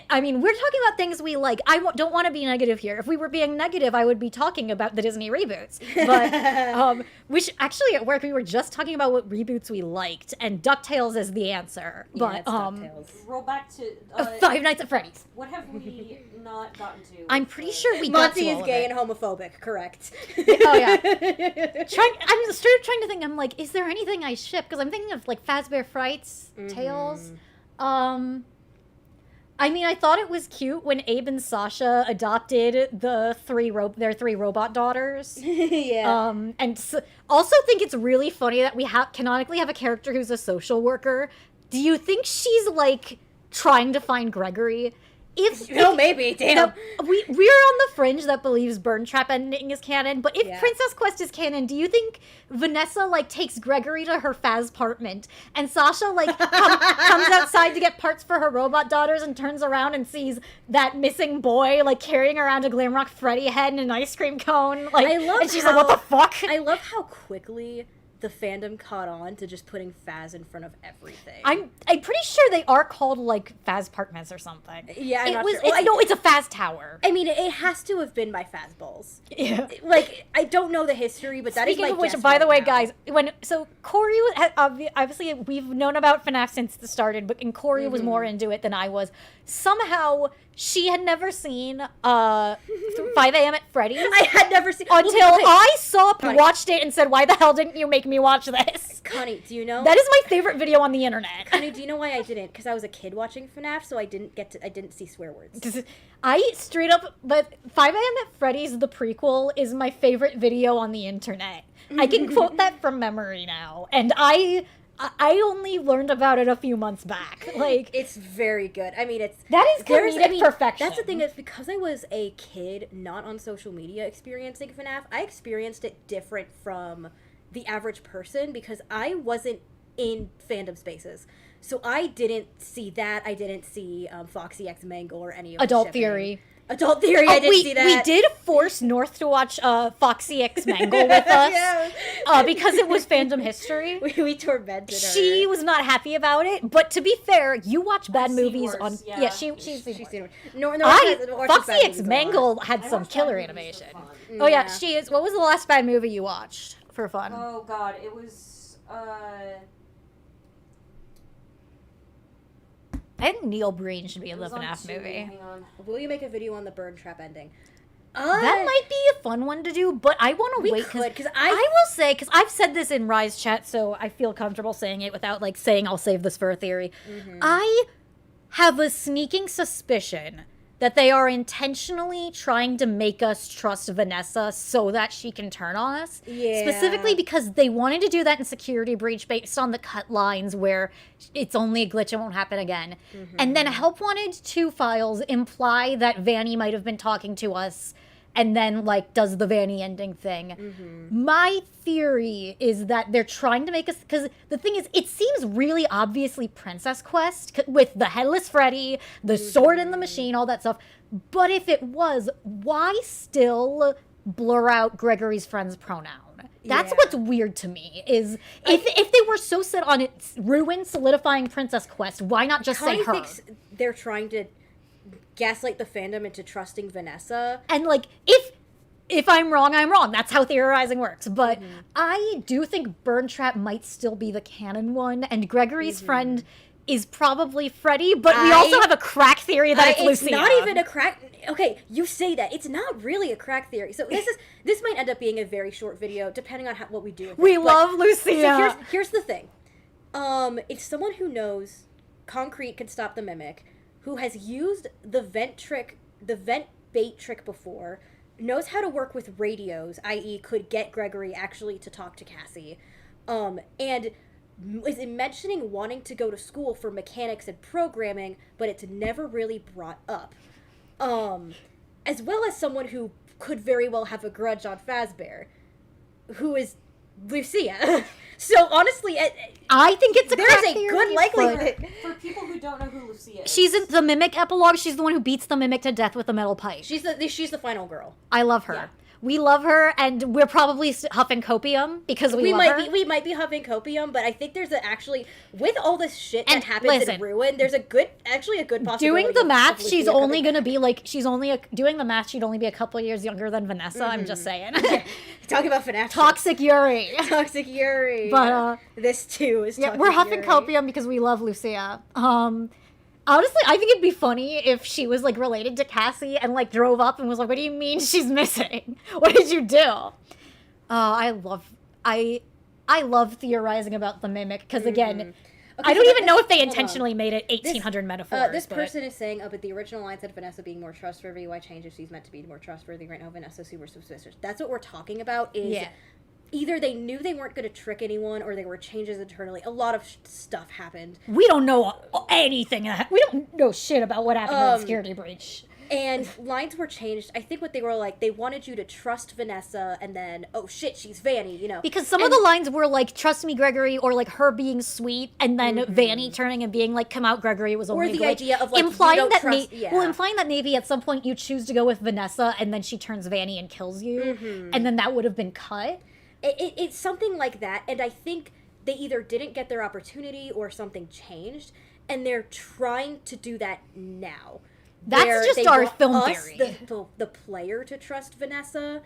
Speaker 2: I mean, we're talking about things we like. Don't want to be negative here. If we were being negative, I would be talking about the Disney reboots. But, which actually at work, we were just talking about what reboots we liked, and DuckTales is the answer.
Speaker 1: Yeah,
Speaker 2: But,
Speaker 1: it's DuckTales.
Speaker 3: Roll back to
Speaker 2: Five Nights at Freddy's.
Speaker 3: what have we not gotten to?
Speaker 2: I'm pretty sure we got to
Speaker 1: Monty
Speaker 2: all
Speaker 1: is
Speaker 2: of
Speaker 1: gay
Speaker 2: it.
Speaker 1: and homophobic, correct.
Speaker 2: Oh, yeah. I'm straight up trying to think, I'm like, is there anything I ship? Because I'm thinking of, like, Fazbear Frights, Tales. I mean, I thought it was cute when Abe and Sasha adopted their three robot daughters.
Speaker 1: Yeah.
Speaker 2: Also think it's really funny that we canonically have a character who's a social worker. Do you think she's, like, trying to find Gregory?
Speaker 1: Maybe. Damn.
Speaker 2: We're on the fringe that believes Burntrap ending is canon, but if
Speaker 1: Yeah.
Speaker 2: Princess Quest is canon, do you think Vanessa, like, takes Gregory to her Fazpartment, and Sasha, like, comes outside to get parts for her robot daughters and turns around and sees that missing boy, like, carrying around a Glamrock Freddy head and an ice cream cone, like, and she's like, what the fuck?
Speaker 1: I love how quickly the fandom caught on to just putting Faz in front of everything.
Speaker 2: I'm pretty sure they are called, like, Fazpartments or something.
Speaker 1: Yeah, I'm
Speaker 2: it
Speaker 1: not
Speaker 2: was.
Speaker 1: sure. Well,
Speaker 2: It's a Faz Tower.
Speaker 1: I mean, it has to have been by Faz Balls.
Speaker 2: Yeah.
Speaker 1: Like, I don't know the history, but that is
Speaker 2: Speaking
Speaker 1: my
Speaker 2: of which,
Speaker 1: guess
Speaker 2: by the
Speaker 1: right
Speaker 2: way,
Speaker 1: now.
Speaker 2: guys, Corey, obviously we've known about FNAF since it started, but Corey was more into it than I was. Somehow, she had never seen 5 a.m. at Freddy's.
Speaker 1: I had never seen
Speaker 2: Until I watched it and said, why the hell didn't you make me watch this?
Speaker 1: Connie, do you know?
Speaker 2: That is my favorite video on the internet.
Speaker 1: Connie, do you know why I didn't? Because I was a kid watching FNAF, so I didn't see swear words.
Speaker 2: I straight up, but 5 a.m. at Freddy's, the prequel, is my favorite video on the internet. I can quote that from memory now, and I only learned about it a few months back. Like,
Speaker 1: It's very good. I mean,
Speaker 2: that is comedic perfection.
Speaker 1: That's the thing, is because I was a kid not on social media experiencing FNAF, I experienced it different from the average person because I wasn't in fandom spaces. So I didn't see that. I didn't see Foxy X Mangle or any of the
Speaker 2: Adult
Speaker 1: shipping.
Speaker 2: Theory.
Speaker 1: Adult Theory, I didn't see that.
Speaker 2: We did force North to watch Foxy X Mangle with us
Speaker 1: Yeah.
Speaker 2: because it was fandom history.
Speaker 1: We tormented her.
Speaker 2: She was not happy about it, but to be fair, you watch bad
Speaker 3: I've seen
Speaker 2: movies
Speaker 3: worse,
Speaker 2: on.
Speaker 3: yeah.
Speaker 2: She's seen
Speaker 1: She's
Speaker 2: worse.
Speaker 1: seen No,
Speaker 2: Foxy X Mangle had some killer animation. Oh yeah, she is. What was the last bad movie you watched for fun?
Speaker 3: Oh god, it was
Speaker 2: I think Neil Breen should be in the
Speaker 3: it was on
Speaker 2: FNAF
Speaker 3: Tubi.
Speaker 2: movie.
Speaker 3: Hang on.
Speaker 1: Will you make a video on the Burntrap ending?
Speaker 2: That might be a fun one to do, but I want to wait
Speaker 1: because
Speaker 2: I will say, because I've said this in Rise chat, so I feel comfortable saying it without like saying I'll save this for a theory. I have a sneaking suspicion that they are intentionally trying to make us trust Vanessa so that she can turn on us.
Speaker 1: Yeah.
Speaker 2: Specifically because they wanted to do that in Security Breach based on the cut lines where it's only a glitch, it won't happen again. And then Help Wanted 2 files imply that Vanny might have been talking to us and then, like, does the Vanny ending thing. My theory is that they're trying to make us... Because the thing is, it seems really obviously Princess Quest with the Headless Freddy, the sword in the machine, all that stuff. But if it was, why still blur out Gregory's friend's pronoun? That's
Speaker 1: Yeah.
Speaker 2: what's weird to me, is if they were so set on it solidifying Princess Quest, why not just say
Speaker 1: Connie
Speaker 2: her?
Speaker 1: thinks they're trying to gaslight the fandom into trusting Vanessa.
Speaker 2: And, like, if I'm wrong, I'm wrong. That's how theorizing works. But I do think Burntrap might still be the canon one, and Gregory's friend is probably Freddy, but we also have a crack theory that it's Lucia.
Speaker 1: It's not even a crack... Okay, you say that. It's not really a crack theory. So this might end up being a very short video, depending on what we do with
Speaker 2: We
Speaker 1: it. But-
Speaker 2: love Lucia.
Speaker 1: So here's the thing. If someone who knows Concrete can stop the Mimic, who has used the vent bait trick before, knows how to work with radios, i.e. could get Gregory actually to talk to Cassie, and is mentioning wanting to go to school for mechanics and programming, but it's never really brought up. As well as someone who could very well have a grudge on Fazbear, who is Lucia. So honestly,
Speaker 2: I think it's a
Speaker 1: there's
Speaker 2: crack
Speaker 1: a
Speaker 2: theory,
Speaker 1: good likelihood.
Speaker 3: For people who don't know who Lucia is.
Speaker 2: She's in the Mimic epilogue. She's the one who beats the Mimic to death with a metal pipe.
Speaker 1: She's the final girl.
Speaker 2: I love her.
Speaker 1: Yeah.
Speaker 2: We love her, and we're probably huffing copium because we love her.
Speaker 1: We might be huffing copium, but I think there's actually, with all this shit that
Speaker 2: And
Speaker 1: happens
Speaker 2: listen,
Speaker 1: in Ruin, there's a good possibility.
Speaker 2: Doing the math,
Speaker 1: of
Speaker 2: she's
Speaker 1: Lucia
Speaker 2: only
Speaker 1: coming.
Speaker 2: gonna be like, doing the math, she'd only be a couple years younger than Vanessa. I'm just saying.
Speaker 1: Talking about FNAF.
Speaker 2: Toxic Yuri.
Speaker 1: Toxic Yuri.
Speaker 2: But,
Speaker 1: this too is
Speaker 2: Yeah,
Speaker 1: Toxic
Speaker 2: we're huffing
Speaker 1: Yuri.
Speaker 2: copium because we love Lucia. Honestly, I think it'd be funny if she was like related to Cassie and like drove up and was like, "What do you mean she's missing? What did you do?" I love theorizing about the Mimic because again, I don't even know if they intentionally made it 1800 metaphors.
Speaker 1: This
Speaker 2: but-
Speaker 1: person is saying, but the original line said Vanessa being more trustworthy. Why change if she's meant to be more trustworthy? Right now, Vanessa's super suspicious. That's what we're talking about. Is
Speaker 2: Yeah.
Speaker 1: either they knew they weren't going to trick anyone, or there were changes internally. A lot of stuff happened.
Speaker 2: We don't know anything. We don't know shit about what happened in the security breach.
Speaker 1: And lines were changed. I think what they were like, they wanted you to trust Vanessa, and then, oh shit, she's Vanny, you know.
Speaker 2: Because some of the lines were like, "Trust me, Gregory," or like her being sweet, and then Vanny turning and being like, "Come out, Gregory." It was only
Speaker 1: Or the
Speaker 2: glitch."
Speaker 1: idea of, like, you
Speaker 2: implying
Speaker 1: don't
Speaker 2: that
Speaker 1: trust-
Speaker 2: implying that maybe at some point you choose to go with Vanessa, and then she turns Vanny and kills you, and then that would have been cut.
Speaker 1: It's something like that, and I think they either didn't get their opportunity or something changed, and they're trying to do that now.
Speaker 2: That's
Speaker 1: where
Speaker 2: just
Speaker 1: they
Speaker 2: our
Speaker 1: want
Speaker 2: film
Speaker 1: us,
Speaker 2: theory.
Speaker 1: the player, to trust Vanessa,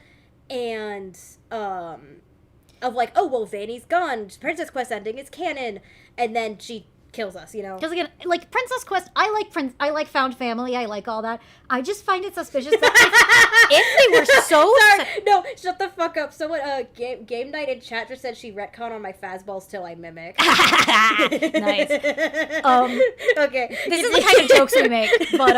Speaker 1: and of like, oh well, Vanny's gone, Princess Quest ending is canon, and then she kills us, you know.
Speaker 2: Because again, like Princess Quest, I like Found Family, I like all that. I just find it suspicious that if they were so
Speaker 1: Sorry, no, shut the fuck up. Someone, game night in chat just said she retcon on my Fazballs till I mimic.
Speaker 2: Nice.
Speaker 1: Okay.
Speaker 2: This is the kind of jokes we make, but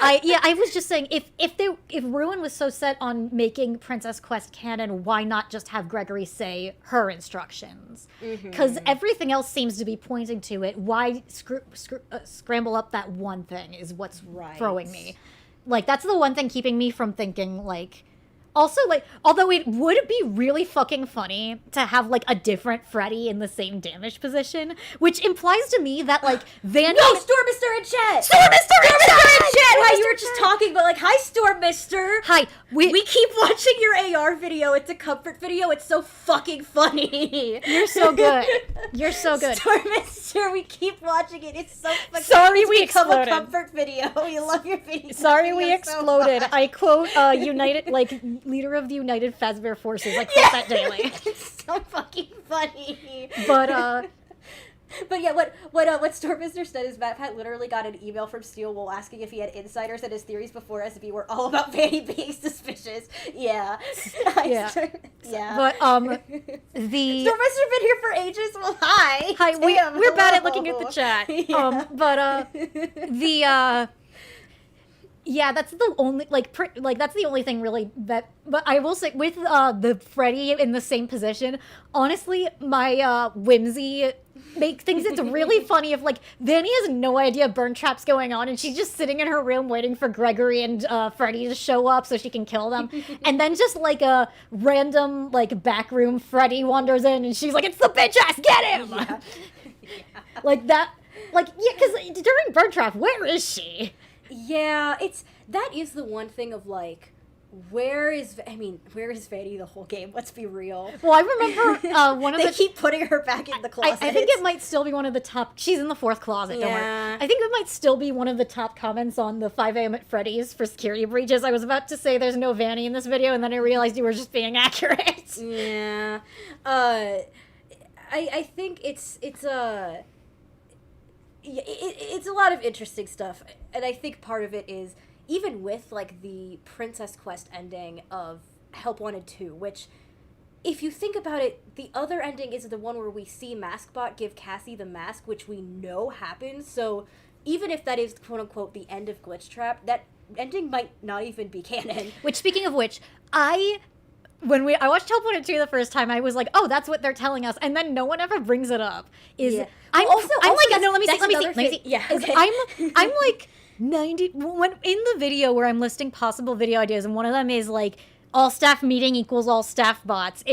Speaker 2: I was just saying if Ruin was so set on making Princess Quest canon, why not just have Gregory say her instructions? Because everything else seems to be pointing to it. Why scramble up that one thing is what's throwing me. Like that's the one thing keeping me from thinking like. Also, like, although it would be really fucking funny to have, like, a different Freddy in the same damage position, which implies to me that, like, Vanny...
Speaker 1: No, Stormister in chat!
Speaker 2: Stormister in chat!
Speaker 1: Hi, you were just talking, but like, hi, Stormister!
Speaker 2: Hi,
Speaker 1: We keep watching your AR video. It's a comfort video. It's so fucking funny.
Speaker 2: You're so good. You're so good.
Speaker 1: Stormister, we keep watching it. It's so fucking
Speaker 2: Sorry
Speaker 1: it's
Speaker 2: we
Speaker 1: become
Speaker 2: exploded.
Speaker 1: a comfort video. We love your video.
Speaker 2: Sorry we
Speaker 1: It's so
Speaker 2: exploded.
Speaker 1: fun.
Speaker 2: I quote, United, like, leader of the United Fazbear Forces. I quote that daily.
Speaker 1: It's so fucking funny.
Speaker 2: But,
Speaker 1: But yeah, what Stormister said is Matt Pat literally got an email from Steelwool asking if he had insiders and his theories before SB were all about Vanny being suspicious. Yeah.
Speaker 2: Yeah.
Speaker 1: Yeah.
Speaker 2: but, the...
Speaker 1: Stormister been here for ages. Well, hi.
Speaker 2: Hi,
Speaker 1: Damn,
Speaker 2: we're bad at
Speaker 1: hello.
Speaker 2: looking at the chat.
Speaker 1: Yeah.
Speaker 2: Yeah, that's the only, that's the only thing really that, but I will say, with, the Freddy in the same position, honestly, my, whimsy thinks it's really funny if, like, Vanny has no idea Burntrap's going on, and she's just sitting in her room waiting for Gregory and, Freddy to show up so she can kill them, and then just, like, a random, like, backroom Freddy wanders in, and she's like, "It's the bitch ass, get him!"
Speaker 1: Yeah.
Speaker 2: Like, that, like, yeah, because during Burntrap, where is she?
Speaker 1: Yeah, that is the one thing of like, where is Vanny the whole game? Let's be real.
Speaker 2: Well, I remember one of
Speaker 1: They
Speaker 2: the...
Speaker 1: keep putting her back in the closet.
Speaker 2: I think it might still be one of the top... She's in the fourth closet, don't worry.
Speaker 1: Yeah.
Speaker 2: I think it might still be one of the top comments on the 5 a.m. at Freddy's for security breaches. I was about to say there's no Vanny in this video, and then I realized you were just being accurate.
Speaker 1: Yeah. I think it's a lot of interesting stuff, and I think part of it is, even with, like, the Princess Quest ending of Help Wanted 2, which, if you think about it, the other ending is the one where we see MaskBot give Cassie the mask, which we know happens, so even if that is quote unquote the end of Glitch Trap, that ending might not even be canon.
Speaker 2: Which, speaking of which, I watched Teleported 2 the first time, I was like, oh, that's what they're telling us, and then no one ever brings it up.
Speaker 1: Yeah.
Speaker 2: I'm
Speaker 1: Also,
Speaker 2: like, no, let me
Speaker 1: that's
Speaker 2: see.
Speaker 1: another thing. Yeah, okay.
Speaker 2: I'm like 90 when in the video where I'm listing possible video ideas, and one of them is like all staff meeting equals all staff bots.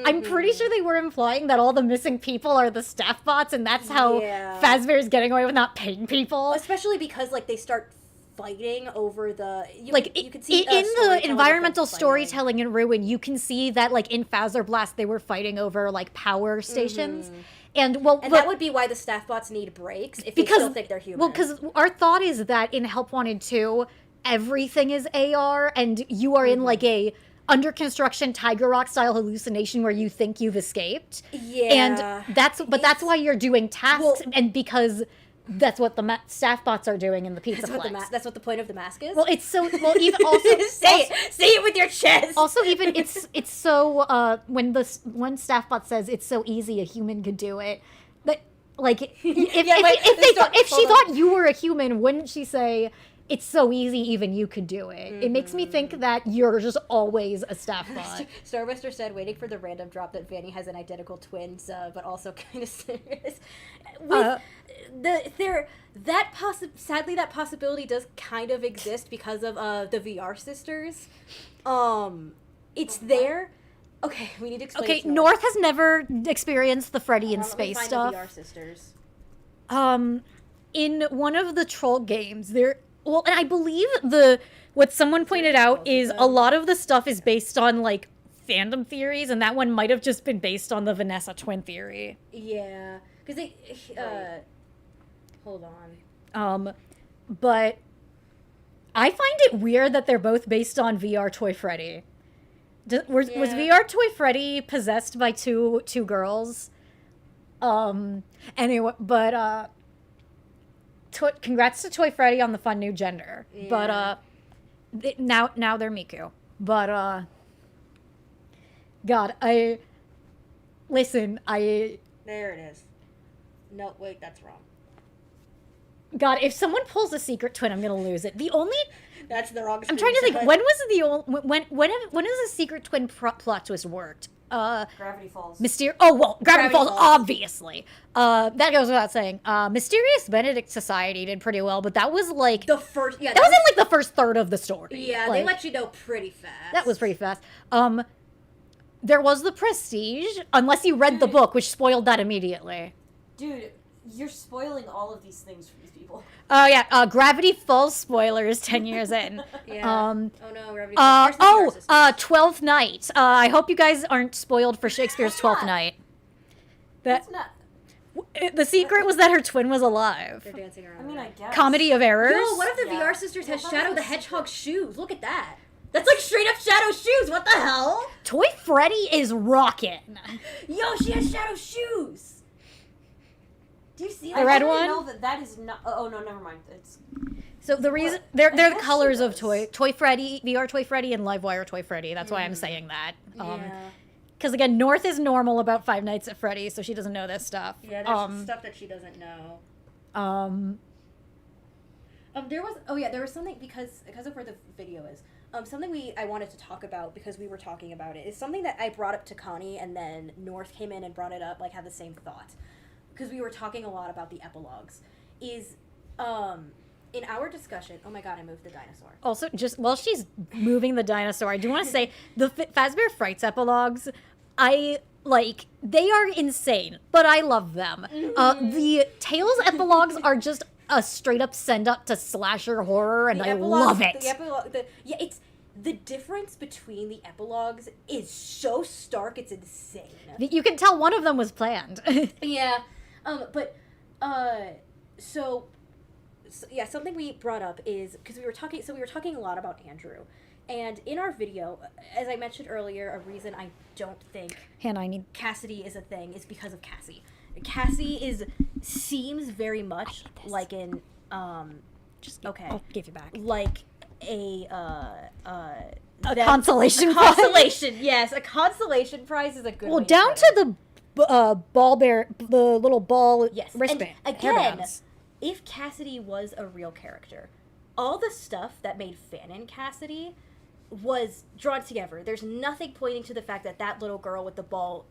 Speaker 2: I'm pretty sure they were implying that all the missing people are the staff bots, and that's how Fazbear is getting away with not paying people.
Speaker 1: Especially because like they start fighting over the you can see
Speaker 2: in the environmental storytelling in Ruin, you can see that like in Phasor Blast they were fighting over like power stations. And
Speaker 1: that would be why the staff bots need breaks if they still think they're human.
Speaker 2: Well, because our thought is that in Help Wanted 2, everything is AR, and you are in like a under construction Tiger Rock style hallucination where you think you've escaped.
Speaker 1: Yeah,
Speaker 2: and that's why you're doing tasks, and because that's what the staff bots are doing in the Pizza Plex.
Speaker 1: That's what the point of the mask is.
Speaker 2: Well, it's so even also
Speaker 1: say it with your chest.
Speaker 2: Also, even it's so when staff bot says it's so easy a human could do it, that like if she thought you were a human, wouldn't she say it's so easy even you could do it? It makes me think that you're just always a staff bot.
Speaker 1: Starbuster said, waiting for the random drop that Vanny has an identical twin, but also kind of serious. Sadly, that possibility does kind of exist because of the VR sisters. It's there. Okay, we need to explain.
Speaker 2: Okay, North has never experienced the Freddy in space stuff.
Speaker 1: The VR sisters.
Speaker 2: In one of the troll games, and I believe what someone pointed out is a lot of the stuff is based on like fandom theories, and that one might have just been based on the Vanessa twin theory.
Speaker 1: Yeah, because they hold on.
Speaker 2: But I find it weird that they're both based on VR Toy Freddy. Was VR Toy Freddy possessed by two girls? Anyway, but congrats to Toy Freddy on the fun new gender. Yeah. But now they're Miku. But God, there it
Speaker 1: is. No, wait, that's wrong.
Speaker 2: God, if someone pulls a secret twin, I'm gonna lose it.
Speaker 1: That's the wrong.
Speaker 2: I'm trying to think. When has a secret twin plot twist worked?
Speaker 3: Gravity Falls.
Speaker 2: Gravity Falls, obviously. That goes without saying. Mysterious Benedict Society did pretty well, but that was like
Speaker 1: the first. Yeah,
Speaker 2: that was in like the first third of the story.
Speaker 1: Yeah,
Speaker 2: like,
Speaker 1: they let you know pretty fast.
Speaker 2: That was pretty fast. There was the Prestige, unless you read the book, which spoiled that immediately.
Speaker 3: Dude, you're spoiling all of these things for these people.
Speaker 2: Oh yeah, Gravity Falls spoilers 10 years in.
Speaker 1: Yeah. Oh no, Gravity Falls.
Speaker 2: 12th Night. I hope you guys aren't spoiled for Shakespeare's 12th Night.
Speaker 3: That's not.
Speaker 2: The secret was that her twin was alive.
Speaker 1: They're dancing around.
Speaker 3: I mean, I guess.
Speaker 2: Comedy of Errors.
Speaker 1: Yo, one of the VR sisters has Shadow the Hedgehog shoes. Look at that. That's like straight up Shadow shoes. What the hell?
Speaker 2: Toy Freddy is rockin'.
Speaker 1: Yo, she has Shadow shoes. Do you see that?
Speaker 2: The red one?
Speaker 3: I know that is not. Oh no, never mind. It's.
Speaker 2: So the reason they're the colors of Toy Freddy, VR Toy Freddy, and Livewire Toy Freddy. That's why I'm saying that. Because again, North is normal about Five Nights at Freddy's, so she doesn't know this stuff.
Speaker 1: Yeah, there's stuff that she doesn't know. There was something because of where the video is. Something I wanted to talk about because we were talking about it is something that I brought up to Connie, and then North came in and brought it up, like had the same thought. Because we were talking a lot about the epilogues, is in our discussion. Oh my god, I moved the dinosaur.
Speaker 2: Also, just while she's moving the dinosaur, I do want to say the Fazbear Frights epilogues, they are insane, but I love them. The Tales epilogues are just a straight up send up to slasher horror, and I love it.
Speaker 1: It's the difference between the epilogues is so stark, it's insane.
Speaker 2: You can tell one of them was planned.
Speaker 1: Yeah. Something we brought up is because we were talking a lot about Andrew, and in our video, as I mentioned earlier, a reason I don't think Cassidy is a thing is because of Cassie. Cassie seems very much like an
Speaker 2: I'll give you back.
Speaker 1: Like a
Speaker 2: consolation prize.
Speaker 1: Consolation, yes, a consolation prize is a good.
Speaker 2: Well,
Speaker 1: way
Speaker 2: down to the ball bear, the little ball
Speaker 1: yes.
Speaker 2: wristband.
Speaker 1: And again, if Cassidy was a real character, all the stuff that made Fanon Cassidy was drawn together. There's nothing pointing to the fact that that little girl with the ball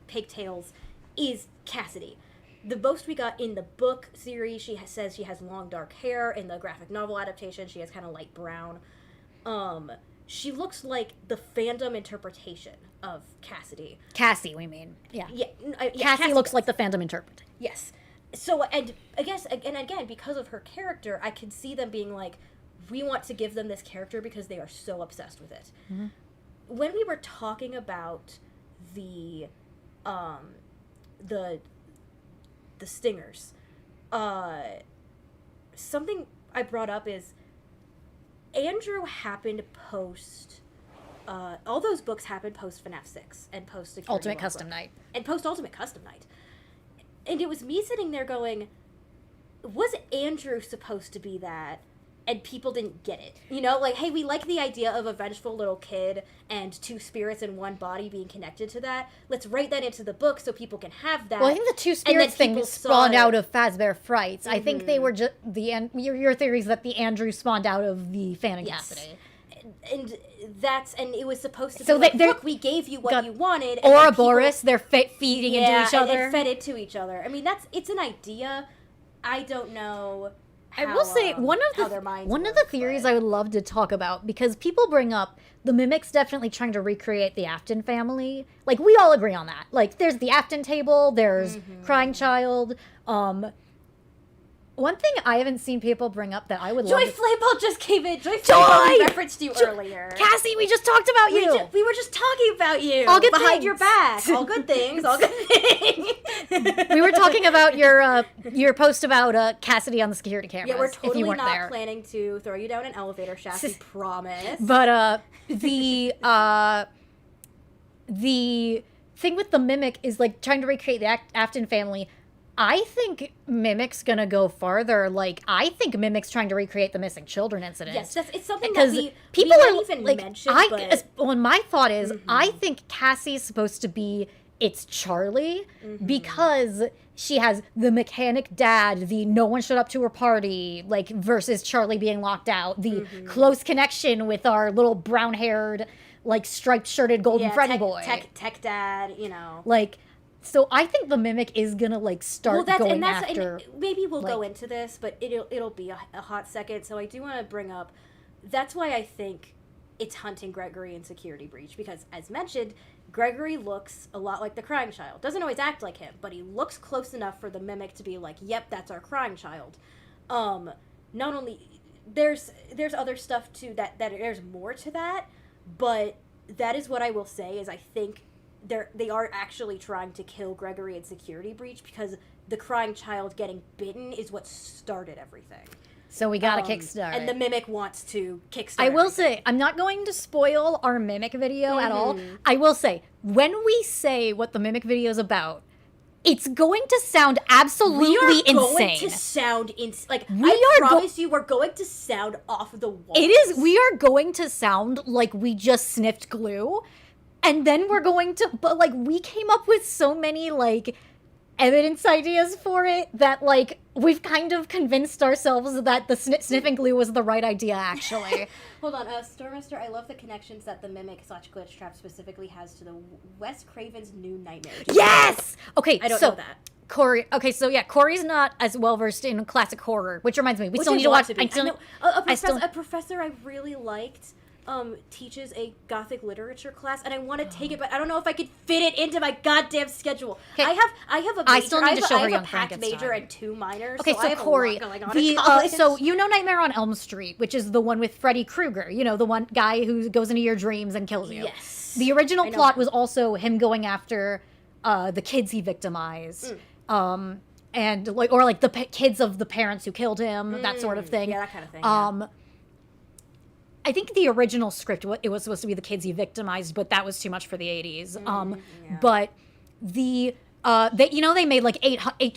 Speaker 1: pigtails is Cassidy. The most we got in the book series, says she has long dark hair. In the graphic novel adaptation, she has kind of light brown. She looks like the fandom interpretation of Cassidy.
Speaker 2: Cassie, we mean. Yeah.
Speaker 1: Yeah,
Speaker 2: Cassie looks like the fandom interpretation.
Speaker 1: Yes. So, and I guess, and again, because of her character, I can see them being like, we want to give them this character because they are so obsessed with it. Mm-hmm. When we were talking about the stingers, something I brought up is Andrew happened post, all those books happened post FNAF 6 and post
Speaker 2: Ultimate Custom Night.
Speaker 1: And post Ultimate Custom Night. And it was me sitting there going, was Andrew supposed to be that? And people didn't get it. You know, like, hey, we like the idea of a vengeful little kid and two spirits in one body being connected to that. Let's write that into the book so people can have that.
Speaker 2: Well, I think the two spirits thing spawned out of Fazbear Frights. Mm-hmm. I think they were just your theory is that the Andrew spawned out of the Fanon Cassidy.
Speaker 1: And it was supposed to be like, look, we gave you what you wanted.
Speaker 2: And Ouroboros, they're feeding into each other.
Speaker 1: And fed into each other. I mean, it's an idea. I don't know.
Speaker 2: I will say one of the theories I would love to talk about, because people bring up the Mimic's definitely trying to recreate the Afton family. Like, we all agree on that. Like, there's the Afton table, there's Crying Child. One thing I haven't seen people bring up that I would love.
Speaker 1: Joy Flayball just came in. Joy Flayball referenced you earlier.
Speaker 2: Cassie, we just talked about you.
Speaker 1: We were just talking about you.
Speaker 2: All good
Speaker 1: behind
Speaker 2: things.
Speaker 1: Your back. All good things. All good things.
Speaker 2: We were talking about your post about Cassidy on the security cameras.
Speaker 1: Yeah, we're totally
Speaker 2: if you weren't
Speaker 1: not
Speaker 2: there.
Speaker 1: planning to throw you down an elevator shaft. We promise.
Speaker 2: But the thing with the Mimic is like trying to recreate the Afton family. I think Mimic's gonna go farther. Like, I think Mimic's trying to recreate the missing children incident.
Speaker 1: Yes, it's something that
Speaker 2: people
Speaker 1: didn't even mention.
Speaker 2: My thought is, I think Cassie's supposed to be Charlie because she has the mechanic dad, the no one showed up to her party, like, versus Charlie being locked out, the close connection with our little brown-haired, like, striped-shirted golden Freddy boy.
Speaker 1: Tech dad, you know.
Speaker 2: Like, so I think the Mimic is gonna like start going after.
Speaker 1: And maybe we'll go into this, but it'll be a hot second. So I do want to bring up. That's why I think it's hunting Gregory in Security Breach, because, as mentioned, Gregory looks a lot like the Crying Child. Doesn't always act like him, but he looks close enough for the Mimic to be like, "Yep, that's our Crying Child." Not only there's other stuff too that there's more to that, but that is what I will say is I think. They are actually trying to kill Gregory in Security Breach because the Crying Child getting bitten is what started everything.
Speaker 2: So we gotta kickstart.
Speaker 1: And the Mimic wants to kickstart.
Speaker 2: I will say, I'm not going to spoil our Mimic video at all. I will say, when we say what the Mimic video is about, it's going to sound absolutely insane.
Speaker 1: We are going to sound I promise you, we're going to sound off the walls.
Speaker 2: It is. We are going to sound like we just sniffed glue. And then we're going to, but like, we came up with so many like evidence ideas for it that like we've kind of convinced ourselves that the sniffing glue was the right idea, actually.
Speaker 1: Hold on, Stormester, I love the connections that the Mimic/Glitch Trap specifically has to the Wes Craven's New Nightmare.
Speaker 2: Yes! Okay,
Speaker 1: I don't know that.
Speaker 2: Corey. Okay, so yeah, Corey's not as well versed in classic horror, which reminds me, we still need to watch.
Speaker 1: A professor I really liked. Teaches a Gothic literature class, and I want to take it, but I don't know if I could fit it into my goddamn schedule. I have a major,
Speaker 2: I still need to show her Young
Speaker 1: packed major and 2 minors.
Speaker 2: Okay, so
Speaker 1: I have
Speaker 2: Corey,
Speaker 1: a lot going on
Speaker 2: so you know Nightmare on Elm Street, which is the one with Freddy Krueger, you know, the one guy who goes into your dreams and kills you.
Speaker 1: Yes.
Speaker 2: The original plot was also him going after the kids he victimized. And like, or like the kids of the parents who killed him, that sort of thing.
Speaker 1: Yeah, that kind of thing.
Speaker 2: I think the original script, it was supposed to be the kids he victimized, but that was too much for the 80s. But they made like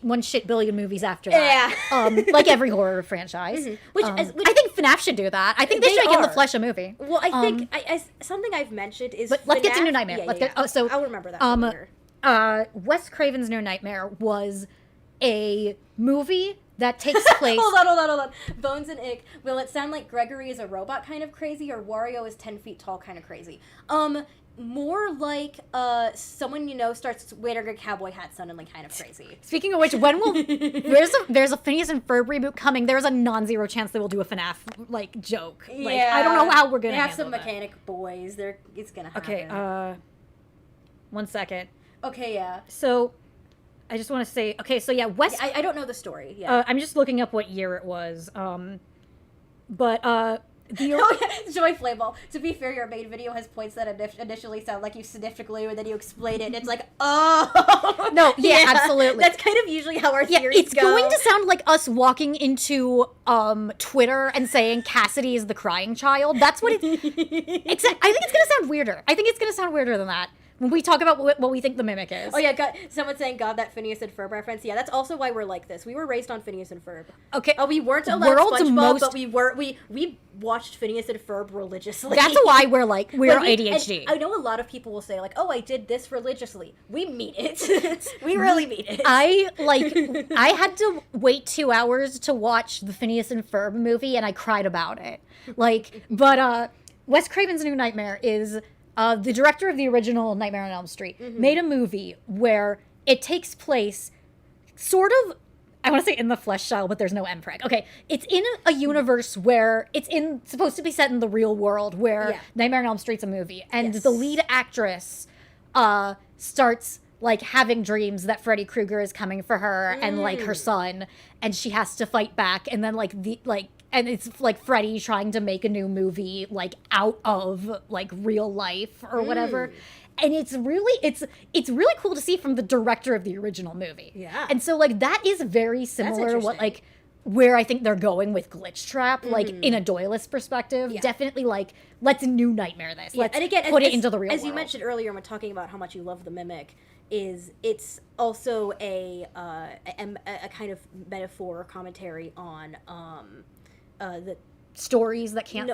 Speaker 2: 1 billion movies after that.
Speaker 1: Yeah.
Speaker 2: Like every horror franchise. Which I think FNAF should do that. I think they should give the Flesh a movie.
Speaker 1: Well, I think something I've mentioned is.
Speaker 2: But let's get to New Nightmare.
Speaker 1: So I'll remember that.
Speaker 2: Wes Craven's New Nightmare was a movie that takes place.
Speaker 1: Hold on. Bones and Ick. Will it sound like Gregory is a robot kind of crazy or Wario is 10 feet tall kind of crazy? More like someone you know starts wearing a cowboy hat sounding kind of crazy.
Speaker 2: Speaking of which, when will there's a Phineas and Ferb reboot coming? There's a non-zero chance they will do a FNAF like joke.
Speaker 1: Yeah.
Speaker 2: Like I don't know how we're gonna
Speaker 1: have
Speaker 2: handle
Speaker 1: some
Speaker 2: that.
Speaker 1: mechanic boys. It's gonna happen.
Speaker 2: Okay, 1 second.
Speaker 1: Okay, yeah.
Speaker 2: So I just want to say, okay, so yeah, West.
Speaker 1: I don't know the story. Yeah.
Speaker 2: I'm just looking up what year it was. The
Speaker 1: Oh, yeah. Joy Flayball. To be fair, your main video has points that initially sound like you sniffed a glue, and then you explain it, and it's like, oh.
Speaker 2: No, yeah, absolutely.
Speaker 1: That's kind of usually how our theories
Speaker 2: it's
Speaker 1: go.
Speaker 2: going to sound like us walking into Twitter and saying Cassidy is the crying child. That's what it. I think it's going to sound weirder. I think it's going to sound weirder than that when we talk about what we think the mimic is.
Speaker 1: Oh yeah, God, someone saying God, that Phineas and Ferb reference. Yeah, that's also why we're like this. We were raised on Phineas and Ferb.
Speaker 2: Okay.
Speaker 1: Oh, we weren't allowed
Speaker 2: World's
Speaker 1: SpongeBob,
Speaker 2: most-
Speaker 1: but we watched Phineas and Ferb religiously.
Speaker 2: That's why we're
Speaker 1: Like,
Speaker 2: ADHD.
Speaker 1: and I know a lot of people will say like, "Oh, I did this religiously." We mean it. We really mean it.
Speaker 2: I had to wait 2 hours to watch the Phineas and Ferb movie, and I cried about it. But Wes Craven's New Nightmare is the director of the original Nightmare on Elm Street made a movie where it takes place sort of, I want to say in the flesh style, but there's no MPreg. Okay, it's in a universe where it's supposed to be set in the real world where Nightmare on Elm Street's a movie, and the lead actress starts like having dreams that Freddy Krueger is coming for her and like her son, and she has to fight back, and then and it's like Freddy trying to make a new movie like out of like real life or whatever. And it's really cool to see from the director of the original movie.
Speaker 1: Yeah.
Speaker 2: And so like that is very similar to what like where I think they're going with Glitch Trap, like in a Doylist perspective.
Speaker 1: Yeah.
Speaker 2: Definitely like let's New Nightmare this. Let's
Speaker 1: and again,
Speaker 2: put it into the real world.
Speaker 1: As you mentioned earlier when talking about how much you love the mimic, it's also a kind of metaphor or commentary on the
Speaker 2: stories that can't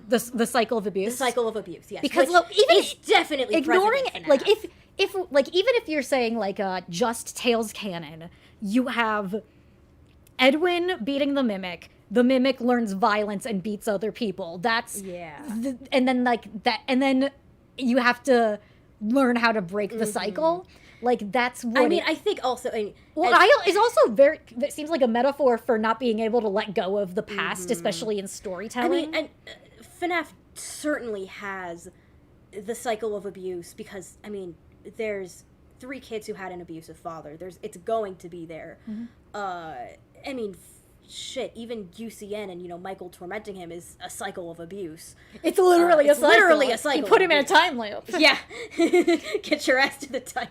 Speaker 2: the cycle of abuse.
Speaker 1: The cycle of abuse, yes.
Speaker 2: Because
Speaker 1: even
Speaker 2: it's
Speaker 1: definitely
Speaker 2: ignoring
Speaker 1: present in
Speaker 2: like
Speaker 1: FNAF.
Speaker 2: if even if you're saying like just Tails canon, you have Edwin beating the mimic learns violence and beats other people. That's and then you have learn how to break the cycle. Like that's what
Speaker 1: I mean, I think also
Speaker 2: is also very, it seems like a metaphor for not being able to let go of the past, especially in storytelling.
Speaker 1: I mean, and FNAF certainly has the cycle of abuse because, I mean, there's 3 kids who had an abusive father. It's going to be there. I mean, shit, even UCN and, you know, Michael tormenting him is a cycle of abuse.
Speaker 2: It's literally a cycle.
Speaker 1: Literally a cycle.
Speaker 2: You put him in a time loop.
Speaker 1: Yeah. Get your ass to the time.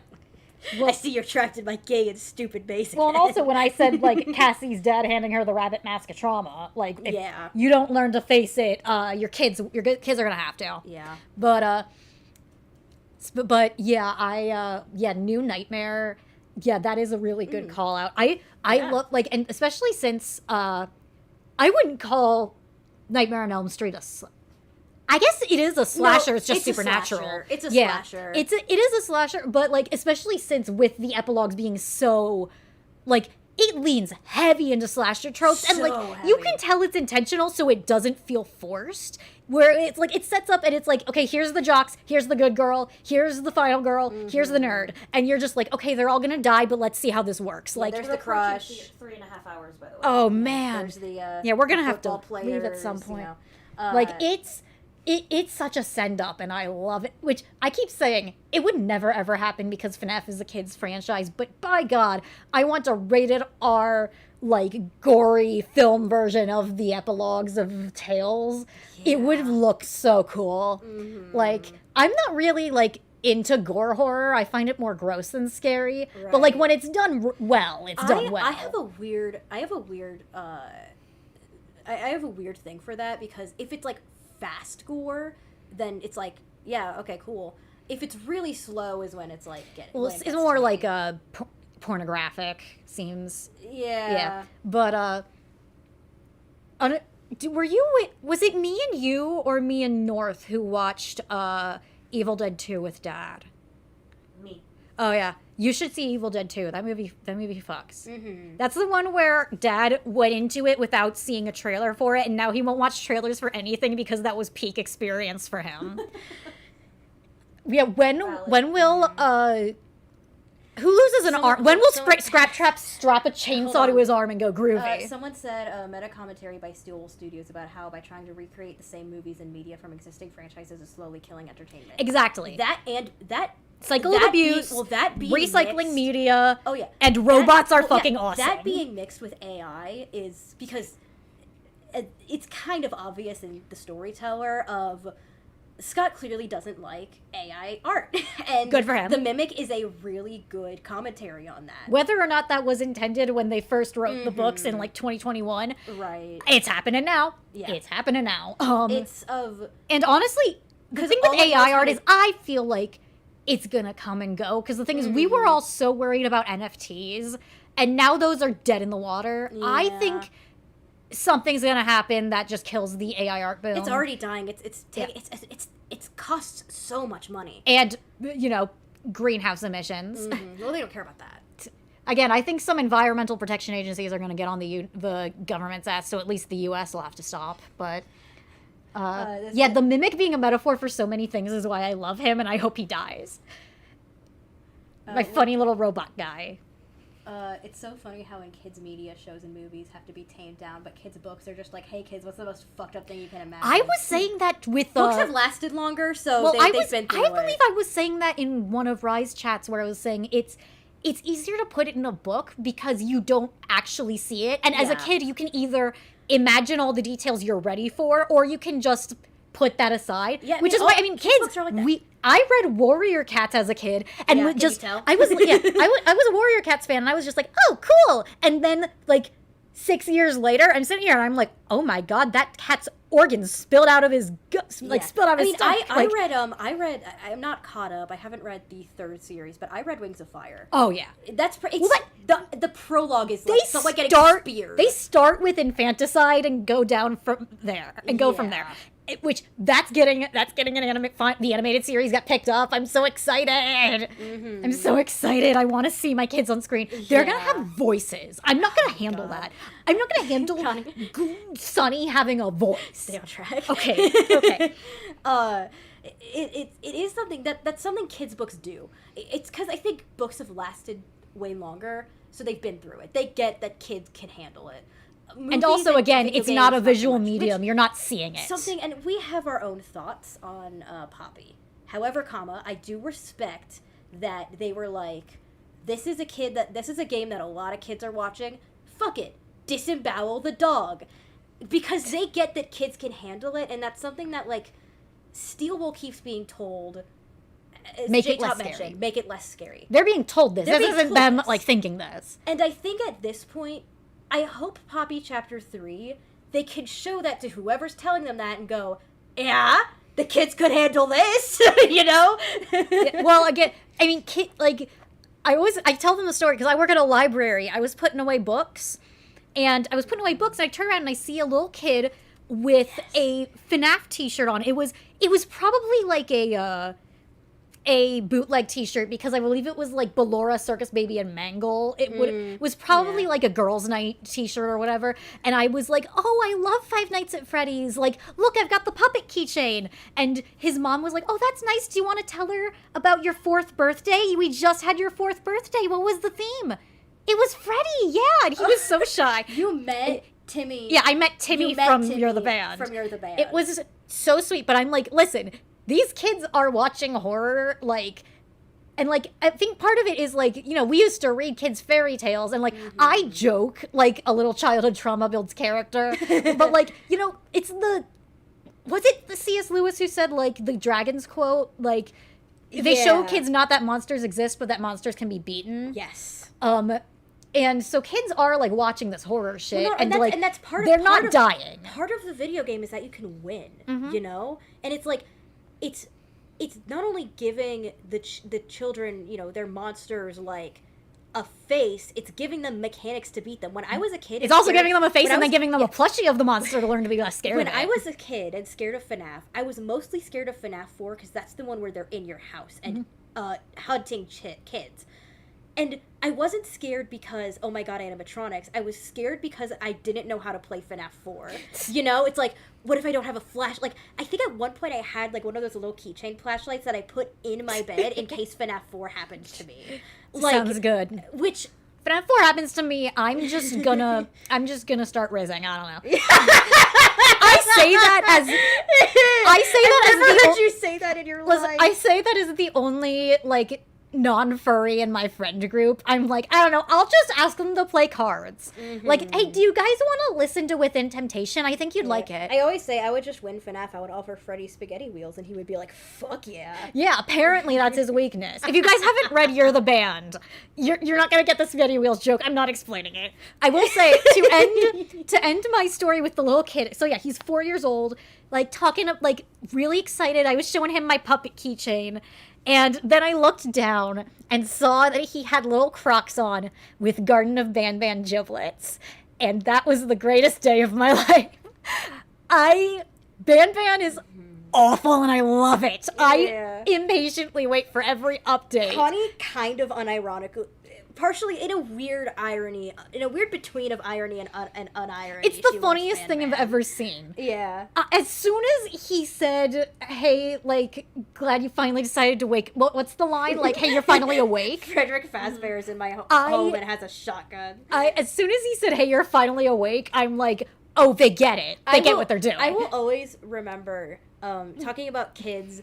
Speaker 1: Well, I see you're trapped in my gay and stupid base.
Speaker 2: Well, and also when I said, like, Cassie's dad handing her the rabbit mask of trauma, like, if you don't learn to face it, your kids are gonna have to.
Speaker 1: Yeah.
Speaker 2: But yeah, New Nightmare, yeah, that is a really good call out. I love, like, and especially since, I wouldn't call Nightmare on Elm Street I guess it is a slasher.
Speaker 1: No,
Speaker 2: it's just
Speaker 1: it's
Speaker 2: supernatural.
Speaker 1: It's a slasher.
Speaker 2: It is a slasher, but like especially since with the epilogues being so, like it leans heavy into slasher tropes, and like you can tell it's intentional, so it doesn't feel forced. Where it's like it sets up and it's like, okay, here's the jocks, here's the good girl, here's the final girl, here's the nerd, and you're just like, okay, they're all gonna die, but let's see how this works. Like
Speaker 1: there's the crush.
Speaker 4: 3.5 hours, by the way.
Speaker 2: Oh man,
Speaker 1: There's the
Speaker 2: we're gonna have to
Speaker 1: players,
Speaker 2: leave at some point.
Speaker 1: You know.
Speaker 2: Like it's such a send up, and I love it. Which I keep saying it would never ever happen because FNAF is a kids franchise. But by God, I want a rated R, like gory film version of the epilogues of Tales. It would look so cool. Like I'm not really like into gore horror. I find it more gross than scary.
Speaker 1: Right.
Speaker 2: But like when it's done well, it's done well.
Speaker 1: I have a weird thing for that because if it's like fast gore, then it's like, yeah, okay, cool. If it's really slow is when it's like getting...
Speaker 2: Well, it's more like pornographic, seems.
Speaker 1: Yeah.
Speaker 2: But, was it me and you or me and North who watched Evil Dead 2 with Dad?
Speaker 3: Me.
Speaker 2: Oh, yeah. You should see Evil Dead 2. That movie fucks.
Speaker 1: Mm-hmm.
Speaker 2: That's the one where Dad went into it without seeing a trailer for it, and now he won't watch trailers for anything because that was peak experience for him. Yeah, when will who loses an arm? When will Scrap Trap strap a chainsaw to his arm and go groovy?
Speaker 1: Someone said meta commentary by Stool Studios about how by trying to recreate the same movies and media from existing franchises is slowly killing entertainment.
Speaker 2: Exactly.
Speaker 1: That
Speaker 2: cycle of abuse.
Speaker 1: That being
Speaker 2: recycling
Speaker 1: mixed,
Speaker 2: media.
Speaker 1: Oh yeah,
Speaker 2: and robots are fucking awesome.
Speaker 1: That being mixed with AI is because it's kind of obvious in the storyteller of. Scott clearly doesn't like AI art. And
Speaker 2: good for him.
Speaker 1: The Mimic is a really good commentary on that.
Speaker 2: Whether or not that was intended when they first wrote the books in like 2021.
Speaker 1: Right.
Speaker 2: It's happening now.
Speaker 1: Yeah.
Speaker 2: It's happening now. And honestly, the thing with AI art is I feel like it's gonna come and go. Because the thing is, we were all so worried about NFTs. And now those are dead in the water.
Speaker 1: Yeah.
Speaker 2: I think something's gonna happen that just kills the AI art boom.
Speaker 1: It's already dying. It's costs so much money.
Speaker 2: And, you know, greenhouse emissions.
Speaker 1: Well, they don't care about that.
Speaker 2: Again, I think some environmental protection agencies are going to get on the government's ass, so at least the U.S. will have to stop. But, the Mimic being a metaphor for so many things is why I love him, and I hope he dies. My funny little robot guy.
Speaker 1: It's so funny how in kids' media, shows and movies have to be tamed down, but kids' books are just like, hey kids, what's the most fucked up thing you can imagine?
Speaker 2: I was saying that with
Speaker 1: books have lasted longer, so they've been through
Speaker 2: I believe I was saying that in one of Rye's chats where I was saying it's easier to put it in a book because you don't actually see it, and as a kid you can either imagine all the details you're ready for, or you can just put that aside. Yeah, which is why kids
Speaker 1: are like that.
Speaker 2: I read Warrior Cats as a kid, and I was a Warrior Cats fan, and I was just like, oh, cool. And then like 6 years later, I'm sitting here and I'm like, oh my god, that cat's organs spilled out of his spilled out of his stomach.
Speaker 1: I read. I'm not caught up. I haven't read the third series, but I read Wings of Fire.
Speaker 2: Oh yeah,
Speaker 1: that's the prologue is like someone getting speared.
Speaker 2: They start with infanticide and go down from there from there. Which that's getting an the animated series got picked up. I'm so excited. I'm so excited. I want to see my kids on screen. They're gonna have voices. I'm not gonna handle that. I'm not gonna handle Sunny having a voice.
Speaker 1: Stay on track.
Speaker 2: Okay.
Speaker 1: It is something that's something kids' books do. It's because I think books have lasted way longer, so they've been through it. They get that kids can handle it.
Speaker 2: And also, again, it's not a visual medium. You're not seeing it.
Speaker 1: And we have our own thoughts on Poppy. However, I do respect that they were like, this is a game that a lot of kids are watching. Fuck it. Disembowel the dog. Because they get that kids can handle it, and that's something that, like, Steelwool keeps being told.
Speaker 2: Make it less scary.
Speaker 1: Make it less scary.
Speaker 2: They're being told this. This isn't them, like, thinking this.
Speaker 1: And I think at this point, I hope Poppy Chapter 3, they can show that to whoever's telling them that and go, yeah, the kids could handle this, you know?
Speaker 2: Well, again, I mean, I tell them the story because I work at a library. I was putting away books, and I turn around and I see a little kid with a FNAF t-shirt on. It was probably like a bootleg t-shirt because I believe it was like Ballora, Circus Baby, and Mangle. It was probably like a girls' night t-shirt or whatever. And I was like, oh, I love Five Nights at Freddy's. Like, look, I've got the puppet keychain. And his mom was like, oh, that's nice. Do you want to tell her about your 4th birthday? We just had your 4th birthday. What was the theme? It was Freddy. Yeah. And he was so shy.
Speaker 1: You met Timmy.
Speaker 2: Yeah, I met Timmy from You're the Band. It was so sweet. But I'm like, listen, these kids are watching horror, and I think part of it is, we used to read kids' fairy tales, and, I joke, a little childhood trauma builds character, but, it's was it the C.S. Lewis who said, the dragon's quote, they show kids not that monsters exist, but that monsters can be beaten?
Speaker 1: Yes.
Speaker 2: And so kids are, watching this horror shit,
Speaker 1: well, no, and that's part of
Speaker 2: they're not dying.
Speaker 1: Part of the video game is that you can win, you know? And it's, it's not only giving the children, their monsters, a face, it's giving them mechanics to beat them. When I was a kid...
Speaker 2: It's also giving them a face and then giving them a plushie of the monster to learn to be less scared
Speaker 1: When
Speaker 2: of it.
Speaker 1: I was a kid and scared of FNAF, I was mostly scared of FNAF 4 because that's the one where they're in your house and hunting kids. And I wasn't scared because, oh my god, animatronics. I was scared because I didn't know how to play FNAF 4. You know, it's like, what if I don't have a flash? Like, I think at one point I had, like, one of those little keychain flashlights that I put in my bed in case FNAF 4 happens to me. Like,
Speaker 2: Sounds good.
Speaker 1: Which...
Speaker 2: But if 4 happens to me, I'm just gonna start rizzing. I don't know. I say that as
Speaker 1: you say that in your life.
Speaker 2: I say that as the only, like, non-furry in my friend group. I'm like, I don't know, I'll just ask them to play cards. Like, hey, do you guys want to listen to Within Temptation? I think you'd like it.
Speaker 1: I always say I would just win FNAF. I would offer Freddy spaghetti wheels, and he would be like, fuck yeah.
Speaker 2: Yeah, apparently that's his weakness. If you guys haven't read You're the Band, you're not gonna get the spaghetti wheels joke. I'm not explaining it. I will say, to end my story with the little kid, so yeah, he's 4 years old, like, talking up, like, really excited. I was showing him my puppet keychain, and then I looked down and saw that he had little Crocs on with Garden of Banban giblets. And that was the greatest day of my life. Banban is awful and I love it. I impatiently wait for every update.
Speaker 1: Connie kind of unironically, partially in a weird irony, in a weird between of irony and unirony.
Speaker 2: It's the funniest thing I've ever seen.
Speaker 1: Yeah.
Speaker 2: As soon as he said, hey, like, glad you finally decided to wake... What's the line? Like, hey, you're finally awake?
Speaker 1: Frederick Fazbear's in my home and has a shotgun.
Speaker 2: As soon as he said, hey, you're finally awake, I'm like, oh, they get it. They get what they're doing.
Speaker 1: I will always remember talking about kids...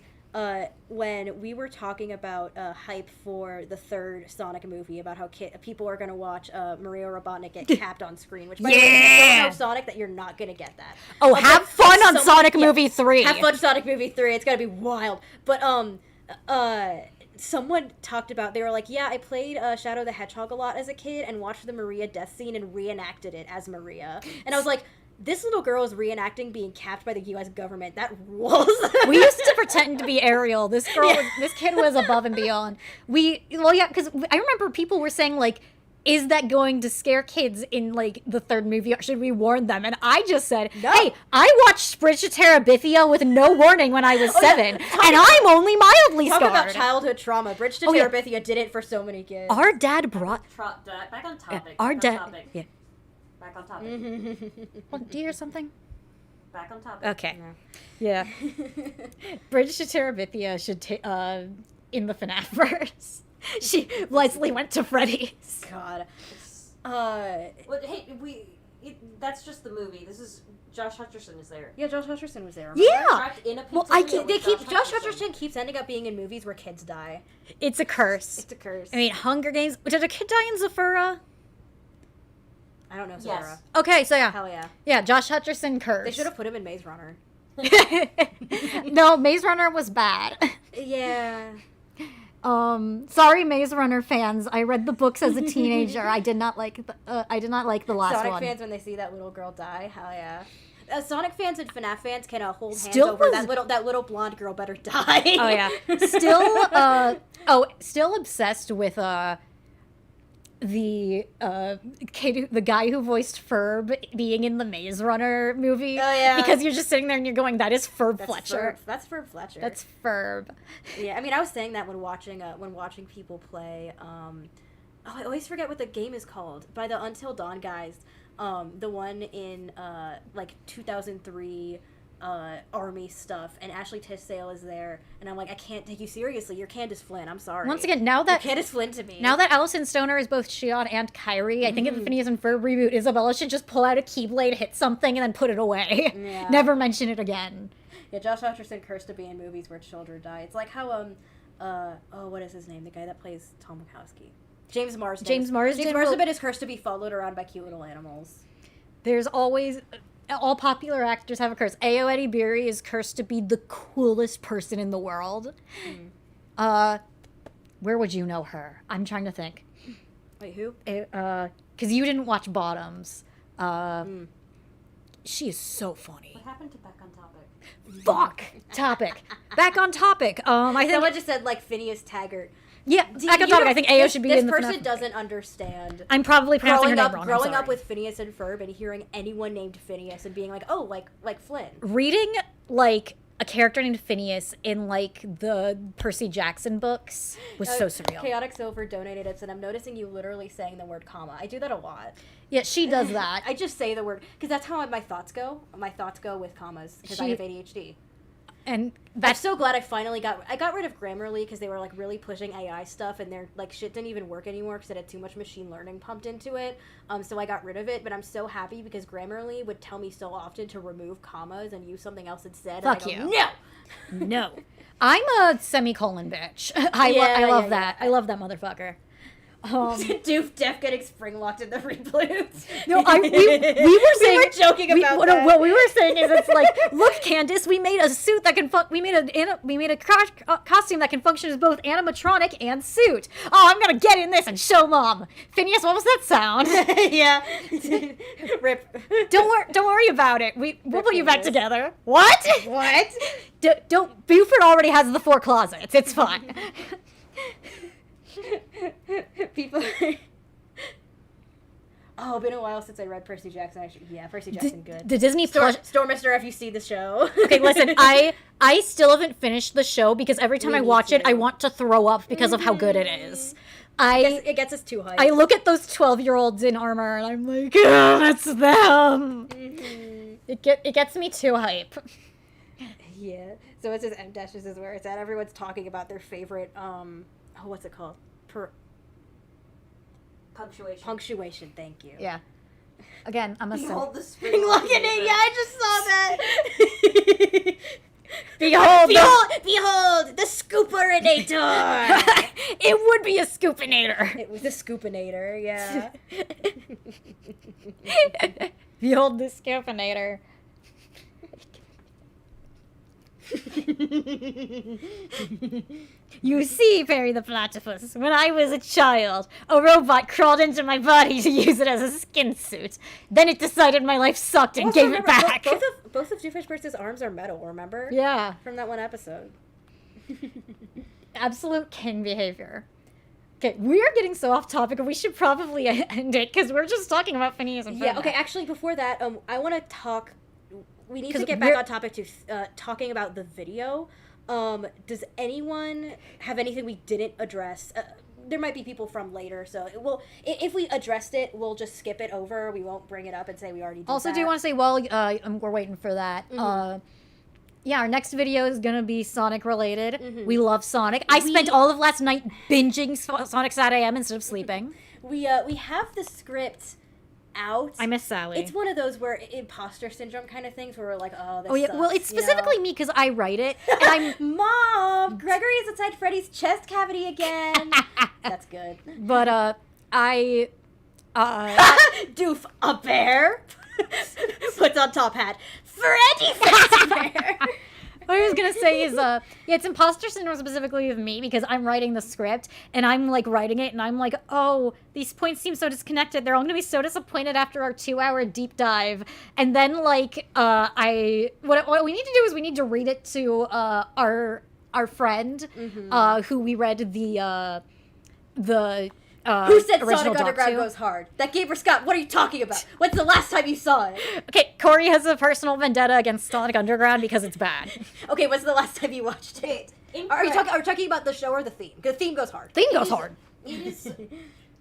Speaker 1: when we were talking about hype for the third Sonic movie, about how people are going to watch Maria Robotnik get capped on screen, which by the way, if you don't know Sonic, that you're not going to get that.
Speaker 2: Oh, have fun on Sonic Movie 3.
Speaker 1: Have fun Sonic Movie 3. It's going to be wild. But, someone talked about, they were like, yeah, I played Shadow the Hedgehog a lot as a kid and watched the Maria death scene and reenacted it as Maria. And I was like, this little girl is reenacting being capped by the U.S. government. That rules.
Speaker 2: We used to pretend to be Ariel. This kid was above and beyond. Because I remember people were saying, like, is that going to scare kids in, like, the third movie? Should we warn them? And I just said, no. Hey, I watched Bridge to Terabithia with no warning when I was 7, and I'm only mildly scarred.
Speaker 1: Talk about childhood trauma. Bridge to Terabithia did it for so many kids.
Speaker 2: Our dad brought...
Speaker 3: Back on topic.
Speaker 2: Our dad... Yeah.
Speaker 3: Back on topic.
Speaker 2: What, do you hear something?
Speaker 3: Back on topic.
Speaker 2: Okay. No. Yeah. Bridge to Terabithia should in the FNAF verse. Leslie went to Freddy's.
Speaker 1: God.
Speaker 3: Well, hey, that's just the movie. This is Josh Hutcherson is there.
Speaker 1: Yeah, Josh Hutcherson was there.
Speaker 2: Yeah.
Speaker 1: Josh Hutcherson keeps ending up being in movies where kids die.
Speaker 2: It's a curse.
Speaker 1: It's a curse.
Speaker 2: I mean, Hunger Games. Did a kid die in Zafura?
Speaker 1: I don't know, Zara.
Speaker 2: Yes. Okay, so yeah.
Speaker 1: Hell yeah.
Speaker 2: Yeah, Josh Hutcherson curse.
Speaker 1: They should have put him in Maze Runner.
Speaker 2: No, Maze Runner was bad.
Speaker 1: Yeah.
Speaker 2: Sorry, Maze Runner fans. I read the books as a teenager. I did not like the last
Speaker 1: Sonic
Speaker 2: one.
Speaker 1: Fans, when they see that little girl die, hell yeah. Sonic fans and FNAF fans can hold hands over that little blonde girl better die.
Speaker 2: Oh yeah. Still obsessed with the kid, the guy who voiced Ferb being in the Maze Runner movie.
Speaker 1: Oh yeah.
Speaker 2: Because you're just sitting there and you're going, that is Ferb Fletcher.
Speaker 1: That's Ferb Fletcher.
Speaker 2: That's Ferb.
Speaker 1: Yeah, I mean, I was saying that when watching people play. I always forget what the game is called. By the Until Dawn guys, the one in 2003. Army stuff, and Ashley Tisdale is there, and I'm like, I can't take you seriously. You're Candace Flynn. I'm sorry.
Speaker 2: Once again, now that
Speaker 1: you're Candace Flynn to me.
Speaker 2: Now that Alison Stoner is both Shion and Kyrie, I think in the Phineas and Ferb reboot, Isabella should just pull out a Keyblade, hit something, and then put it away.
Speaker 1: Yeah.
Speaker 2: Never mention it again.
Speaker 1: Yeah, Josh Hutcherson cursed to be in movies where children die. It's like how what is his name? The guy that plays Tom Wachowski. James Marsden.
Speaker 2: James Marsden
Speaker 1: is cursed to be followed around by cute little animals.
Speaker 2: There's always... All popular actors have a curse. Ayo Edibiri is cursed to be the coolest person in the world. Where would you know her? I'm trying to think.
Speaker 1: Wait, who?
Speaker 2: Because you didn't watch Bottoms. She is so funny.
Speaker 3: What happened to Back on Topic?
Speaker 2: Fuck! Topic. Back on topic. I think
Speaker 1: someone just said, like, Phineas Taggart.
Speaker 2: Yeah, back on topic. I think Ayo should be in the
Speaker 1: This person doesn't understand.
Speaker 2: I'm probably pronouncing her name wrong.
Speaker 1: Growing up with Phineas and Ferb and hearing anyone named Phineas and being like, oh, like Flynn.
Speaker 2: Reading, like, a character named Phineas in like the Percy Jackson books was so surreal.
Speaker 1: Chaotic Silver donated it, and I'm noticing you literally saying the word comma. I do that a lot.
Speaker 2: Yeah, she does that.
Speaker 1: I just say the word because that's how my thoughts go. My thoughts go with commas because I have ADHD.
Speaker 2: And
Speaker 1: I'm so glad I finally got rid of Grammarly because they were like really pushing AI stuff and their like shit didn't even work anymore because it had too much machine learning pumped into it. So I got rid of it, but I'm so happy because Grammarly would tell me so often to remove commas and use something else instead.
Speaker 2: Fuck
Speaker 1: and I go,
Speaker 2: you.
Speaker 1: No.
Speaker 2: No. I'm a semicolon bitch. I love that. I love that motherfucker.
Speaker 1: Doof Def getting spring locked in the reblues.
Speaker 2: No, we were saying
Speaker 1: we were joking about that.
Speaker 2: What we were saying is it's like, look, Candace, we made a suit that can we made a costume that can function as both animatronic and suit. Oh, I'm gonna get in this and show Mom. Phineas, what was that sound?
Speaker 1: Yeah. Rip.
Speaker 2: Don't worry about it. We'll put you back together. What?
Speaker 1: What?
Speaker 2: Don't. Buford already has the 4 closets. It's fine.
Speaker 1: People. Oh, been a while since I read Percy Jackson. Percy Jackson, good.
Speaker 2: The Disney Plus.
Speaker 1: Stormister, if you see the show.
Speaker 2: Okay, listen. I still haven't finished the show because every time I watch it, I want to throw up because of how good it is.
Speaker 1: It gets us too hyped.
Speaker 2: I look at those 12-year-olds in armor and I'm like, oh, that's them. Mm-hmm. It gets me too hype.
Speaker 1: Yeah. So it says M dashes is where it's at. Everyone's talking about their favorite what's it called? Punctuation, thank you.
Speaker 2: Yeah. Again, I'm a
Speaker 3: Behold the
Speaker 1: Springlock in it. Yeah, I just saw that. Behold, the Scooperinator.
Speaker 2: It would be a Scoopinator.
Speaker 1: It was a Scoopinator, yeah.
Speaker 2: Behold the Scoopinator. You see, Perry the Platypus, when I was a child, a robot crawled into my body to use it as a skin suit. Then it decided my life sucked and gave it back.
Speaker 1: Both of Doofenshmirtz's arms are metal, remember?
Speaker 2: Yeah.
Speaker 1: From that one episode.
Speaker 2: Absolute king behavior. Okay, we are getting so off topic, we should probably end it, because we're just talking about Phineas and Ferb.
Speaker 1: Yeah, okay, actually, before that, I want to talk... We need to get back on topic to talking about the video. Does anyone have anything we didn't address? There might be people from later, so if we addressed it, we'll just skip it over. We won't bring it up and say we already did
Speaker 2: Also,
Speaker 1: that.
Speaker 2: do you want to say, while we're waiting for that, yeah, our next video is going to be Sonic related. Mm-hmm. We love Sonic. I spent all of last night binging Sonic Sat AM instead of sleeping.
Speaker 1: We have the script out.
Speaker 2: I miss Sally.
Speaker 1: It's one of those where imposter syndrome kind of things where we're like, oh, this sucks,
Speaker 2: well, it's specifically me because I write it. And I'm
Speaker 1: Mom, Gregory is inside Freddy's chest cavity again. That's good.
Speaker 2: But
Speaker 1: Doof, a bear. Puts on top hat. Freddy Fazbear Bear.
Speaker 2: What I was gonna say is, yeah, it's imposter syndrome specifically with me because I'm writing the script and I'm like writing it and I'm like, oh, these points seem so disconnected. They're all gonna be so disappointed after our 2-hour deep dive. And then like, what we need to do is we need to read it to our friend, who we read the
Speaker 1: who said
Speaker 2: original
Speaker 1: Sonic Underground goes hard? That Gabriel Scott. What are you talking about? When's the last time you saw it?
Speaker 2: Okay, Corey has a personal vendetta against Sonic Underground because it's bad.
Speaker 1: Okay, when's the last time you watched it? Are you talking about the show or the theme? Because the theme goes hard.
Speaker 2: Theme goes hard.
Speaker 3: It is.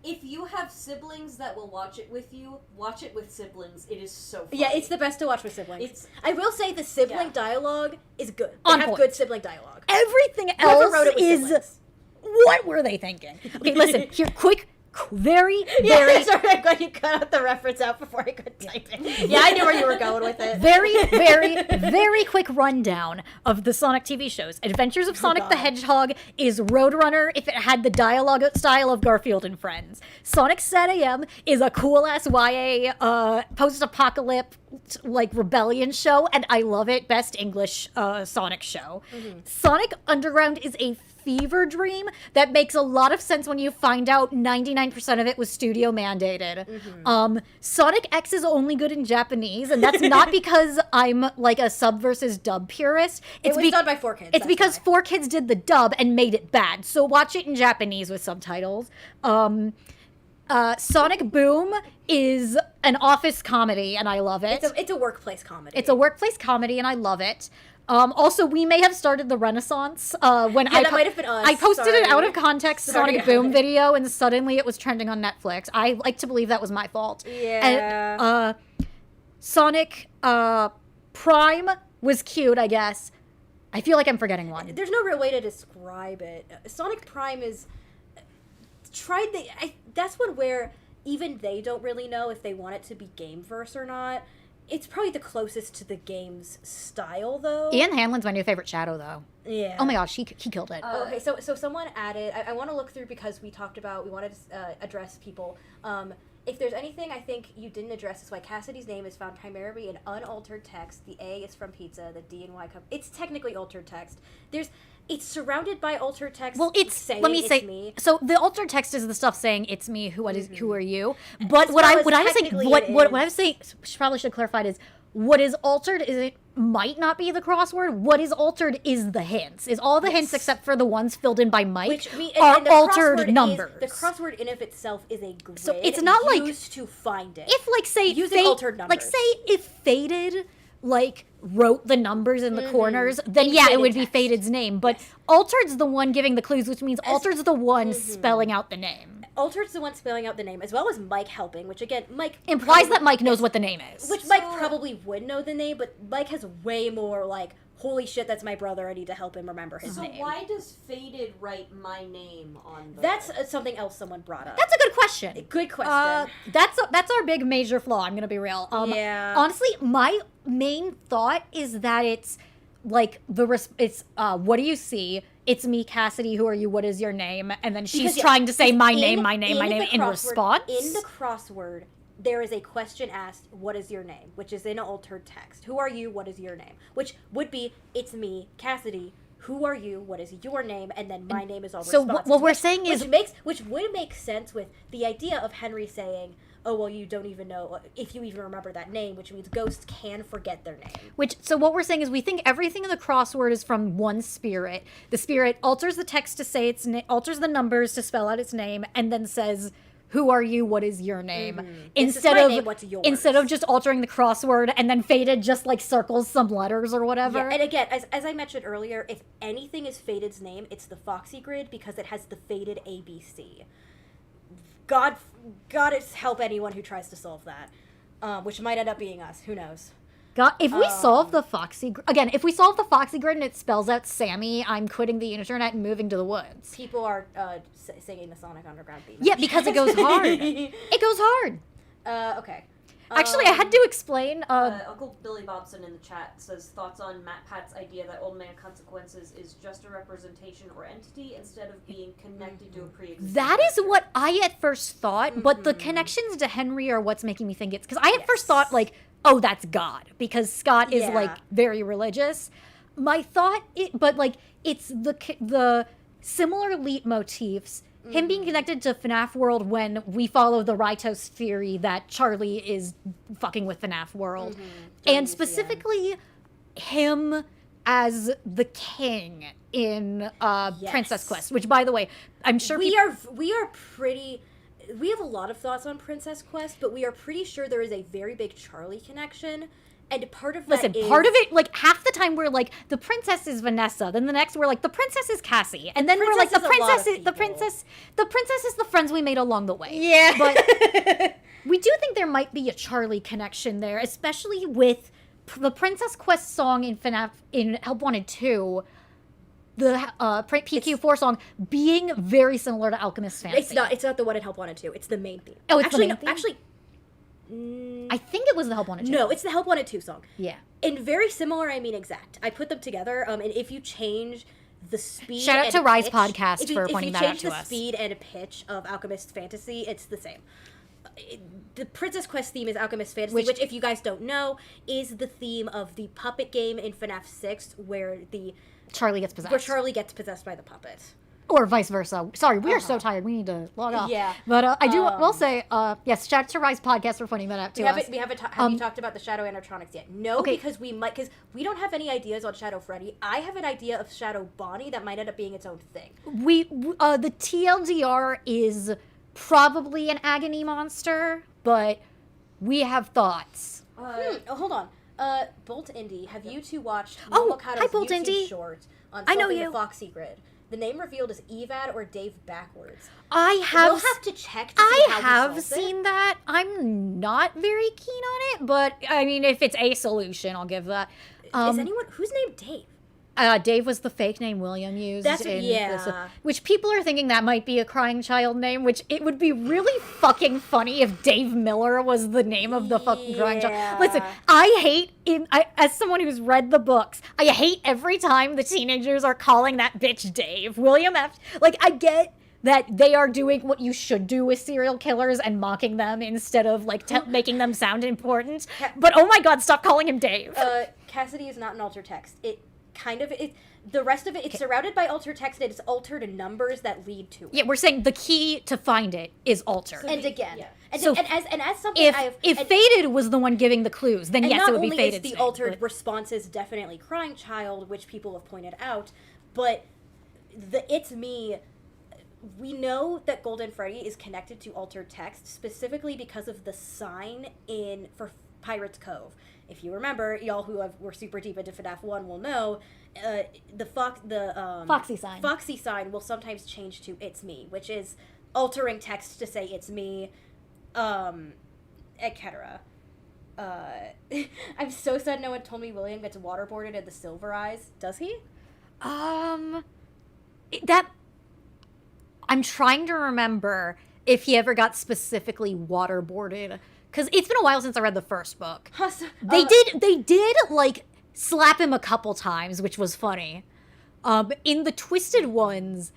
Speaker 3: If you have siblings that will watch it with you, watch it with siblings. It is so funny.
Speaker 1: Yeah, it's the best to watch with siblings. I will say the sibling dialogue is good. They
Speaker 2: On
Speaker 1: have
Speaker 2: point.
Speaker 1: good sibling dialogue.
Speaker 2: Everything
Speaker 1: Whoever
Speaker 2: else
Speaker 1: wrote it with
Speaker 2: is...
Speaker 1: siblings.
Speaker 2: What were they thinking? Okay, listen, here, quick, very...
Speaker 1: Sorry, I'm glad you cut out the reference out before I could type it. Yeah, I knew where you were going with it.
Speaker 2: Very quick rundown of the Sonic TV shows. Adventures of Sonic the Hedgehog is Roadrunner if it had the dialogue style of Garfield and Friends. Sonic Sat AM is a cool-ass YA post-apocalypse like rebellion show, and I love it. Best English Sonic show. Mm-hmm. Sonic Underground is a fever dream that makes a lot of sense when you find out 99% of it was studio mandated. Mm-hmm. Sonic X is only good in Japanese, and that's not because I'm like a sub versus dub purist.
Speaker 1: It was done by 4Kids.
Speaker 2: It's because 4Kids did the dub and made it bad. So watch it in Japanese with subtitles. Sonic Boom is an office comedy, and I love it.
Speaker 1: It's a workplace comedy.
Speaker 2: It's a workplace comedy, and I love it. Also, we may have started the Renaissance when
Speaker 1: that might have been us.
Speaker 2: I posted an
Speaker 1: Sorry.
Speaker 2: out of context
Speaker 1: Sorry,
Speaker 2: Sonic Boom
Speaker 1: Alex.
Speaker 2: video, and suddenly it was trending on Netflix. I like to believe that was my fault.
Speaker 1: Yeah.
Speaker 2: And, Sonic Prime was cute, I guess. I feel like I'm forgetting one.
Speaker 1: There's no real way to describe it. Sonic Prime is that's one where even they don't really know if they want it to be Gameverse or not. It's probably the closest to the game's style, though.
Speaker 2: Ian Hanlon's my new favorite Shadow, though.
Speaker 1: Yeah.
Speaker 2: Oh my gosh, he killed it.
Speaker 1: Okay, so someone added. I want to look through because we wanted to address people. If there's anything I think you didn't address, is why Cassidy's name is found primarily in unaltered text. The A is from pizza. The D and Y come. It's technically altered text. It's surrounded by altered text.
Speaker 2: Well,
Speaker 1: saying
Speaker 2: let me say.
Speaker 1: me.
Speaker 2: So the altered text is the stuff saying "It's me." Who are you?
Speaker 1: As
Speaker 2: But what
Speaker 1: well
Speaker 2: I
Speaker 1: as
Speaker 2: was saying,
Speaker 1: technically
Speaker 2: what
Speaker 1: it
Speaker 2: I
Speaker 1: is.
Speaker 2: was saying, probably should have clarified is what is altered is it might not be the crossword. What is altered is the hints. Is all the hints except for the ones filled in by Mike are
Speaker 1: and the
Speaker 2: altered
Speaker 1: crossword
Speaker 2: numbers.
Speaker 1: The crossword in of itself is a grid.
Speaker 2: So it's not like-
Speaker 1: used to find it.
Speaker 2: If like say
Speaker 1: Using altered
Speaker 2: like
Speaker 1: numbers.
Speaker 2: say if Faded like wrote the numbers in the corners, then
Speaker 1: In
Speaker 2: yeah, it
Speaker 1: faded
Speaker 2: would be
Speaker 1: text.
Speaker 2: Faded's name. But Altered's the one giving the clues, which means Altered's the one spelling out the name.
Speaker 1: Altered's the one spelling out the name, as well as Mike helping, which again, Mike
Speaker 2: Implies that Mike knows what the name is.
Speaker 1: Which Mike probably would know the name, but Mike has way more like, holy shit, that's my brother. I need to help him remember his
Speaker 5: So
Speaker 1: name.
Speaker 5: why does Faded write my name on the...
Speaker 1: That's something else someone brought up.
Speaker 2: That's a good question.
Speaker 1: Good question.
Speaker 2: That's our big major flaw. I'm gonna be real.
Speaker 1: Yeah.
Speaker 2: Honestly, my main thought is that it's like what do you see? It's me, Cassidy. Who are you? What is your name? And then she's
Speaker 1: Because, yeah,
Speaker 2: trying to say my
Speaker 1: in-
Speaker 2: name
Speaker 1: in
Speaker 2: in
Speaker 1: the crossword-
Speaker 2: response.
Speaker 1: In the crossword, there is a question asked, what is your name? Which is in altered text. Who are you? What is your name? Which would be, it's me, Cassidy. Who are you? What is your name? And then my name is all
Speaker 2: So
Speaker 1: responses.
Speaker 2: what we're saying is-
Speaker 1: which would make sense with the idea of Henry saying, oh, well, you don't even know if you even remember that name, which means ghosts can forget their name.
Speaker 2: So what we're saying is we think everything in the crossword is from one spirit. The spirit alters the text to say alters the numbers to spell out its name, and then says, "Who are you? What is your name?"
Speaker 1: This is my name, what's yours?
Speaker 2: Instead of just altering the crossword and then Faded just like circles some letters or whatever.
Speaker 1: Yeah, and again, as I mentioned earlier, if anything is Faded's name, it's the Foxy grid because it has the Faded ABC. God help anyone who tries to solve that, which might end up being us. Who knows?
Speaker 2: God, if we solve the Foxy if we solve the Foxy grid and it spells out Sammy, I'm quitting the internet and moving to the woods.
Speaker 1: People are singing the Sonic Underground theme.
Speaker 2: Yeah, because it goes hard. It goes hard.
Speaker 1: Okay.
Speaker 2: Actually, I had to explain.
Speaker 5: Uncle Billy Bobson in the chat says thoughts on Matt Pat's idea that Old Man Consequences is just a representation or entity instead of being connected to a pre-existing
Speaker 2: That is
Speaker 5: character.
Speaker 2: what I at first thought, but the connections to Henry are what's making me think it's because I at first thought like, oh, that's God because Scott is
Speaker 1: Yeah.
Speaker 2: like very religious. My thought, but like it's the similar leitmotifs. Him being connected to FNAF World when we follow the Rytos theory that Charlie is fucking with FNAF World. And specifically him as the king in Princess Quest, which by the way, I'm sure
Speaker 1: we are pretty. We have a lot of thoughts on Princess Quest, but we are pretty sure there is a very big Charlie connection. And part of that is...
Speaker 2: part of it, like, half the time we're like, the princess is Vanessa. Then the next we're like, the princess is Cassie. And then we're like, the
Speaker 1: princess is a lot of
Speaker 2: princess is the friends we made along the way.
Speaker 1: Yeah.
Speaker 2: But we do think there might be a Charlie connection there, especially with the Princess Quest song in FNAF, in Help Wanted 2, the PQ4 song being very similar to Alchemist's Fantasy.
Speaker 1: It's not the one in Help Wanted 2. It's the main theme.
Speaker 2: Oh, it's
Speaker 1: actually,
Speaker 2: the main theme?
Speaker 1: Actually,
Speaker 2: I think it was the Help Wanted 2.
Speaker 1: no, it's the Help Wanted 2 song.
Speaker 2: Yeah.
Speaker 1: And very similar, I mean exact. I put them together, and if you change the speed...
Speaker 2: Shout out
Speaker 1: and
Speaker 2: to Rise
Speaker 1: pitch-
Speaker 2: Podcast for pointing that out to
Speaker 1: If you change the
Speaker 2: us.
Speaker 1: speed and pitch of Alchemist Fantasy, it's the same. The Princess Quest theme is Alchemist Fantasy, which, if you guys don't know, is the theme of the puppet game in FNAF 6, where
Speaker 2: Charlie gets possessed.
Speaker 1: Charlie gets possessed by the puppet.
Speaker 2: Or vice versa. Sorry, we are so tired. We need to log off.
Speaker 1: Yeah.
Speaker 2: But I will say, yes, shout out to Rise Podcast for pointing that out to us.
Speaker 1: Have you talked about the Shadow animatronics yet? No,
Speaker 2: Okay.
Speaker 1: because we don't have any ideas on Shadow Freddy. I have an idea of Shadow Bonnie that might end up being its own thing.
Speaker 2: The TLDR is probably an agony monster. but we have thoughts.
Speaker 1: Oh, hold on. Bolt Indie, have you two watched
Speaker 2: Oh,
Speaker 1: Momokado's
Speaker 2: hi, Bolt
Speaker 1: YouTube
Speaker 2: Indie.
Speaker 1: short on
Speaker 2: I know
Speaker 1: solving
Speaker 2: you.
Speaker 1: the Foxy Grid? The name revealed is Evad or Dave backwards.
Speaker 2: I have
Speaker 1: We'll have to check to see how he
Speaker 2: have
Speaker 1: solved
Speaker 2: seen
Speaker 1: it.
Speaker 2: that. I'm not very keen on it, but I mean, if it's a solution, I'll give that.
Speaker 1: Is anyone who's named Dave?
Speaker 2: Dave was the fake name William used.
Speaker 1: That's-
Speaker 2: in
Speaker 1: yeah.
Speaker 2: this, which people are thinking that might be a crying child name, which it would be really fucking funny if Dave Miller was the name of the fucking crying child.
Speaker 1: Yeah.
Speaker 2: Listen, as someone who's read the books, I hate every time the teenagers are calling that bitch Dave. William F. Like, I get that they are doing what you should do with serial killers and mocking them instead of, like, making them sound important. But, oh my god, stop calling him Dave.
Speaker 1: Cassidy is not an alter text. The rest of it, it's surrounded by alter text. It's altered numbers that lead to it.
Speaker 2: Yeah, we're saying the key to find it is altered.
Speaker 1: And again,
Speaker 3: Yeah.
Speaker 1: and,
Speaker 2: So
Speaker 1: as something
Speaker 2: if Faded was the one giving the clues, then
Speaker 1: and
Speaker 2: yes,
Speaker 1: not
Speaker 2: it would be
Speaker 1: only
Speaker 2: Faded.
Speaker 1: is the altered response is definitely crying child, which people have pointed out, but the it's me. We know that Golden Freddy is connected to altered text specifically because of the sign for Pirates Cove. If you remember, y'all who were super deep into FNAF 1 will know, the
Speaker 2: Foxy sign.
Speaker 1: Foxy sign will sometimes change to "it's me," which is altering text to say "it's me," etc. I'm so sad no one told me William gets waterboarded in the Silver Eyes. Does he?
Speaker 2: That I'm trying to remember if he ever got specifically waterboarded, because it's been a while since I read the first book. They did like slap him a couple times, which was funny. In the Twisted Ones,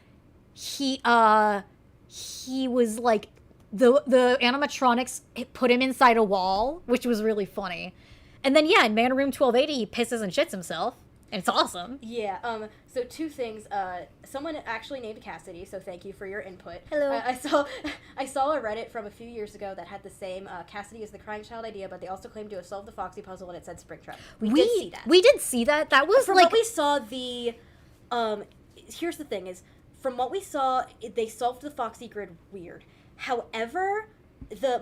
Speaker 2: he was like the animatronics put him inside a wall, which was really funny. And then in Man Room 1280, he pisses and shits himself, and it's awesome.
Speaker 1: Yeah. So two things. Someone actually named Cassidy, so thank you for your input.
Speaker 2: Hello.
Speaker 1: I saw a Reddit from a few years ago that had the same Cassidy is the crying child idea, but they also claimed to have solved the Foxy puzzle and it said Springtrap. We did see that.
Speaker 2: We did see that. That was
Speaker 1: From
Speaker 2: like
Speaker 1: what we saw, here's the thing: is from what we saw, they solved the Foxy grid weird. However,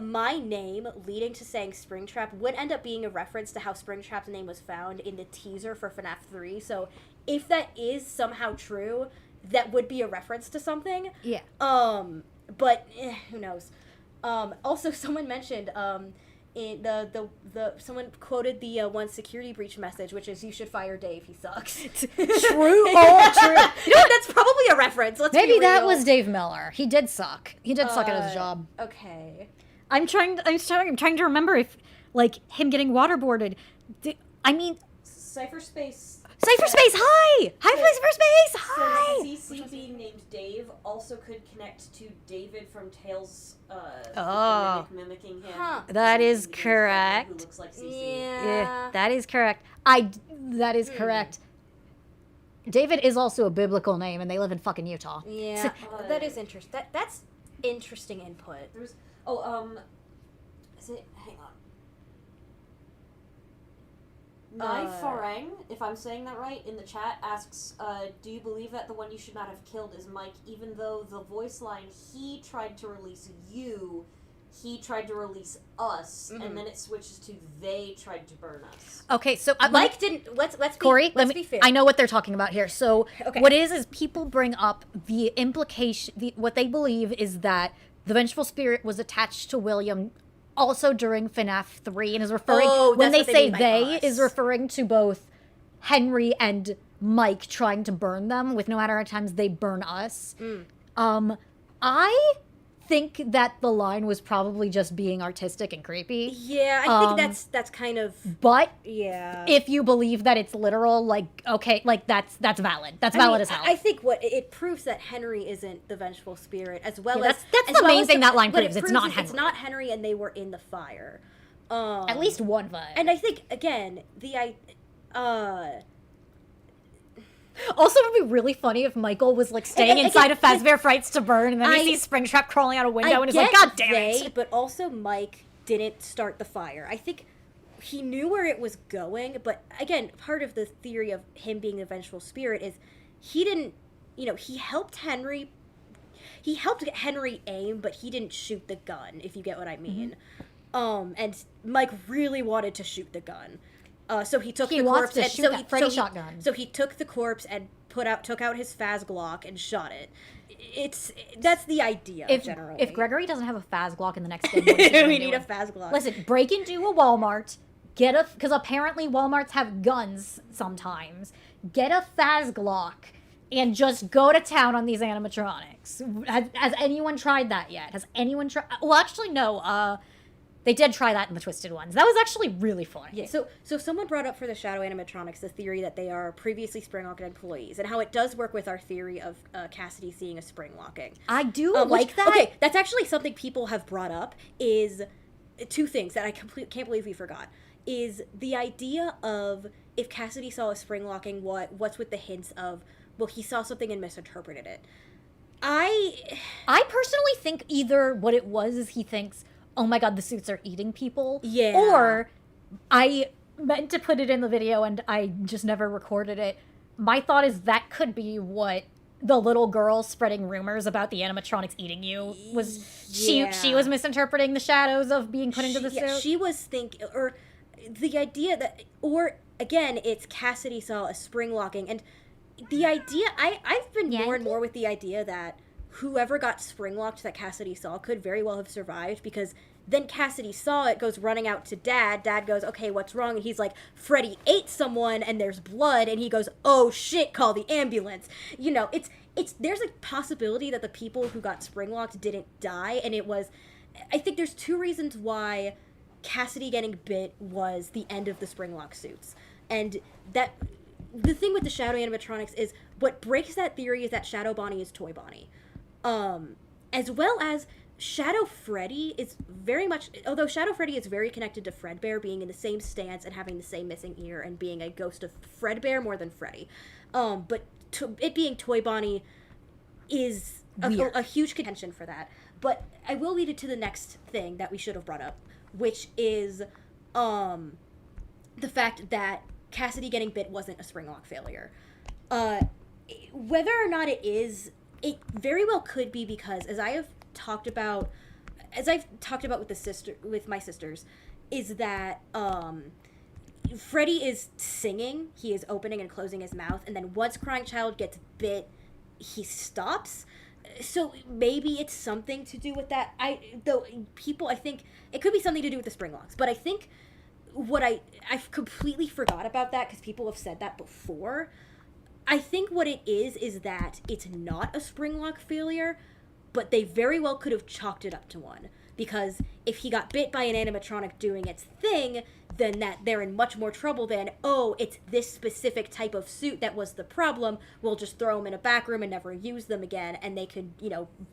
Speaker 1: my name leading to saying Springtrap would end up being a reference to how Springtrap's name was found in the teaser for FNAF 3. So if that is somehow true, that would be a reference to something.
Speaker 2: Yeah.
Speaker 1: But who knows? Also, someone mentioned in someone quoted the one security breach message, which is "You should fire Dave. He sucks."
Speaker 2: True. Oh, true.
Speaker 1: You know what? That's probably a reference. Let's
Speaker 2: Maybe
Speaker 1: be
Speaker 2: that
Speaker 1: real.
Speaker 2: was Dave Miller. He did suck. He did suck at his job.
Speaker 1: Okay.
Speaker 2: I'm trying to remember if, like, him getting waterboarded.
Speaker 3: Cypherspace.
Speaker 2: Cypherspace, hi! Hi, Cypherspace, hi!
Speaker 3: CC being named Dave also could connect to David from Tales.
Speaker 2: Oh.
Speaker 3: Mimicking him.
Speaker 1: Huh.
Speaker 2: That is
Speaker 3: Who
Speaker 2: correct.
Speaker 3: looks like CC.
Speaker 2: Yeah, that is correct. That is correct. David is also a biblical name, and they live in fucking Utah.
Speaker 1: Yeah, that is interesting. That's interesting input.
Speaker 3: There's is it? Hang on. Nai Farang, if I'm saying that right, in the chat asks, do you believe that the one you should not have killed is Mike, even though the voice line he tried to release you, he tried to release us, and then it switches to they tried to burn us.
Speaker 2: Okay, so
Speaker 1: Mike didn't. Let's
Speaker 2: Corey,
Speaker 1: let's be fair.
Speaker 2: I know what they're talking about here. So
Speaker 1: Okay.
Speaker 2: what is people bring up the implication, what they believe is that the Vengeful Spirit was attached to William also during FNAF 3 and is referring, when
Speaker 1: that's
Speaker 2: they
Speaker 1: what
Speaker 2: say
Speaker 1: mean by
Speaker 2: they,
Speaker 1: us.
Speaker 2: is referring to both Henry and Mike trying to burn them with no matter how many times they burn us. I think that the line was probably just being artistic and creepy.
Speaker 1: Yeah, I think that's kind of
Speaker 2: But
Speaker 1: yeah.
Speaker 2: if you believe that it's literal, like, okay, like that's valid. That's valid as hell.
Speaker 1: I think what it proves that Henry isn't the Vengeful Spirit, as well
Speaker 2: Yeah,
Speaker 1: as
Speaker 2: that's
Speaker 1: as
Speaker 2: the
Speaker 1: well
Speaker 2: main
Speaker 1: as
Speaker 2: thing that line
Speaker 1: what it
Speaker 2: proves. It's not
Speaker 1: is It's
Speaker 2: Henry.
Speaker 1: not Henry, and they were in the fire.
Speaker 2: At least one vibe.
Speaker 1: And I think again
Speaker 2: Also, it would be really funny if Michael was like staying
Speaker 1: And
Speaker 2: inside
Speaker 1: again,
Speaker 2: of Fazbear Frights to burn, and then he
Speaker 1: I-
Speaker 2: sees Springtrap crawling out a window,
Speaker 1: I
Speaker 2: and is like,
Speaker 1: get
Speaker 2: "God damn
Speaker 1: they,
Speaker 2: it!"
Speaker 1: But also, Mike didn't start the fire. I think he knew where it was going, but again, part of the theory of him being a vengeful spirit is he didn't. He helped Henry. He helped Henry aim, but he didn't shoot the gun. If you get what I mean. And Mike really wanted to shoot the gun. So he took
Speaker 2: He
Speaker 1: the
Speaker 2: wants
Speaker 1: corpse
Speaker 2: to
Speaker 1: and
Speaker 2: shoot
Speaker 1: so
Speaker 2: that
Speaker 1: he,
Speaker 2: Freddy
Speaker 1: so he-
Speaker 2: shotgun.
Speaker 1: So he took the corpse and took out his Phasglock and shot it. That's the idea generally.
Speaker 2: If Gregory doesn't have a Phasglock in the next game, what is he gonna
Speaker 1: we
Speaker 2: do?
Speaker 1: need a Phasglock.
Speaker 2: Listen, break into a Walmart, because apparently Walmarts have guns sometimes. Get a Phasglock and just go to town on these animatronics. Has anyone tried that yet? Has anyone tried? Well, actually, no. They did try that in the Twisted Ones. That was actually really funny.
Speaker 1: Yeah. So someone brought up for the Shadow animatronics the theory that they are previously Springlock employees, and how it does work with our theory of Cassidy seeing a Springlocking.
Speaker 2: I do
Speaker 1: Which-
Speaker 2: like that.
Speaker 1: Okay, that's actually something people have brought up. Is two things that I can't believe we forgot. Is the idea of if Cassidy saw a Springlocking, what's with the hints of, well, he saw something and misinterpreted it. I
Speaker 2: personally think either what it was is he thinks, oh my god, the suits are eating people.
Speaker 1: Yeah.
Speaker 2: Or I meant to put it in the video and I just never recorded it. My thought is that could be what the little girl spreading rumors about the animatronics eating you was.
Speaker 1: Yeah.
Speaker 2: She was misinterpreting the shadows of being put into the suit.
Speaker 1: She was thinking, or the idea that, or again, it's Cassidy saw a Springlocking, and the idea, I've been more and more with the idea that whoever got Springlocked that Cassidy saw could very well have survived, because then Cassidy saw it, goes running out to Dad. Dad goes, okay, what's wrong? And he's like, Freddy ate someone and there's blood. And he goes, oh shit, call the ambulance. You know, there's a possibility that the people who got Springlocked didn't die. And I think there's two reasons why Cassidy getting bit was the end of the Springlock suits. And that, the thing with the Shadow animatronics is, what breaks that theory is that Shadow Bonnie is Toy Bonnie. As well as Shadow Freddy is very much, although Shadow Freddy is very connected to Fredbear, being in the same stance and having the same missing ear and being a ghost of Fredbear more than Freddy. But it being Toy Bonnie is a huge contention for that. But I will lead it to the next thing that we should have brought up, which is the fact that Cassidy getting bit wasn't a Springlock failure. Whether or not it is, it very well could be, because as I've talked about with my sisters, is that Freddy is singing, he is opening and closing his mouth, and then once Crying Child gets bit, he stops. So maybe it's something to do with that. I think it could be something to do with the Springlocks, but I think I've completely forgot about that because people have said that before. I think what it is that it's not a Springlock failure, but they very well could have chalked it up to one. Because if he got bit by an animatronic doing its thing, then that they're in much more trouble than, oh, it's this specific type of suit that was the problem, we'll just throw them in a back room and never use them again, and they could,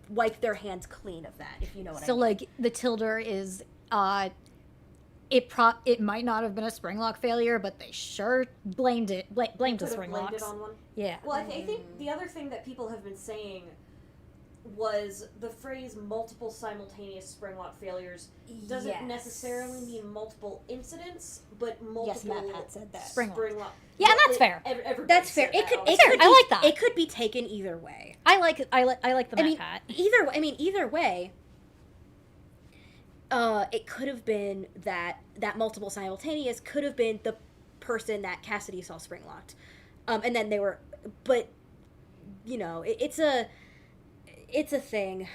Speaker 1: wipe their hands clean of that, if you know what I mean.
Speaker 2: So, like, the tilde is, it might not have been a Springlock failure, but they sure blamed the Springlocks.
Speaker 3: It on one.
Speaker 2: Yeah.
Speaker 3: Well, I think the other thing that people have been saying was the phrase multiple simultaneous Springlock failures doesn't necessarily mean multiple incidents, but multiple.
Speaker 1: Yes, Matt Pat said that.
Speaker 2: Springlock. Yeah, and that's fair.
Speaker 1: That's fair. It could.
Speaker 2: I like that.
Speaker 1: It could be taken either way.
Speaker 2: I like the Matt Pat.
Speaker 1: Either way. It could have been that multiple simultaneous could have been the person that Cassidy saw Springlocked, and then they were, but it's a thing.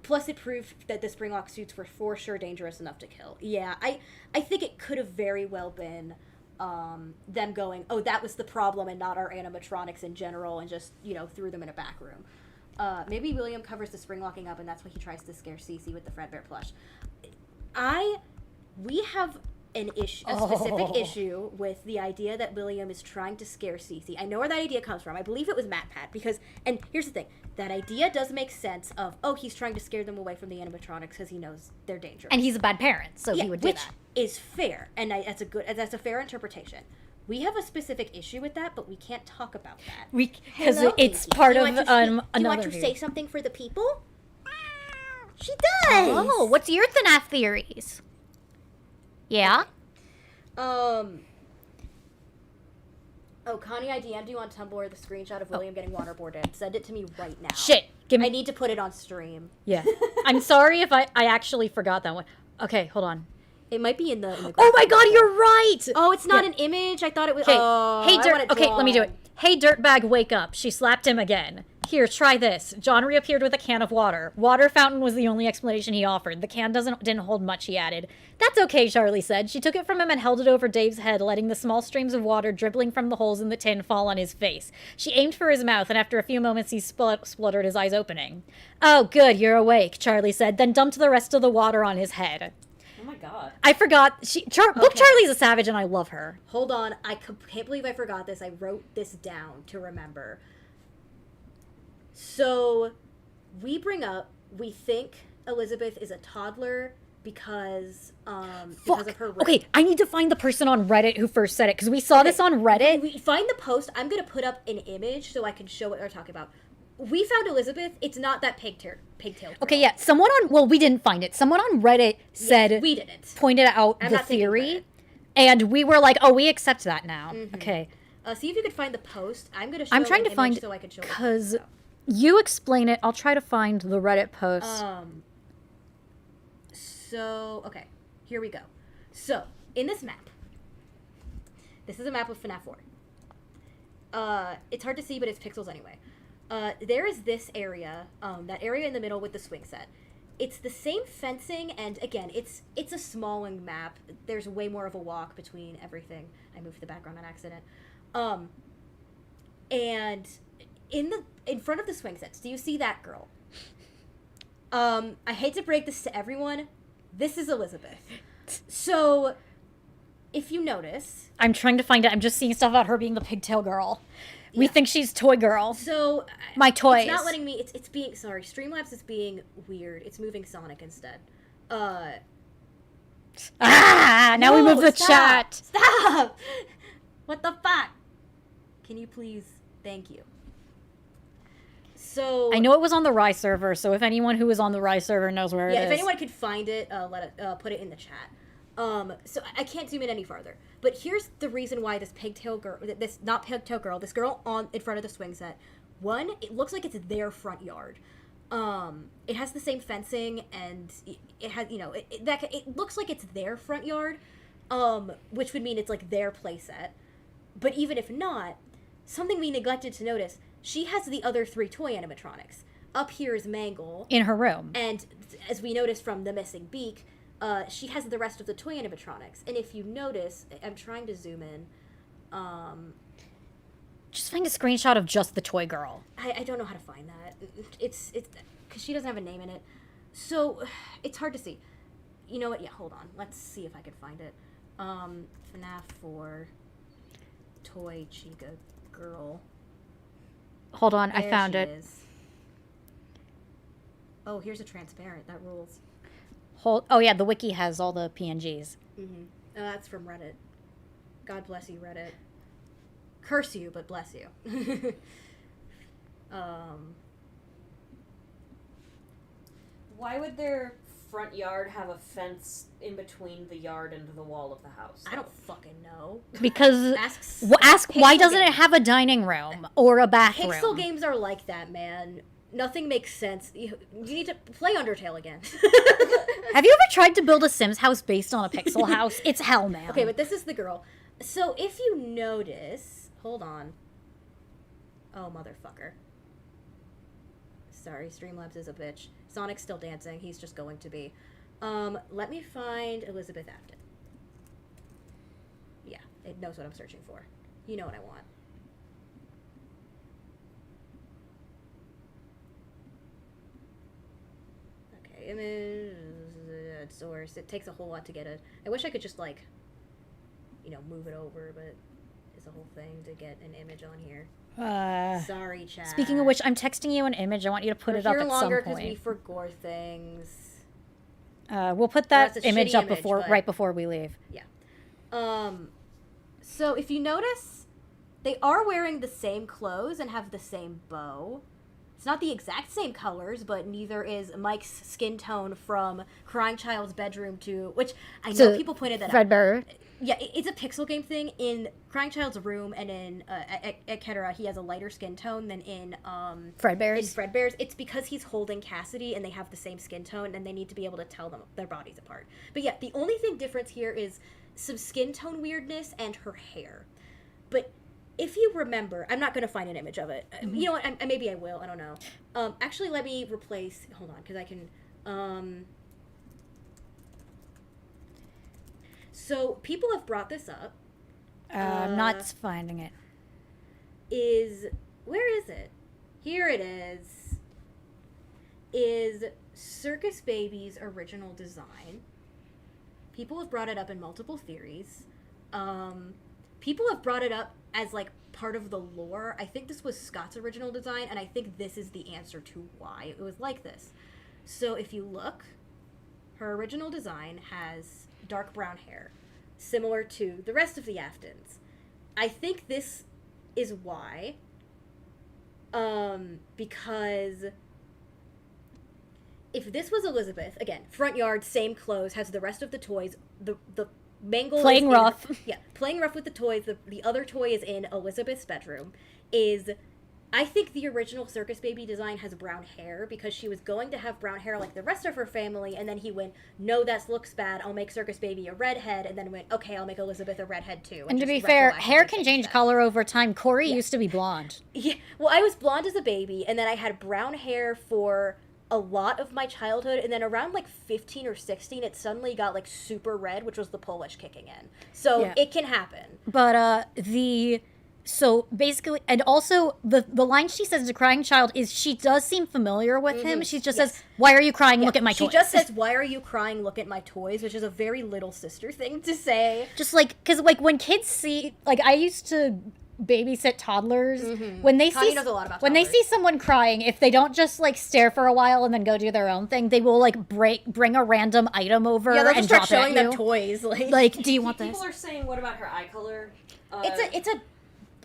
Speaker 1: Plus, it proved that the Springlock suits were for sure dangerous enough to kill. Yeah, I think it could have very well been them going, oh, that was the problem and not our animatronics in general, and just threw them in a back room. Maybe William covers the Springlocking up, and that's why he tries to scare Cece with the Fredbear plush. We have a specific issue with the idea that William is trying to scare Cece. I know where that idea comes from. I believe it was Matt Pat, and here's the thing, that idea does make sense of, oh, he's trying to scare them away from the animatronics because he knows they're dangerous.
Speaker 2: And he's a bad parent, so he would do that.
Speaker 1: Which is fair, and that's a fair interpretation. We have a specific issue with that, but we can't talk about that.
Speaker 2: Because
Speaker 1: Hello,
Speaker 2: it's
Speaker 1: Casey.
Speaker 2: part
Speaker 1: Do
Speaker 2: of
Speaker 1: you want to
Speaker 2: another
Speaker 1: Do you want to
Speaker 2: view.
Speaker 1: say something for the people? She does!
Speaker 2: Oh, what's your FNAF theories? Yeah?
Speaker 1: Oh, Connie, I DM'd you on Tumblr the screenshot of William getting waterboarded. Send it to me right now.
Speaker 2: Shit. Give me.
Speaker 1: I need to put it on stream.
Speaker 2: Yeah. I'm sorry if I actually forgot that one. Okay, hold on.
Speaker 1: It might be in the
Speaker 2: Oh my god, you're right!
Speaker 1: Oh, it's not an image. I thought it was.
Speaker 2: Okay,
Speaker 1: Oh,
Speaker 2: hey,
Speaker 1: I
Speaker 2: Dirt.
Speaker 1: want it
Speaker 2: Okay, let me do it.
Speaker 1: drawn.
Speaker 2: Hey, Dirtbag, wake up. She slapped him again. Here, try this. John reappeared with a can of water. Water fountain was the only explanation he offered. The can didn't hold much, he added. That's okay, Charlie said. She took it from him and held it over Dave's head, letting the small streams of water dribbling from the holes in the tin fall on his face. She aimed for his mouth, and after a few moments, he spluttered, his eyes opening. Oh, good, you're awake, Charlie said, then dumped the rest of the water on his head.
Speaker 3: Oh my god.
Speaker 2: I forgot. Book Charlie's a savage, and I love her.
Speaker 1: Hold on. I can't believe I forgot this. I wrote this down to remember. So, we think Elizabeth is a toddler because of her rape.
Speaker 2: Okay, I need to find the person on Reddit who first said it, because we saw this on Reddit.
Speaker 1: We find the post. I'm going to put up an image so I can show what we're talking about. We found Elizabeth. It's not that pigtailed girl.
Speaker 2: Okay, yeah. We didn't find it. Someone on Reddit said,
Speaker 1: we didn't.
Speaker 2: Pointed out
Speaker 1: I'm
Speaker 2: the
Speaker 1: not taking
Speaker 2: theory,
Speaker 1: credit.
Speaker 2: and we were like, oh, we accept that now.
Speaker 1: Mm-hmm.
Speaker 2: Okay.
Speaker 1: See if you could find the post. I'm going to show
Speaker 2: I'm trying
Speaker 1: an
Speaker 2: to find
Speaker 1: image so I can show
Speaker 2: because
Speaker 1: it.
Speaker 2: you explain it. I'll try to find the Reddit post.
Speaker 1: So, okay. Here we go. So, in this map, this is a map of FNAF 4. It's hard to see, but it's pixels anyway. There is this area, that area in the middle with the swing set. It's the same fencing, and again, it's a smalling map. There's way more of a walk between everything. I moved the background on accident. And in front of the swing sets, do you see that girl? I hate to break this to everyone. This is Elizabeth. So, if you notice...
Speaker 2: I'm trying to find it. I'm just seeing stuff about her being the pigtail girl. We think she's toy girl.
Speaker 1: So...
Speaker 2: My toys.
Speaker 1: It's not letting me... It's being... Sorry, Streamlabs is being weird. It's moving Sonic instead.
Speaker 2: Now we move the chat.
Speaker 1: Stop! What the fuck? Can you please... Thank you. So...
Speaker 2: I know it was on the Rye server, so if anyone who is on the Rye server knows where it is.
Speaker 1: Yeah, if anyone could find it, put it in the chat. So I can't zoom in any farther. But here's the reason why this pigtail girl, this girl in front of the swing set. One, it looks like it's their front yard. It has the same fencing, and it has, it looks like it's their front yard, which would mean it's like their playset. But even if not, something we neglected to notice, she has the other 3 toy animatronics. Up here is Mangle.
Speaker 2: In her room.
Speaker 1: And as we noticed from the missing beak, she has the rest of the toy animatronics. And if you notice, I'm trying to zoom in.
Speaker 2: Just find a screenshot of just the toy girl.
Speaker 1: I don't know how to find that. It's because she doesn't have a name in it. So, it's hard to see. You know what? Yeah, hold on. Let's see if I can find it. FNAF 4 Toy Chica Girl.
Speaker 2: Hold on, I
Speaker 1: There
Speaker 2: found
Speaker 1: she
Speaker 2: it.
Speaker 1: is. Oh, here's a transparent. That rules.
Speaker 2: Oh yeah, the wiki has all the PNGs.
Speaker 1: Mm-hmm. Oh, that's from Reddit. God bless you, Reddit. Curse you, but bless you.
Speaker 5: Why would their front yard have a fence in between the yard and the wall of the house?
Speaker 1: I don't fucking know.
Speaker 2: Because
Speaker 1: Ask
Speaker 2: why
Speaker 1: Pixel
Speaker 2: doesn't it
Speaker 1: Games.
Speaker 2: have a dining room or a bathroom?
Speaker 1: Pixel games are like that, man. Nothing makes sense. You need to play Undertale again.
Speaker 2: Have you ever tried to build a Sims house based on a pixel house? It's hell, man.
Speaker 1: Okay, but this is the girl. So if you notice... Hold on. Oh, motherfucker. Sorry, Streamlabs is a bitch. Sonic's still dancing. He's just going to be. Let me find Elizabeth Afton. Yeah, it knows what I'm searching for. You know what I want. Okay, image, source. It takes a whole lot to get it. I wish I could just, like, move it over, but it's a whole thing to get an image on here. Sorry, chat.
Speaker 2: Speaking of which, I'm texting you an image. I want you to put it up at some
Speaker 1: longer because
Speaker 2: point.
Speaker 1: we forgot things.
Speaker 2: We'll put that
Speaker 1: That's a
Speaker 2: image
Speaker 1: shitty
Speaker 2: up
Speaker 1: image, but-
Speaker 2: right before we leave.
Speaker 1: Yeah. So if you notice, they are wearing the same clothes and have the same bow. It's not the exact same colors, but neither is Mike's skin tone from Crying Child's bedroom to, which I know people pointed that out.
Speaker 2: Fredbearer.
Speaker 1: Yeah, it's a pixel game thing. In Crying Child's room and in at Ketera, he has a lighter skin tone than in
Speaker 2: Fredbear's.
Speaker 1: In Fredbear's. It's because he's holding Cassidy and they have the same skin tone and they need to be able to tell them their bodies apart. But yeah, the only thing difference here is some skin tone weirdness and her hair. But if you remember, I'm not going to find an image of it. You know what? Maybe I will. I don't know. Actually, let me replace... Hold on, because I can... So, people have brought this up.
Speaker 2: I'm not finding it.
Speaker 1: Where is it? Here it is. Is Circus Baby's original design. People have brought it up in multiple theories. People have brought it up as, like, part of the lore. I think this was Scott's original design, and I think this is the answer to why it was like this. So, if you look, her original design has dark brown hair, similar to the rest of the Aftons. I think this is why, because if this was Elizabeth, again, front yard, same clothes, has the rest of the toys, the Mangle
Speaker 2: Playing rough.
Speaker 1: Playing rough with the toys, the other toy is in Elizabeth's bedroom, I think the original Circus Baby design has brown hair because she was going to have brown hair like the rest of her family, and then he went, no, that looks bad, I'll make Circus Baby a redhead, and then went, okay, I'll make Elizabeth a redhead too.
Speaker 2: And to be fair, hair can change color over time. Corey used to be blonde.
Speaker 1: Yeah, well, I was blonde as a baby, and then I had brown hair for a lot of my childhood, and then around like 15 or 16, it suddenly got like super red, which was the Polish kicking in. So it can happen.
Speaker 2: But so basically, and also the line she says to Crying Child is she does seem familiar with him. She just says, "Why are you crying? Look at my toys."
Speaker 1: She just says, "Why are you crying? Look at my toys," which is a very little sister thing to say.
Speaker 2: Just like, because like when kids see, like I used to babysit toddlers, when they
Speaker 1: Connie
Speaker 2: see
Speaker 1: knows a lot about
Speaker 2: when they
Speaker 1: toddlers.
Speaker 2: see someone crying, if they don't just like stare for a while and then go do their own thing, they will like bring a random item over
Speaker 1: Yeah, they'll
Speaker 2: and
Speaker 1: just start
Speaker 2: drop
Speaker 1: showing
Speaker 2: it at
Speaker 1: them
Speaker 2: you.
Speaker 1: toys.
Speaker 2: Like, do you want this?
Speaker 5: People are saying, what about her eye color?
Speaker 1: It's a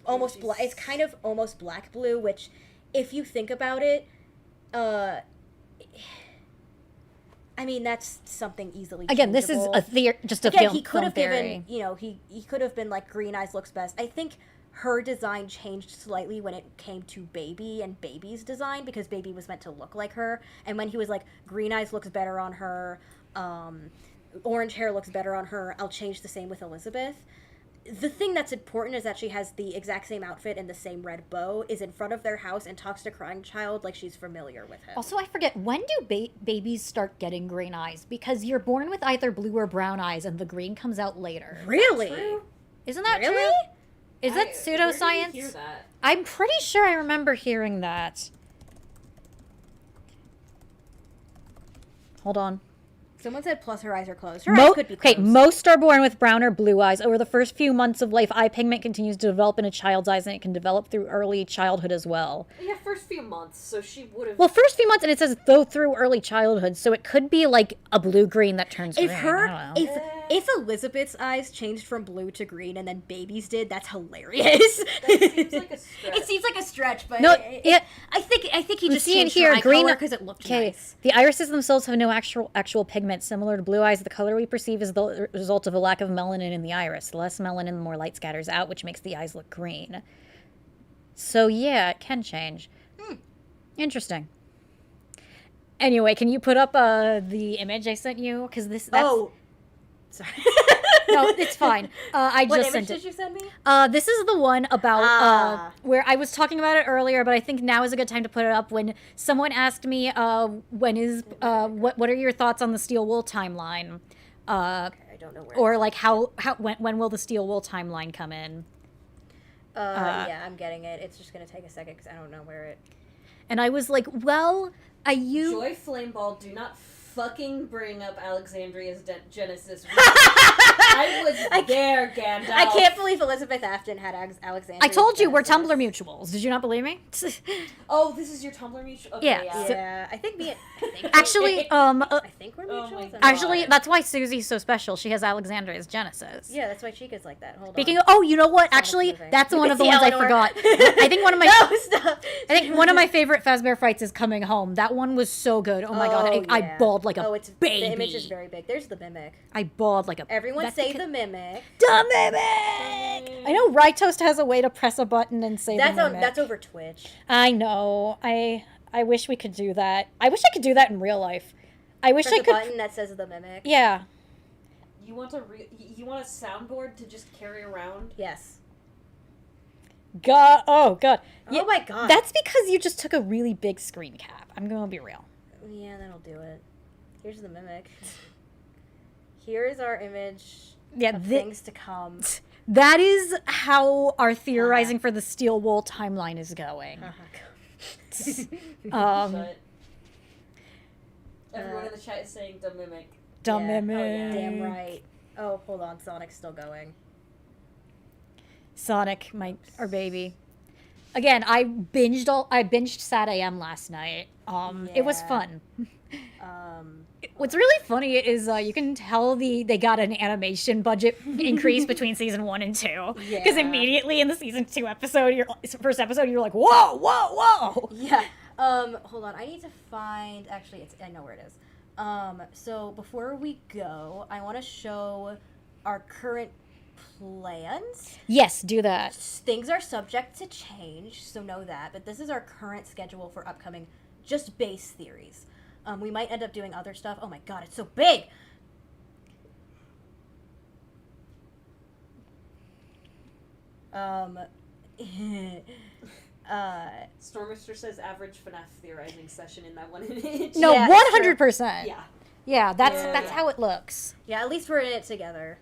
Speaker 1: almost black. It's kind of almost black blue, which, if you think about it, I mean that's something easily.
Speaker 2: Again, this is
Speaker 1: changeable.
Speaker 2: just a
Speaker 1: Again,
Speaker 2: film.
Speaker 1: he could have
Speaker 2: theory.
Speaker 1: given, he could have been like green eyes looks best. I think her design changed slightly when it came to Baby and Baby's design because Baby was meant to look like her, and when he was like green eyes looks better on her, orange hair looks better on her, I'll change the same with Elizabeth. The thing that's important is that she has the exact same outfit and the same red bow, is in front of their house and talks to Crying Child like she's familiar with him.
Speaker 2: Also, I forget, when do babies start getting green eyes? Because you're born with either blue or brown eyes, and the green comes out later.
Speaker 1: Really?
Speaker 2: Isn't that
Speaker 1: Really?
Speaker 2: true? Is that
Speaker 5: Where
Speaker 2: pseudoscience?
Speaker 5: did you hear that?
Speaker 2: I'm pretty sure I remember hearing that. Hold on.
Speaker 1: Someone said plus her eyes are closed. Her eyes could be closed.
Speaker 2: Most are born with brown or blue eyes. Over the first few months of life, eye pigment continues to develop in a child's eyes, and it can develop through early childhood as well.
Speaker 5: Yeah, first few months, so she would have...
Speaker 2: Well, first few months, and it says though through early childhood, so it could be like a blue-green that turns green. I don't know.
Speaker 1: If Elizabeth's eyes changed from blue to green and then Baby's did, that's hilarious.
Speaker 5: That seems like a stretch.
Speaker 1: It seems like a stretch, but
Speaker 2: No,
Speaker 1: I think he just changed her eye color because it looked nice.
Speaker 2: The irises themselves have no actual pigment. Similar to blue eyes, the color we perceive is the result of a lack of melanin in the iris. The less melanin, the more light scatters out, which makes the eyes look green. So yeah, it can change. Interesting. Anyway, can you put up the image I sent you? Because that's...
Speaker 1: Sorry.
Speaker 2: No, it's fine. I
Speaker 1: What
Speaker 2: just
Speaker 1: image
Speaker 2: sent it.
Speaker 1: did you send me?
Speaker 2: This is the one about where I was talking about it earlier, but I think now is a good time to put it up. When someone asked me, what are your thoughts on the Steel Wool timeline?
Speaker 1: I don't know where.
Speaker 2: Or like when will the Steel Wool timeline come in?
Speaker 1: Yeah, I'm getting it. It's just gonna take a second because I don't know where it.
Speaker 2: And I was like, well,
Speaker 5: Joy Flameball, do not fucking bring up Alexandria's Genesis.
Speaker 3: I was there, Gandalf.
Speaker 1: I can't believe Elizabeth Afton had Alexander.
Speaker 2: I told you we're Tumblr mutuals. Did you not believe me?
Speaker 3: Oh, this is your Tumblr mutual? Okay,
Speaker 2: Yeah.
Speaker 1: Yeah, I think
Speaker 2: Actually,
Speaker 1: I think we're
Speaker 3: Oh my
Speaker 1: mutuals.
Speaker 3: God.
Speaker 2: actually, that's why Susie's so special. She has Alexander as Genesis.
Speaker 1: Yeah, that's why Chica's like that. Hold
Speaker 2: Speaking
Speaker 1: on.
Speaker 2: of, oh, you know what?
Speaker 1: Sonic's
Speaker 2: Actually,
Speaker 1: moving.
Speaker 2: that's
Speaker 1: You
Speaker 2: one
Speaker 1: can
Speaker 2: of the
Speaker 1: see
Speaker 2: ones I
Speaker 1: Eleanor.
Speaker 2: forgot. I think one of my
Speaker 1: No, stop.
Speaker 2: I think one of my favorite Fazbear fights is Coming Home. That one was so good. Oh my god, I
Speaker 1: yeah.
Speaker 2: bawled like a
Speaker 1: it's
Speaker 2: baby.
Speaker 1: The image is very big. There's the mimic.
Speaker 2: I bawled like a.
Speaker 1: Everyone
Speaker 2: that's
Speaker 1: say
Speaker 2: because-
Speaker 1: the mimic.
Speaker 2: The mimic. I know Rytoast has a way to press a button and say
Speaker 1: That's
Speaker 2: the
Speaker 1: on.
Speaker 2: mimic.
Speaker 1: That's over Twitch.
Speaker 2: I know. I wish we could do that. I wish I could do that in real life. I wish
Speaker 1: Press
Speaker 2: I
Speaker 1: a
Speaker 2: could.
Speaker 1: button that says the mimic.
Speaker 2: Yeah.
Speaker 3: You want a soundboard to just carry around?
Speaker 1: Yes.
Speaker 2: God. Oh god. Yeah,
Speaker 1: Oh my god.
Speaker 2: that's because you just took a really big screen cap. I'm gonna be real.
Speaker 1: Yeah, that'll do it. Here's the mimic. Here's our image
Speaker 2: Yeah.
Speaker 1: of things to come.
Speaker 2: That is how our theorizing for the Steel Wool timeline is going.
Speaker 3: But everyone in the chat is saying the mimic.
Speaker 2: Dumb
Speaker 1: Yeah.
Speaker 2: mimic.
Speaker 3: Oh, yeah.
Speaker 1: Damn right. Oh, hold on. Sonic's still going.
Speaker 2: Sonic, our baby. Again, I binged Sad AM last night. It was
Speaker 1: Yeah.
Speaker 2: fun.
Speaker 1: Um,
Speaker 2: What's really funny is you can tell they got an animation budget increase between season 1 and 2. Because
Speaker 1: Yeah.
Speaker 2: immediately in the season 2 episode, first episode, you're like, whoa, whoa, whoa.
Speaker 1: yeah. Hold on. I need to find. Actually, I know where it is. So before we go, I want to show our current plans.
Speaker 2: Yes, do that.
Speaker 1: Things are subject to change, so know that. But this is our current schedule for upcoming just base theories. We might end up doing other stuff. Oh my god, it's so big!
Speaker 3: Stormister says average FNAF theorizing session in that one image.
Speaker 2: No,
Speaker 1: Yeah,
Speaker 2: 100%.
Speaker 3: Yeah.
Speaker 2: Yeah, that's
Speaker 3: Yeah.
Speaker 2: how it looks.
Speaker 1: Yeah, at least we're in it together.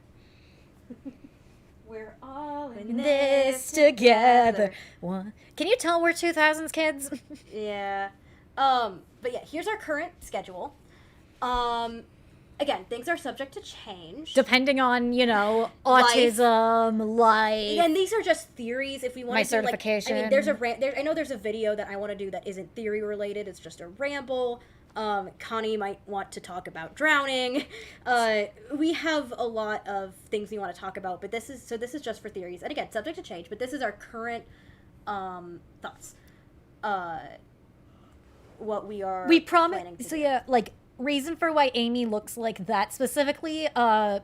Speaker 3: We're all in
Speaker 2: In this together. Can you tell we're 2000s kids?
Speaker 1: Yeah. But yeah, here's our current schedule. Again, things are subject to change.
Speaker 2: Depending on,
Speaker 1: Life.
Speaker 2: autism, life.
Speaker 1: And these are just theories. If we want
Speaker 2: My
Speaker 1: to do,
Speaker 2: certification.
Speaker 1: I mean, I know there's a video that I want to do that isn't theory related. It's just a ramble. Connie might want to talk about drowning. We have a lot of things we want to talk about, but this is just for theories. And again, subject to change, but this is our current thoughts. What we are
Speaker 2: We
Speaker 1: planning
Speaker 2: promise.
Speaker 1: to
Speaker 2: So
Speaker 1: do.
Speaker 2: yeah, reason for why Amy looks like that specifically. We're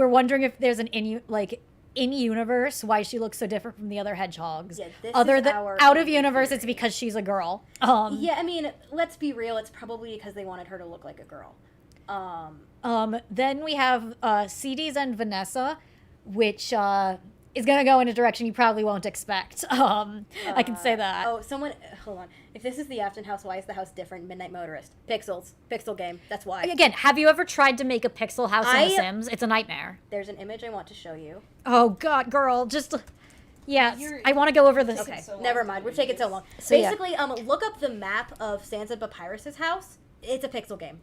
Speaker 2: wondering if there's an in universe why she looks so different from the other hedgehogs.
Speaker 1: Yeah, this
Speaker 2: Other
Speaker 1: is
Speaker 2: than
Speaker 1: our
Speaker 2: out of
Speaker 1: only
Speaker 2: universe, it's
Speaker 1: theory.
Speaker 2: because she's a girl.
Speaker 1: Yeah, I mean, let's be real. It's probably because they wanted her to look like a girl.
Speaker 2: Then we have CDs and Vanessa, which is gonna go in a direction you probably won't expect. I can say that.
Speaker 1: Oh, hold on. If this is the Afton house, why is the house different? Midnight Motorist. Pixel game. That's why.
Speaker 2: Again, have you ever tried to make a pixel house in The Sims? It's a nightmare.
Speaker 1: There's an image I want to show you.
Speaker 2: Oh God, girl, just yeah.
Speaker 3: You're-
Speaker 2: I want to go over this.
Speaker 1: Okay,
Speaker 3: so long
Speaker 1: never
Speaker 3: to
Speaker 1: mind. We're
Speaker 3: do
Speaker 1: taking so
Speaker 3: this.
Speaker 1: long.
Speaker 2: So, yeah.
Speaker 1: Basically, look up the map of Sansa Papyrus's house. It's a pixel game.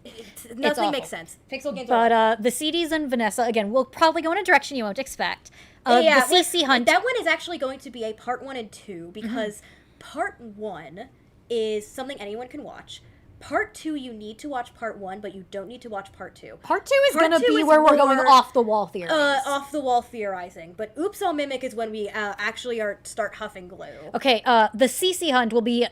Speaker 1: Nothing
Speaker 2: awful.
Speaker 1: makes sense. Pixel games
Speaker 2: But
Speaker 1: are
Speaker 2: the CDs and Vanessa again will probably go in a direction you won't expect.
Speaker 1: yeah,
Speaker 2: The CC hunt.
Speaker 1: That one is actually going to be a part 1 and 2 because part 1 is something anyone can watch. Part 2, you need to watch part 1, but you don't need to watch part 2.
Speaker 2: Part 2 is
Speaker 1: Part
Speaker 2: gonna
Speaker 1: 2
Speaker 2: be
Speaker 1: is
Speaker 2: where we're going
Speaker 1: more,
Speaker 2: off the wall theories.
Speaker 1: Off the wall theorizing. But Oops, I'll Mimic is when we actually start huffing glue.
Speaker 2: Okay, the CC hunt will be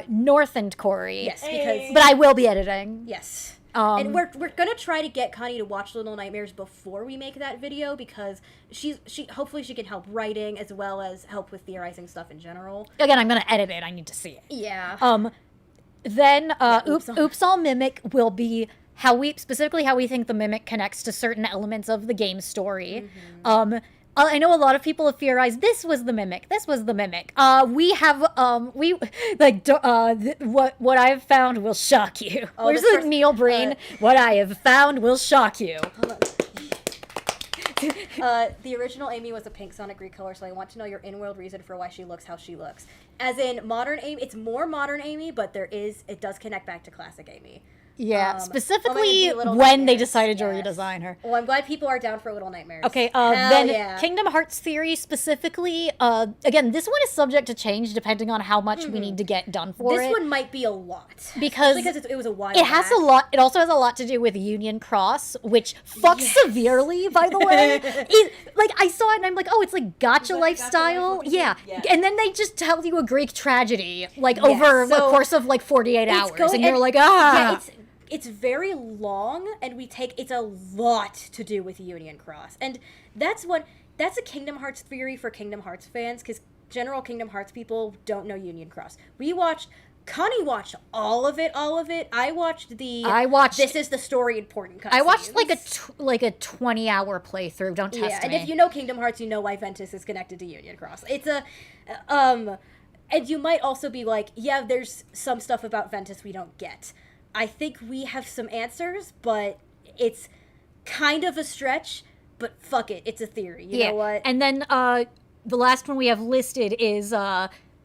Speaker 2: North and Corey.
Speaker 1: Yes, because
Speaker 2: But I will be editing.
Speaker 1: yes.
Speaker 2: Um,
Speaker 1: And we're gonna try to get Connie to watch Little Nightmares before we make that video because she hopefully she can help writing as well as help with theorizing stuff in general.
Speaker 2: Again, I'm gonna edit it. I need to see it.
Speaker 1: Yeah.
Speaker 2: Then
Speaker 1: Oops.
Speaker 2: Oops All Mimic will be how we think the Mimic connects to certain elements of the game story. I know a lot of people have theorized this was the Mimic. This was the Mimic. We have what I have found will shock you.
Speaker 1: Oh,
Speaker 2: Where's
Speaker 1: this
Speaker 2: the
Speaker 1: first-
Speaker 2: Neil brain? What I have found will shock you.
Speaker 1: The original Amy was a pink Sonic Greek color, so I want to know your in-world reason for why she looks how she looks. As in modern Amy, it's more modern Amy, but it does connect back to classic Amy.
Speaker 2: Yeah,
Speaker 1: I'm
Speaker 2: specifically
Speaker 1: gonna do Little
Speaker 2: when they
Speaker 1: Nightmares,
Speaker 2: decided to
Speaker 1: yes.
Speaker 2: redesign her.
Speaker 1: Well, I'm glad people are down for Little Nightmares.
Speaker 2: Okay,
Speaker 1: Hell
Speaker 2: then
Speaker 1: yeah.
Speaker 2: Kingdom Hearts theory specifically, again, this one is subject to change depending on how much we need to get done for
Speaker 1: This
Speaker 2: it.
Speaker 1: one might be a lot.
Speaker 2: Because
Speaker 1: it was a while
Speaker 2: it has
Speaker 1: back.
Speaker 2: a lot. It also has a lot to do with Union Cross, which fucks severely, by the way. Like, I saw it and I'm like, oh, it's like gacha lifestyle.
Speaker 3: Life,
Speaker 2: Yeah.
Speaker 3: yeah.
Speaker 2: And then they just tell you a Greek tragedy, like, over the
Speaker 1: so
Speaker 2: course of like 48 hours.
Speaker 1: going-
Speaker 2: And you're
Speaker 1: and-
Speaker 2: like,
Speaker 1: Yeah, it's very long, and it's a lot to do with Union Cross, and that's a Kingdom Hearts theory for Kingdom Hearts fans, because general Kingdom Hearts people don't know Union Cross. Connie watched all of it. I watched This is the story important cutscenes.
Speaker 2: I watched like a 20-hour playthrough. Don't test
Speaker 1: and
Speaker 2: me.
Speaker 1: if you know Kingdom Hearts, you know why Ventus is connected to Union Cross. It's and you might also be like, yeah, there's some stuff about Ventus we don't get. I think we have some answers, but it's kind of a stretch, but fuck it, it's a theory. You know what?
Speaker 2: And then the last one we have listed is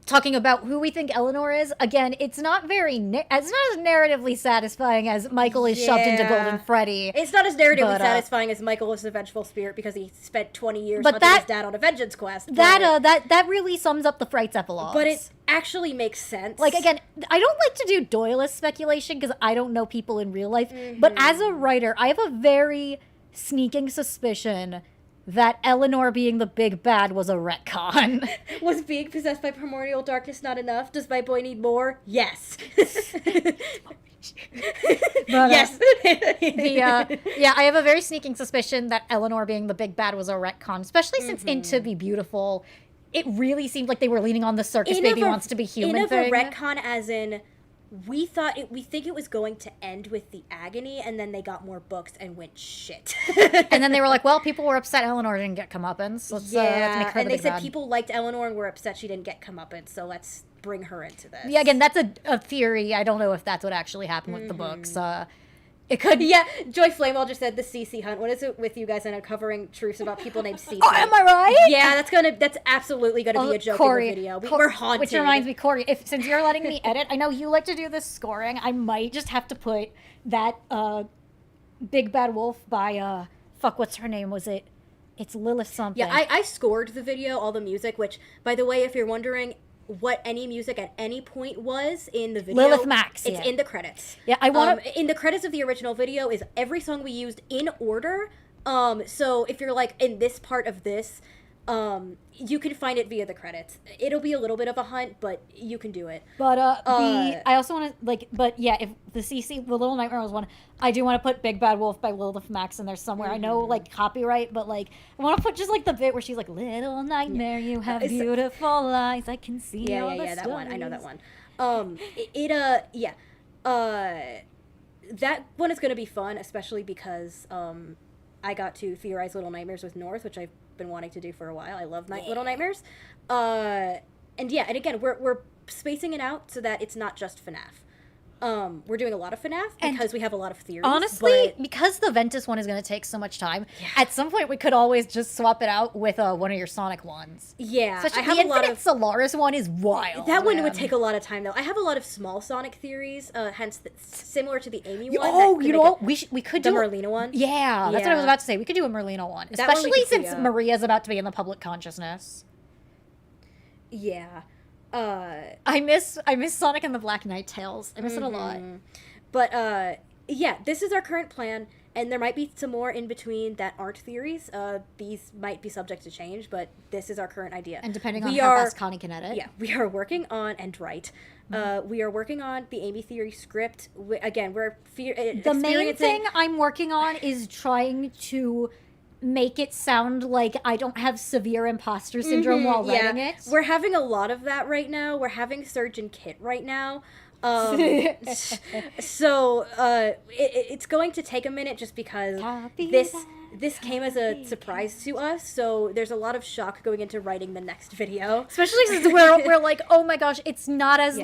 Speaker 2: talking about who we think Eleanor is. Again, it's not it's not as narratively satisfying as Michael is shoved into Golden Freddy.
Speaker 1: It's not as narratively
Speaker 2: But,
Speaker 1: satisfying as Michael is a vengeful spirit because he spent 20 years
Speaker 2: But
Speaker 1: hunting his dad on a vengeance quest.
Speaker 2: That really sums up the Frights epilogue.
Speaker 1: But it actually makes sense.
Speaker 2: Like, again, I don't like to do Doylist speculation because I don't know people in real life. But as a writer, I have a very sneaking suspicion that Eleanor being the big bad was a retcon.
Speaker 1: Was being possessed by primordial darkness not enough? Does my boy need more? Yes.
Speaker 2: But,
Speaker 1: yes.
Speaker 2: I have a very sneaking suspicion that Eleanor being the big bad was a retcon, especially since in To Be Beautiful, it really seemed like they were leaning on the circus baby wants to be human thing.
Speaker 1: In a retcon, as in, we think it was going to end with the agony, and then they got more books and went shit.
Speaker 2: And then they were like, well, people were upset Eleanor didn't get comeuppance. Let's make her
Speaker 1: and
Speaker 2: the
Speaker 1: they
Speaker 2: big
Speaker 1: said
Speaker 2: bad.
Speaker 1: people liked Eleanor and were upset she didn't get comeuppance, so let's bring her into this.
Speaker 2: Yeah, again, that's a theory. I don't know if that's what actually happened with the books. It could.
Speaker 1: Yeah, Joy Flamewell just said the CC hunt. What is it with you guys and uncovering truths about people named CC?
Speaker 2: Oh, am I right?
Speaker 1: Yeah, that's absolutely gonna be a joke
Speaker 2: Corey,
Speaker 1: in the video. We're haunted.
Speaker 2: Which reminds me, Corey, since you're letting me edit, I know you like to do this scoring. I might just have to put that Big Bad Wolf by what's her name? It's Lilith something.
Speaker 1: Yeah, I scored the video, all the music, which, by the way, if you're wondering what any music at any point was in the video,
Speaker 2: Lilith Max,
Speaker 1: it's
Speaker 2: yeah.
Speaker 1: in the credits.
Speaker 2: Yeah, I want
Speaker 1: in the credits of the original video is every song we used in order. So if you're like in this part of this, you can find it via the credits. It'll be a little bit of a hunt, but you can do it.
Speaker 2: But I also want to if the Little Nightmare was one, I do want to put Big Bad Wolf by Lilith Max in there somewhere. I know copyright, but I want to put just the bit where she's like, Little Nightmare, you have beautiful eyes, I can see all the
Speaker 1: that one. I know that
Speaker 2: stories."
Speaker 1: one. That one is gonna be fun, especially because I got to theorize Little Nightmares with North, which I've been wanting to do for a while. I love Little Nightmares. And again, we're spacing it out so that it's not just FNAF. We're doing a lot of FNAF because we have a lot of theories.
Speaker 2: Honestly, because the Ventus one is going to take so much time, at some point we could always just swap it out with one of your Sonic ones.
Speaker 1: Yeah,
Speaker 2: Especially
Speaker 1: I have
Speaker 2: the
Speaker 1: a lot
Speaker 2: Infinite Solaris one is wild.
Speaker 1: That one
Speaker 2: man.
Speaker 1: would take a lot of time, though. I have a lot of small Sonic theories, hence similar to the Amy one.
Speaker 2: Oh, you know what? We could
Speaker 1: the
Speaker 2: do
Speaker 1: Merlina one.
Speaker 2: Yeah, that's what I was about to say. We could do a Merlina one,
Speaker 1: That one we
Speaker 2: especially
Speaker 1: could see,
Speaker 2: since Maria's about to be in the public consciousness.
Speaker 1: Yeah.
Speaker 2: I miss Sonic and the Black Knight Tales. I miss it a lot.
Speaker 1: But this is our current plan, and there might be some more in between that aren't theories. These might be subject to change, but this is our current idea.
Speaker 2: And depending on how fast Connie can edit.
Speaker 1: Yeah, we are working on we are working on the Amy theory script.
Speaker 2: The main thing I'm working on is trying to make it sound like I don't have severe imposter syndrome while writing it.
Speaker 1: We're having a lot of that right now. We're having Surgeon Kit right now. So it's going to take a minute just because this came as a surprise to us. So there's a lot of shock going into writing the next video.
Speaker 2: Especially since we're like, oh my gosh, it's not as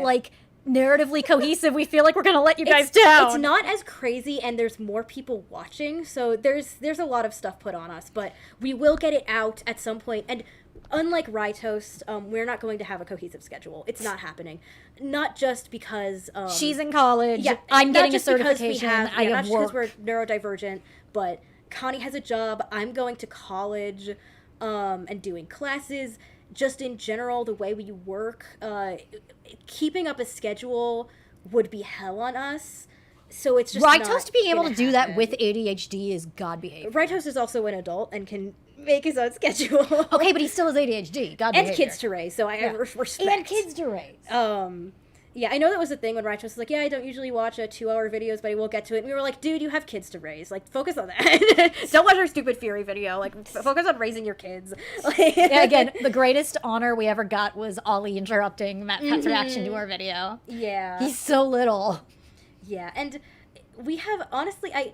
Speaker 2: narratively cohesive. We feel like we're gonna let you guys down.
Speaker 1: It's not as crazy, and there's more people watching, so there's a lot of stuff put on us, but we will get it out at some point. And unlike Rytoast, we're not going to have a cohesive schedule. It's not happening. Not just because
Speaker 2: she's in college.
Speaker 1: Yeah,
Speaker 2: I'm
Speaker 1: not
Speaker 2: getting a
Speaker 1: just because
Speaker 2: certification. I
Speaker 1: not
Speaker 2: have
Speaker 1: just
Speaker 2: work.
Speaker 1: because we're neurodivergent, but Connie has a job. I'm going to college, and doing classes. Just in general, the way we work, keeping up a schedule would be hell on us. So it's just
Speaker 2: Rytoast being able to
Speaker 1: gonna
Speaker 2: do that
Speaker 1: happen.
Speaker 2: with ADHD is God behavior.
Speaker 1: Rytoast is also an adult and can make his own schedule.
Speaker 2: Okay, but he still has ADHD. God
Speaker 1: and
Speaker 2: behavior.
Speaker 1: kids to raise, so I respect.
Speaker 2: And kids to raise.
Speaker 1: Yeah, I know that was the thing when Rytoast was like, yeah, I don't usually watch 2-hour videos, but I will get to it. And we were like, dude, you have kids to raise. Like, focus on that. Don't watch our stupid Fury video. Like, focus on raising your kids.
Speaker 2: Yeah, again, the greatest honor we ever got was Ollie interrupting Matt Pat's reaction to our video.
Speaker 1: Yeah.
Speaker 2: He's so little.
Speaker 1: Yeah, and we have, honestly, I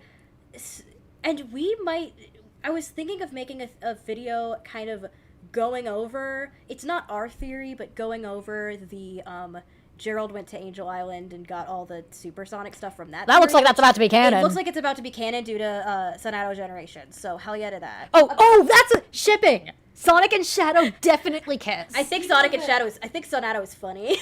Speaker 1: was thinking of making a video kind of going over, it's not our theory, but going over the, Gerald went to Angel Island and got all the supersonic stuff from that.
Speaker 2: That looks
Speaker 1: theory.
Speaker 2: like that's about to be canon.
Speaker 1: It looks like it's about to be canon due to Sonato Generation, so hell yeah to that.
Speaker 2: Oh, that's shipping! Sonic and Shadow definitely kiss.
Speaker 1: I think Sonic and Shadow I think Sonato is funny.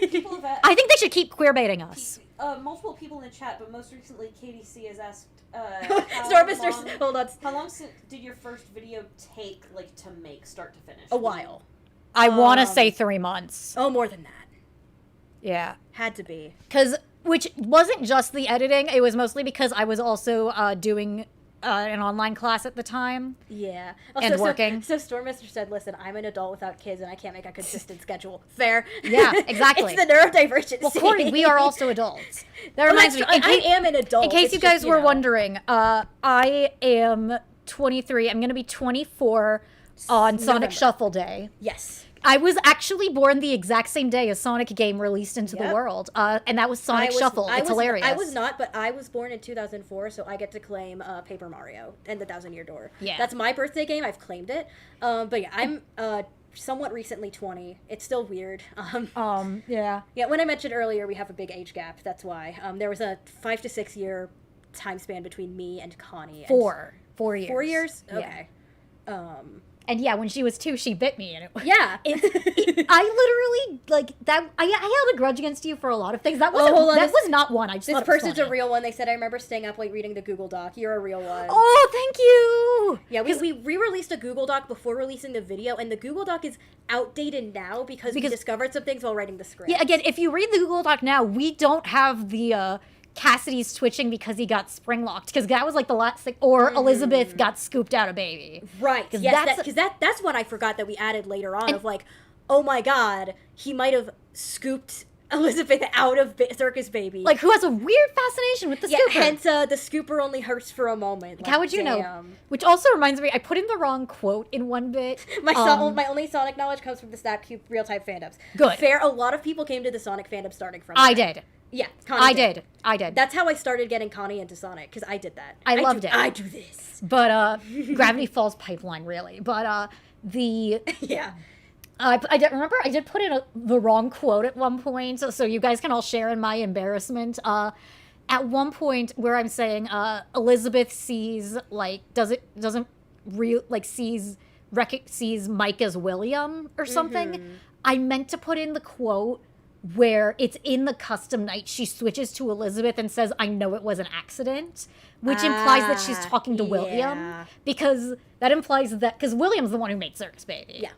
Speaker 3: People have
Speaker 2: I think they should keep queerbaiting us.
Speaker 3: multiple people in the chat, but most recently KDC has asked,
Speaker 1: Hold on.
Speaker 3: how long did your first video take, like, to make, start to finish?
Speaker 1: A while.
Speaker 2: I want to say 3 months.
Speaker 1: Oh, more than that.
Speaker 2: Yeah.
Speaker 1: Had to be.
Speaker 2: Which wasn't just the editing, it was mostly because I was also doing an online class at the time.
Speaker 1: Yeah.
Speaker 2: And working.
Speaker 1: So Stormmister said, listen, I'm an adult without kids and I can't make a consistent schedule. Fair.
Speaker 2: Yeah, exactly.
Speaker 1: It's the neurodivergent.
Speaker 2: Well, Courtney, we are also adults. That
Speaker 1: Well,
Speaker 2: reminds me.
Speaker 1: I am an adult.
Speaker 2: In case
Speaker 1: It's
Speaker 2: you guys
Speaker 1: just,
Speaker 2: were
Speaker 1: know.
Speaker 2: wondering, I am 23. I'm going to be 24 on Sonic
Speaker 1: November.
Speaker 2: Shuffle Day.
Speaker 1: Yes.
Speaker 2: I was actually born the exact same day as Sonic game released into the
Speaker 1: Yep.
Speaker 2: world, and that was Sonic Shuffle. It's hilarious.
Speaker 1: I was not, but I was born in 2004, so I get to claim Paper Mario and the 1,000-Year Door.
Speaker 2: Yeah.
Speaker 1: That's my birthday game. I've claimed it. But yeah, I'm somewhat recently 20. It's still weird.
Speaker 2: Yeah.
Speaker 1: Yeah, when I mentioned earlier we have a big age gap, that's why. There was a 5 to 6 year time span between me and Connie. And
Speaker 2: 4 years.
Speaker 1: 4 years?
Speaker 2: Yeah.
Speaker 1: Okay.
Speaker 2: And yeah, when she was 2, she bit me, and it
Speaker 1: Yeah.
Speaker 2: I literally like that. I held a grudge against you for a lot of things. That was
Speaker 1: hold on,
Speaker 2: that
Speaker 1: this-
Speaker 2: was not one. I just
Speaker 1: This
Speaker 2: thought it was
Speaker 1: person's a
Speaker 2: funny.
Speaker 1: real one. They said, I remember staying up late reading the Google Doc. You're a real one.
Speaker 2: Oh, thank you.
Speaker 1: Yeah, we re-released a Google Doc before releasing the video, and the Google Doc is outdated now because we discovered some things while writing the script.
Speaker 2: Yeah, again, if you read the Google Doc now, we don't have the Cassidy's twitching because he got springlocked, because that was like the last thing, or Elizabeth got scooped out a baby.
Speaker 1: Right. Yes, because that's what I forgot that we added later on, of like, oh my god, he might have scooped Elizabeth out of Circus Baby.
Speaker 2: Like, who has a weird fascination with the
Speaker 1: yeah,
Speaker 2: scooper.
Speaker 1: hence the scooper only hurts for a moment. Like,
Speaker 2: How would you know?
Speaker 1: damn.
Speaker 2: Which also reminds me, I put in the wrong quote in one bit.
Speaker 1: My only Sonic knowledge comes from the Snapcube real-time fandoms.
Speaker 2: Good.
Speaker 1: Fair, a lot of people came to the Sonic fandom starting from
Speaker 2: I
Speaker 1: that.
Speaker 2: did.
Speaker 1: Yeah, Connie
Speaker 2: I did.
Speaker 1: That's how I started getting Connie into Sonic, because I did that.
Speaker 2: I loved it.
Speaker 1: I do this.
Speaker 2: But, Gravity Falls Pipeline, really. But,
Speaker 1: Yeah.
Speaker 2: I did put in the wrong quote at one point, so you guys can all share in my embarrassment. At one point where I'm saying Elizabeth sees sees Mike as William or something, I meant to put in the quote where it's in the custom night she switches to Elizabeth and says, I know it was an accident, which implies that she's talking to William,
Speaker 1: yeah.
Speaker 2: because that implies that, because William's the one who made Circus Baby.
Speaker 1: Yeah.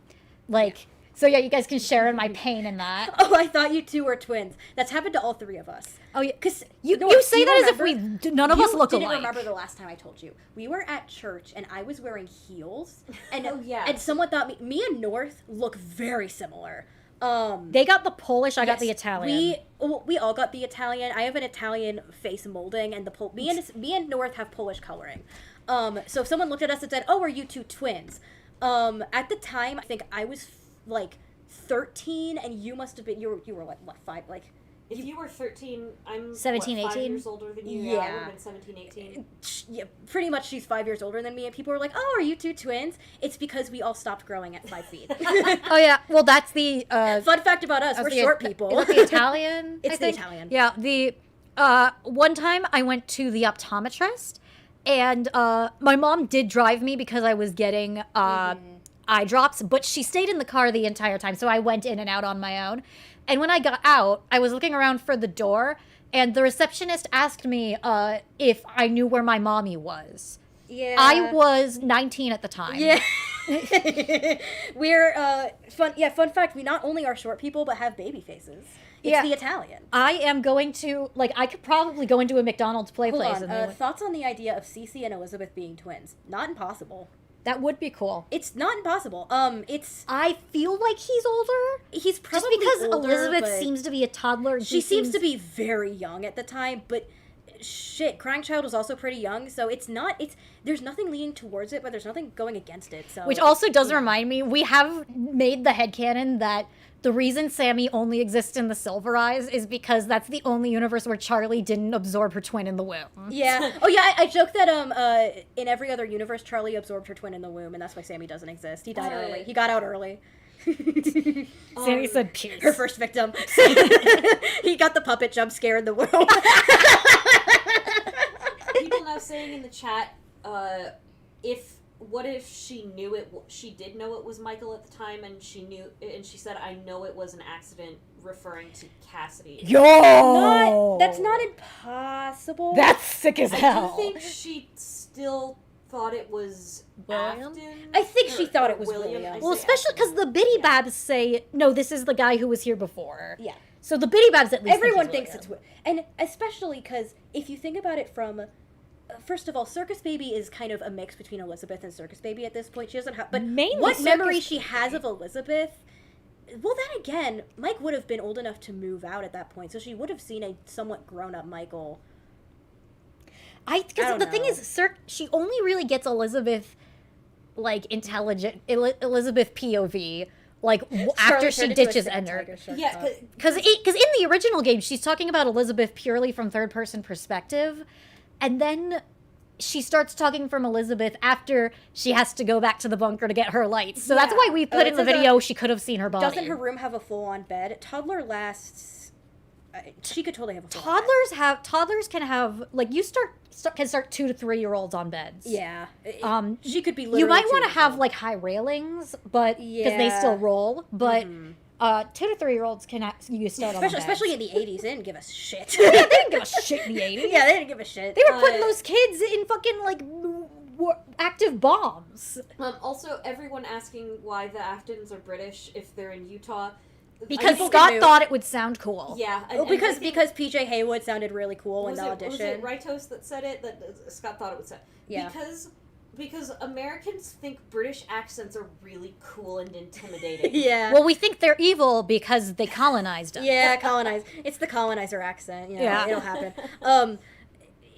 Speaker 2: Like, so yeah, you guys can share in my pain in that.
Speaker 1: Oh, I thought you two were twins. That's happened to all three of us.
Speaker 2: Oh yeah,
Speaker 1: Because
Speaker 2: you say that as if none of us look
Speaker 1: alike. You
Speaker 2: alike.
Speaker 1: didn't remember the last time I told you. We were at church, and I was wearing heels. And,
Speaker 3: Oh, yeah.
Speaker 1: And someone thought me and North look very similar.
Speaker 2: They got the Polish, I got the Italian.
Speaker 1: We all got the Italian. I have an Italian face molding, and me and North have Polish coloring. So if someone looked at us and said, "Oh, are you two twins?" At the time, I think I was like 13, and you must have been. You were what 5? Like,
Speaker 3: If you were 13, I'm
Speaker 2: 17,
Speaker 3: 5
Speaker 2: 18?
Speaker 3: years older than you.
Speaker 1: Yeah.
Speaker 3: Yeah, I would have been 17, 18.
Speaker 1: yeah, pretty much she's 5 years older than me, and people were like, "Oh, are you two twins?" It's because we all stopped growing at 5 feet.
Speaker 2: Oh yeah, well that's the
Speaker 1: Fun fact about us: we're short people.
Speaker 2: Is it the Italian?
Speaker 1: It's
Speaker 2: I
Speaker 1: the
Speaker 2: think?
Speaker 1: Italian.
Speaker 2: Yeah, the one time I went to the optometrist, and my mom did drive me because I was getting eye drops, but she stayed in the car the entire time, so I went in and out on my own. And when I got out, I was looking around for the door, and the receptionist asked me if I knew where my mommy was.
Speaker 1: Yeah.
Speaker 2: I was 19 at the time.
Speaker 1: Yeah. We're fun fact, we not only are short people but have baby faces. It's the Italian.
Speaker 2: I am going to, like, I could probably go into a McDonald's play
Speaker 1: Hold
Speaker 2: place.
Speaker 1: on,
Speaker 2: And they would-
Speaker 1: thoughts on the idea of Cece and Elizabeth being twins? Not impossible.
Speaker 2: that would be cool.
Speaker 1: It's not impossible. It's
Speaker 2: I feel like he's older.
Speaker 1: he's probably
Speaker 2: Just because
Speaker 1: older,
Speaker 2: Elizabeth
Speaker 1: but
Speaker 2: seems to be a toddler. And
Speaker 1: she seems to be very young at the time, but shit, Crying Child was also pretty young, so there's nothing leaning towards it, but there's nothing going against it. So
Speaker 2: Which also does remind me, we have made the headcanon that the reason Sammy only exists in the Silver Eyes is because that's the only universe where Charlie didn't absorb her twin in the womb.
Speaker 1: Yeah. Oh yeah, I joked that in every other universe Charlie absorbed her twin in the womb, and that's why Sammy doesn't exist. He died early. He got out early.
Speaker 2: Sammy said Pierce.
Speaker 1: Her first victim. He got the puppet jump scare in the womb.
Speaker 5: People now saying in the chat, what if she knew it? She did know it was Michael at the time, and she said, "I know it was an accident," referring to Cassidy.
Speaker 1: That's not impossible.
Speaker 2: That's sick as
Speaker 5: I
Speaker 2: hell.
Speaker 5: do think she still thought it was
Speaker 2: William?
Speaker 5: Afton.
Speaker 1: I think she thought
Speaker 5: or
Speaker 1: it was William.
Speaker 5: I
Speaker 2: Well,
Speaker 5: say
Speaker 2: especially
Speaker 5: Afton.
Speaker 2: because the Biddy Babs say, no, this is the guy who was here before.
Speaker 1: Yeah.
Speaker 2: So the Biddy Babs at least
Speaker 1: Everyone
Speaker 2: think
Speaker 1: thinks it's William. And especially because if you think about it from... First of all, Circus Baby is kind of a mix between Elizabeth and Circus Baby at this point. She doesn't have... But
Speaker 2: Mainly
Speaker 1: what
Speaker 2: Circus
Speaker 1: memory she has of Elizabeth... Well, then again, Mike would have been old enough to move out at that point, so she would have seen a somewhat grown-up Michael.
Speaker 2: Because the thing
Speaker 1: know.
Speaker 2: is, she only really gets Elizabeth, like, intelligent, Elizabeth POV, like, after she ditches Ender.
Speaker 5: Yeah,
Speaker 2: Because in the original game, she's talking about Elizabeth purely from third-person perspective, and then she starts talking from Elizabeth after she has to go back to the bunker to get her lights. So that's
Speaker 1: Yeah.
Speaker 2: why we put in
Speaker 1: it's
Speaker 2: the
Speaker 1: like
Speaker 2: video she could have seen her body.
Speaker 1: Doesn't her room have a full-on bed? Toddler lasts... she could totally have a full-on bed.
Speaker 2: Toddlers can have, like, can start 2 to 3 year olds on beds.
Speaker 1: Yeah.
Speaker 2: She
Speaker 1: could be literally
Speaker 2: You might
Speaker 1: 2
Speaker 2: want to
Speaker 1: years
Speaker 2: have
Speaker 1: old.
Speaker 2: like high railings, but because they
Speaker 1: Yeah.
Speaker 2: still roll. But
Speaker 1: Mm-hmm.
Speaker 2: 2 to 3 year olds can you start on
Speaker 1: Especially in the 80s, they didn't give a shit.
Speaker 2: they didn't give a shit in the 80s.
Speaker 1: Yeah, they didn't give a shit.
Speaker 2: They were putting those kids in fucking like active bombs.
Speaker 5: Also, everyone asking why the Aftons are British if they're in Utah.
Speaker 2: Because
Speaker 1: People
Speaker 2: Scott
Speaker 1: knew.
Speaker 2: thought it would sound cool.
Speaker 5: Yeah,
Speaker 1: Oh, because PJ Haywood sounded really cool in
Speaker 5: was
Speaker 1: the
Speaker 5: it
Speaker 1: audition.
Speaker 5: Ritos that said it? That Scott thought it would say.
Speaker 1: Yeah.
Speaker 5: Because Americans think British accents are really cool and intimidating.
Speaker 1: Yeah.
Speaker 2: Well, we think they're evil because they colonized us.
Speaker 1: Yeah, colonize. It's the colonizer accent. You know,
Speaker 2: Yeah.
Speaker 1: it'll happen.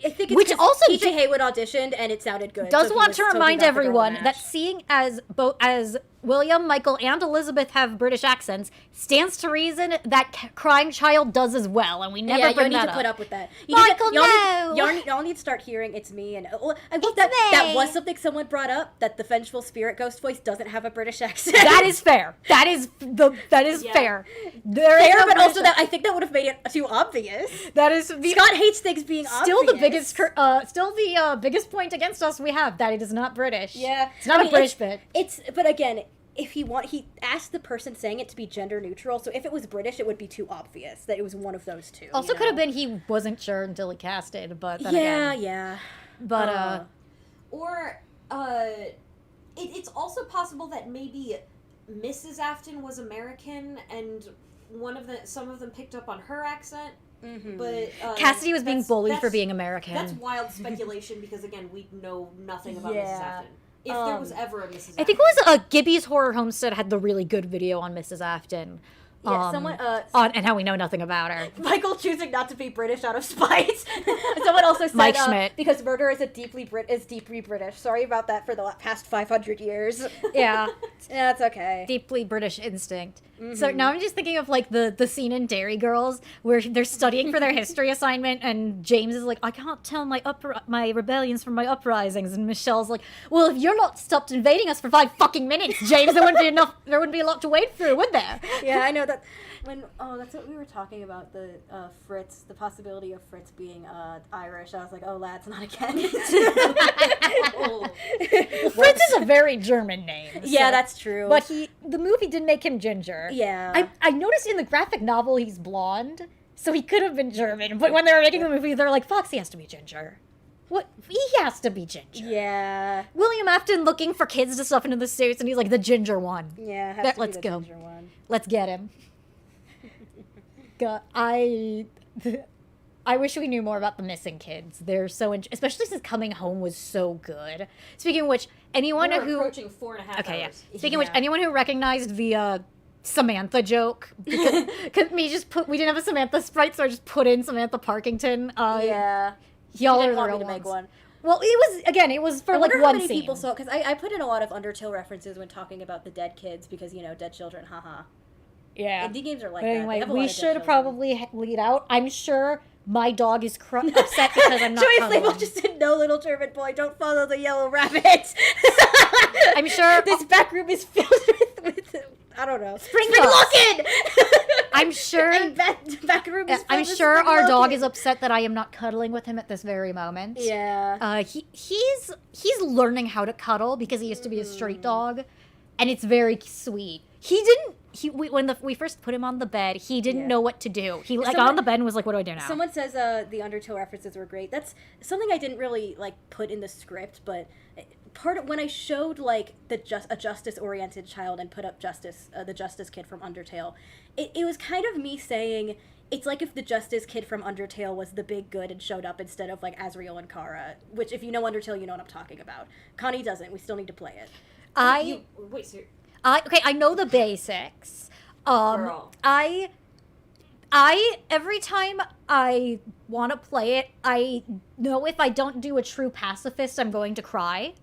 Speaker 1: I think it's
Speaker 2: Which
Speaker 1: 'cause
Speaker 2: also
Speaker 1: PJ Haywood auditioned and it sounded good.
Speaker 2: Does
Speaker 1: so he
Speaker 2: want
Speaker 1: was-
Speaker 2: to
Speaker 1: so he
Speaker 2: remind
Speaker 1: got the girl
Speaker 2: everyone
Speaker 1: match.
Speaker 2: that seeing as William, Michael, and Elizabeth have British accents stands to reason that Crying Child does as well, and we never
Speaker 1: yeah, you
Speaker 2: bring
Speaker 1: need
Speaker 2: that
Speaker 1: to
Speaker 2: up.
Speaker 1: put up with that.
Speaker 2: Michael,
Speaker 1: y'all need to start hearing "It's me" and I love that.
Speaker 2: me.
Speaker 1: That was something someone brought up that the Vengeful Spirit Ghost voice doesn't have a British accent.
Speaker 2: That is fair. That is
Speaker 5: Yeah.
Speaker 2: fair. There is
Speaker 1: fair,
Speaker 2: no
Speaker 1: but
Speaker 2: British
Speaker 1: also that I think that would have made it too obvious.
Speaker 2: that is
Speaker 1: Scott hates things being
Speaker 2: still the
Speaker 1: obvious.
Speaker 2: biggest point against us we have that it is not British.
Speaker 1: Yeah,
Speaker 2: it's not
Speaker 1: I
Speaker 2: a
Speaker 1: mean,
Speaker 2: British bit.
Speaker 1: But again, if he asked the person saying it to be gender neutral. So if it was British, it would be too obvious that it was one of those two.
Speaker 2: Also,
Speaker 1: you
Speaker 2: could have
Speaker 1: know?
Speaker 2: been he wasn't sure until he casted, but then
Speaker 1: Yeah,
Speaker 2: again.
Speaker 1: yeah.
Speaker 2: But
Speaker 5: Or it's also possible that maybe Mrs. Afton was American and some of them picked up on her accent.
Speaker 1: Mm-hmm.
Speaker 5: But
Speaker 2: Cassidy was being
Speaker 5: that's-
Speaker 2: bullied for
Speaker 5: that's-
Speaker 2: being American.
Speaker 5: That's wild speculation because again, we know nothing about Mrs.
Speaker 1: Yeah.
Speaker 5: Afton. If there was ever a Mrs. Afton.
Speaker 2: I think it was Gibby's Horror Homestead had the really good video on Mrs. Afton.
Speaker 1: Yeah, someone
Speaker 2: and how we know nothing about her.
Speaker 1: Michael choosing not to be British out of spite. Someone also said
Speaker 2: Mike Schmidt.
Speaker 1: because murder is deeply British. Sorry about that for the past 500 years.
Speaker 2: Yeah,
Speaker 1: Yeah, it's okay.
Speaker 2: deeply British instinct.
Speaker 1: Mm-hmm.
Speaker 2: So now I'm just thinking of like the scene in Dairy Girls where they're studying for their history assignment, and James is like, I can't tell my rebellions from my uprisings, and Michelle's like, well, if you're not stopped invading us for 5 fucking minutes, James, there wouldn't be a lot to wade through, would there?
Speaker 1: Yeah, I know that. That's what we were talking about, the Fritz, the possibility of Fritz being Irish. I was like, oh, lads, not again.
Speaker 2: Fritz is a a very German name.
Speaker 1: Yeah,
Speaker 2: so-
Speaker 1: that's true.
Speaker 2: But the movie did make him ginger.
Speaker 1: Yeah.
Speaker 2: I noticed in the graphic novel he's blonde, so he could have been German. But when they were making the movie, they're like, Foxy has to be ginger. What? He has to be ginger.
Speaker 1: Yeah.
Speaker 2: William Afton looking for kids to stuff into the suits, and he's like, the ginger one.
Speaker 1: Yeah, has
Speaker 2: That-
Speaker 1: to
Speaker 2: let's
Speaker 1: be the
Speaker 2: go.
Speaker 1: ginger one.
Speaker 2: Let's get him. God, I wish we knew more about the missing kids. They're so, especially since Coming Home was so good. Speaking of which, anyone
Speaker 5: We're
Speaker 2: who
Speaker 5: approaching 4.5
Speaker 2: okay,
Speaker 5: hours.
Speaker 2: yeah. Speaking of which,
Speaker 1: Yeah.
Speaker 2: anyone who recognized the Samantha joke, because we didn't have a Samantha sprite, so I just put in Samantha Parkington.
Speaker 1: Yeah.
Speaker 2: Y'all
Speaker 1: She
Speaker 2: are
Speaker 1: didn't
Speaker 2: the
Speaker 1: want
Speaker 2: real
Speaker 1: me to make
Speaker 2: ones.
Speaker 1: one.
Speaker 2: Well, it was for
Speaker 1: I
Speaker 2: like
Speaker 1: wonder how
Speaker 2: one
Speaker 1: many
Speaker 2: scene.
Speaker 1: people saw, because I put in a lot of Undertale references when talking about the dead kids, because, dead children, haha.
Speaker 2: Yeah.
Speaker 1: Indie games are like
Speaker 2: But
Speaker 1: that. They
Speaker 2: anyway,
Speaker 1: have a lot
Speaker 2: we
Speaker 1: of dead
Speaker 2: should
Speaker 1: children.
Speaker 2: probably lead out. I'm sure my dog is upset because I'm not
Speaker 1: Joyous
Speaker 2: cuddling.
Speaker 1: Label just said, no, little German boy, don't follow the yellow rabbit.
Speaker 2: I'm sure
Speaker 1: This back room is filled with I don't know.
Speaker 2: Springlocks. I'm sure.
Speaker 1: And back room is filled
Speaker 2: I'm
Speaker 1: with
Speaker 2: sure our dog
Speaker 1: Springlock.
Speaker 2: is upset that I am not cuddling with him at this very moment.
Speaker 1: Yeah.
Speaker 2: He's learning how to cuddle because he used to be a street dog, and it's very sweet. When we first put him on the bed, he didn't
Speaker 1: Yeah.
Speaker 2: know what to do. He got
Speaker 1: Someone-
Speaker 2: on the bed and was like, "What do I do now?"
Speaker 1: Someone says the Undertale references were great. That's something I didn't really put in the script, but when I showed a justice-oriented child and put up the Justice Kid from Undertale, it was kind of me saying it's like if the Justice Kid from Undertale was the big good and showed up instead of Azriel and Kara, which if you know Undertale, you know what I'm talking about. Connie doesn't. We still need to play it.
Speaker 5: Wait, so
Speaker 2: I know the basics.
Speaker 5: Girl.
Speaker 2: I every time I want to play it, I know if I don't do a true pacifist, I'm going to cry.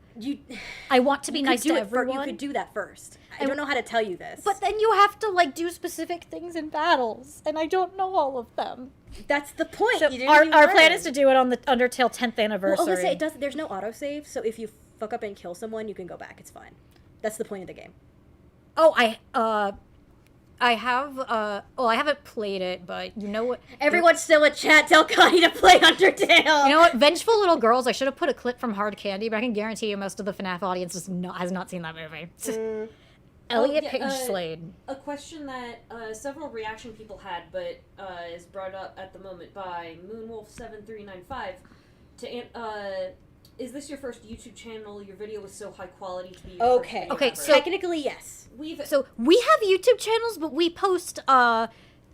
Speaker 2: I want to be nice to everyone.
Speaker 1: You could do that first. I don't know how to tell you this.
Speaker 2: But then you have to do specific things in battles, and I don't know all of them.
Speaker 1: that's the point.
Speaker 2: So
Speaker 1: You
Speaker 2: our
Speaker 1: learn.
Speaker 2: plan is to do it on the Undertale 10th anniversary.
Speaker 1: Well, say it does. There's no autosave, so if you fuck up and kill someone, you can go back. It's fine. That's the point of the game.
Speaker 2: Oh, I haven't played it, but you know what?
Speaker 1: Everyone's still in chat. Tell Connie to play Undertale.
Speaker 2: You know what? Vengeful Little Girls. I should have put a clip from Hard Candy, but I can guarantee you most of the FNAF audience has not seen that movie. Elliot
Speaker 5: yeah,
Speaker 2: Page Slade.
Speaker 5: a question that several reaction people had, but is brought up at the moment by Moonwolf7395. Is this your first YouTube channel? Your video was so high quality to be your first
Speaker 1: Okay.
Speaker 5: video
Speaker 2: Okay,
Speaker 5: ever.
Speaker 2: so-
Speaker 1: Technically, yes.
Speaker 2: So we have YouTube channels, but we post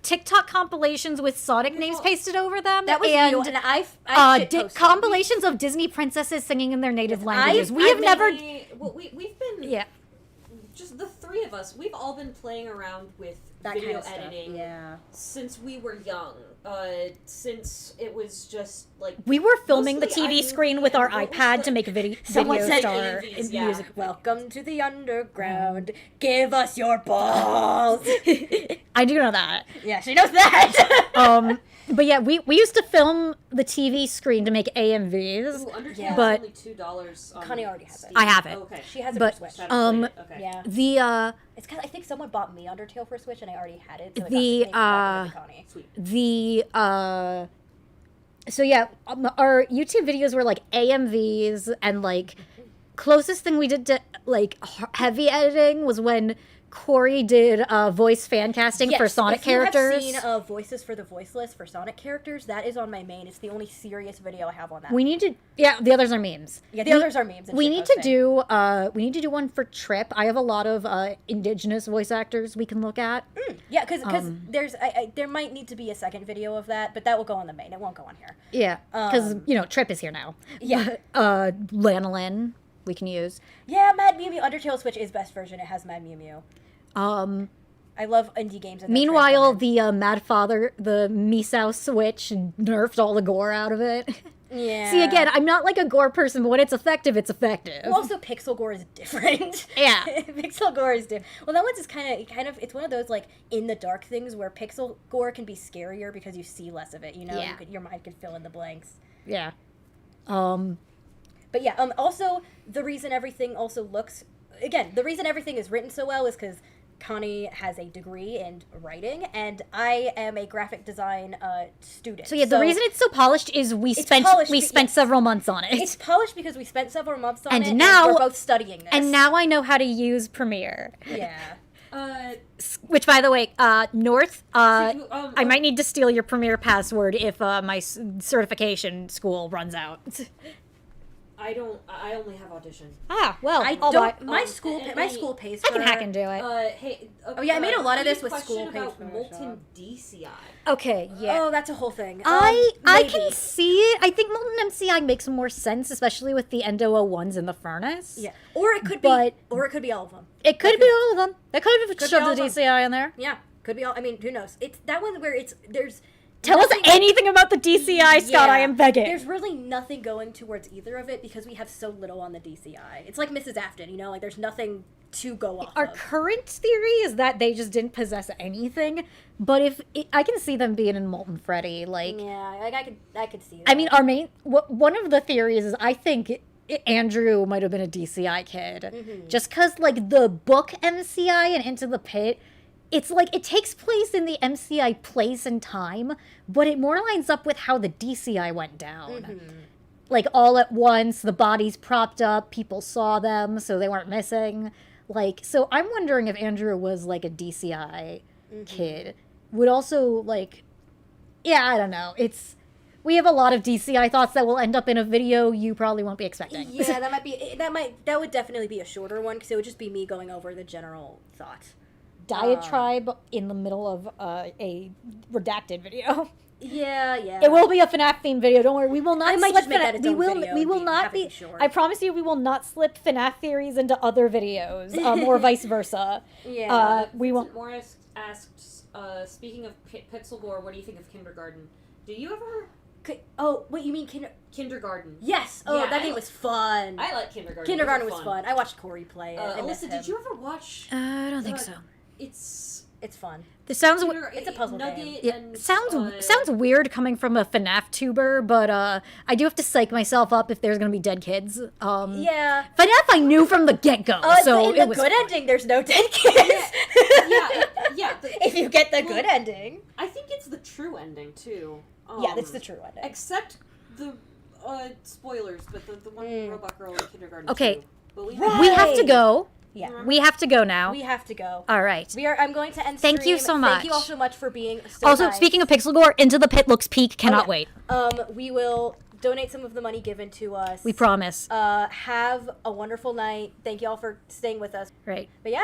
Speaker 2: TikTok compilations with Sonic names pasted over them.
Speaker 1: That was
Speaker 2: and
Speaker 1: you, and I shitposted.
Speaker 2: compilations of Disney princesses singing in their native languages. We have never.
Speaker 5: We've been
Speaker 2: Yeah.
Speaker 5: just the three of us. We've all been playing around with
Speaker 1: that
Speaker 5: video
Speaker 1: kind of stuff.
Speaker 5: editing
Speaker 1: Yeah.
Speaker 5: since we were young. Since it was just
Speaker 2: We were filming the
Speaker 5: Mostly
Speaker 2: TV
Speaker 5: iMovie
Speaker 2: screen with our
Speaker 5: and what was
Speaker 2: iPad
Speaker 5: the-
Speaker 2: to make a video
Speaker 1: Someone said
Speaker 2: star
Speaker 5: AMVs,
Speaker 2: in
Speaker 5: yeah.
Speaker 2: music.
Speaker 1: Welcome to the underground. Give us your balls.
Speaker 2: I do know that.
Speaker 1: Yeah, she knows that.
Speaker 2: But yeah, we used to film the TV screen to make AMVs.
Speaker 5: Ooh, Undertale
Speaker 1: Yeah.
Speaker 2: But-
Speaker 5: is only $2 on
Speaker 1: Connie already has it.
Speaker 5: Steam.
Speaker 2: I have it.
Speaker 5: Oh, okay.
Speaker 1: She has it
Speaker 2: But,
Speaker 1: for Switch.
Speaker 5: Haven't played it. Okay.
Speaker 1: Yeah.
Speaker 2: The
Speaker 1: It's because I think someone bought me Undertale for Switch, and I already had it. So
Speaker 2: The,
Speaker 1: Connie.
Speaker 5: Sweet.
Speaker 2: so yeah, our YouTube videos were AMVs, and closest thing we did to heavy editing was when Corey did voice fan casting for Sonic characters.
Speaker 1: If you have seen Voices for the Voiceless for Sonic characters, that is on my main. It's the only serious video I have on that.
Speaker 2: We need to, the others are memes.
Speaker 1: Yeah, the others are memes. And
Speaker 2: We need to
Speaker 1: shitposting.
Speaker 2: do one for Trip. I have a lot of indigenous voice actors we can look at.
Speaker 1: Yeah, because there's there might need to be a second video of that, but that will go on the main. It won't go on here.
Speaker 2: Yeah, because Trip is here now.
Speaker 1: Yeah.
Speaker 2: Lanolin we can use.
Speaker 1: Yeah, Mad Mew Mew Undertale Switch is best version. It has Mad Mew Mew. I love indie games. And
Speaker 2: Meanwhile, the Mad Father, the Misao Switch, nerfed all the gore out of it.
Speaker 1: yeah.
Speaker 2: See, again, I'm not a gore person, but when it's effective, it's effective.
Speaker 1: Well, also pixel gore is different.
Speaker 2: Yeah.
Speaker 1: Pixel gore is different. Well, that one's just kind of it's one of those in the dark things where pixel gore can be scarier because you see less of it.
Speaker 2: Yeah.
Speaker 1: Your mind can fill in the blanks.
Speaker 2: Yeah.
Speaker 1: But yeah, also the reason everything also looks the reason everything is written so well is because Connie has a degree in writing, and I am a graphic design student.
Speaker 2: So yeah, the reason it's so polished is we spent several months on it.
Speaker 1: It's polished because we spent several months on
Speaker 2: And
Speaker 1: it,
Speaker 2: now-
Speaker 1: and we're both studying this.
Speaker 2: And now I know how to use Premiere.
Speaker 1: Yeah.
Speaker 2: Which, by the way, North, I
Speaker 3: I
Speaker 2: might need to steal your Premiere password if my certification school runs out.
Speaker 3: I only have Audition.
Speaker 2: Ah, well,
Speaker 1: I
Speaker 2: I'll
Speaker 1: don't.
Speaker 2: buy-
Speaker 1: My school pays
Speaker 2: I
Speaker 1: for.
Speaker 2: can hack and do it.
Speaker 3: Hey.
Speaker 1: Oh, yeah, I made a lot of this with
Speaker 3: question
Speaker 1: school
Speaker 3: about
Speaker 1: paid for
Speaker 3: molten
Speaker 1: Photoshop.
Speaker 3: DCI.
Speaker 2: Okay, yeah.
Speaker 1: Oh, that's a whole thing.
Speaker 2: I
Speaker 1: maybe.
Speaker 2: can see it. I think Molten MCI makes more sense, especially with the Endo 01s in the furnace.
Speaker 1: Yeah. Or it could
Speaker 2: But-
Speaker 1: be. Or it could be all of them.
Speaker 2: It could be all of them. They could have
Speaker 1: be
Speaker 2: shoved
Speaker 1: all
Speaker 2: the
Speaker 1: of them.
Speaker 2: DCI in there.
Speaker 1: Yeah. Could be all. I mean, who knows? It's that one where there's.
Speaker 2: Tell us
Speaker 1: nothing-
Speaker 2: anything about the DCI, Scott. I am begging.
Speaker 1: There's really nothing going towards either of it because we have so little on the DCI. It's like Mrs. Afton, you know, like there's nothing to go off
Speaker 2: Our
Speaker 1: of.
Speaker 2: current theory is that they just didn't possess anything, but I can see them being in Molten Freddy. Like,
Speaker 1: Yeah, like I could see that.
Speaker 2: I mean, one of the theories is I think Andrew might have been a DCI kid, just because like the book MCI and Into the Pit. It's like it takes place in the MCI place and time, but it more lines up with how the DCI went down. Like all at once, the bodies propped up, people saw them, so they weren't missing. Like, so I'm wondering if Andrew was like a DCI kid. Would also like, yeah, I don't know. We have a lot of DCI thoughts that will end up in a video you probably won't be expecting.
Speaker 1: Yeah, that would definitely be a shorter one because it would just be me going over the general thought.
Speaker 2: Diatribe in the middle of a redacted video.
Speaker 1: Yeah.
Speaker 2: It will be a FNAF themed video. Don't worry. We will not.
Speaker 1: I might
Speaker 2: slip
Speaker 1: just make that its own video
Speaker 2: We will
Speaker 1: and
Speaker 2: not
Speaker 1: have it
Speaker 2: be.
Speaker 1: be short.
Speaker 2: I promise you, we will not slip FNAF theories into other videos, or vice versa.
Speaker 1: Yeah.
Speaker 2: We won't.
Speaker 3: Morris asked, speaking of Pixel Gore, what do you think of Kindergarten? Do you ever...
Speaker 1: Oh, wait, you mean
Speaker 3: Kindergarten.
Speaker 1: Yes. Oh,
Speaker 3: Yeah,
Speaker 1: that game was fun.
Speaker 3: I like Kindergarten.
Speaker 1: Kindergarten
Speaker 3: Those
Speaker 1: was
Speaker 3: are
Speaker 1: fun. I watched Corey play it. I miss
Speaker 3: Alyssa,
Speaker 1: him.
Speaker 3: did you ever watch...
Speaker 2: I don't think so.
Speaker 3: It's
Speaker 1: fun.
Speaker 2: This sounds.
Speaker 1: It's a puzzle
Speaker 3: Nugget
Speaker 1: game.
Speaker 2: Yeah,
Speaker 3: and,
Speaker 2: sounds weird coming from a FNAF tuber, but I do have to psych myself up if there's gonna be dead kids.
Speaker 1: Yeah.
Speaker 2: FNAF I knew from the get go, so
Speaker 1: in
Speaker 2: it
Speaker 1: the
Speaker 2: was
Speaker 1: good
Speaker 2: fun.
Speaker 1: ending, there's no dead kids.
Speaker 3: yeah.
Speaker 1: If you get the good ending.
Speaker 3: I think it's the true ending too.
Speaker 1: Yeah, that's the true ending.
Speaker 3: Except the spoilers, but the one robot girl in Kindergarten.
Speaker 2: Okay.
Speaker 3: too. But we
Speaker 1: Right.
Speaker 2: We have to go.
Speaker 1: Yeah.
Speaker 2: We have to go now.
Speaker 1: We have to go.
Speaker 2: All right.
Speaker 1: I'm going to end
Speaker 2: Thank you
Speaker 1: stream.
Speaker 2: so
Speaker 1: Thank you all
Speaker 2: much.
Speaker 1: so much for being so
Speaker 2: Also,
Speaker 1: nice.
Speaker 2: speaking of Pixel Gore, Into the Pit looks peak. Cannot wait.
Speaker 1: We will donate some of the money given to us.
Speaker 2: We promise.
Speaker 1: Have a wonderful night. Thank you all for staying with us.
Speaker 2: Right.
Speaker 1: But yeah.